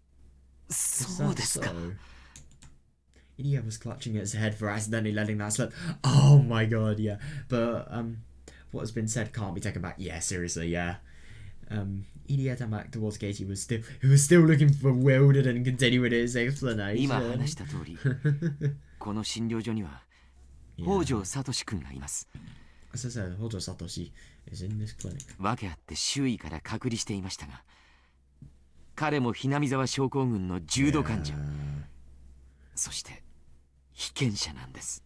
そう that ですか。 so? Idia was clutching at his head for accidentally letting that slip. Oh my god, yeah. But what has been said can't be taken back. Yeah, seriously, yeah. Idia turned back towards Katie, who was still looking bewildered and continuing his 今 explanation. 話した通り、この診療所には北条サトシ君がいます。 As I said, Hojo Satoshi is in this clinic. 訳あって周囲から隔離していましたが、彼もひなみ沢症候群の重度患者、そして被験者なんです。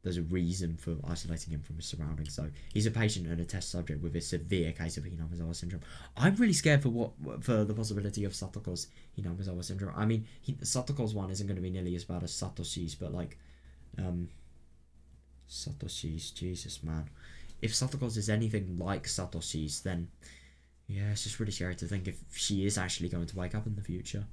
There's a reason for isolating him from his surroundings. So he's a patient and a test subject with a severe case of Hinamizawa syndrome. I'm really scared for the possibility of Satoko's Hinamizawa syndrome. I mean, Satoko's one isn't going to be nearly as bad as Satoshi's, but like, Satoshi's, Jesus man, if Satoko's is anything like Satoshi's, then yeah, it's just really scary to think if she is actually going to wake up in the future.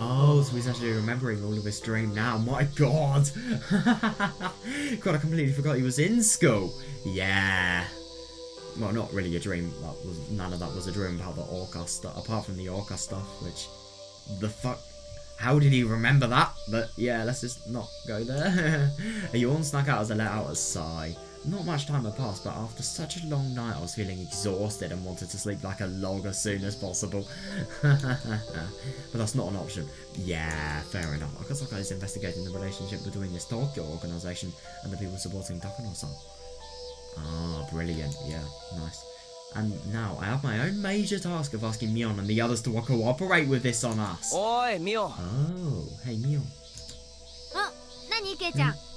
Oh, so he's actually remembering all of his dream now. My god! God, I completely forgot he was in school. Yeah. Well, not really a dream. None of that was a dream about the Orca stuff, apart from the Orca stuff, which... The fuck... How did he remember that? But yeah, let's just not go there. A yawn snuck out as I let out a sigh. Not much time had passed, but after such a long night I was feeling exhausted and wanted to sleep like a log as soon as possible. But that's not an option. Yeah, fair enough. Akasaka is investigating the relationship between this Tokyo organisation and the people supporting TAKANO'S. Ah, brilliant. Yeah, nice. And now I have my own major task of asking Mion and the others to cooperate with this on us. Oi, Mio. Oh, hey Mion.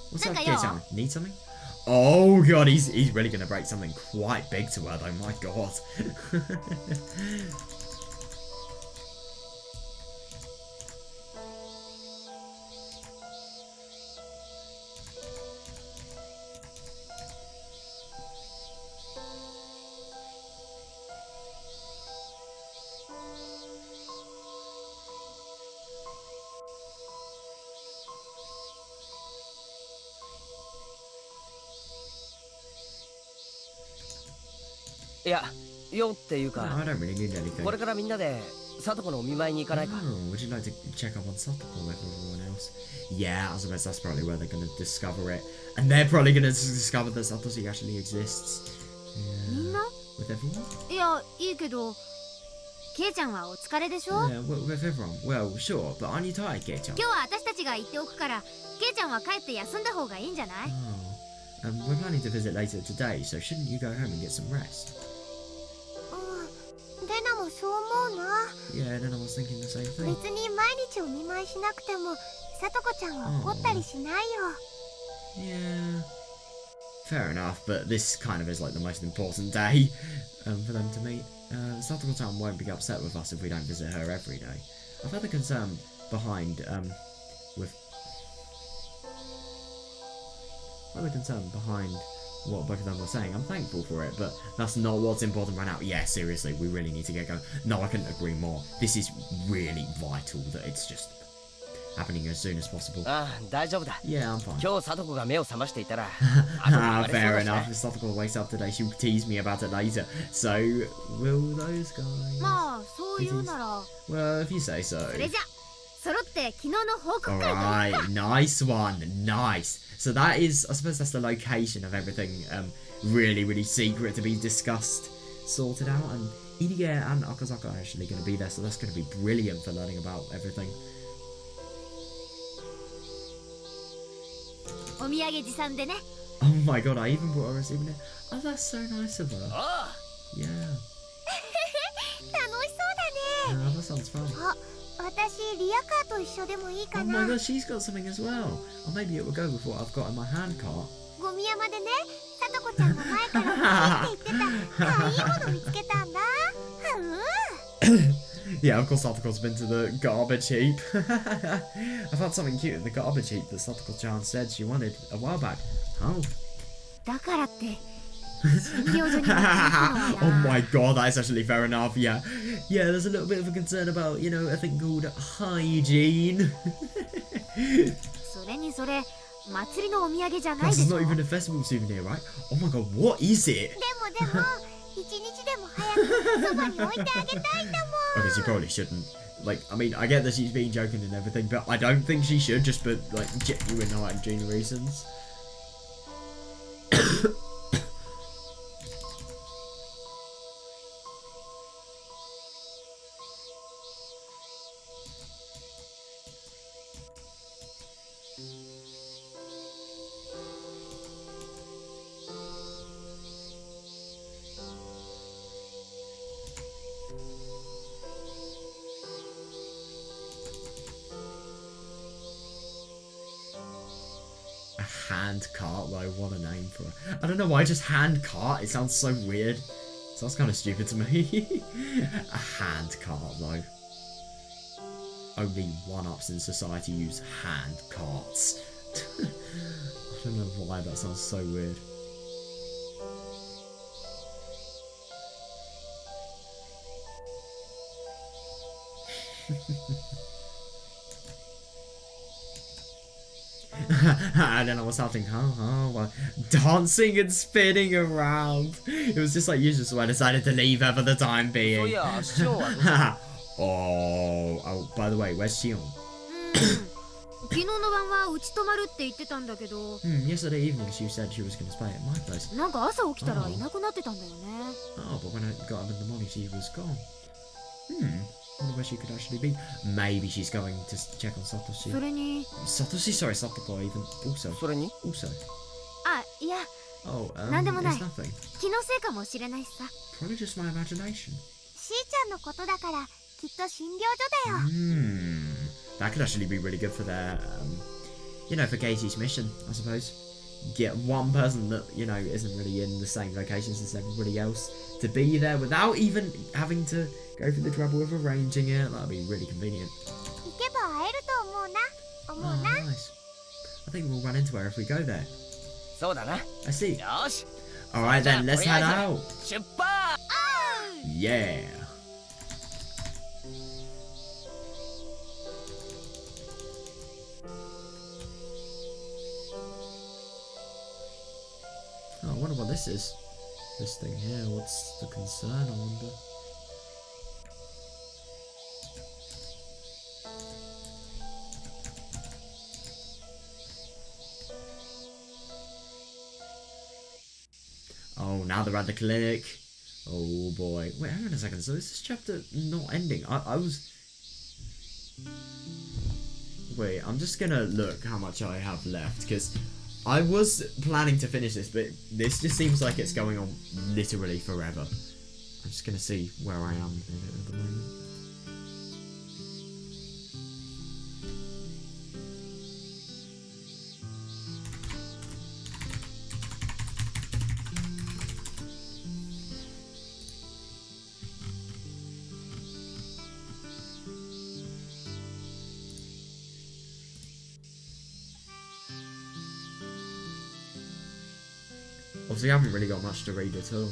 What's up, Kei-chan? Need something? Oh god, he's really gonna break something quite big to her though, my god. I don't really need anything. これからみんなでサトコのお見舞いに行かないか Oh, would you like to check up on Satoko with everyone else? Yeah, I suppose that's probably where they're gonna discover it. And they're probably gonna discover that Satoshi actually exists. Yeah. With everyone? いや、いいけど、ケイちゃんはお疲れでしょ Yeah, with everyone. Well, sure, but aren't you tired, Kei-chan? 今日は私たちが行っておくから、ケイちゃんは帰って休んだ方がいいんじゃない Oh. We're planning to visit later today, so shouldn't you go home and get some rest? レナもそう思うな。 Yeah, then I was thinking the same thing. 別に毎日お見舞いしなくても、サトコちゃんは怒ったりしないよ。Yeah. Fair enough, but this kind of is like the most important day for them to meet. Satoko-chan won't be upset with us if we don't visit her every day. I've had the concern behind what both of them were saying. I'm thankful for it, but that's not what's important right now. Yeah, seriously, we really need to get going. No, I couldn't agree more. This is really vital that it's just happening as soon as possible. Yeah, I'm fine. Fair enough. If Satoko wakes up today, she'll tease me about it later. So, will those guys? Well, if you say so. Alright, nice one. Nice. So that is, I suppose that's the location of everything really, really secret to be discussed, sorted out. And Irie and Akasaka are actually going to be there, so that's going to be brilliant for learning about everything. Oh my god, I even brought her a souvenir. Oh, that's so nice of her. Yeah. Oh, that sounds fun. Oh my god, she's got something as well. Or maybe it will go with what I've got in my hand cart. Yeah, of course Satoko's been to the garbage heap. I found something cute in the garbage heap that Satoko-chan said she wanted a while back. Oh. Oh my god, that is actually fair enough, yeah. Yeah, there's a little bit of a concern about, you know, a thing called hygiene. This is not even a festival souvenir, right? Oh my god, what is it? Okay, she probably shouldn't. Like, I mean, I get that she's being joking and everything, but I don't think she should, just for, like, genuine hygiene reasons. Hand cart though, what a name for it. I don't know why, just hand cart, it sounds so weird. Sounds kind of stupid to me. A hand cart though. Only one-ups in society use hand carts. I don't know why, that sounds so weird. And then I was shouting, dancing and spinning around. It was just like usual, so I decided to leave her for the time being. Oh, by the way, where's Shion? 昨日の晩はうち泊まるって言ってたんだけど。Yesterday evening she said she was going to stay at my place. なんか朝起きたらいなくなってたんだよね。Oh, but when I got up in the morning she was gone. Wonder where she could actually be. Maybe she's going to check on Satoshi. それに。Satoshi, sorry, Satoko even. Also. それに。Also. あ、いや。Oh, なんでもない。 it's nothing. 気のせいかもしれないしさ。Probably just my imagination. しーちゃんのことだからきっと診療所だよ。That could actually be really good for their, for Gacy's mission, I suppose. Get one person that, isn't really in the same locations as everybody else to be there without even having to go through the trouble of arranging it. That'd be really convenient. 行けば会えると思うな。Nice. I think we'll run into her if we go there. そうだな。I see. よし。Alright then, let's head out. 出発。Yeah. Oh, I wonder what this is. This thing here, what's the concern, I wonder? Oh, now they're at the clinic. Oh boy. Wait, hang on a second. So is this chapter not ending? I was... Wait, I'm just gonna look how much I have left, because I was planning to finish this, but this just seems like it's going on literally forever. I'm just gonna see where I am in it at the moment. Obviously, I haven't really got much to read at all.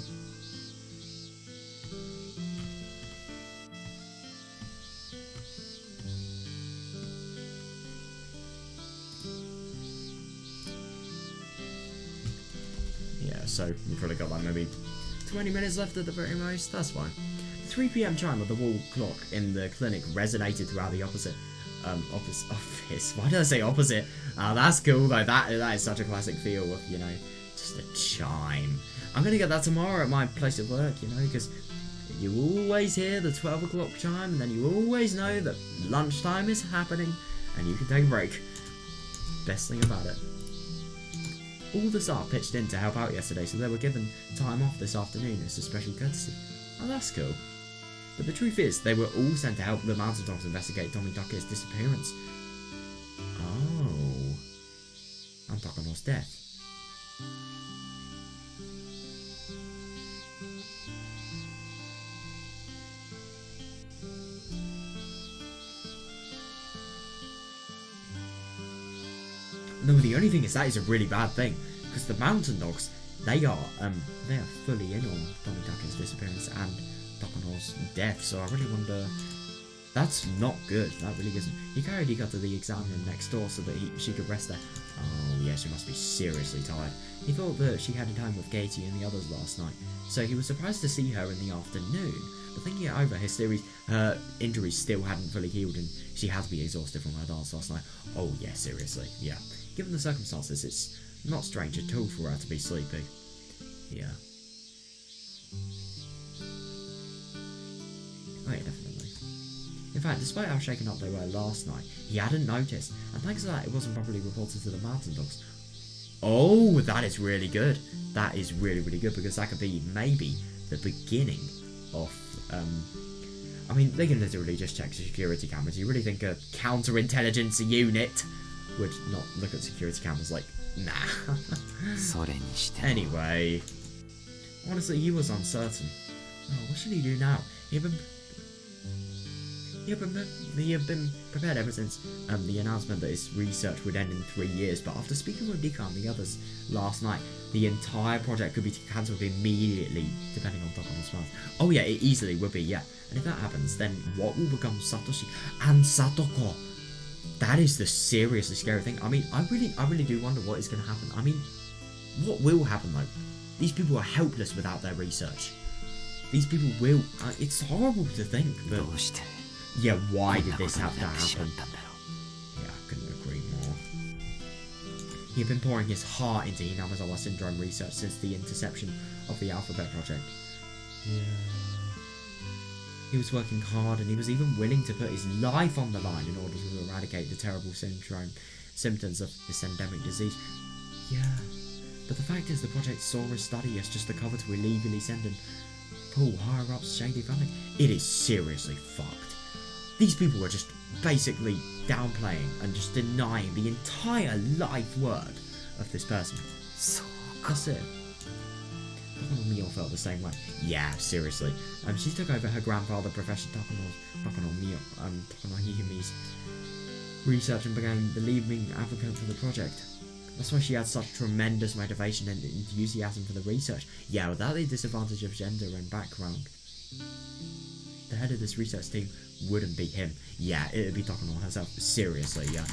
Yeah, so we've probably got like maybe 20 minutes left at the very most. That's fine. The 3 p.m. chime of the wall clock in the clinic resonated throughout the office. Why did I say opposite? That's cool though. That is such a classic feel of, just a chime. I'm gonna get that tomorrow at my place of work, because you always hear the 12 o'clock chime, and then you always know that lunchtime is happening, and you can take a break. Best thing about it. All the staff pitched in to help out yesterday, so they were given time off this afternoon as a special courtesy. Oh, that's cool. But the truth is, they were all sent to help the Mountain Dogs investigate Tomitake's disappearance. Oh. And TAKANO'S death. No, the only thing is that is a really bad thing, because the Mountain Dogs, they are fully in on Tomitake's disappearance and TAKANO'S death, so I really wonder... That's not good, that really isn't. He carried Ika to the exam room next door so that she could rest there. Oh yeah, she must be seriously tired. He thought that she headed home with Katie and the others last night, so he was surprised to see her in the afternoon. But thinking it over, her injuries still hadn't fully healed and she had to be exhausted from her dance last night. Oh yeah, seriously, yeah. Given the circumstances, it's not strange at all for her to be sleepy. Yeah. Oh yeah, definitely. In fact, despite how shaken up they were last night, he hadn't noticed, and thanks to that it wasn't properly reported to the Mountain Dogs. Oh, that is really good. That is really, really good, because that could be maybe the beginning of, I mean, they can literally just check security cameras. You really think a counterintelligence unit would not look at security cameras like, nah. Anyway, honestly, he was uncertain. Oh, what should he do now? He had been prepared ever since the announcement that his research would end in 3 years, but after speaking with Nika and the others last night, the entire project could be cancelled immediately, depending on TAKANO'S plans. Oh yeah, it easily would be, yeah. And if that happens, then what will become Satoshi and Satoko? That is the seriously scary thing. I mean, I really do wonder what is going to happen. I mean, what will happen though? These people are helpless without their research. These people will... it's horrible to think, but... Yeah, why did this have to happen? He had been pouring his heart into Hinamizawa syndrome research since the interception of the Alphabet Project. Yeah. He was working hard, and he was even willing to put his life on the line in order to eradicate the terrible symptoms of this endemic disease. Yeah. But the fact is, the project saw his study as just a cover to illegally send and pull higher-ups shady funding. It is seriously fucked. These people were just basically downplaying and just denying the entire life work of this person. So that's it. Takano felt the same way. Yeah, seriously. She took over her grandfather, Professor Takano Hiyumi's research and became the leading advocate for the project. That's why she had such tremendous motivation and enthusiasm for the research. Yeah, without the disadvantage of gender and background, the head of this research team wouldn't be him. Yeah, it would be Takano herself. Seriously, yeah.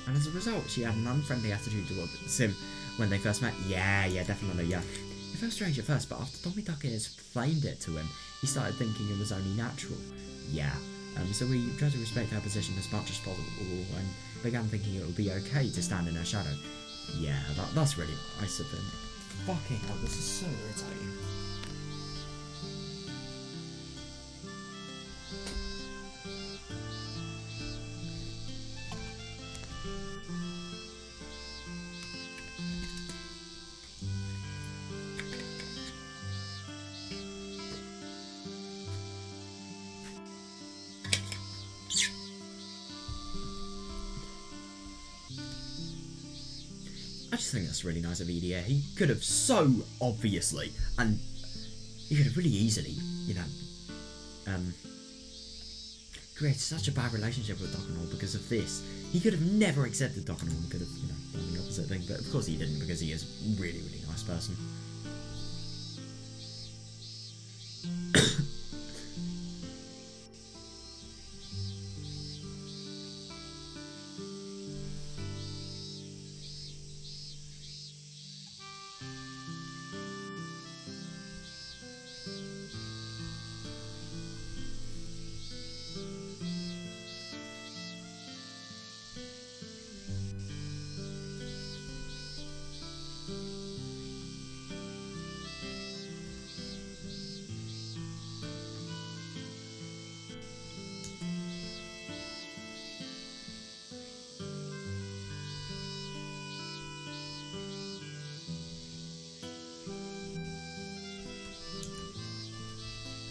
And as a result, she had an unfriendly attitude towards him when they first met. Yeah, definitely, yeah. It felt strange at first, but after Tomitake explained it to him, he started thinking it was only natural. Yeah. So he tried to respect her position as much as possible and began thinking it would be okay to stand in her shadow. Yeah, that's really nice of him. Fucking hell, this is so irritating. I just think that's really nice of EDA. He could have so obviously, and he could have really easily, you know, created such a bad relationship with Takano because of this. He could have never accepted Takano and could have, you know, done the opposite thing, but of course he didn't because he is a really, really nice person.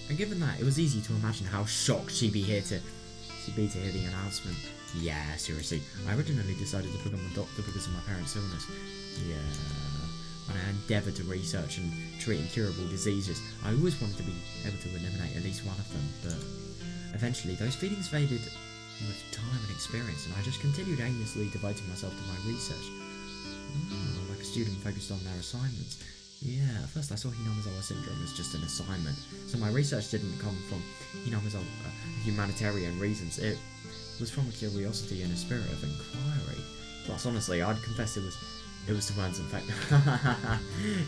And given that, it was easy to imagine how shocked she'd be to hear the announcement. Yeah, seriously. I originally decided to become a doctor because of my parents' illness. Yeah. When I endeavoured to research and treat incurable diseases, I always wanted to be able to eliminate at least one of them, but eventually those feelings faded with time and experience, and I just continued aimlessly devoting myself to my research. Like a student focused on their assignments. Yeah, at first I saw Hinamizawa syndrome as just an assignment, so my research didn't come from Hinamizawa humanitarian reasons. It was from a curiosity and a spirit of inquiry. Plus, honestly, I'd confess it was to learn some fact.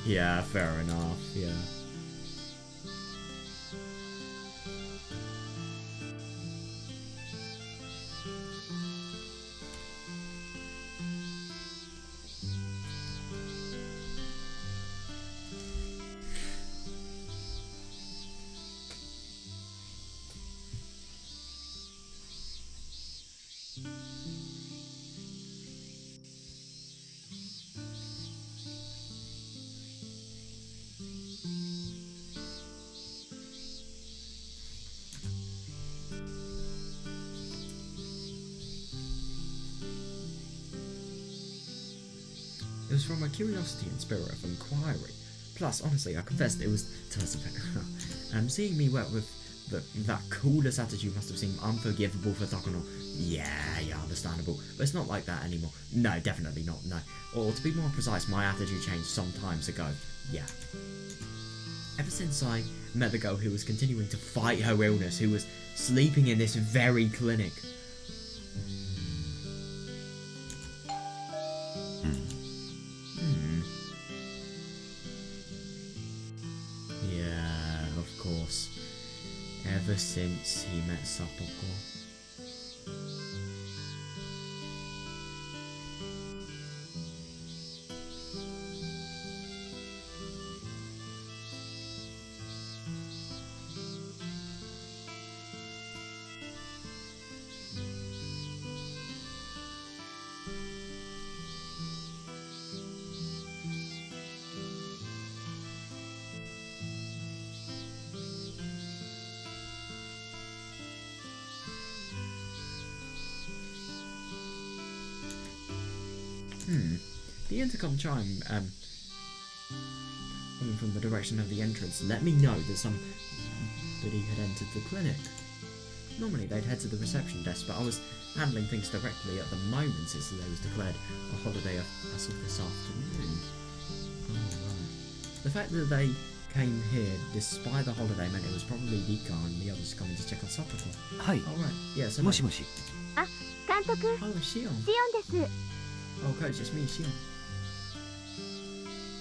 Yeah, fair enough. Yeah. was from a curiosity and spirit of inquiry. Plus, honestly, I confessed it was seeing me work with that coolest attitude must have seemed unforgivable for Takano. Yeah, understandable. But it's not like that anymore. No, definitely not, no. Or to be more precise, my attitude changed some times ago. Yeah. Ever since I met the girl who was continuing to fight her illness, who was sleeping in this very clinic. Yeah, of course. Ever since he met Satoko. The intercom chime, coming from the direction of the entrance, let me know that somebody had entered the clinic. Normally they'd head to the reception desk, but I was handling things directly at the moment since today was declared a holiday as of this afternoon. Oh, right. The fact that they came here despite the holiday meant it was probably Rika and the others coming to check on Satoko. Hi. Oh, right. Yeah, so... もしもし。あ、監督。 Oh, Shion. シオンです。 Oh, coach, it's me, Shion.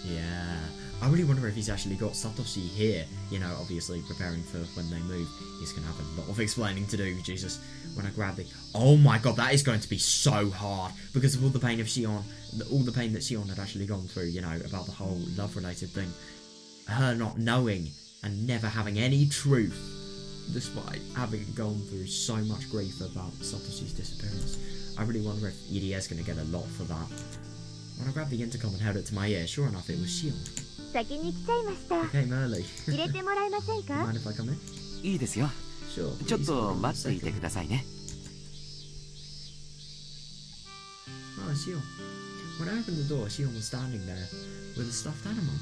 Yeah, I really wonder if he's actually got Satoshi here, you know, obviously preparing for when they move. He's going to have a lot of explaining to do, Jesus. When I grab the... Oh my god, that is going to be so hard, because of all the pain of Shion, all the pain that Shion had actually gone through, you know, about the whole love-related thing. Her not knowing and never having any truth, despite having gone through so much grief about Satoshi's disappearance. I really wonder if EDS going to get a lot for that. When I grabbed the intercom and held it to my ear, sure enough it was Shion. 先に来ちゃいました。 I came early. 入れてもらえませんか？ Mind if I come in? いいですよ。 Sure. ちょっと待っていてくださいね。 Oh, Shion. When I opened the door, Shion was standing there with a stuffed animal.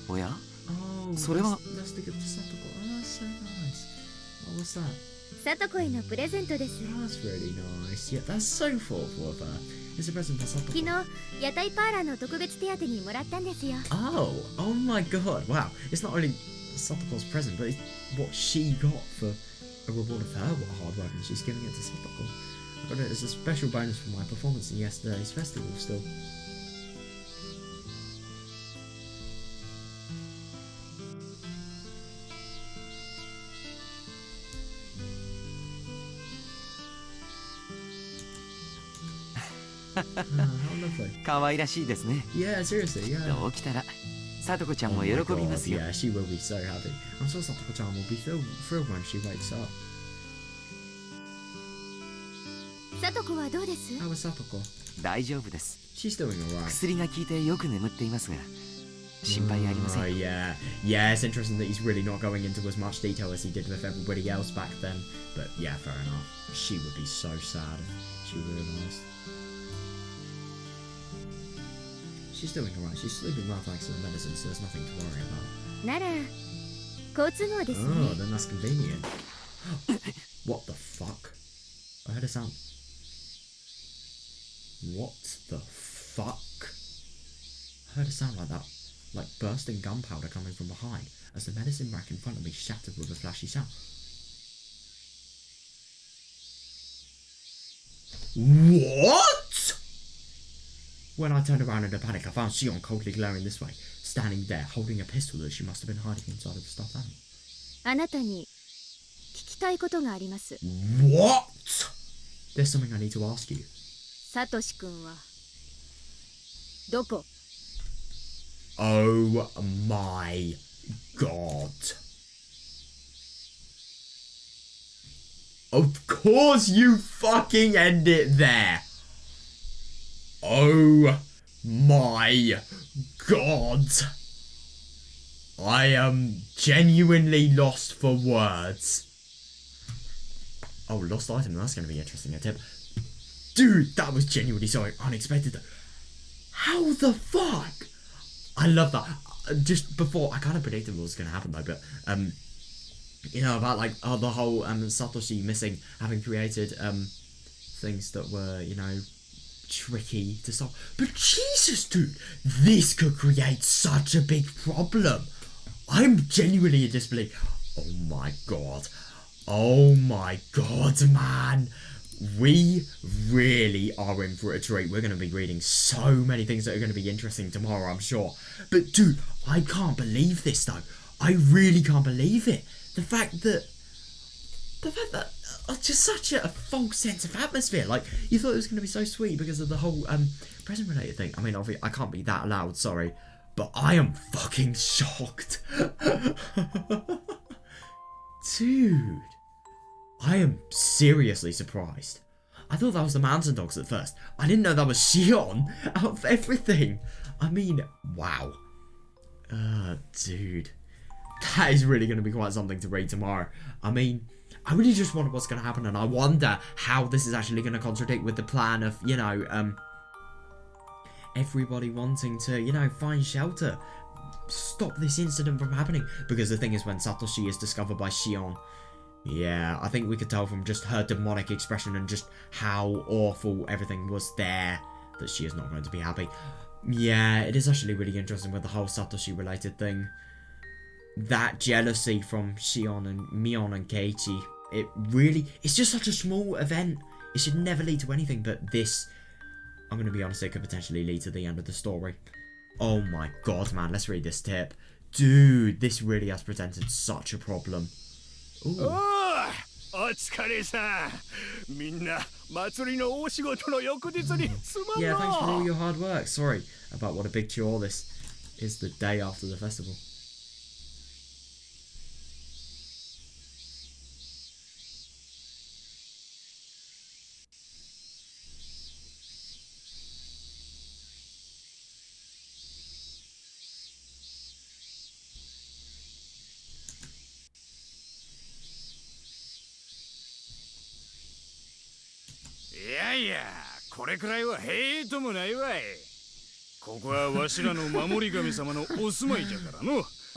おや？ Oh, それは that's the gift to Satoko. Oh, that's so nice. Oh, what's that? サトコへのプレゼントです。 Oh, that's really nice. Yeah, that's so thoughtful of her. It's a present for Satoko. 昨日屋台パーラーの特別手当にもらったんですよ。 Oh my god, wow. It's not only Satoko's present, but it's what she got for a reward of her hard work, and she's giving it to Satoko. I got it as a special bonus for my performance in yesterday's festival still. How lovely. 可愛らしいですね。 Yeah, seriously, yeah. どう来たら、さとこちゃんも喜びますよ。 Yeah, she will be so happy. I'm sure Satoko-chan will be thrilled when she wakes up. サトコはどうです？ How is Satoko? 大丈夫です。 She's doing alright. 薬が効いてよく眠っていますが、心配ありません。 Yeah. Yeah, it's interesting that he's really not going into as much detail as he did with everybody else back then. But yeah, fair enough. She would be so sad if she realised. She's doing alright. She's sleeping well thanks to the medicine, so there's nothing to worry about. なら交通網ですね。 Oh, then that's convenient. What the fuck? I heard a sound. What the fuck? I heard a sound like that. Like bursting gunpowder coming from behind, as the medicine rack in front of me shattered with a flashy sound. What? When I turned around in a panic, I found Shion coldly glaring this way, standing there, holding a pistol that she must have been hiding inside of the stuffed animal. あなたに聞きたいことがあります。 What? There's something I need to ask you. サトシ君はどこ？ Oh my god. Of course you fucking end it there. Oh my god. I am genuinely lost for words. Oh, lost item, that's going to be interesting, a tip. Dude, that was genuinely so unexpected. How the fuck? I love that. Just before, I kind of predicted what was going to happen though, but you know, about like the whole Satoshi missing, having created things that were, you know, tricky to solve. But Jesus, dude, this could create such a big problem. I'm genuinely in disbelief. Oh my god. Oh my god, man. We really are in for a treat. We're going to be reading so many things that are going to be interesting tomorrow, I'm sure. But dude, I can't believe this though. I really can't believe it. The fact that just such a false sense of atmosphere. Like, you thought it was going to be so sweet because of the whole present related thing. I mean, obviously, I can't be that loud, sorry. But I am fucking shocked. Dude. I am seriously surprised. I thought that was the Mountain Dogs at first. I didn't know that was Shion out of everything. I mean, wow. Dude. That is really going to be quite something to read tomorrow. I mean, I really just wonder what's going to happen, and I wonder how this is actually going to contradict with the plan of, you know, everybody wanting to, you know, find shelter. Stop this incident from happening. Because the thing is, when Satoshi is discovered by Shion, yeah, I think we could tell from just her demonic expression and just how awful everything was there that she is not going to be happy. Yeah, it is actually really interesting with the whole Satoshi related thing. That jealousy from Shion and Mion and Keiichi, it's just such a small event. It should never lead to anything, but this, I'm going to be honest, it could potentially lead to the end of the story. Oh my god, man, let's read this tip. Dude, this really has presented such a problem. Ooh. Yeah, thanks for all your hard work. Sorry about what a big chore this is the day after the festival.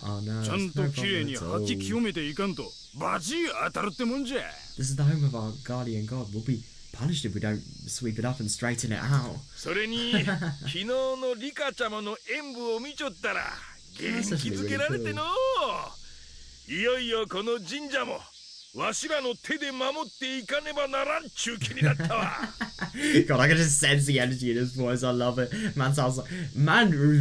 Oh no, this is the home of our guardian god. We'll be punished if we don't sweep it up and straighten it out. God, I can just sense the energy in his voice. I love it. Man was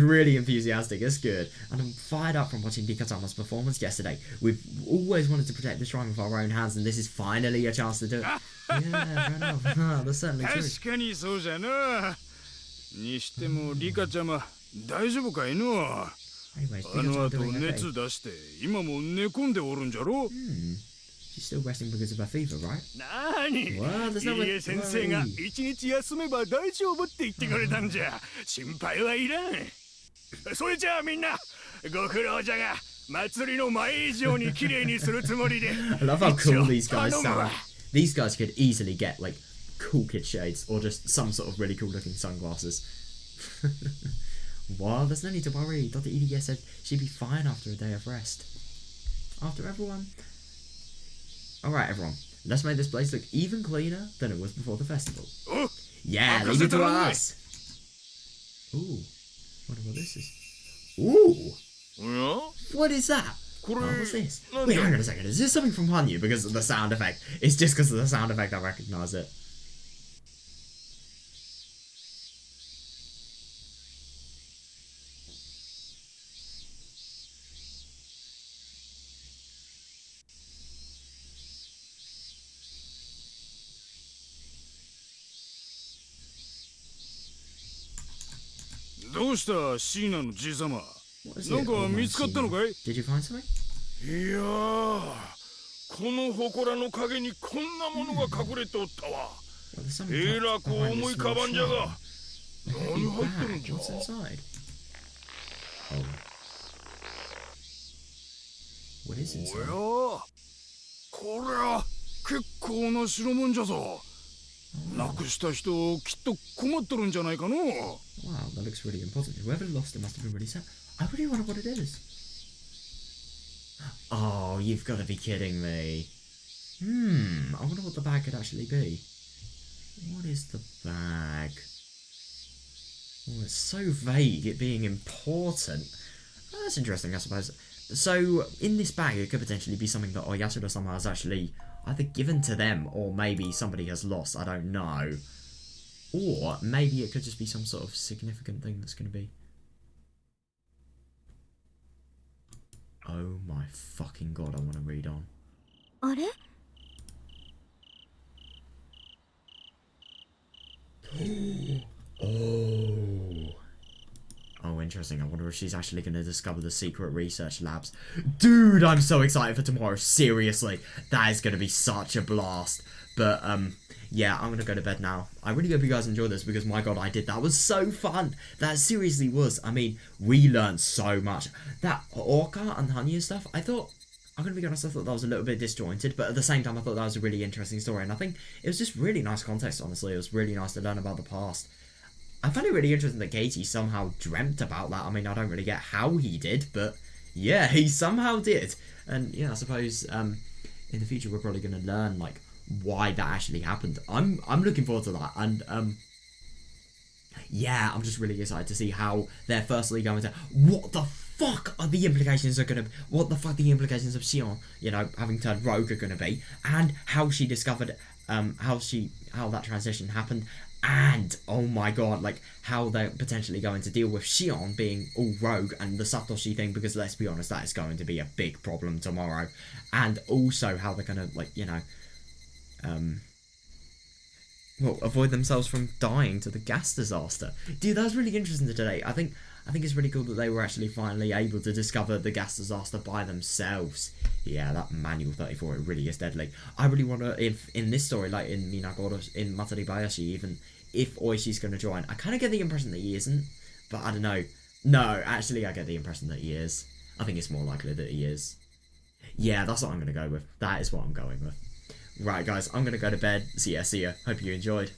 really enthusiastic. It's good. And I'm fired up from watching Rikatama's performance yesterday. We've always wanted to protect the shrine with our own hands, and this is finally a chance to do it. Yeah, fair enough. That's certainly true. Anyways, she's still resting because of her fever, right? Well, there's no way. I love how cool these guys sound. These guys could easily get like cool kid shades or just some sort of really cool looking sunglasses. Well, there's no need to worry. Dr. Irie said she'd be fine after a day of rest. After everyone. Alright, everyone. Let's make this place look even cleaner than it was before the festival. Yeah, leave it to us. Ooh. Wonder what this is. Ooh. What is that? Oh, what's this? Wait, hang on a second. Is this something from Hanyuu? Because of the sound effect. It's just because of the sound effect I recognise it. Did you find something? What's inside? Oh. What is inside? なくした人きっと困っとるんじゃないかの。 Wow, that looks really important. Whoever lost it must have been really sad. I really wonder what it is. Oh, you've got to be kidding me. I wonder what the bag could actually be. What is the bag? Oh, it's so vague, it being important. Oh, that's interesting, I suppose. So, in this bag, it could potentially be something that Oyasuda somehow has actually either given to them, or maybe somebody has lost, I don't know. Or maybe it could just be some sort of significant thing that's going to be... Oh my fucking god, I want to read on. あれ? Oh, interesting. I wonder if she's actually going to discover the secret research labs. Dude, I'm so excited for tomorrow. Seriously, that is going to be such a blast. But, yeah, I'm going to go to bed now. I really hope you guys enjoyed this because, my god, I did. That was so fun. That seriously was. I mean, we learned so much. That Orca and Hanyuu stuff, I'm going to be honest, I thought that was a little bit disjointed, but at the same time, I thought that was a really interesting story, and I think it was just really nice context, honestly. It was really nice to learn about the past. I found it really interesting that Katie somehow dreamt about that. I mean, I don't really get how he did, but yeah, he somehow did. And yeah, I suppose in the future we're probably going to learn, like, why that actually happened. I'm looking forward to that, and yeah, I'm just really excited to see how they're firstly going to... What the fuck are the implications are going to... What the fuck the implications of Xion, you know, having turned rogue are going to be, and how she discovered, how that transition happened, and, oh my god, like, how they're potentially going to deal with Xion being all rogue and the Satoshi thing, because let's be honest, that is going to be a big problem tomorrow. And also how they're going to, like, you know, well, avoid themselves from dying to the gas disaster. Dude, that was really interesting today. I think it's really cool that they were actually finally able to discover the gas disaster by themselves. Yeah, that manual 34, it really is deadly. I really wonder if in this story, like in Minagoro, in Matsuri Bayashi, even if Oishi's going to join. I kind of get the impression that he isn't, but I don't know. No, actually, I get the impression that he is. I think it's more likely that he is. Yeah, that's what I'm going to go with. That is what I'm going with. Right, guys, I'm going to go to bed. See ya. Hope you enjoyed.